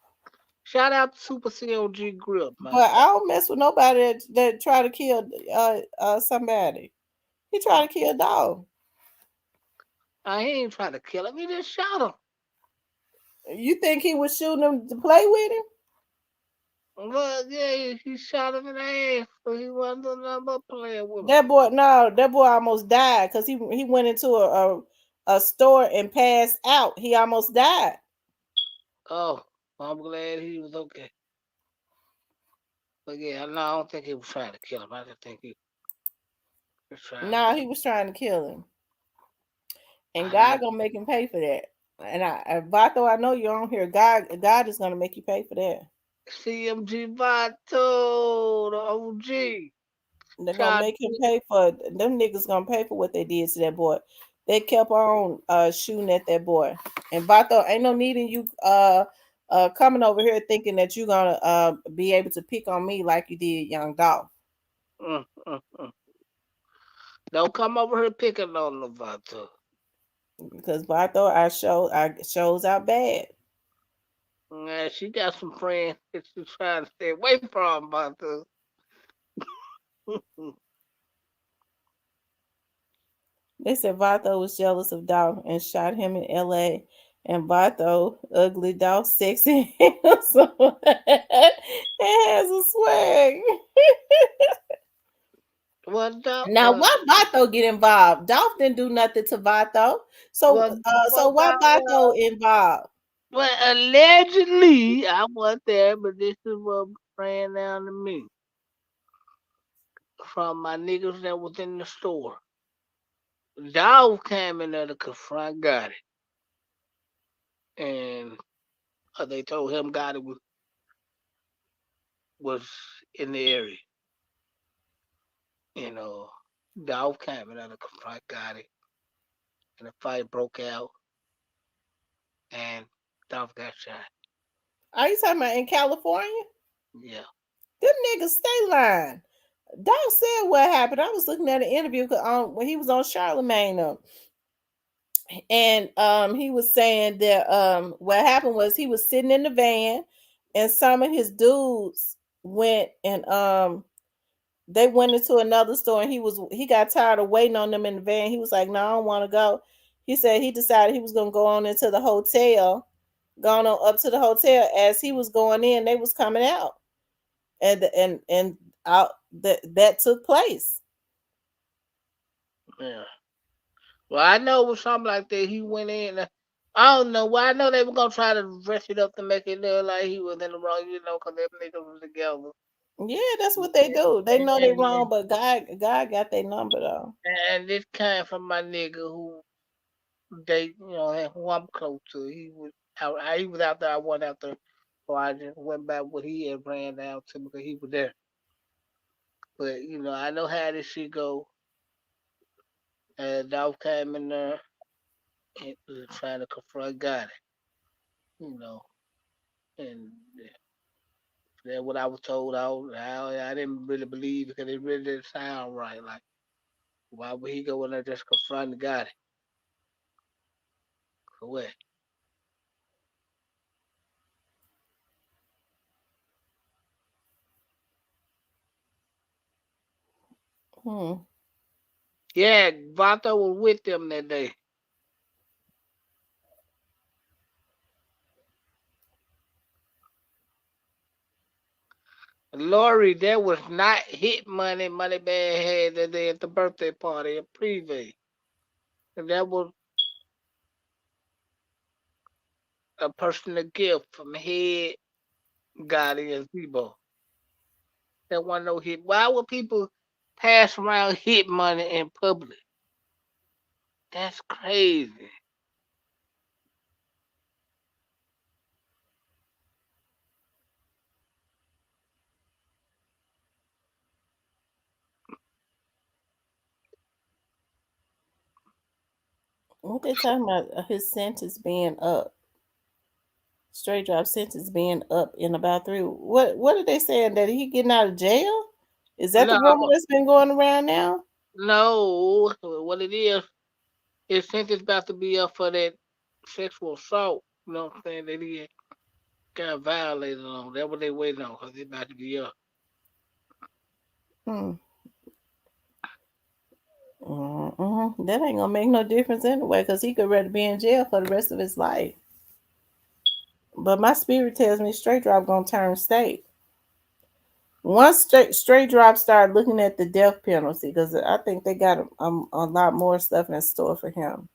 Super COG Grip, man. But I don't mess with nobody that try to kill somebody. He tried to kill a dog. He ain't trying to kill him. He just shot him. You think he was shooting him to play with him? Well, yeah, he shot him in the ass, so he wasn't doing nothing but playing with him. That boy, no, that boy almost died because he went into a store and passed out. He almost died. Oh, I'm glad he was okay. But yeah, no, I don't think he was trying to kill him. I just think he was trying No, to. he was trying to kill him, and I know. God gonna make him pay for that. And Vato, I know you're on here. God is gonna make you pay for that. CMG Vato, the OG. They're gonna Child, make him pay for them niggas gonna pay for what they did to that boy. They kept on shooting at that boy. And Vato, ain't no needing you coming over here thinking that you're gonna be able to pick on me like you did young Dolph. mm, mm, mm. Don't come over here picking on the Vato. Because Vato, I shows out bad. Yeah, she got some friends that she's trying to stay away from, Vato. They said Vato was jealous of Dolph and shot him in LA. And Vato, ugly Dolph, sexy handsome, and has a swag. What the Now, why Vato get involved? Dolph didn't do nothing to Vato. So, what so why Vato involved? well, allegedly, I wasn't there, but this is what ran down to me from my niggas that was in the store. Dog came in there to confront Gotti, and they told him Gotti was in the area. You know, Dog came in there to confront Gotti, and the fight broke out, and Dog got shot. Are you talking about in California? Yeah. Them niggas stay lying. Dolph said what happened. I was looking at an interview when he was on Charlemagne, and he was saying that what happened was he was sitting in the van, and some of his dudes went and they went into another store, and he got tired of waiting on them in the van. He was like, "No, I don't want to go." He said he decided he was gonna go on into the hotel, gone on up to the hotel. As he was going in, they was coming out, and out that took place. Yeah. Well, I know it was something like that. He went in. I don't know. Well, I know they were gonna try to dress it up to make it look like he was in the wrong, because them niggas was together. Yeah, that's what they do. They And, know they and, wrong, but God got their number though. and this came from my nigga who who I'm close to. He was out there. I wasn't out there, so I just went back what he had ran down to me because he was there. But I know how this shit go. And Dolph came in there and was trying to confront Gotti, you know, and that's what I was told. I didn't really believe because it really didn't sound right. Like, why would he go in there just confront Gotti? For what? Hmm. Yeah, Vato was with them that day. Lori, that was not hit money Moneybag had that day at the birthday party at Privé. And that was a personal gift from Head, Gotti, and Zebo. That wasn't no hit. Why would people pass around hit money in public? That's crazy. What they talking about? His sentence being up, straight drop sentence being up in about three. What are they saying that he getting out of jail? Is that the No, rumor that's been going around now? no. What it is, his sentence about to be up for that sexual assault. You know what I'm saying? That he got violated on. That's what they waiting on because it's about to be up. Hmm. Mm-mm. That ain't gonna make no difference anyway, because he could rather be in jail for the rest of his life. But my spirit tells me straight drop gonna turn state. Once straight drop start looking at the death penalty, because I think they got a lot more stuff in store for him.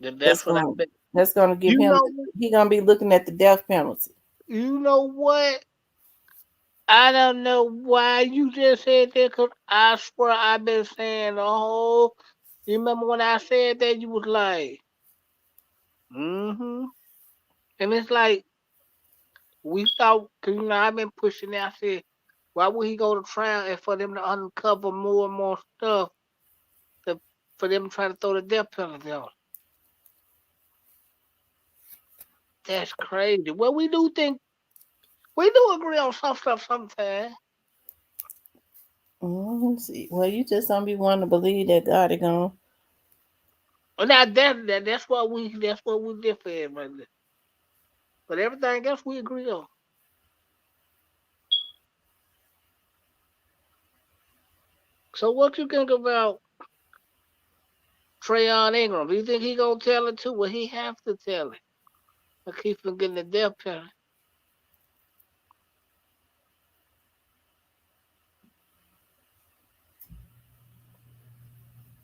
That's That's what I gonna bet. that's gonna give You him. know, He gonna be looking at the death penalty. you know what? I don't know why you just said that, cause I swear I've been saying the whole. You remember when I said that you was like, mm-hmm. And it's like we thought, cause I've been pushing it. I said, why would he go to trial and for them to uncover more and more stuff, to, for them to try to throw the death penalty on? That's crazy. Well, we do think we do agree on some stuff sometimes. See, well, you just don't be wanting to believe that God is gonna. But now that's what we differ in right there. But everything else we agree on. So what you think about Trayon Ingram? Do you think he gonna tell it too? Will he have to tell it? Or keep from getting the death penalty?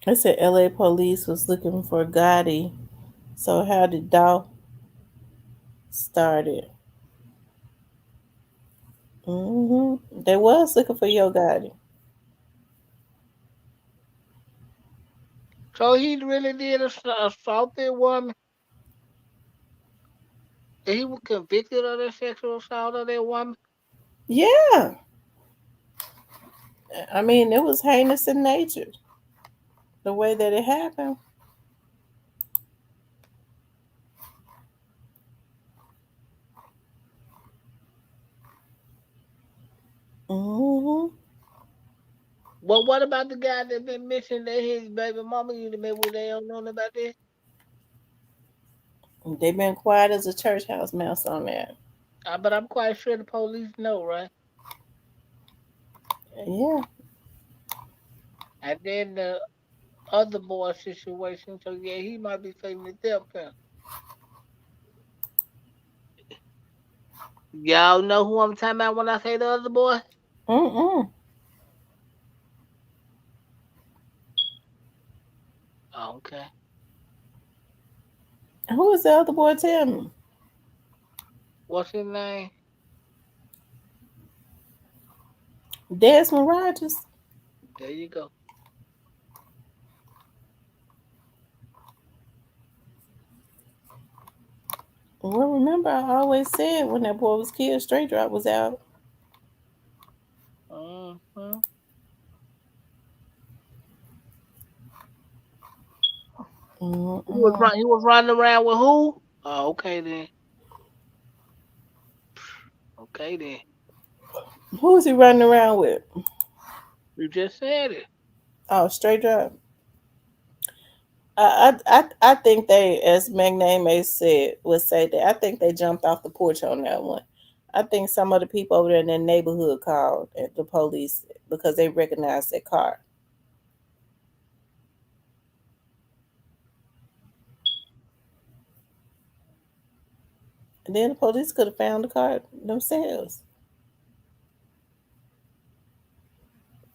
I said L.A. police was looking for Gotti. So how did Dolph started? They was looking for Yo Gotti. So he really did assault that woman, and he was convicted of that sexual assault of that woman. Yeah, I mean it was heinous in nature the way that it happened. hmm Well, what about the guy that been missing that his baby mama used to be with? They don't know about that. They been quiet as a church house mouse on that. But I'm quite sure the police know, right? Yeah. And then the other boy situation. So yeah, he might be facing the death penalty. Y'all know who I'm talking about when I say the other boy? Mm-mm. Okay. Who was the other boy? Tell me. What's his name? Desmond Rogers. There you go. Well, remember I always said when that boy was killed, straight drop was out. Mm-hmm. Mm-mm. He was running around with who? Oh, okay then. Okay then. Who was he running around with? You just said it. Oh, straight drop. I think they, as McName said, would say that. I think they jumped off the porch on that one. I think some of the people over there in the neighborhood called the police because they recognized that car. And then the police could have found the car themselves.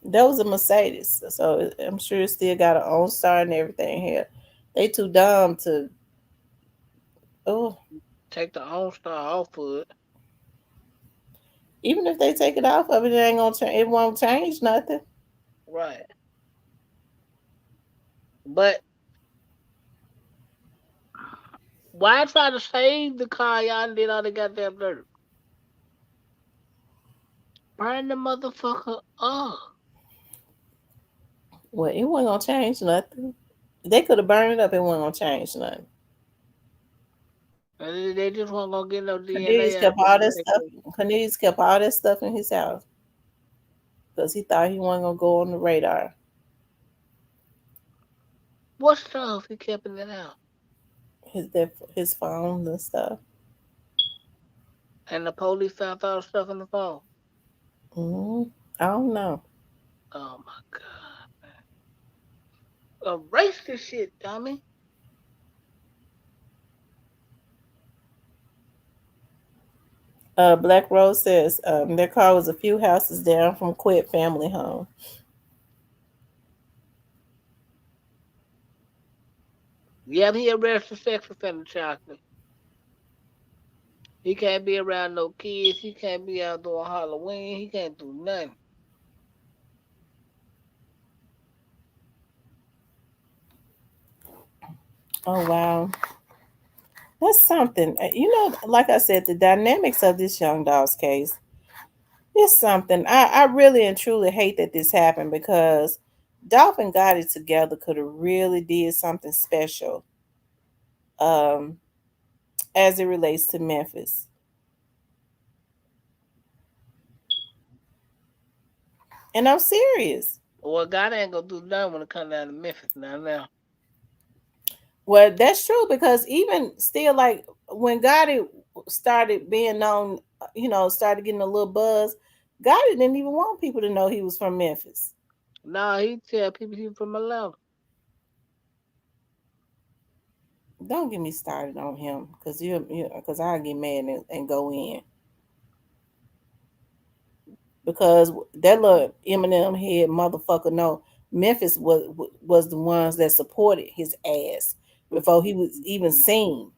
That was a Mercedes, so I'm sure it still got an own star and everything here. They too dumb to. Oh, Take the OnStar off of it. even if they take it off of it, it ain't gonna change. It won't change nothing. Right. But why try to save the car y'all did all the goddamn dirt? Burn the motherfucker up. Well, it wasn't gonna change nothing. They could have burned it up. It wasn't gonna change nothing. And they just weren't gonna get no Cornelius DNA out kept of all it. that stuff. Cornelius kept all that stuff in his house because he thought he wasn't gonna go on the radar. What stuff he kept in that house? His phones and stuff. And the police found all the stuff in the phone. hmm I don't know. Oh my god. Erase this shit, dummy. Black Rose says their car was a few houses down from Quit family home. Yeah, he arrested sex offender chocolate. He can't be around no kids. He can't be out doing Halloween. He can't do nothing. Oh wow, that's something. You know, like I said, the dynamics of this young dog's case is something. I really and truly hate that this happened because Dolph and Gotti together could have really did something special um, as it relates to Memphis. And I'm serious. Well, God ain't gonna do nothing when it comes down to Memphis now. Well, that's true because even still, like when Gotti started being known, started getting a little buzz, Gotti didn't even want people to know he was from Memphis. Nah, he tell people he from Atlanta. Don't get me started on him because because I get mad and go in because that little Eminem head motherfucker know Memphis was the ones that supported his ass before he was even seen.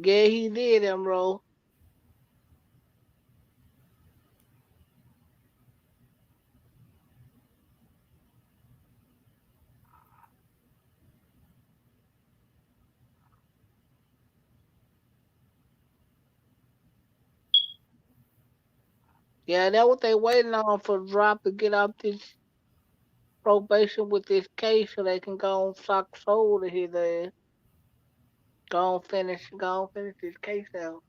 Yeah, he did them, bro. Yeah, that what they waiting on for Drop to get off this probation with this case so they can go on sock soul to his ass. Go on finish this case out.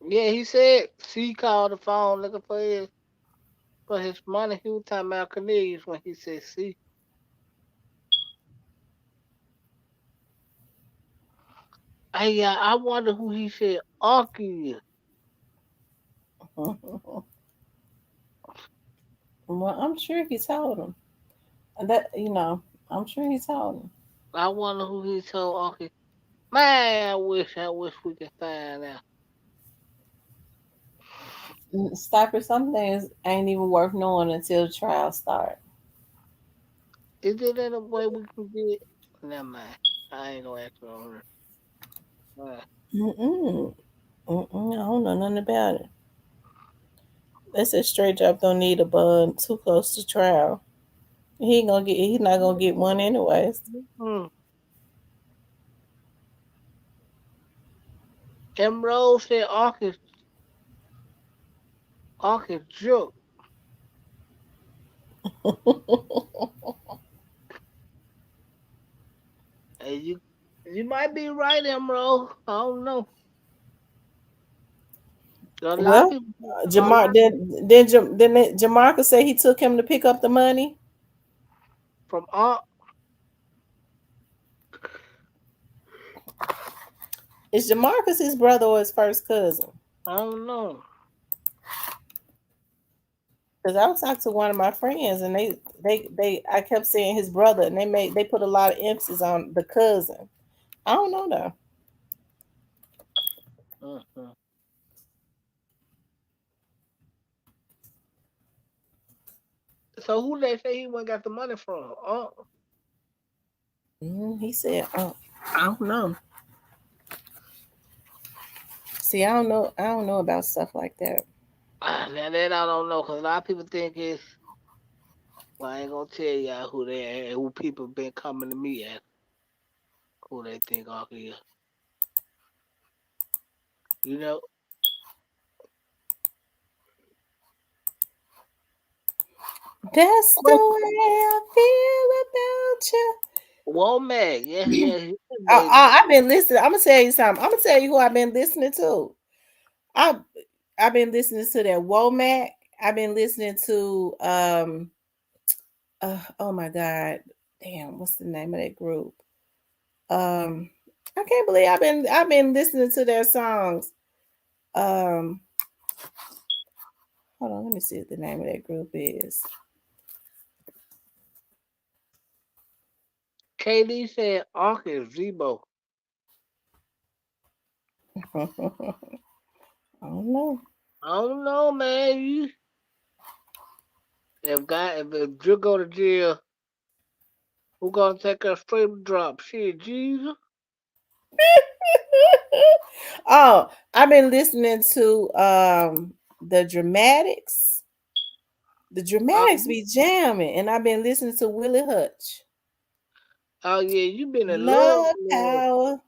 Yeah, he said C called the phone looking for his money. He was talking about Cornelius when he said C. Hey, I wonder who he said Uncle is. Well, I'm sure he told him that. I'm sure he told him. I wonder who he told Uncle. Man, I wish we could find out. Stopper, some things ain't even worth knowing until the trial start. Is there any way we can get? Never mind. I ain't gonna ask her. Mm-mm. Mm-mm. I don't know nothing about it. They said straight up don't need a bond too close to trial. He ain't gonna get. He's not gonna get one anyways. Mm. Emerald said Uncle joke. Hey, you might be right, Emerald. I don't know. A lot of Well, people. A Jamar lot then Jamarcus say he took him to pick up the money. from Unc. Is Jamarcus his brother or his first cousin? I don't know. Because I was talking to one of my friends and they I kept saying his brother and they put a lot of emphasis on the cousin. I don't know though. Mm-hmm. So who they say he went got the money from? He said, I don't know. See, I don't know about stuff like that. Now that I don't know, cause a lot of people think it's. Well, I ain't gonna tell y'all who they are, who people been coming to me at, who they think Uncle is. You know, That's the Wait, way I feel about you. Womack. Yeah, yeah, he made. I've been listening. I'm gonna tell you something. I'm gonna tell you who I've been listening to. I I've been listening to that Womack. I've been listening to oh my god. damn, what's the name of that group? Um, I can't believe I've been listening to their songs. Um, hold on, let me see what the name of that group is. KD said Ark is Zebo. I don't know. I don't know, man. If Drew go to jail, who gonna take a straight drop? Shit, Jesus. Oh, I've been listening to the Dramatics. The Dramatics Um, be jamming, and I've been listening to Willie Hutch. oh yeah, you been in love, Love love. power,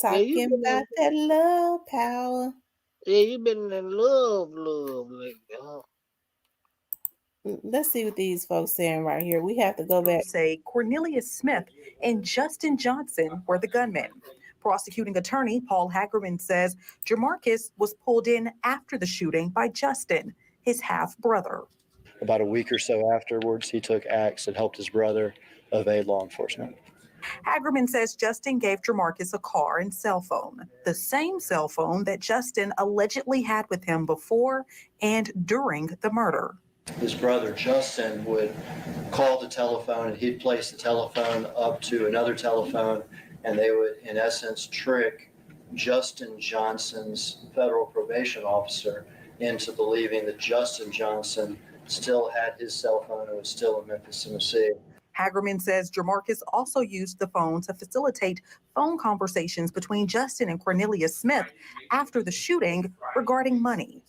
Yeah, you talking been about in. that love power. Yeah, you been in love lately, huh? Let's see what these folks saying right here. We have to go back. Say Cornelius Smith and Justin Johnson were the gunmen. Prosecuting attorney Paul Hackerman says Jamarcus was pulled in after the shooting by Justin, his half brother. About a week or so afterwards, he took acts that helped his brother evade law enforcement. Hackerman says Justin gave Jamarcus a car and cell phone, the same cell phone that Justin allegedly had with him before and during the murder. His brother Justin would call the telephone and he'd place the telephone up to another telephone, and they would, in essence, trick Justin Johnson's federal probation officer into believing that Justin Johnson still had his cell phone and was still in Memphis, Tennessee. Hagerman says Jamarcus also used the phone to facilitate phone conversations between Justin and Cornelius Smith after the shooting regarding money.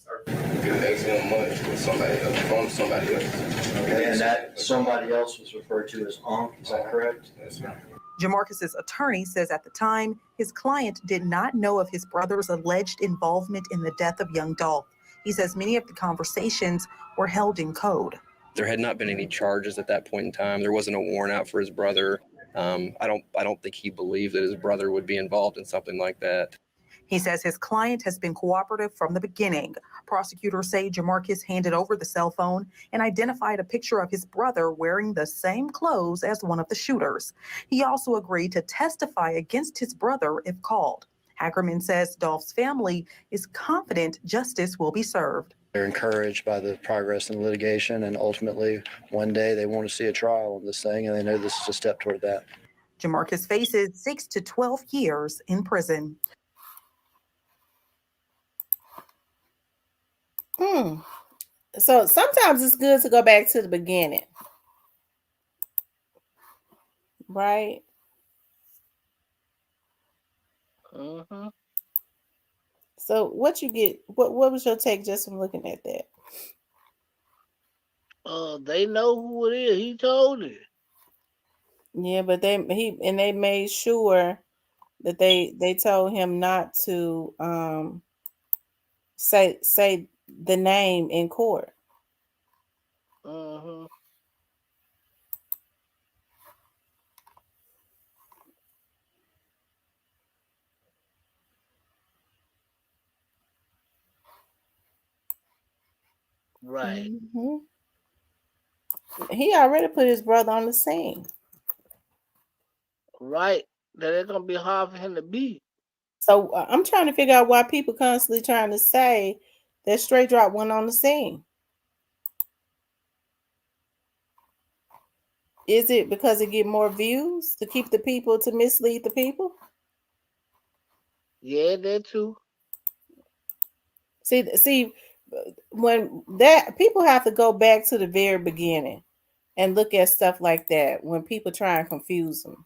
And that somebody else was referred to as Unc, is that correct? Jamarcus's attorney says at the time, his client did not know of his brother's alleged involvement in the death of young Dolph. He says many of the conversations were held in code. There had not been any charges at that point in time. There wasn't a warrant out for his brother. I don't think he believed that his brother would be involved in something like that. He says his client has been cooperative from the beginning. Prosecutors say Jamarcus handed over the cell phone and identified a picture of his brother wearing the same clothes as one of the shooters. He also agreed to testify against his brother if called. Hackerman says Dolph's family is confident justice will be served. They're encouraged by the progress in litigation, and ultimately, one day they want to see a trial of this thing, and they know this is a step toward that. Jamarcus faces 6 to 12 years in prison. So sometimes it's good to go back to the beginning, right? Mm-hmm. So what you get? What was your take just from looking at that? They know who it is. He told it. Yeah, but they made sure that they told him not to say the name in court. Mm-hmm. Right. Mm-hmm. He already put his brother on the scene. Right. That it's gonna be hard for him to beat. So I'm trying to figure out why people constantly trying to say that Straight Drop went on the scene. Is it because it get more views to keep the people to mislead the people? Yeah, that too. See, when that people have to go back to the very beginning and look at stuff like that when people try and confuse them.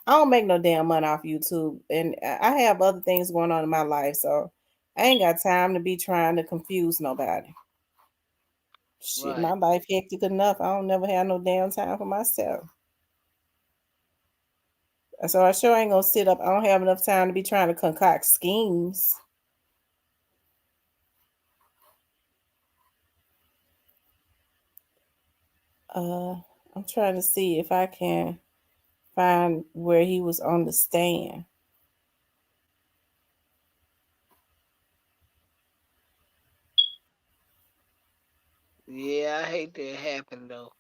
I don't make no damn money off YouTube, and I have other things going on in my life, so I ain't got time to be trying to confuse nobody. Shit, my Right. life hectic enough. I don't never have no damn time for myself. So I sure ain't gonna sit up. I don't have enough time to be trying to concoct schemes. I'm trying to see if I can find where he was on the stand. Yeah, I hate that happened though.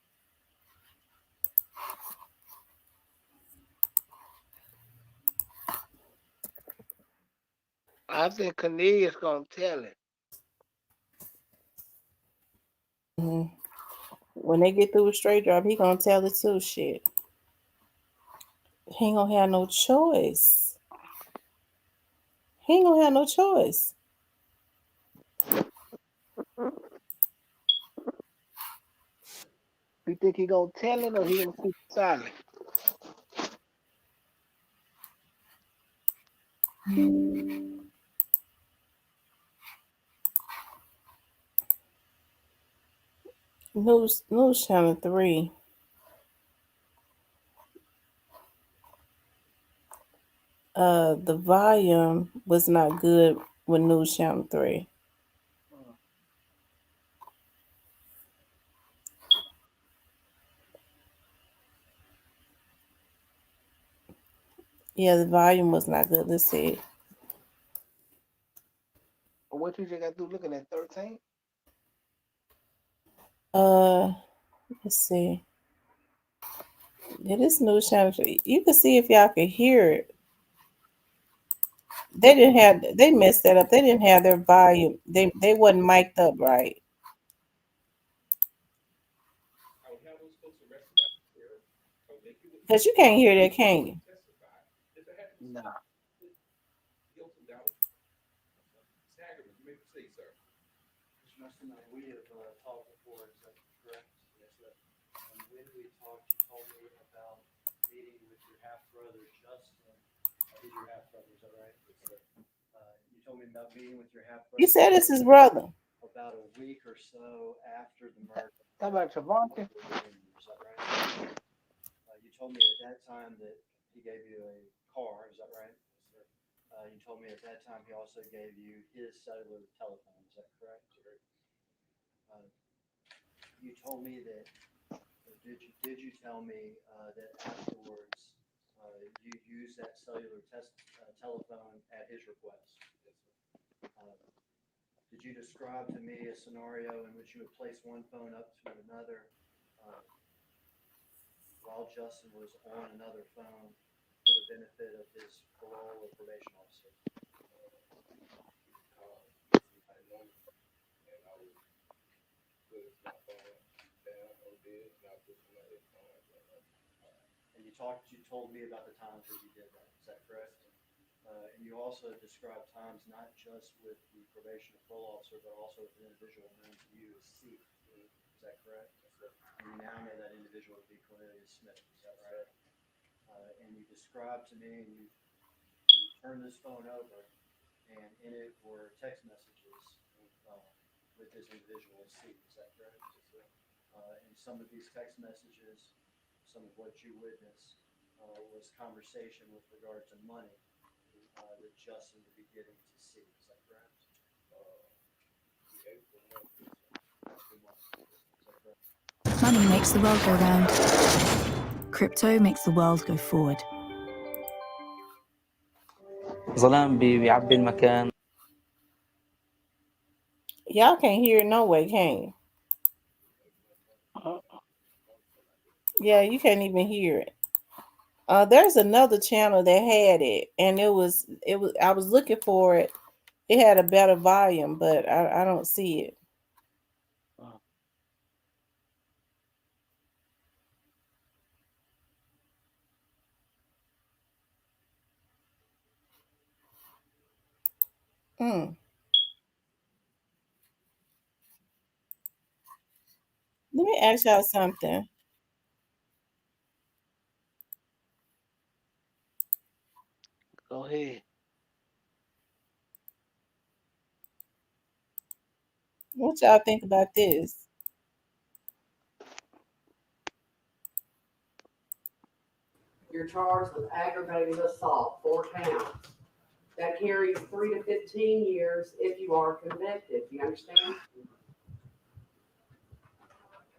I think Cornelius gonna tell it. Mhm. When they get through with straight drop, he gonna tell it too. Shit, he ain't gonna have no choice. He ain't gonna have no choice. You think he gonna tell it or he gonna keep silent? News Channel 3. The volume was not good with News Channel 3. Yeah, the volume was not good. Let's see. What you just got through looking at 13? Let's see. Yeah, this News Channel 3. You can see if y'all can hear it. They messed that up. They didn't have their volume. They wasn't mic'd up right. Because you can't hear that, can you? Nah. We have talked before, is that correct? Yes, sir. When we talked, you told me about meeting with your half-brother, Justin. He's your half-brother, is that right? Yes, sir. You told me about meeting with your half-brother. You said it's his brother. About a week or so after the murder. How about Travante? Is that right? You told me at that time that he gave you a car, is that right? Yes, sir. You told me at that time he also gave you his cellular telephone, is that correct? You told me that, did you tell me that afterwards you used that cellular telephone at his request? Yes, sir. Did you describe to me a scenario in which you would place one phone up to another while Justin was on another phone for the benefit of his parole or probation officer? And you told me about the times that you did that. Is that correct? And you also described times not just with the probation or parole officer, but also with an individual known to you as C. Is that correct? And you now know that individual to be Cornelius Smith. Is that right? And you described to me, and you turned this phone over, and in it were text messages with this individual as C. Is that correct? And some of these text messages, some of what you witnessed, was conversation with regard to money that Justin would be giving to C. Is that correct? Money makes the world go round. Crypto makes the world go forward. ظلام بيعبي المكان. Y'all can't hear it no way, can you? Yeah, you can't even hear it. There's another channel that had it, and it was I was looking for it. It had a better volume, but I don't see it. Hmm. Let me ask y'all something. Go ahead. What y'all think about this? You're charged with aggravated assault, 4 counts. That carries 3 to 15 years if you are convicted. Do you understand?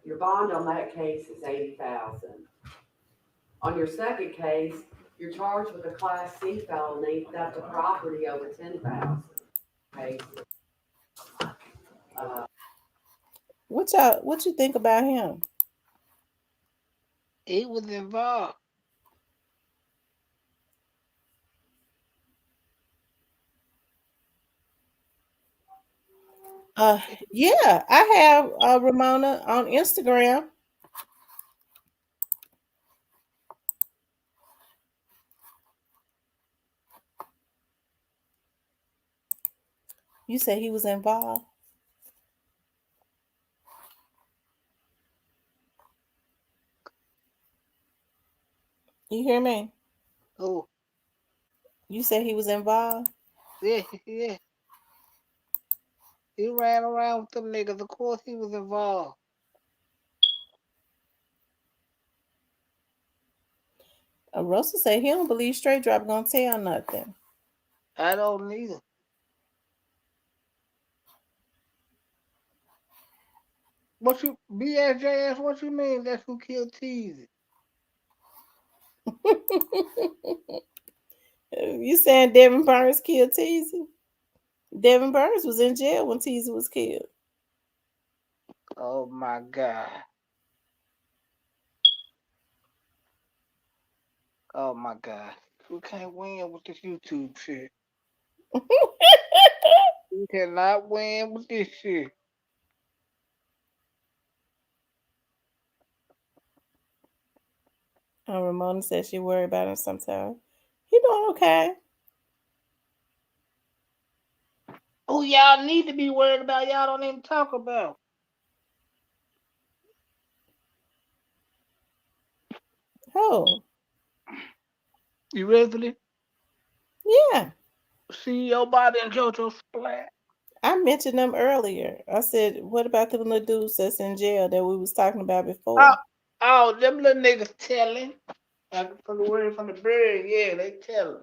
Your bond on that case is $80,000. On your second case, you're charged with a Class C felony, theft of property over $10,000. Okay. What you think about him? He was involved. Yeah, I have Ramona on Instagram. You said he was involved. You hear me? Oh, You said he was involved. yeah, yeah. He ran around with them niggas. Of course he was involved. Russell said he don't believe Straight Drop gonna tell nothing. I don't either. What you BSJS? What you mean? That's who killed Teasy. You saying Devin Burns killed Teasy? Devin Burns was in jail when Teasy was killed. Oh my God. Oh my God. We can't win with this YouTube shit. We cannot win with this shit. Ramona said she worried about him sometimes. He doing okay. Who y'all need to be worried about? Y'all don't even talk about. Oh, You ready for this? yeah. CEO Bobby and JoJo Splat. I mentioned them earlier. I said, what about the little dudes that's in jail that we was talking about Oh, before? oh, them little niggas telling. Like from the word from the bird, yeah, they telling.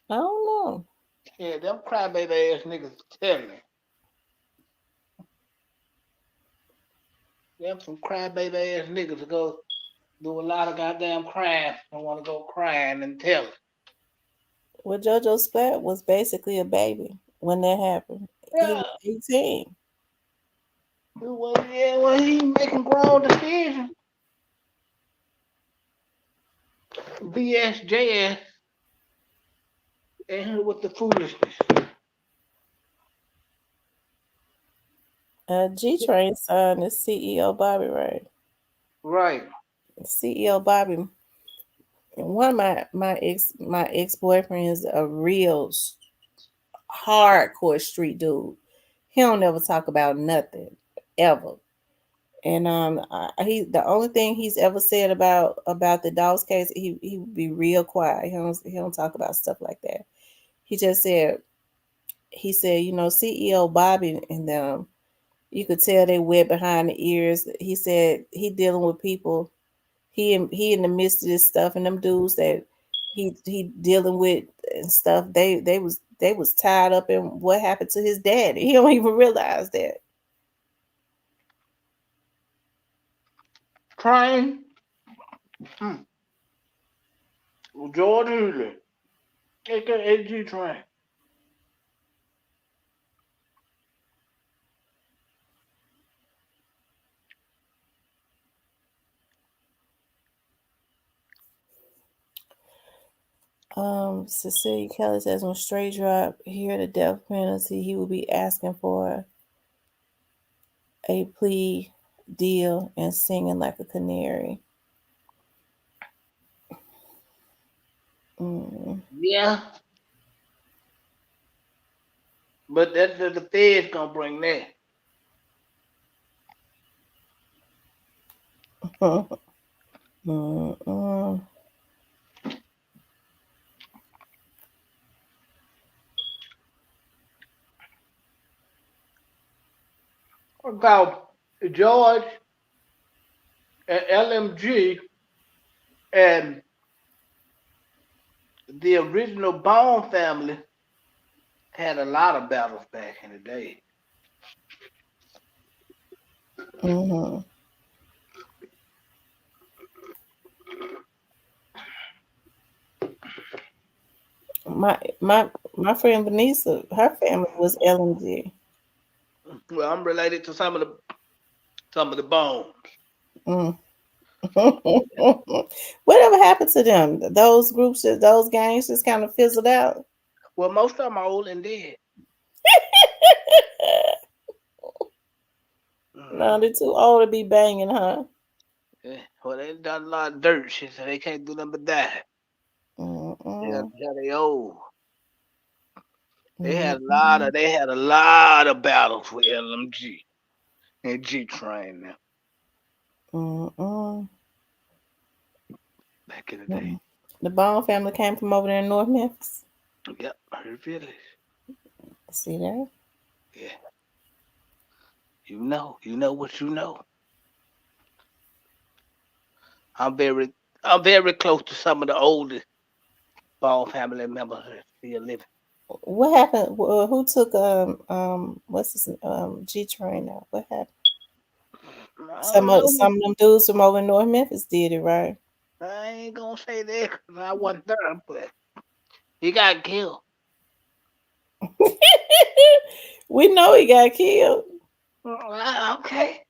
I don't know. Yeah, them crybaby ass niggas telling. Them some crybaby ass niggas to go do a lot of goddamn crime and want to go crying and telling. Well, JoJo Splat was basically a baby when that happened. He Yeah. was 18. Well, yeah, well, he making grown decisions. BSJS and here with the foolishness. G Train son is CEO Bobby, right? Right. CEO Bobby. One of my ex boyfriend is a real hardcore street dude. He don't ever talk about nothing ever. And he the only thing he's ever said about the Dolph's case, he would be real quiet. He don't talk about stuff like that. He just said you know, CEO Bobby and them, you could tell they wet behind the ears. He said he dealing with people. He in the midst of this stuff, and them dudes that he dealing with and stuff. They was tied up in what happened to his daddy. He don't even realize that. Train. Jordan Hewley. AKA G Train. Cecilia Kelly says when Straight Drop hear the death penalty, he will be asking for a plea deal and singing like a canary. Mm. Yeah. But that's the Fed's gonna bring that. Mm-mm. About George and LMG and the original Bone family had a lot of battles back in the day. Mm-hmm. My friend Vanessa, her family was LMG. Well, I'm related to some of the Bones. Mm. Whatever happened to them? Those groups, those gangs just kind of fizzled out. Well, most of them are old and dead. No, they're too old to be banging, huh? Yeah. Well, they done a lot of dirt shit, so they can't do nothing but die. Yeah, Mm-mm. they old. Mm-mm. They had a lot of battles with LMG and G Train now Mm-mm. back in the day. Mm-mm. The Bone family came from over there in North Memphis. Yep, her village. See that? Yeah, you know what you know. I'm very, I'm very close to some of the oldest Ball family members that still living. What happened? Who took what's this G Train out? What happened? I don't know. Some of them dudes from over in North Memphis did it, right? I ain't gonna say that 'cause I wasn't there, but he got killed. We know he got killed. Okay,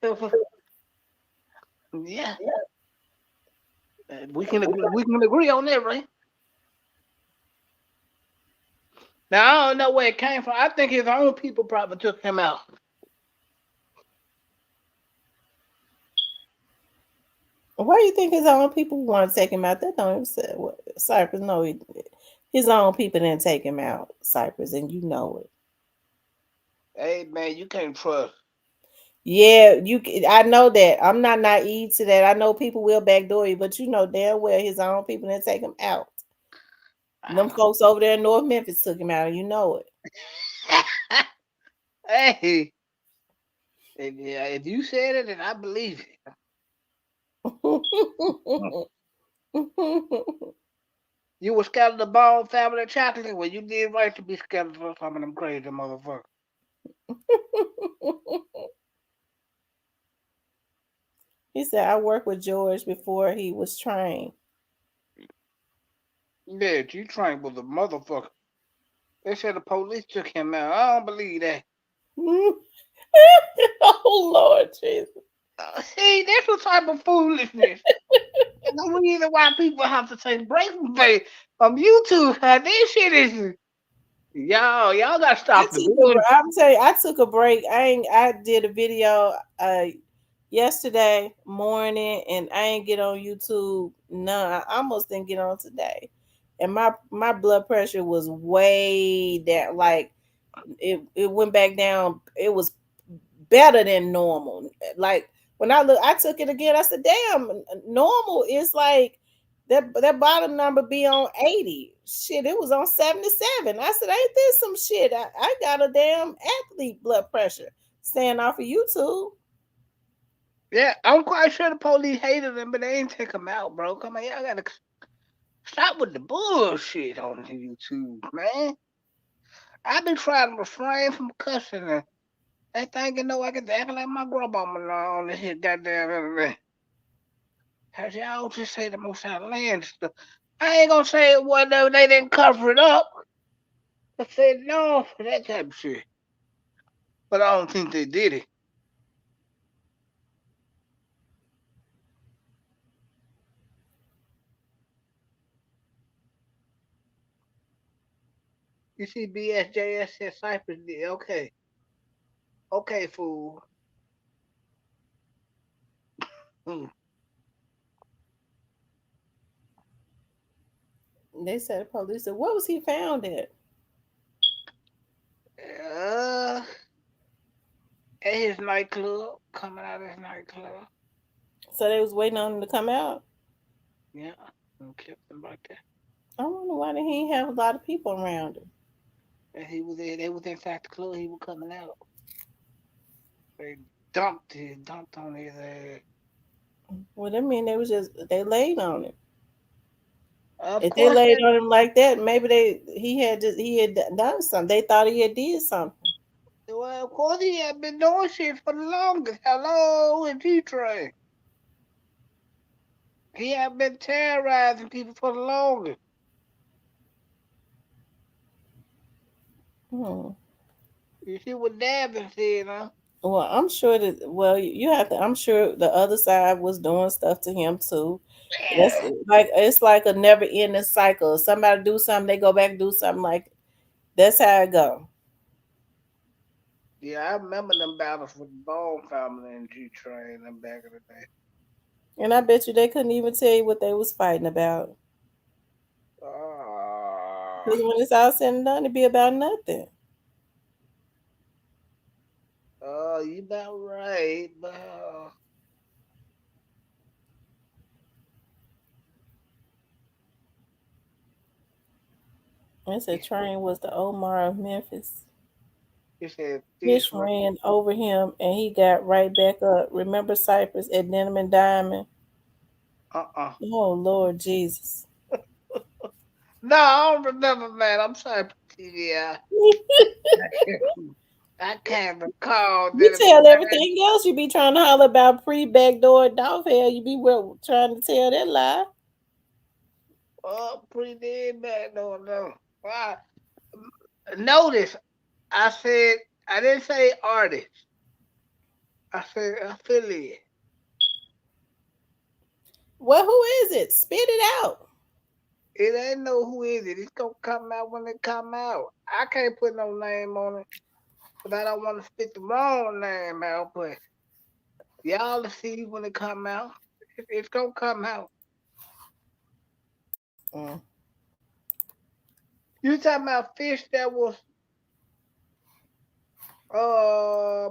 yeah, we can agree on that, right? Now I don't know where it came from. I think his own people probably took him out. Why do you think his own people want to take him out? That don't even say what Cypress. No, his own people didn't take him out, Cypress, and you know it. Hey man, you can't trust. Yeah, I know that. I'm not naive to that. I know people will backdoor you, but you know damn well his own people didn't take him out. Them folks over there in North Memphis took him out, and you know it. Hey, if you said it, then I believe it. You were scared of the Ball family chocolate? Well, you did right to be scared of some of them crazy motherfuckers. He said, I worked with George before he was trained. Yeah, G Train was a motherfucker. They said the police took him out. I don't believe that. Oh, Lord Jesus. See, that's what type of foolishness. And the reason why people have to take breaks from YouTube. This shit is y'all gotta stop the bullshit. I'm telling you, I took a break. I did a video yesterday morning and I ain't get on YouTube none. I almost didn't get on today. And my blood pressure was way down, like it went back down. It was better than normal. Like when I took it again. I said, "Damn, normal is like that bottom number be on 80. Shit, it was on 77." I said, "Ain't this some shit? I got a damn athlete blood pressure staying off of YouTube." Yeah, I'm quite sure the police hated him, but they ain't take him out, bro. Come on, y'all gotta stop with the bullshit on YouTube, man. I've been trying to refrain from cussing and they thinking I can act like my grandmama on this here goddamn internet. Cause y'all just say the most outlandish stuff. I ain't gonna say it whatever they didn't cover it up. I said no for that type of shit. But I don't think they did it. You see BSJS said Cypress did. Okay. Okay, fool. Hmm. They said the police said, "What was he found at?" Uh, at his nightclub, coming out of his nightclub. So they was waiting on him to come out. Yeah, and kept him right there. I wonder why did he have a lot of people around him. And he was there. They was inside the club. He was coming out. They dumped on his ass. Well, that mean they laid on him. Of If they course, laid on him like that, maybe he had done something. They thought he had did something. well, of course he had been doing shit for the longest. Hello, and T-Train. He had been terrorizing people for the longest. Hmm. You see what Davin said, huh? Well, I'm sure that. Well, you have to. I'm sure the other side was doing stuff to him too. That's like it's like a never ending cycle. Somebody do something, they go back and do something like. That's how it go. Yeah, I remember them battles with the Bone family and G Train them back in the day. And I bet you they couldn't even tell you what they was fighting about. Uh, Because when it's all said and done, it'd be about nothing. you about right, but They said Train was the Omar of Memphis. he said Fish fish right. ran over him and he got right back up. Remember Cypress at Denim and Diamond? Uh-uh. Oh, Lord Jesus. No, I don't remember, man. I'm sorry, TVI. I can't recall You that. tell everything else you be trying to holler about pre-backdoor Dolph hell. You be trying to tell that lie. Oh, pretty dead back. No. Wow. Notice, I said, I didn't say artist. I said affiliate. Well, who is it? Spit it out. It ain't no who is it. It's gonna come out when it come out. I can't put no name on it, but I don't want to spit the wrong name out. But y'all will see when it come out. It's gonna come out. Mm. You talking about fish that was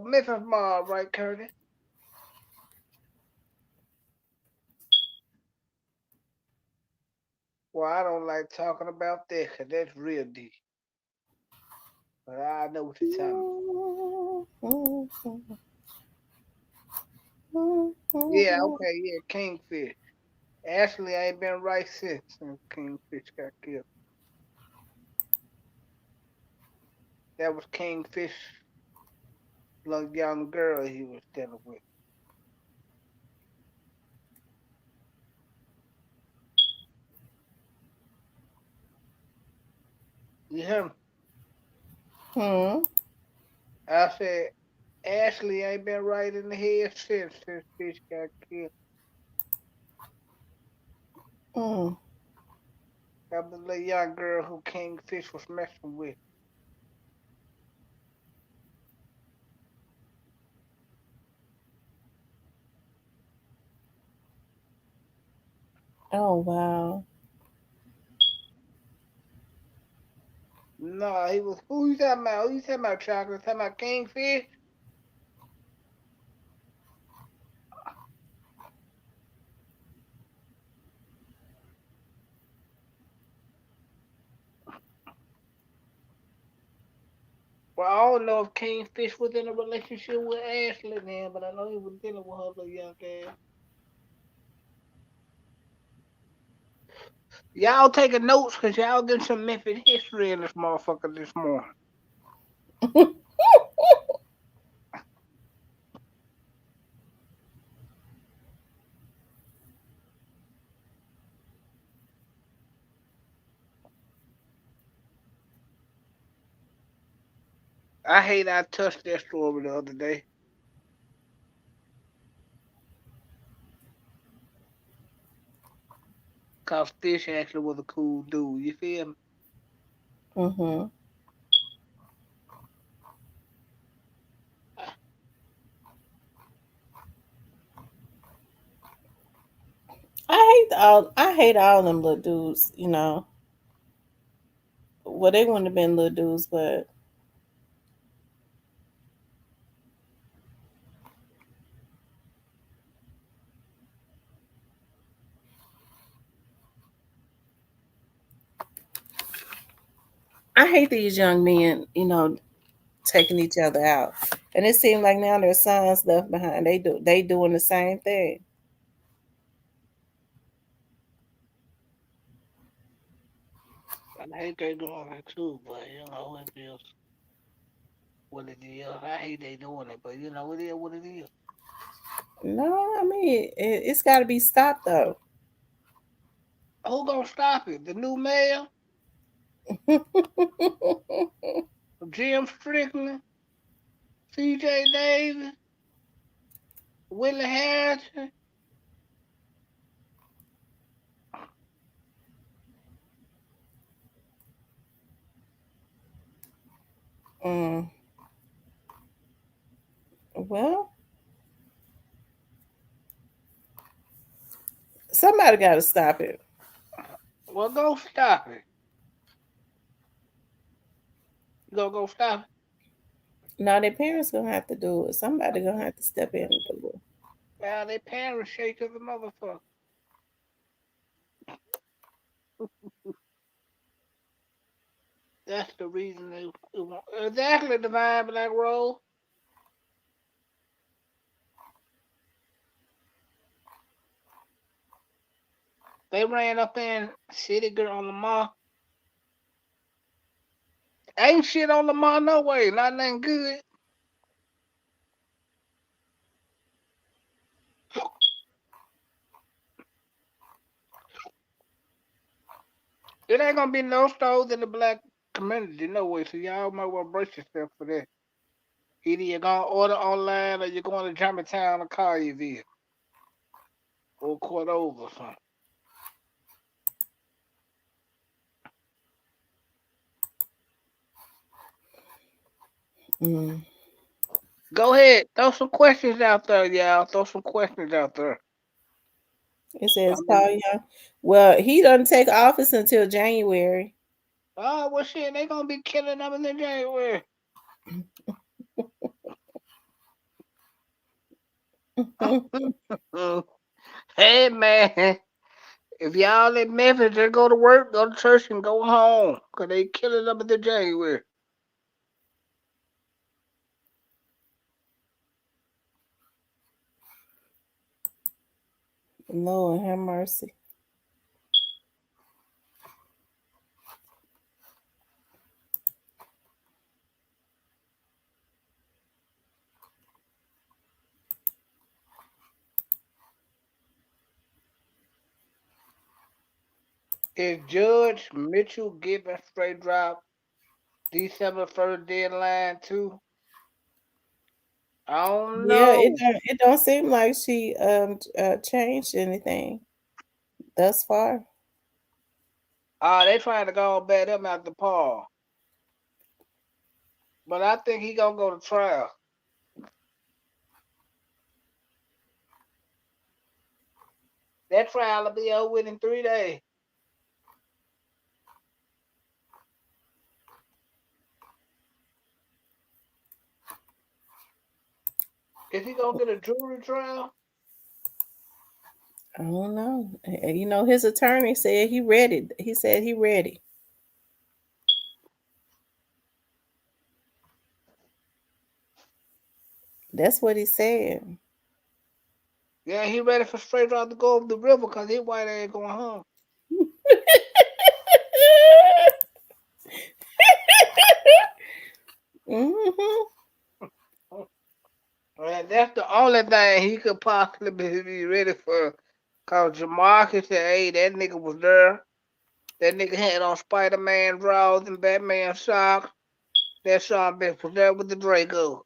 Memphis Mob, right, Curtis? Well, I don't like talking about that 'cause that's real deep. But I know what you're talking about. Yeah, okay, yeah, Kingfish. Actually, I ain't been right since Kingfish got killed. That was Kingfish, little young girl he was dealing with. You hear me? Hmm. I said, Ashley ain't been right in the head since Fish got killed. Mm. That was the little young girl who Kingfish was messing with. Oh, wow. No, he was. Who you talking about? Who you talking about, Chocolate? Talking about Kingfish? Well, I don't know if Kingfish was in a relationship with Ashley then, but I know he was dealing with her little young ass. Y'all taking notes because y'all getting some Memphis history in this motherfucker this morning. I hate I touched that story the other day. Cause Fish actually was a cool dude. You feel me? Mm-hmm. I hate all them little dudes, you know. Well, they wouldn't have been little dudes, but I hate these young men, you know, taking each other out. And it seems like now their sons left behind. They doing the same thing. I hate they doing it too, but you know it is what it is. I hate they doing it, but you know it is what it is. No, I mean it's got to be stopped though. Who gonna stop it? The new mayor, Jim Strickland, C.J. Davis, Willie Harrison. Mm. Well, somebody got to stop it. Well, go stop it. You gonna go stop it? No, their parents gonna have to do it. Somebody gonna have to step in and do it. Now they parents shake as a motherfucker. That's the reason they want exactly divine black role. They ran up in City Girl on Lamar. Ain't shit on Lamar no way. Not nothing good. It ain't gonna be no stores in the black community no way. So y'all might well brace yourself for that. Either you're gonna order online or you're going to Germantown to call you there. Or Cordova or something. Mm. Go ahead. Throw some questions out there, y'all. Throw some questions out there. It says I Paul mean, Young. Well, he doesn't take office until January. oh, well, shit, they gonna be killing them in the January. Hey, man. If y'all in Memphis, just go to work, go to church, and go home. Because they killing them in the January. Lord have mercy. Is Judge Mitchell giving straight drop December 1st deadline too? I don't Yeah, know. it don't seem like she changed anything thus far. They trying to go back up after Paul. But I think he gonna go to trial. That trial will be over with in 3 days. Is he gonna get a jury trial? I don't know. You know, his attorney said he ready. He said he ready. That's what he said. Yeah, he ready for straight drop to go over the river because his white ain't going home. Hmm. And that's the only thing he could possibly be ready for. Cause Jamarcus said, hey, that nigga was there. That nigga had on Spider-Man drawers and Batman socks. That Sean bitch was there with the Draco.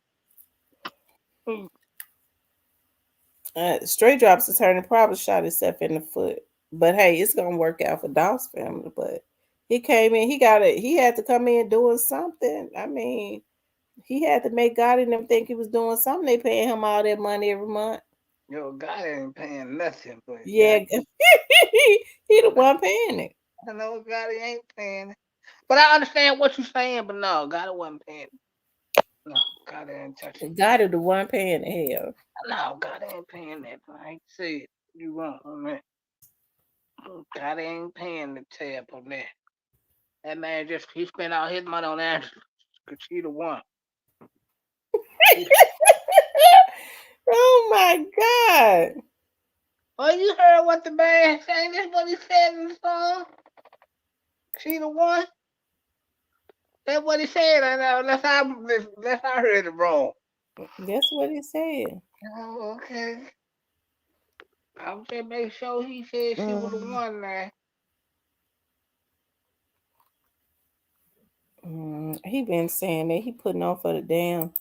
Hmm. Straight Drop's attorney probably shot himself in the foot. But hey, it's gonna work out for Dolph's family. But he came in, he had to come in doing something. I mean, he had to make God and them think he was doing something. They paying him all that money every month. Yo, God ain't paying nothing, but Yeah, God, he the one paying it. I know God ain't paying it. But I understand what you're saying, but no, God wasn't paying it. No, God ain't touching it. God is the one paying the hell. No, God ain't paying that. I ain't say it. You wrong on that. God ain't paying the tab on that. That man he spent all his money on Angela. Cause she the one. He, Oh my God. oh, you heard what the man saying? That's what he said in the song. She the one. That's what he said. I know. Unless I heard it wrong. That's what he said. Oh, okay. I'm just make sure he said she was the Mm, one now. he been saying that he putting on for the damn.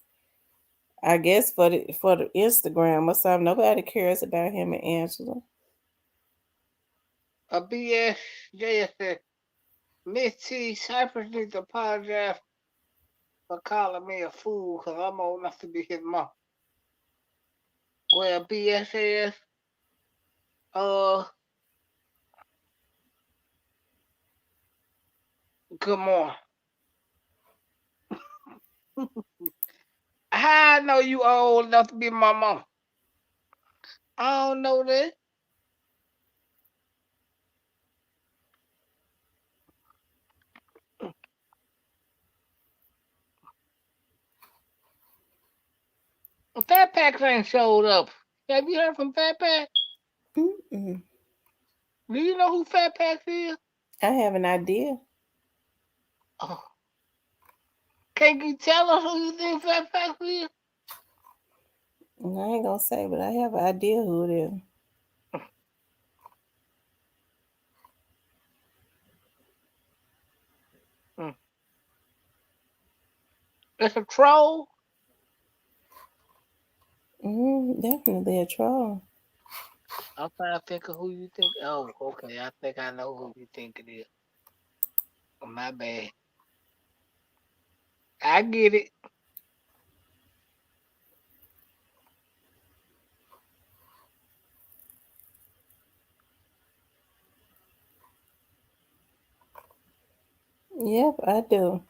I guess for the Instagram or something. Nobody cares about him and Angela. A BS said, Miss T, Cypress needs to apologize for calling me a fool because I'm old enough to be his mom. Well, BSS, uh, good morning. How I know you old enough to be my mom? I don't know that. Fat Packs ain't showed up. Have you heard from Fat Pack? Mm-mm. Do you know who Fat Packs is? I have an idea. Oh. Can you tell us who you think Fat Packs is? I ain't gonna say, but I have an idea who it is. Mm. It's a troll. Definitely a troll. I'm trying to think of who you think. Oh, okay. I think I know who you think it is. Oh, my bad. I get it. Yep, I do.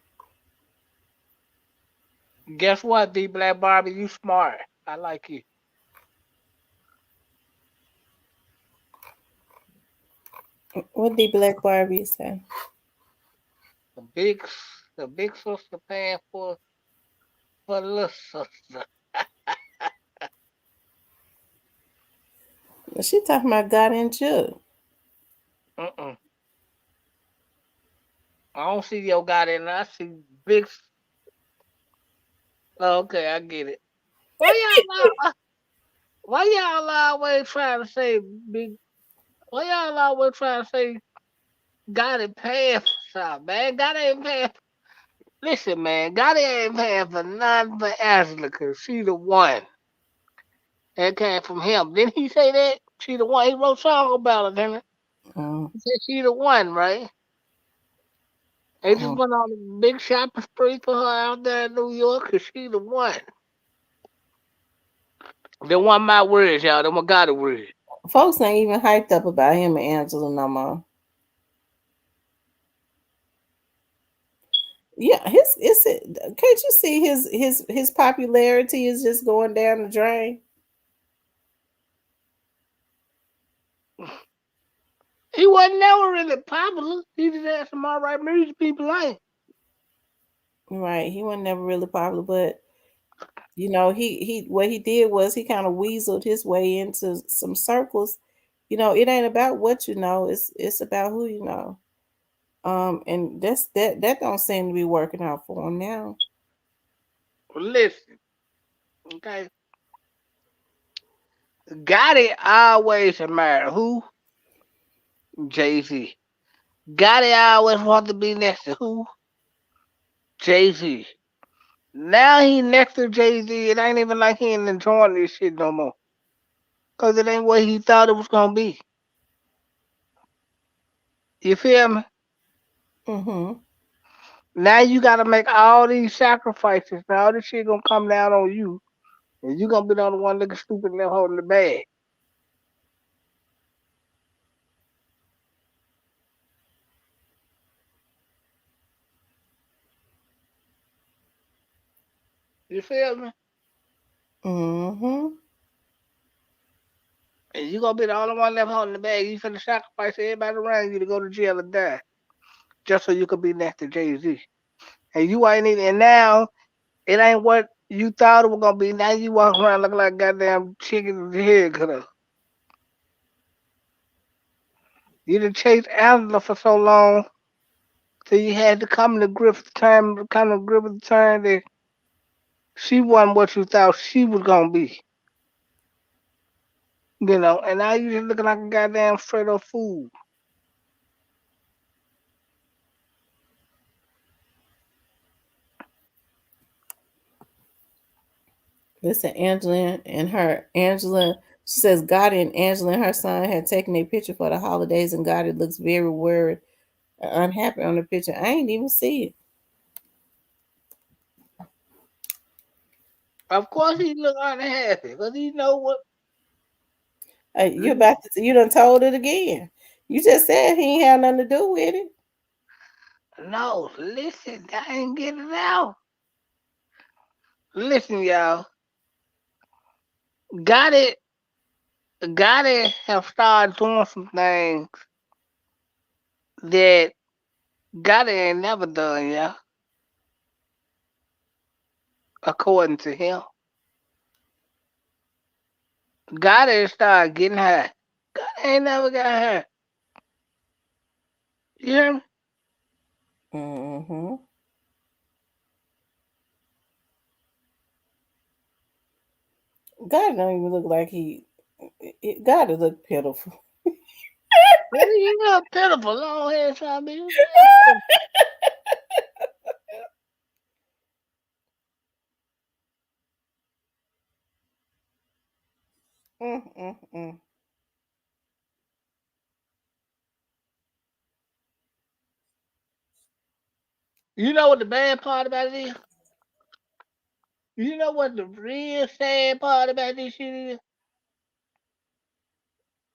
Guess what, D Black Barbie? You smart. I like you. What did Black Barbie say? The big, the big sister paying for the little sister. She talking about God and Jug. Mm-mm. I don't see your guy in there. I see big. Oh, okay, I get it. Why y'all always trying to say big? Why y'all always trying to say God is paying for something, man? God ain't paying. Listen, man, God ain't paying for nothing but Angela, cause she the one that came from him. Didn't he say that? She the one. He wrote a song about her, didn't Mm, he? He said she the one, right? They just mm. went on a big shopping spree for her out there in New York, cause she the one. They want my words, y'all. They want God's words. Folks ain't even hyped up about him and Angela no more. Yeah, can't you see his popularity is just going down the drain? He wasn't never really popular. He just had some alright music people like. Right. He wasn't never really popular, but he what he did was he kind of weaseled his way into some circles. It ain't about what you know, it's about who you know. And that don't seem to be working out for him now. Well, listen, okay. Gotti always admired who? Jay Z. Gotti always wanted to be next to who? Jay Z. Now he next to Jay Z. It ain't even like he ain't enjoying this shit no more. Cause it ain't what he thought it was gonna be. You feel me? Mm-hmm. Now you gotta make all these sacrifices. Now all this shit gonna come down on you. And you gonna be the only one looking stupid left holding the bag. You feel me? Mm-hmm. And you gonna be the only one left holding the bag. You finna sacrifice everybody around you to go to jail and die. Just so you could be next to Jay Z. And you ain't even, and now it ain't what you thought it was gonna be. Now you walk around looking like goddamn chicken with your head cut off. You done chased Angela for so long till you had to come to grip with the time that she wasn't what you thought she was gonna be. And now you just looking like a goddamn straight up fool. Listen, Angela, she says Gotti and Angela and her son had taken a picture for the holidays, and Gotti looks very worried and unhappy on the picture. I ain't even see it. Of course he look unhappy because he know what. You done told it again. You just said he ain't had nothing to do with it. No, listen, I ain't getting it out. Listen, y'all. Got it. Got it. Have started doing some things that Gotti ain't never done, yeah. According to him, Gotti started getting high. Gotti ain't never got high. You hear me? Mm-hmm. God don't even look like God to look pitiful. What are you got pitiful long hair trying to be? Mm-mm-mm. You know what the bad part about it is? You know what the real sad part about this shit is?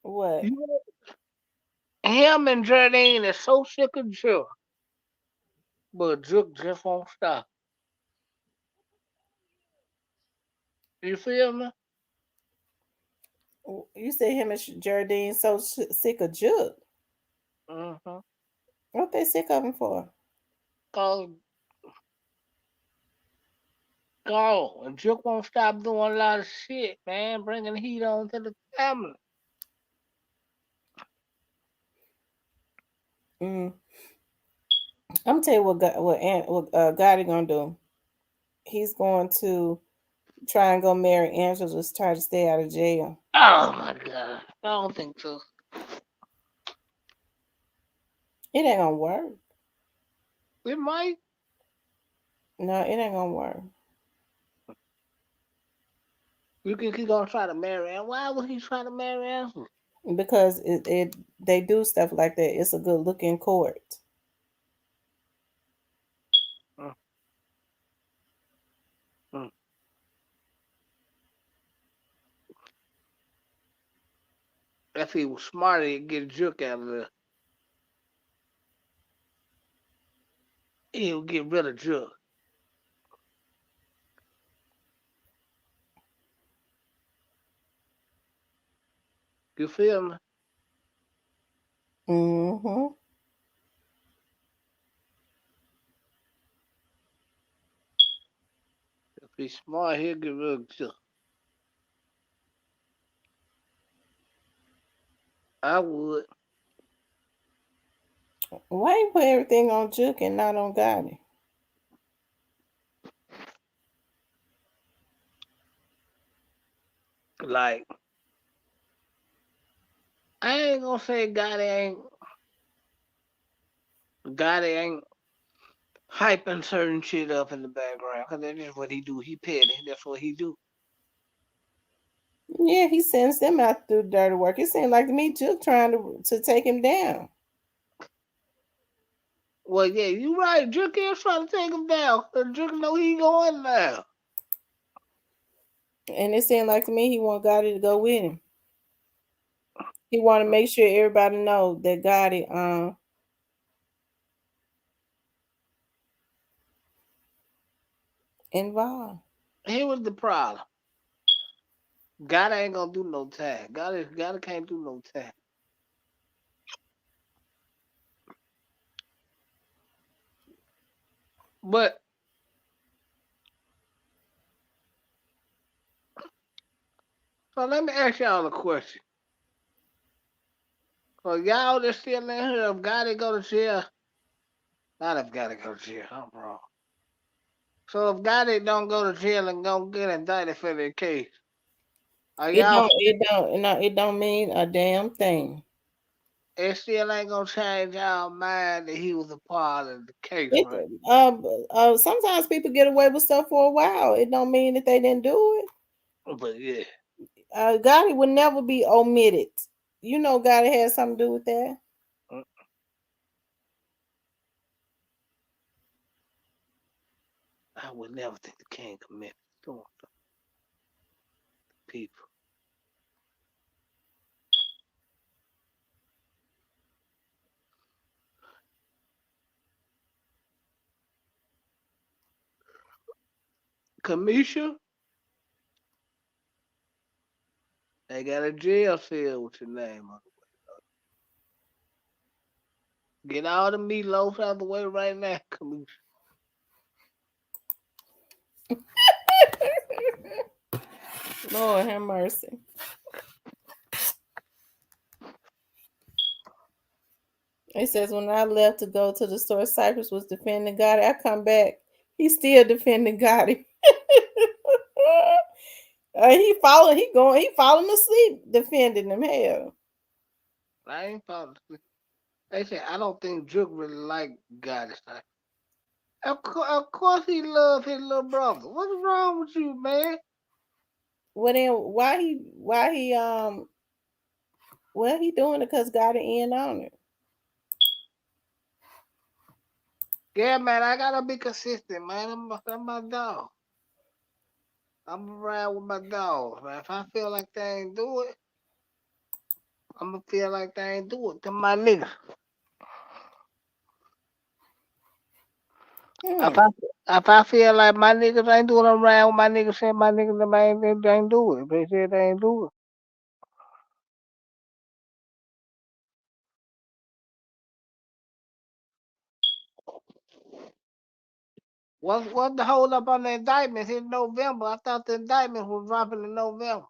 What? You know, him and Jardine is so sick of Jook, but Jook just won't stop. You feel me? You say him and Jardine so sick of Juke. Mm-hmm. What they sick of him for? Cause go and Jook won't stop doing a lot of shit, man, bringing heat on to the family. Mm. I'm tell you what Gotti gonna do. He's going to try and go marry Angela to try to stay out of jail. Oh my god, I don't think so. It ain't gonna work. It might. No, it ain't gonna work. You think he's gonna try to marry Angela? Why would he try to marry Angela? Because they do stuff like that. It's a good look in court. Mm, mm. If he was smarter, he'd get Jook out of there. He'll get rid of Jook. You feel me? Mm-hmm. If he's smart, he'll get rid of Jook. I would. Why you put everything on Juke and not on Gotti? Like, I ain't gonna say Gotti ain't hyping certain shit up in the background, cause that's just what he do. He petty. That's what he do. Yeah, he sends them out to do dirty work. It seemed like to me Juke trying to take him down. Well, yeah, you right. Jook is trying to take him down. Cause Jook know he going now. And it seemed like to me he want Gotti to go with him. He want to make sure everybody know that Gotti involved. Here was the problem. Gotti ain't gonna do no time. Gotti can't do no time. But so let me ask y'all a question. So y'all that's still in here, if Gotti go to jail, not if Gotti go to jail, I'm wrong. So if Gotti don't go to jail and don't get indicted for the case, are It y'all don't it don't no it don't mean a damn thing. it still ain't gonna change y'all mind that he was a part of the case, It right? sometimes people get away with stuff for a while. It don't mean that they didn't do it. But yeah, Gotti would never be omitted. You know, Gotti had something to do with that. mm, I would never think the king committed. Come on. people. Kamisha, they got a jail cell with your name on it. Get all the meatloaf out the way right now, Kamisha. Lord have mercy. It says when I left to go to the store, Cypress was defending God. I come back, he's still defending God. He falling asleep defending him. Hell, I ain't following. They say I don't think Drake really like Goddess. Of course he loves his little brother. What's wrong with you, man? well then well he doing it because God in on it. Yeah, man, I gotta be consistent, man. I'm my dog. I'm around with my dogs, man. If I feel like they ain't do it, I'm gonna feel like they ain't do it to my niggas. If Hmm. I feel like my niggas ain't doing around with my niggas, saying my niggas they ain't do it. They said they ain't do it. What's the hold up on the indictments in November? I thought the indictments was dropping in November.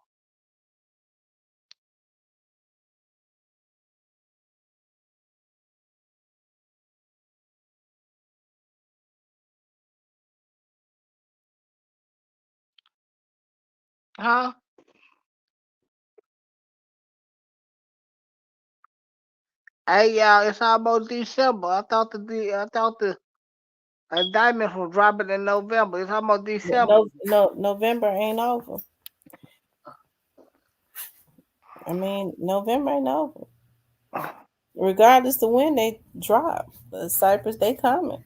Huh? Hey y'all, it's almost December. I thought the indictments was dropping in November. It's almost December. No, November ain't over. I mean, November ain't over. Regardless of when they drop, the Cypress they coming.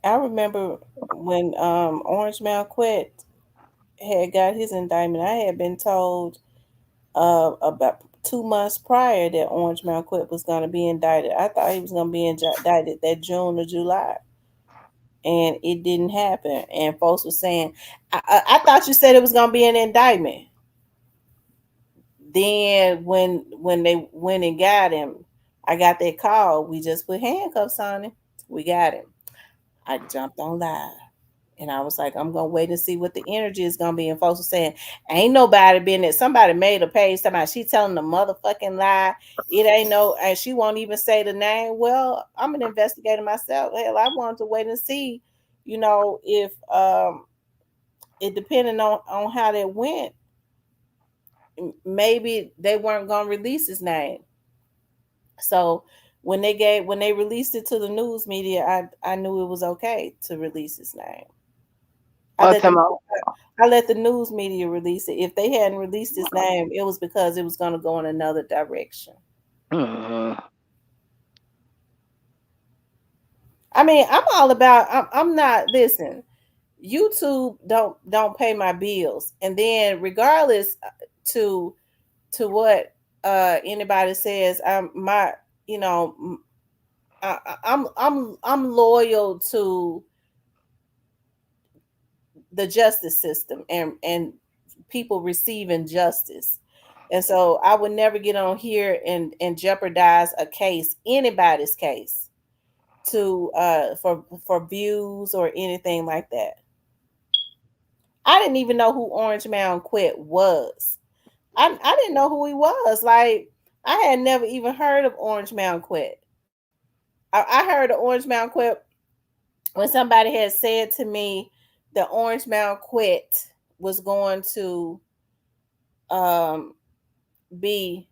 I remember when Orange Mound quit had got his indictment. I had been told about 2 months prior that Orange Mound Quit was going to be indicted. I thought he was going to be indicted that June or July, and it didn't happen. And folks were saying, I thought you said it was going to be an indictment. Then when they went and got him, I got that call. We just put handcuffs on him. We got him. I jumped on live. And I was like, I'm gonna wait and see what the energy is gonna be. And folks were saying, ain't nobody been there. Somebody made a page talking about she telling the motherfucking lie. It ain't no, and she won't even say the name. Well, I'm an investigator myself. Hell, I wanted to wait and see, if it depending on how that went, maybe they weren't gonna release his name. So when they released it to the news media, I knew it was okay to release his name. I What let the time out? I let the news media release it. If they hadn't released his name, it was because it was going to go in another direction. Mm-hmm. I mean, I'm all about. I'm not. Listen, YouTube don't pay my bills, and then regardless to what anybody says, you know I'm loyal to the justice system and people receiving justice. And so I would never get on here and jeopardize a case, anybody's case, to for views or anything like that. I didn't even know who Orange Mound Quit was. I didn't know who he was. Like I had never even heard of Orange Mound Quit. I heard of Orange Mound Quit when somebody had said to me that Orange Mound Quit was going to um be.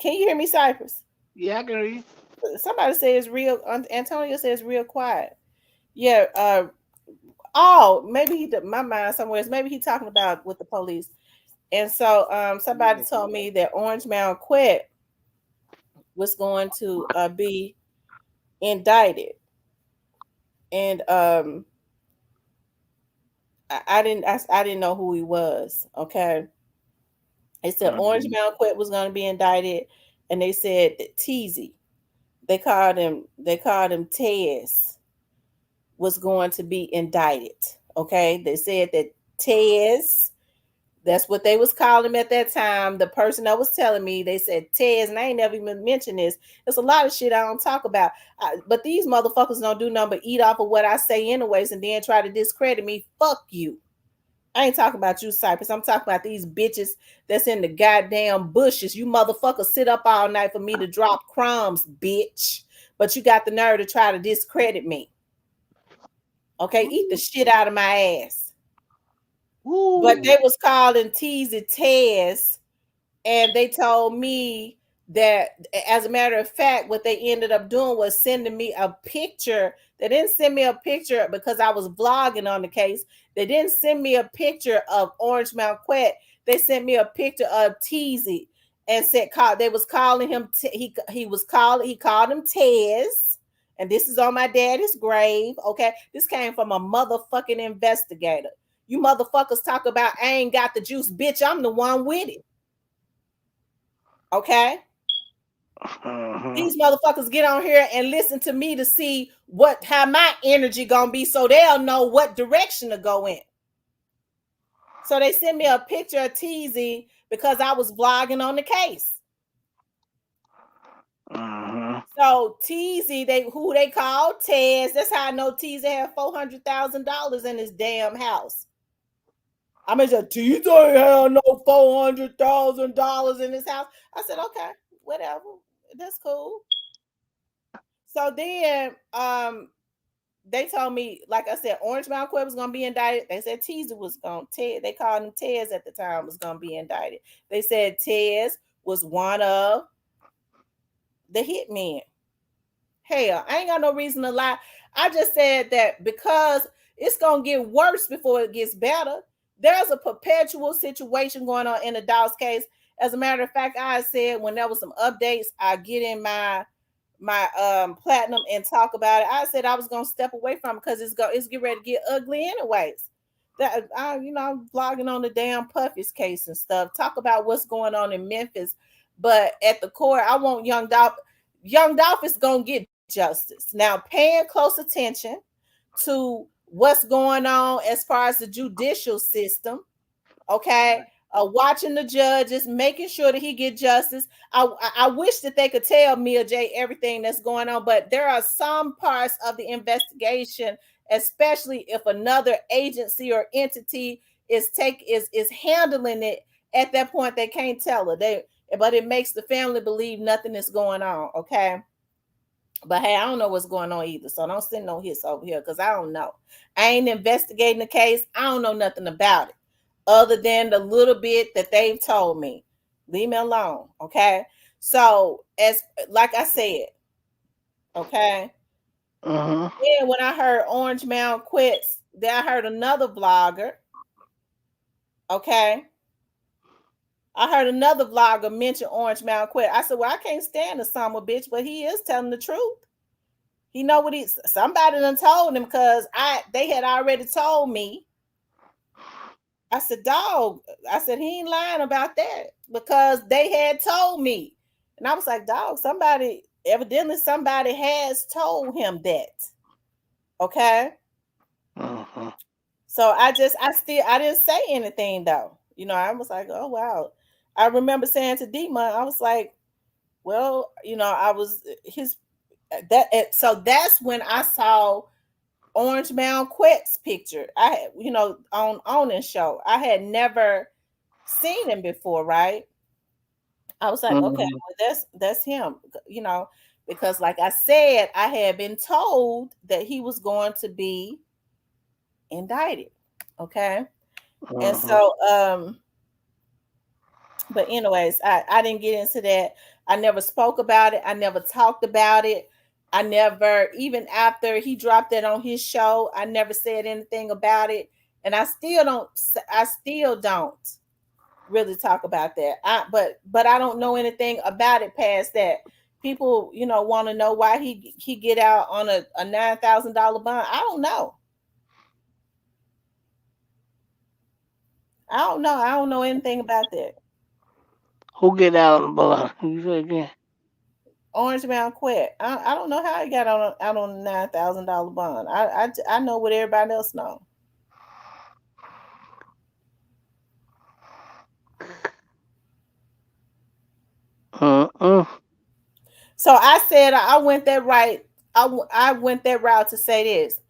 Can you hear me, Cypress? Yeah, I can hear you. Somebody says real. Antonio says real quiet. Yeah. Oh, maybe he. My mind somewhere is maybe he talking about with the police. And so somebody told me that Orange Mound Quit was going to be indicted, and I didn't know who he was. Okay. They said Orange Mountain Quet was going to be indicted, and they said that Teasy, they called him Tez, was going to be indicted. Okay. They said that Tez, that's what they was calling him at that time. The person that was telling me, they said Tez, and I ain't never even mentioned this. There's a lot of shit I don't talk about. But these motherfuckers don't do nothing but eat off of what I say anyways and then try to discredit me. Fuck you. I ain't talking about you, Cypress. I'm talking about these bitches that's in the goddamn bushes. You motherfuckers sit up all night for me to drop crumbs, bitch. But you got the nerve to try to discredit me. Okay, eat the shit out of my ass. But they was calling Teasy Tez, and they told me that, as a matter of fact, what they ended up doing was sending me a picture. They didn't send me a picture because I was vlogging on the case. They didn't send me a picture of Orange Mount Quet. They sent me a picture of Teasy and said they was calling him. He called him Tez. And this is on my daddy's grave. Okay, this came from a motherfucking investigator. You motherfuckers talk about I ain't got the juice, bitch. I'm the one with it. Okay. These motherfuckers get on here and listen to me to see how my energy gonna be, so they'll know what direction to go in. So they sent me a picture of Teasy because I was vlogging on the case. So Teasy, who they called Tez. That's how I know Teasy had $400,000 in his damn house. I mean, Teasy had no $400,000 in his house. I said, okay, whatever, that's cool. So then, they told me, like I said, Orange Mountain Quet was going to be indicted. They said Teasy was going to, they called him Tez at the time, was going to be indicted. They said Tez was one of the hitmen. Hell, I ain't got no reason to lie. I just said that because it's going to get worse before it gets better. There's a perpetual situation going on in the Dolph case. As a matter of fact, I said when there was some updates, I get in my platinum and talk about it. I said I was gonna step away from it because it's getting ready to get ugly anyways. That I'm vlogging on the damn Puffies case and stuff. Talk about what's going on in Memphis, but at the core, I want Young Dolph. Young Dolph is gonna get justice. Now, paying close attention to what's going on as far as the judicial system. Okay. Watching the judges, making sure that he get justice. I wish that they could tell Mia J everything that's going on, but there are some parts of the investigation, especially if another agency or entity is handling it. At that point, they can't tell her. But it makes the family believe nothing is going on. Okay. But hey, I don't know what's going on either. So don't send no hits over here because I don't know. I ain't investigating the case. I don't know nothing about it other than the little bit that they've told me. Leave me alone. Okay. So like I said, okay. Then when I heard Orange Mound quits, then I heard another vlogger. Okay. I heard another vlogger mention Orange Mound quit. I said, well, I can't stand the summer bitch, but he is telling the truth. He know what somebody done told him because they had already told me. I said, dog, I said, he ain't lying about that because they had told me. And I was like, dog, evidently somebody has told him that. Okay. So I didn't say anything though. I was like, oh, wow. I remember saying to Dima, I was like, well, I was so that's when I saw Orange Mound Quet's picture. I had, on this show. I had never seen him before, right? I was like, okay, well, that's him, because like I said, I had been told that he was going to be indicted. Okay. And so but anyways, I didn't get into that. I never spoke about it. I never talked about it. I never, even after he dropped that on his show, I never said anything about it. And I still don't really talk about that. But I don't know anything about it past that. People, want to know why he get out on a $9,000 bond. I don't know. I don't know. I don't know anything about that. Who get out on the bond? You say again? Orange Mountain quit. I don't know how he got out on a $9,000 bond. I know what everybody else know. So I said I went that right. I went that route to say this.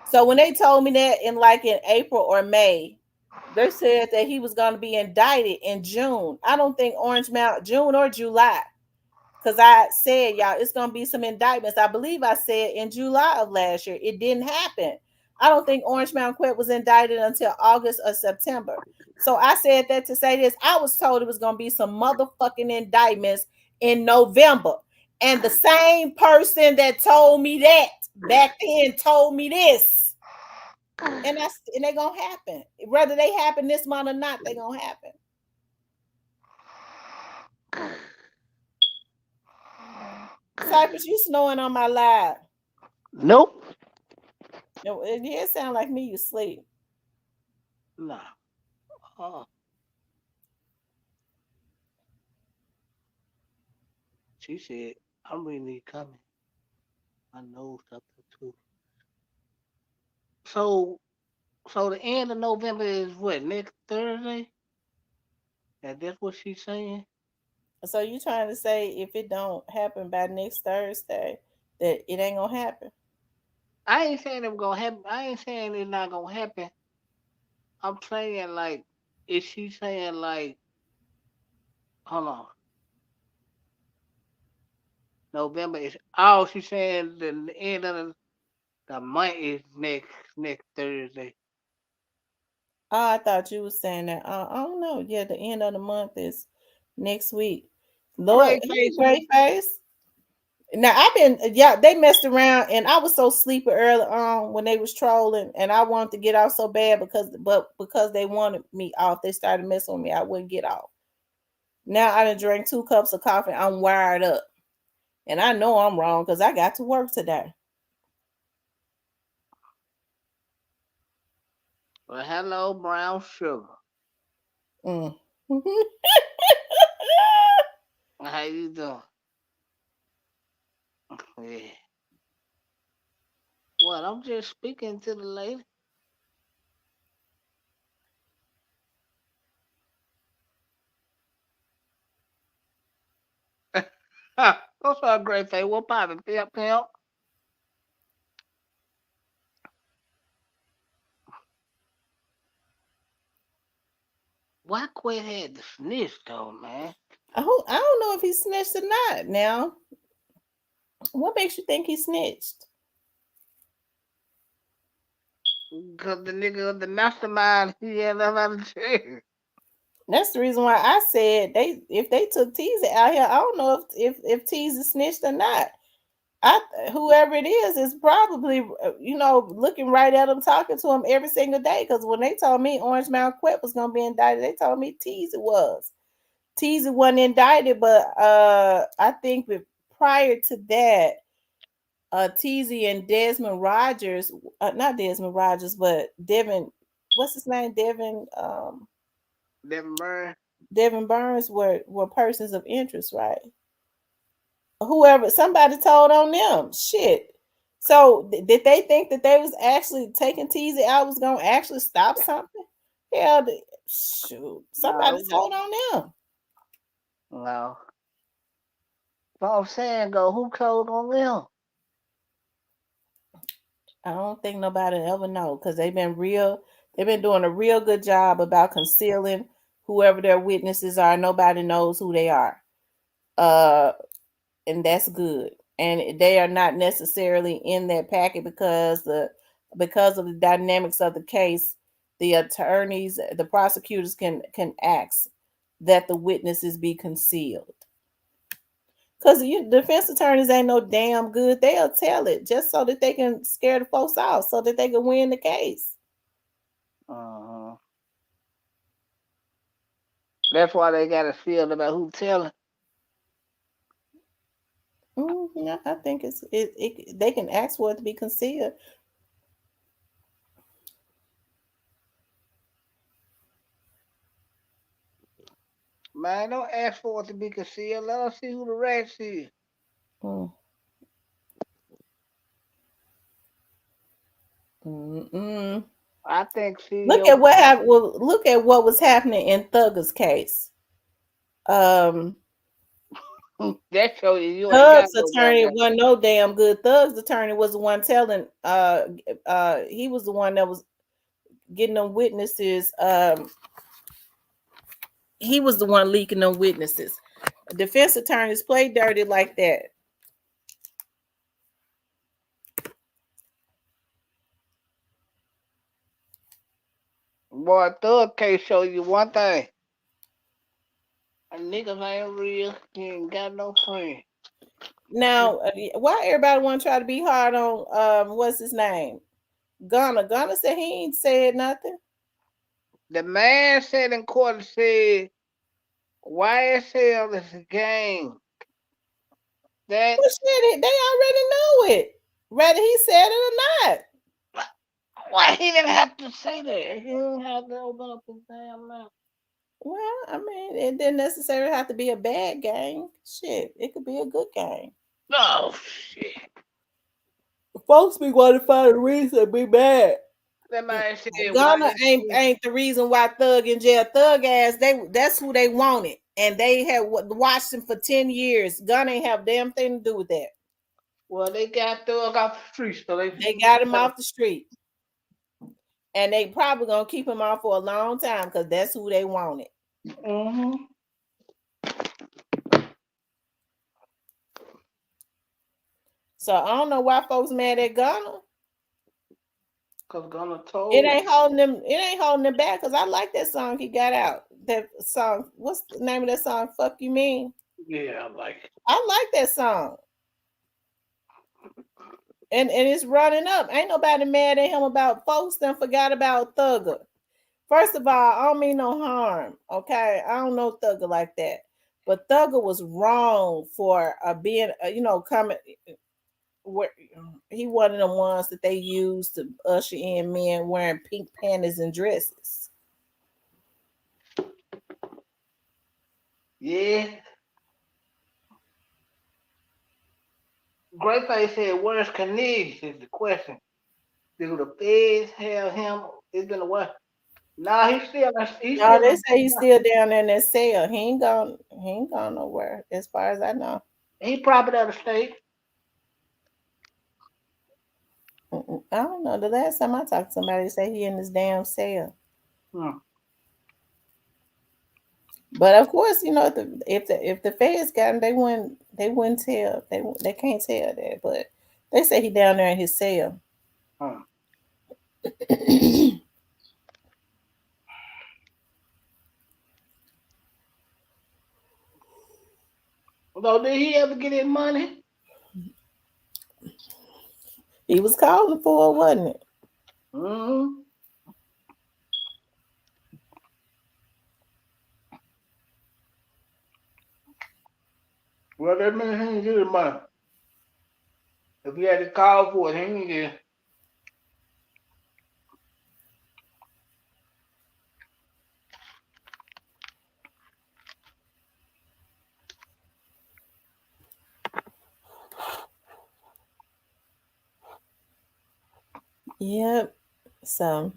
So when they told me that in April or May, they said that he was going to be indicted in June. I don't think Orange Mountain June or July. Because I said, y'all, it's going to be some indictments. I believe I said in July of last year. It didn't happen. I don't think Orange Mountain Quet was indicted until August or September. So I said that to say this. I was told it was going to be some motherfucking indictments in November. And the same person that told me that back then told me this. And they're going to happen. Whether they happen this month or not, they're going to happen. Cypress, you snowing on my live. Nope. No, it sound like me. You sleep. Nah. She said, I'm really coming. I know something too. So the end of November is what, next Thursday? And that's what she's saying? So you trying to say if it don't happen by next Thursday, that it ain't gonna happen? I ain't saying it's gonna happen. I ain't saying it's not gonna happen. I'm saying like, is she saying like, hold on, November is, oh, she's saying the end of the month is next Thursday. Oh, I thought you was saying that. I don't know. Yeah, the end of the month is next week. Lord, Great hey, face. great face. Now they messed around, and I was so sleepy early on when they was trolling, and I wanted to get off so bad because they wanted me off, they started messing with me. I wouldn't get off. Now I done drank 2 cups of coffee. I'm wired up, and I know I'm wrong because I got to work today. Well, hello, brown sugar. Mm. How you doing? Yeah. Well, I'm just speaking to the lady. What's up, great face? What poppin', pimp? Why Quit had to snitch though, man? I don't know if he snitched or not. Now, what makes you think he snitched? Because the nigga, the mastermind, he had up out of jail. That's the reason why I said if they took Teasy out here, I don't know if Teasy snitched or not. Whoever it is probably looking right at him, talking to him every single day. Because when they told me Orange Mountain Quet was gonna be indicted, they told me Teasy was. Teasy wasn't indicted, but I think prior to that, Teasy and Desmond Rogers, not Desmond Rogers, but Devin, what's his name? Devin Burns. Devin Burns were persons of interest, right? Whoever, somebody told on them. Shit. So did they think that they was actually taking Teasy out was gonna actually stop something? Hell, shoot, somebody No, told on them. no. So I'm saying, go, who told on them? I don't think nobody ever know because they've been doing a real good job about concealing whoever their witnesses are. Nobody knows who they are. And that's good. And they are not necessarily in that packet because of the dynamics of the case. The attorneys, the prosecutors can ask that the witnesses be concealed. Because defense attorneys ain't no damn good. They'll tell it just so that they can scare the folks out, so that they can win the case. That's why they got a field about who telling. Yeah, I think they can ask for it to be concealed. Man, don't ask for it to be concealed. Let us see who the rats is. Mm. Mm-mm. I think Look CEO. at what happened. Well, look at what was happening in Thugger's case. That show you ain't got Thug's no attorney goddamn. wasn't no damn good. Thug's attorney was the one telling. He was the one that was getting them witnesses. He was the one leaking them witnesses. Defense attorneys play dirty like that. Boy, Thug can't show you one thing. Niggas ain't real. He ain't got no friend. Now, why everybody want to try to be hard on what's his name? Gunner said he ain't said nothing. The man said in court, said YSL is a game. That Well, shit, they already know it, whether he said it or not. why he didn't have to say that? He didn't have to open up his damn mouth. Well, I mean, it didn't necessarily have to be a bad game. Shit, it could be a good game. Oh shit! Folks be wanting to find a reason to be mad. That man said Ghana YSL. ain't the reason why Thug in jail. Thug ass, that's who they wanted, and they had watched him for 10 years. Ghana ain't have damn thing to do with that. Well, they got Thug off the street, so They got him off the street, and they probably gonna keep him off for a long time because that's who they wanted. Mm-hmm. So I don't know why folks mad at Ghana. Cause Gunna told. It ain't holding them. It ain't holding them back because I like that song he got out. That song. What's the name of that song? Fuck You Mean. Yeah, I like it. I like that song. And it's running up. Ain't nobody mad at him about folks that forgot about Thugger. First of all, I don't mean no harm. Okay, I don't know Thugger like that, but Thugger was wrong for being, coming. Where he one of them ones that they used to usher in men wearing pink panties and dresses. Yeah. Grayface said, "Where's Knigs?" Is the question. Do the feds have him? It's been a while. Nah, he's still. No, they say he's still down there in that cell. He ain't gone. He ain't gone nowhere, as far as I know. He probably out of state. I don't know. The last time I talked to somebody, they say he in this damn cell. But of course, if the feds got him, they wouldn't tell. They can't tell that. But they say he down there in his cell. So did he ever get his money? He was calling for it, wasn't it? Mm-hmm. Well, that means he didn't get his money. If he had to call for it, he didn't get it. Yep. So,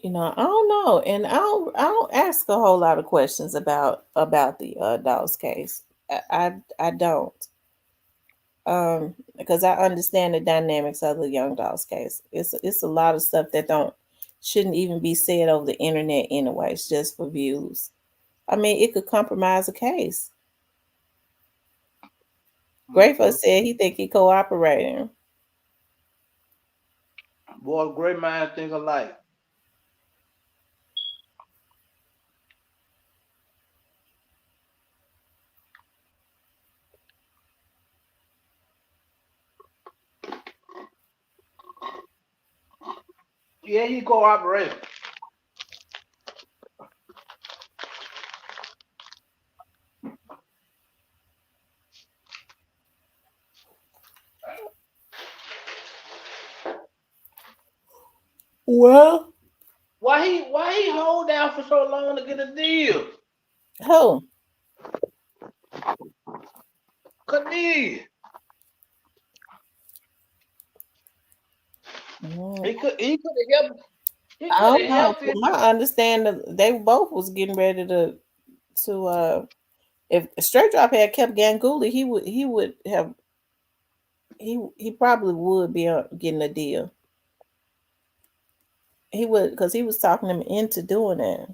I don't know, and I don't ask a whole lot of questions about the Dawes case. I don't. Because I understand the dynamics of the Young Dawes case. It's a lot of stuff that shouldn't even be said over the internet anyway. It's just for views. I mean, it could compromise a case. Grateful said he think he cooperating. Boy, great minds think alike. Yeah, he cooperated. Well, Why he hold out for so long to get a deal? Who? Cornelius. Mm, He could have helped. He I could don't have know. helped From him. my understanding, they both was getting ready to if Straight Drop had kept Ganguly, he would have he probably would be getting a deal. He would, because he was talking him into doing that.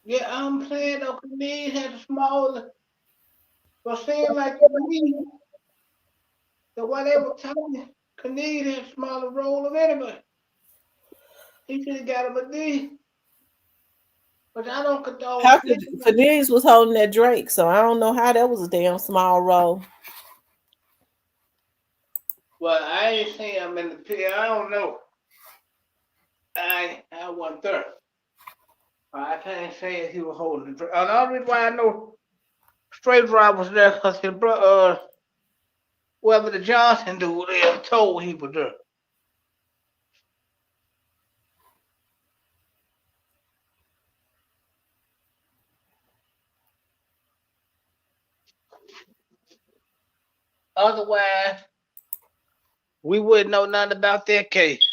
Yeah, I'm saying though, Cornelius had a smaller. But seem like to me, the way they were talking, Cornelius had a smaller role of anybody. He should have got him a D. But I don't condone How could snitching. Phineas was holding that Drake, so I don't know how that was a damn small role. Well, I ain't seen him in the pit. I don't know. I wasn't there. I can't say he was holding the drink. Another reason why I know Straight Drive was there because his brother, whoever the Johnson dude is, told he was there. Otherwise, we wouldn't know nothing about that case.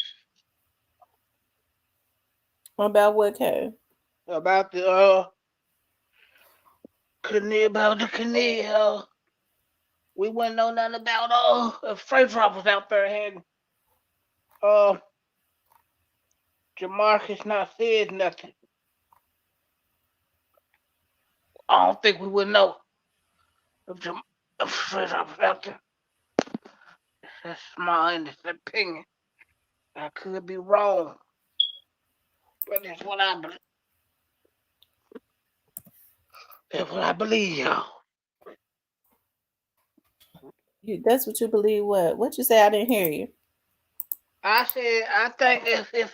About what case? About the about the Canadian. We wouldn't know nothing about if Straight Drive was out there had uh Jamarcus not said nothing. I don't think we would know if Straight Drive was out there. That's my honest opinion. I could be wrong, but that's what I believe. That's what I believe, y'all. That's what you believe? What you say? I didn't hear you. I said I think if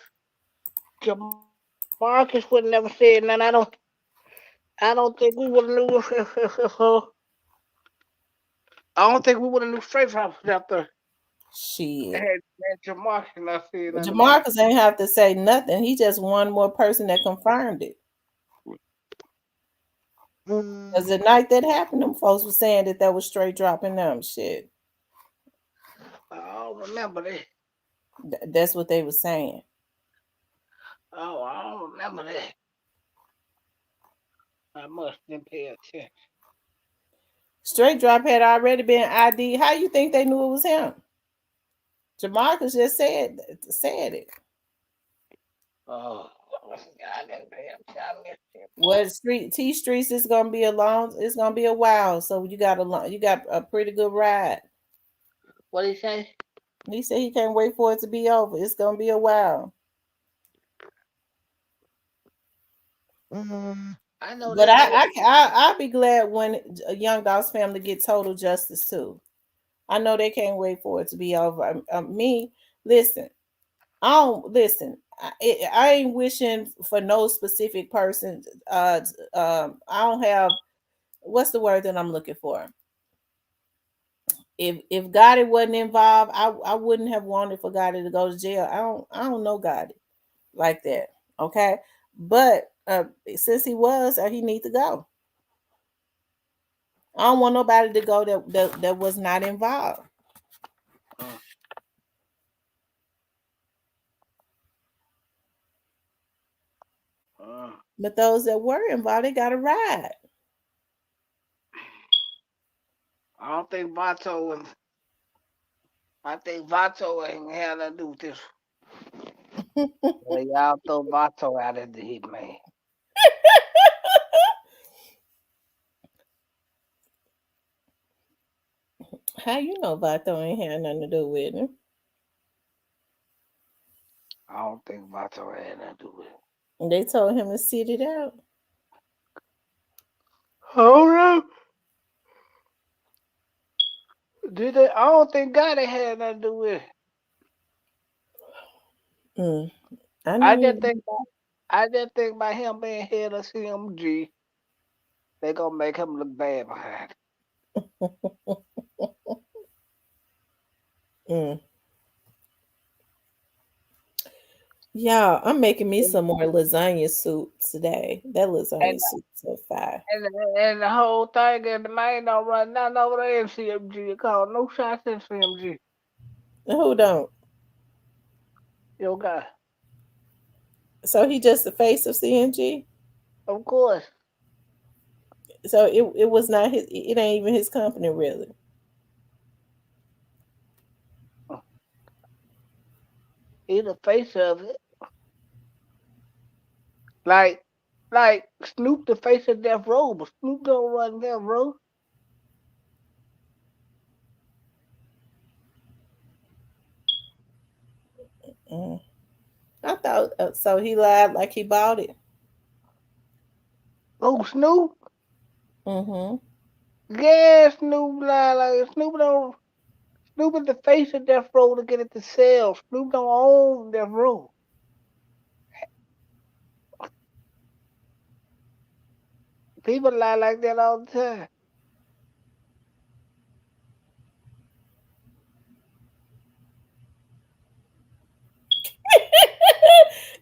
Jamarcus would never said nothing, I don't think we would have knew I don't think we would have knew Straight Drop was out there. Shit. Had Jamarcus not said But nothing about it. Jamarcus ain't have to say nothing. He just one more person that confirmed it. Because the night that happened, them folks were saying that was Straight dropping them shit. I don't remember that. That's what they were saying. Oh, I don't remember that. I must didn't pay attention. Straight Drop had already been ID. How you think they knew it was him? Jamarcus just said it. Oh, I didn't pay attention. What T Streets is gonna be it's gonna be a while. So you got a pretty good ride. What did he say? He said he can't wait for it to be over. It's gonna be a while. I know But they know. I'll be glad when a Young Dolph's family get total justice too. I know they can't wait for it to be over. Me, listen, I don't listen. I ain't wishing for no specific person. I don't have what's the word that I'm looking for. If Gotti wasn't involved, I wouldn't have wanted for Gotti to go to jail. I don't know Gotti like that. Okay, but since he was, he need to go. I don't want nobody to go that was not involved. But those that were involved, they got to ride. I don't think Vato ain't had nothing to do with this. Well, y'all throw Vato out at the heat, man. How you know Vato ain't had nothing to do with it? I don't think Vato had nothing to do with it. They told him to sit it out. Oh no. Did they? I don't think Gotti had nothing to do with it. I I know just think I just think by him being head of CMG, They gonna make him look bad behind. Mm. Yeah, I'm making me some more lasagna soup today. That lasagna And soup so fire. and the whole thing, and the man don't run nothing over there in CMG. Call no shots in CMG. Who don't? Yo, guy. So he just the face of CMG. Of course. So it was not his. It ain't even his company really. He the face of it. Like, like Snoop the face of Death Row, but Snoop don't run Death Row. Mm. I thought so. He lied like he bought it. Oh, Snoop? Mm-hmm. Yeah, Snoop lie like Snoop don't. Snoop is the face of Death Row to get it to sell. Snoop don't own Death Row. People lie like that all the time.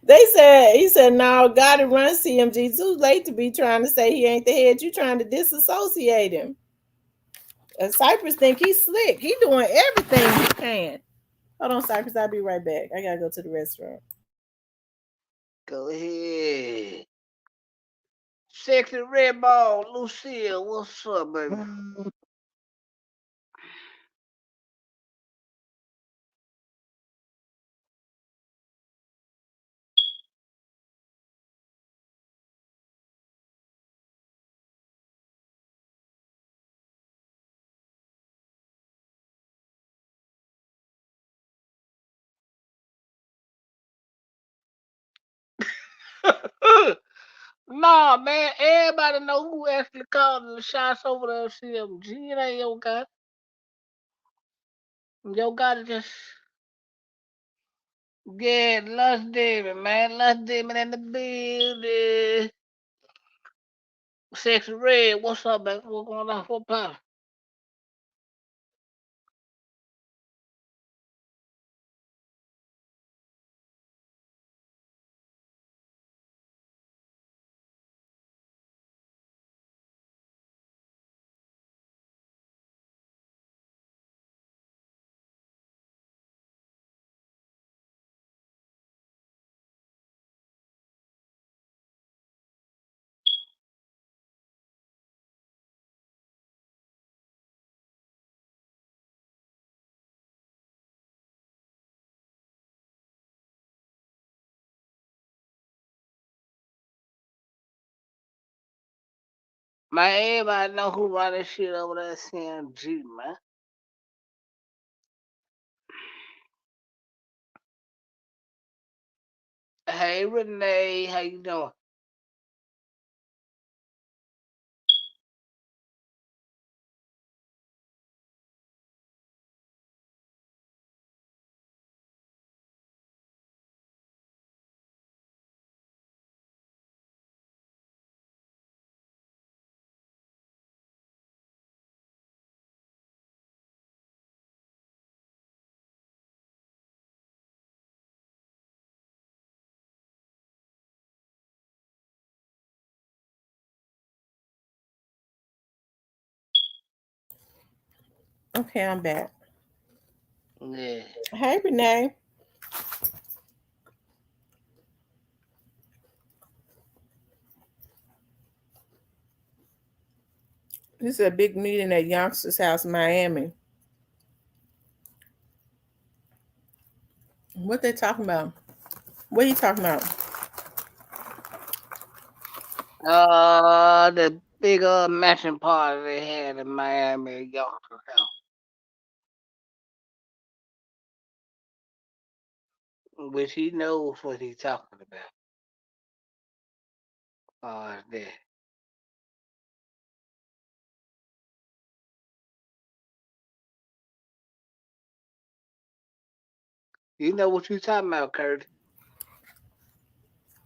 They said he said no. Gotta run CMG. Too late to be trying to say he ain't the head. You trying to disassociate him. And Cypress think he's slick. He doing everything he can. Hold on, Cypress. I'll be right back. I gotta go to the restaurant. Go ahead. Sexy Red Ball, Lucille, what's up, baby? Nah, man, everybody know who actually called the shots over there at CMG. It ain't your guy. Your guy just get Lust Demon, man. Lust Demon in the building. Sexy Red, what's up, man? What's going on? What power? Man, everybody know who run this shit over there at CMG, man. Hey, Renee, how you doing? Okay, I'm back. Yeah. Hey, Renee. This is a big meeting at Youngsters House, Miami. What they talking about? What are you talking about? The big matching party they had in Miami at Yonkers House, which he knows what he's talking about. That. You know what you talking about, Kurt?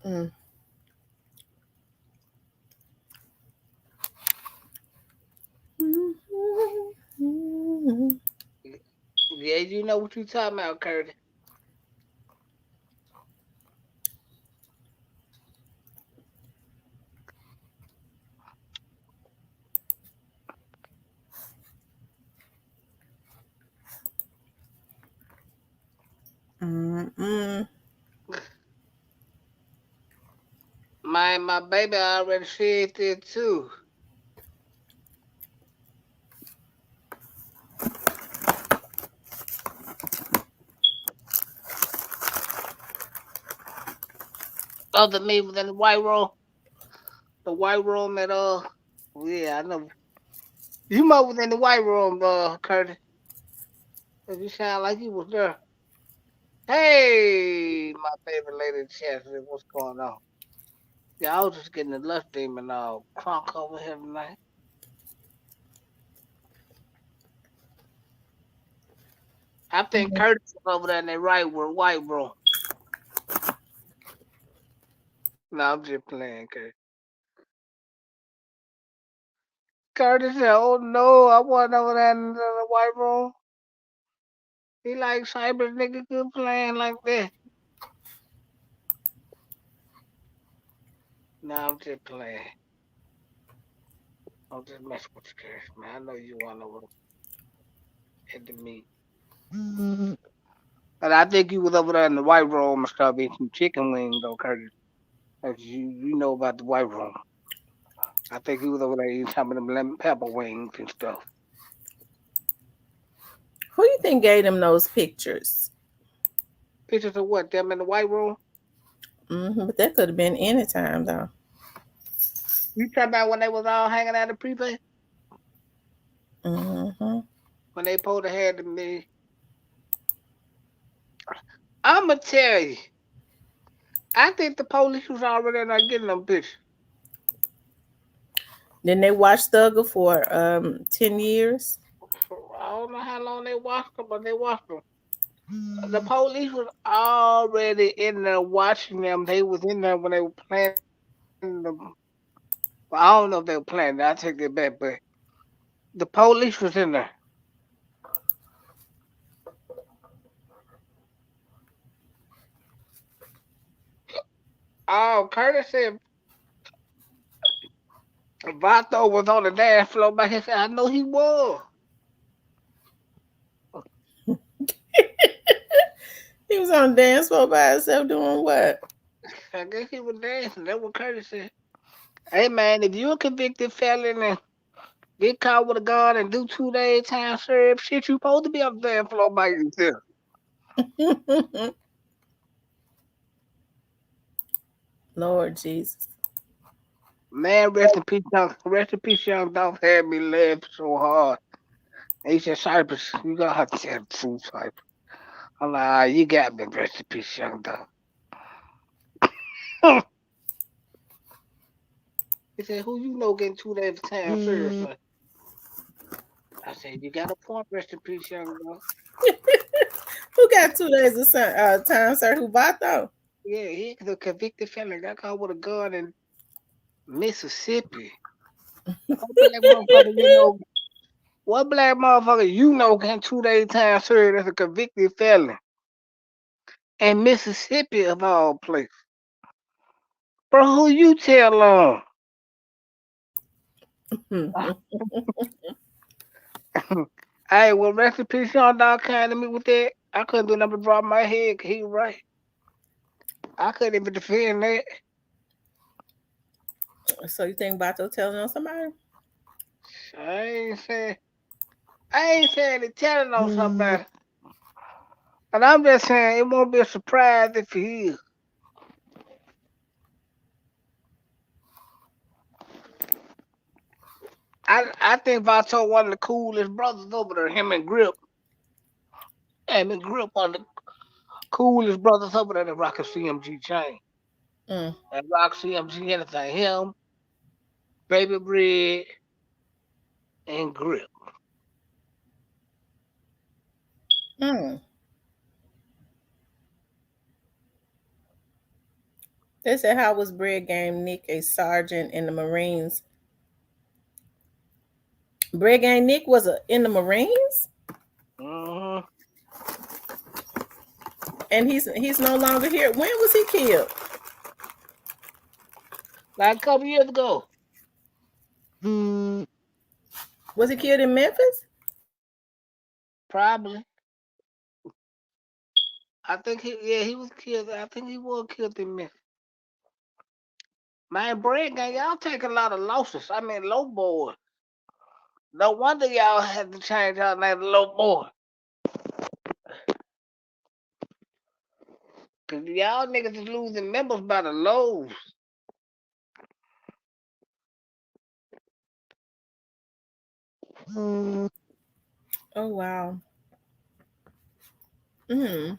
Mm. Yeah, you know what you talking about, Curtis. Mm-mm. My baby already said that too. Other me was in the white room. The white room at yeah, I know. You must was in the white room, Curtis. 'Cause you sound like you was there. Hey, my favorite lady Chastity, what's going on? Yeah, I was just getting the lust demon crunk over here tonight. I think Curtis was over there in the white room. No, I'm just playing, Curtis. Curtis said, "Oh no, I wasn't over there in the white room." He like cyber nigga good playing like that. No, I'm just playing. I'm just messing with you, Curtis, man. I know you want over at the meet. But I think you was over there in the white room and stuff eating some chicken wings though, Curtis. As you know about the white room. I think he was over there eating some of them lemon pepper wings and stuff. Who you think gave them those pictures? Pictures of what? Them in the white room? But that could have been any time though. You talking about when they was all hanging out at prepay? Mm-hmm. When they pulled ahead to me. I'ma tell you. I think the police was already not getting them pictures. Then they watched Thugger for 10 years. I don't know how long they watched them, but they watched them. The police was already in there watching them. They was in there when they were planning them. Well, I don't know if they were planning. I take that back, but the police was in there. Oh, Curtis said Vato was on the dance floor by his side. I know he was. He was on the dance floor by himself doing what? I guess he was dancing. That's what Curtis said. Hey man, if you're a convicted felon and get caught with a gun and do 2 days time served, shit, you supposed to be on the dance floor by yourself. Lord Jesus. Man, rest in peace, young Dolph had me laugh so hard. And he said, Cypress, you gonna have to tell the truth, Cypress. I'm like, you got me, rest in peace, young Dolph. He said, who you know getting 2 days of time served? I said, you got a point, rest in peace, young Dolph. Who got 2 days of time, sir? Who bought though? Yeah, he's a convicted felon. Got caught with a gun in Mississippi. What black motherfucker you know? What black motherfucker you know getting 2 days time served as a convicted felon in Mississippi of all places? Bro, who you tell on? Hey, well, rest in peace, Sean Dog came to me with that. I couldn't do nothing but drop my head 'cause he was right. I couldn't even defend that. So you think Bato telling on somebody? I ain't saying he telling on somebody. And I'm just saying it won't be a surprise if he is. I think Vato one of the coolest brothers over there. Him and Grip. Him and Grip one of the coolest brothers over there that rock a CMG chain. Mm. And rock CMG anything. Him, Baby Bread, and Grip. Mm. They said how was Bread Game Nick a sergeant in the Marines? Bread Game Nick was in the Marines? Mm-hmm. And he's no longer here. When was he killed? Like a couple years ago. Was he killed in Memphis? Probably. I think he was killed. I think he was killed in Memphis. Man, Brad gang, y'all take a lot of losses. I mean, low boy. No wonder y'all had to change y'all name to low boy. Cause y'all niggas is losing members by the lows. Oh wow. Mm.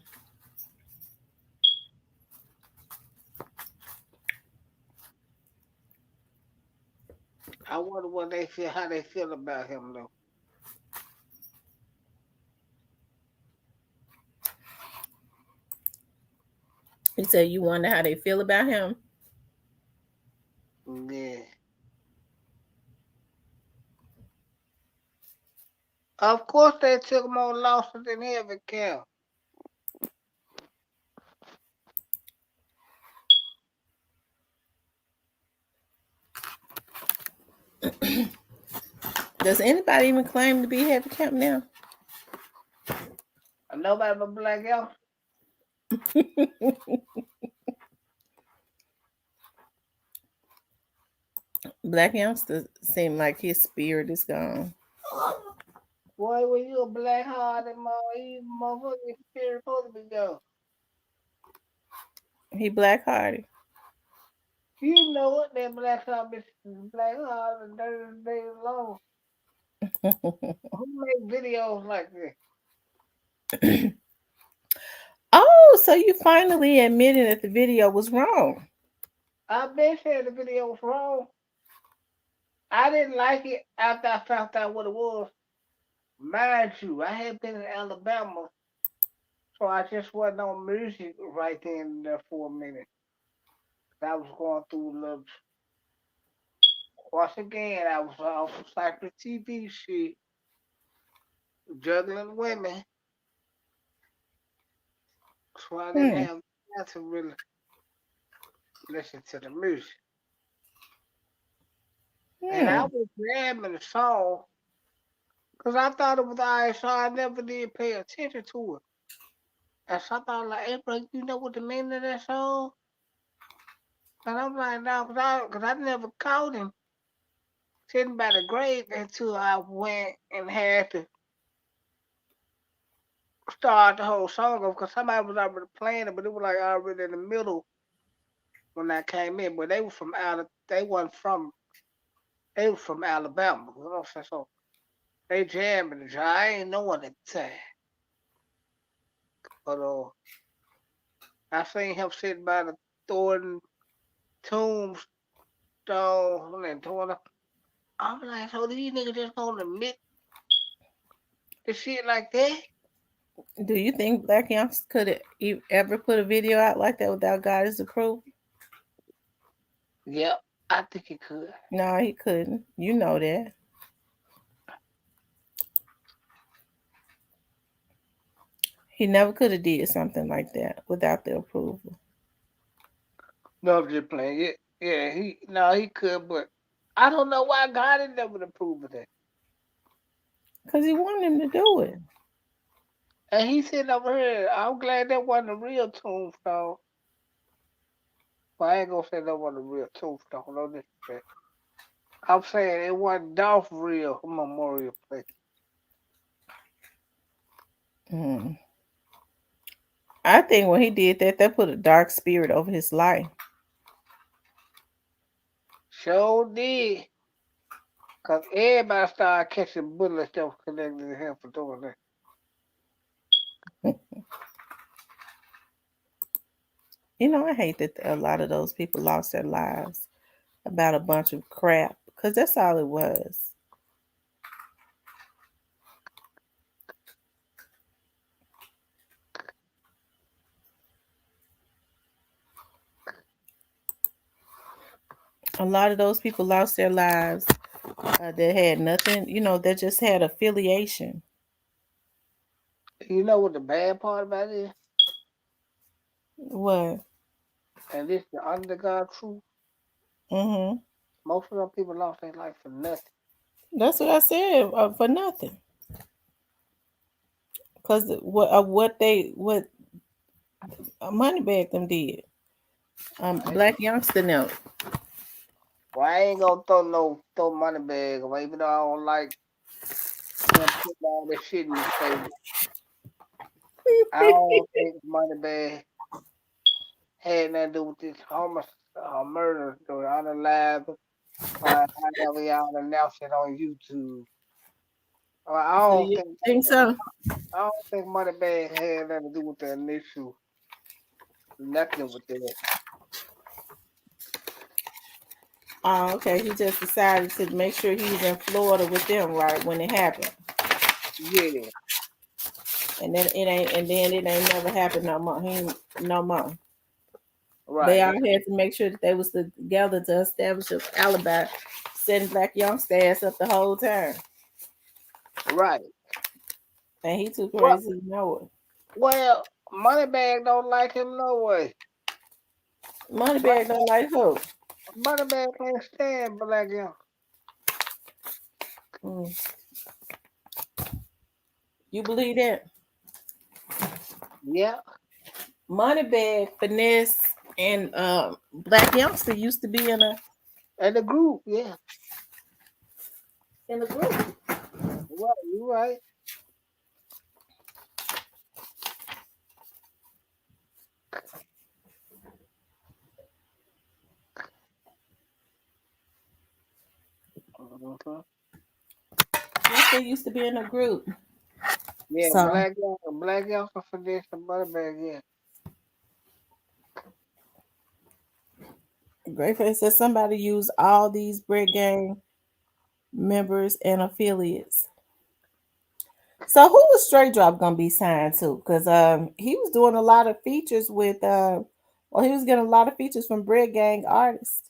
I wonder what they feel, how they feel about him though. He said you wonder how they feel about him. Yeah. Of course they took more losses than he ever can. Does anybody even claim to be heavy camp now? Nobody but Black Elf. Black youngster seem like his spirit is gone. Boy, when you a black hearted motherfucking spirit supposed to be gone. He black hearted. You know what that black heart bitch black heart and dirty day long. Who make videos like this? Oh, so you finally admitted that the video was wrong. I been said the video was wrong. I didn't like it after I found out what it was. Mind you, I had been in Alabama, so I just wasn't on music right then and there for a minute. I was going through a little. Once again, I was off cycle TV shit, juggling women, so I didn't have time to really listen to the music. And I was jamming the song because I thought it was alright, so I never did pay attention to it. And so I thought, like, hey, bro, you know what the meaning of that song? And I'm like, no, because I never caught him sitting by the grave until I went and had to start the whole song off because somebody was already playing it, but it was like already in the middle when I came in. But they were from they wasn't from, they were from Alabama. You know what I'm saying? So they jamming the I ain't knowing at the time. But I seen him sitting by the Thornton tombstone and torn up. I'm like, so these niggas just gonna admit the shit like that? Do you think Black youngster could ever put a video out like that without God's approval? Yep, I think he could. No, he couldn't. You know that. He never could have did something like that without the approval. No, I'm just playing. Yeah, he could, but I don't know why God didn't never approve of that. Because he wanted him to do it. And he sitting over here. I'm glad that wasn't a real tombstone. Well, I ain't gonna say that wasn't a real tombstone. No disrespect. I'm saying it wasn't Dolph real memorial place. I think when he did that, that put a dark spirit over his life. Sure did. Because everybody started catching bullets that was connected to him for doing that. You know, I hate that a lot of those people lost their lives about a bunch of crap because that's all it was. A lot of those people lost their lives that had nothing, you know, that just had affiliation. You know what the bad part about it is? What? And this the underdog truth. Mm-hmm. Most of them people lost their life for nothing. That's what I said, for nothing. Cause what Moneybag them did. Right? Black youngster now. Well, I ain't gonna throw money bag away, even though I don't like him putting all that shit in his face. I don't think money bag had nothing to do with this homeless murder story. Unalive, however y'all announce it on YouTube. I So don't you think think so? I don't think money bag had nothing to do with the initial nothing with that. Oh, okay. He just decided to make sure he was in Florida with them right when it happened, Yeah, and then it ain't never happened no more. No more. They right. all had to make sure that they was together to establish an alibi, setting Black youngster ass up the whole time, Right. and he too Well, crazy to know it. Moneybag don't like him no way. Moneybag don't like who? Moneybag can't stand black young. Mm. You believe that? Yeah, Moneybag, finesse, and Black youngster used to be and the group, yeah. in the group. Right, you right. Mhm. Yes, they used to be in a group. Yeah, So black young for this and Moneybag, yeah. Grayface says somebody used all these Bread Gang members and affiliates. So who was Straight Drop gonna be signed to? Because he was doing a lot of features with well, he was getting a lot of features from Bread Gang artists.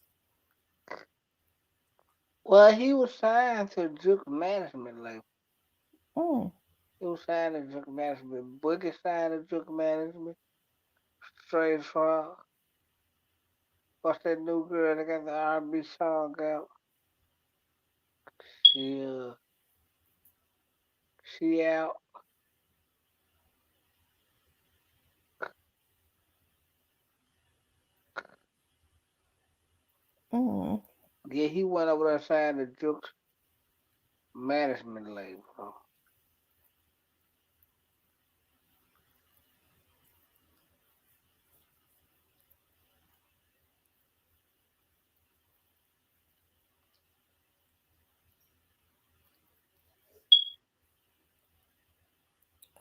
Well, he was signed to Juke Management label. Mm. He was signed to Juke Management. Boogie signed to Juke Management. Straight for what's that new girl that got the R&B song out? She uh, she out. Mm. Yeah, he went over there signed to Juke Management label.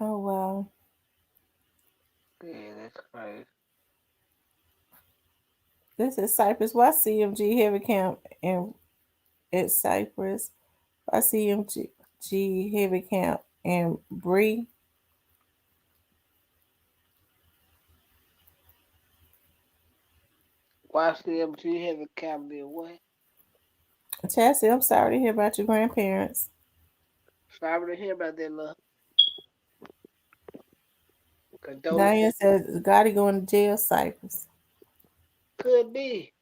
Oh wow. Yeah, that's crazy. This is Cypress. Why CMG Heavy Camp and it's Cypress. Why CMG Heavy Camp and Bree. YCMG have a cabinet away. Chassie, I'm sorry to hear about your grandparents. Sorry to hear about that, love. Diane Condolences. says Gotti going to jail, Cypress. Could be.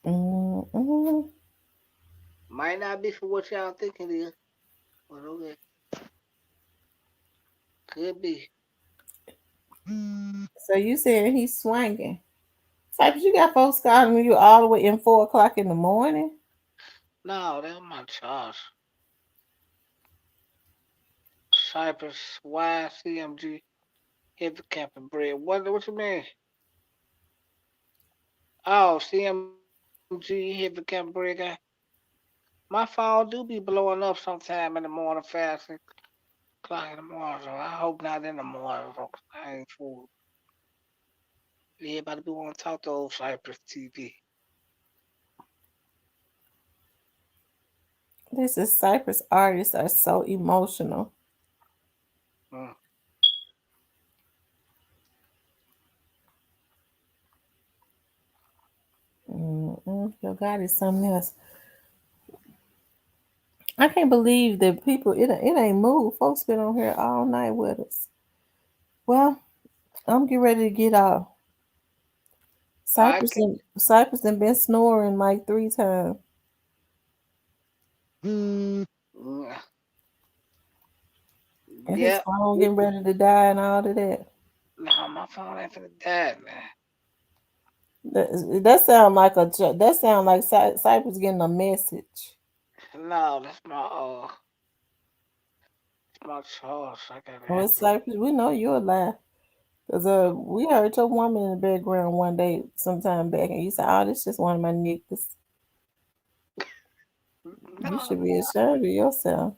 Mm-hmm. Might not be for what y'all think it is. But okay. Could be. So you saying he's swinging? Cypress, you got folks calling you all the way in 4 o'clock in the morning. No, that was my charge. Cypress YCMG hit the cap and bread. What you mean? Oh, CMG hit the cap and bread guy. My phone do be blowing up sometime in the morning, 5, 6 o'clock in the morning. So I hope not in the morning, folks. I ain't fool. Everybody be want to talk to old Cypress TV. This is Cypress artists are so emotional. Mm. Your God is something else. I can't believe that people it ain't moved. Folks been on here all night with us. Well, I'm getting ready to get off. I Cypress done been snoring like 3 times. can. And his Yeah. phone getting ready to die and all of that. No, my phone ain't finna die, man. That sound like that sound like Cypress getting a message. No, that's my charge. I gotta Oh, have it's Cypress. We know you're a lie. Cause we heard your woman in the background one day, sometime back, and you said, "Oh, this just one of my niggas." You no, should be ashamed of yourself.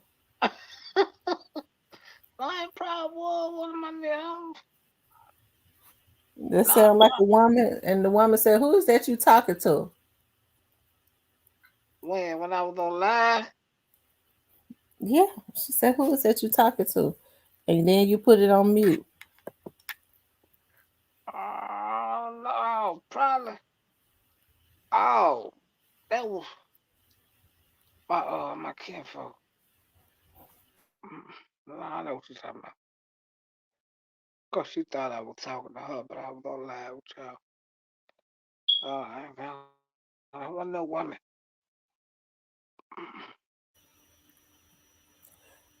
I ain't proud of one of my niggas. That No, sound like a woman, and the woman said, "Who is that you talking to?" when I was on live, Yeah, she said, "Who is that you talking to?" And then you put it on mute. oh no, probably. Oh, that was my kinfolk. No, I know what you're talking about. Cause she thought I was talking to her, but I was on live with y'all. I wasn't no woman.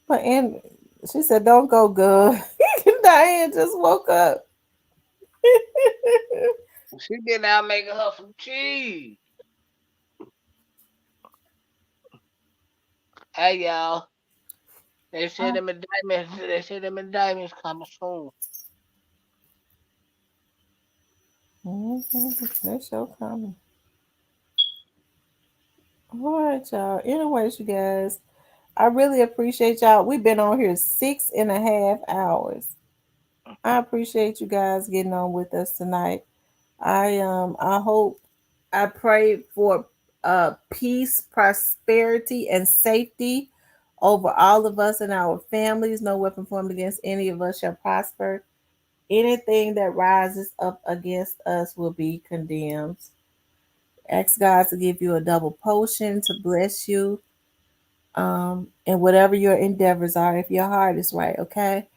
But and she said, "Don't go, good." Diane just woke up. She been out making her some cheese. Hey y'all, they said them indictments. They said them indictments coming soon. That's your coming. All right, y'all. Anyways, you guys, I really appreciate y'all. We've been on here 6.5 hours. I appreciate you guys getting on with us tonight. I hope, I pray for peace, prosperity, and safety over all of us and our families. No weapon formed against any of us shall prosper. Anything that rises up against us will be condemned. Ask God to give you a double potion to bless you, and whatever your endeavors are, if your heart is right, okay?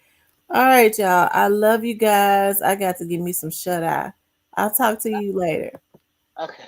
All right, y'all. I love you guys. I got to give me some shut eye. I'll talk to you later. Okay.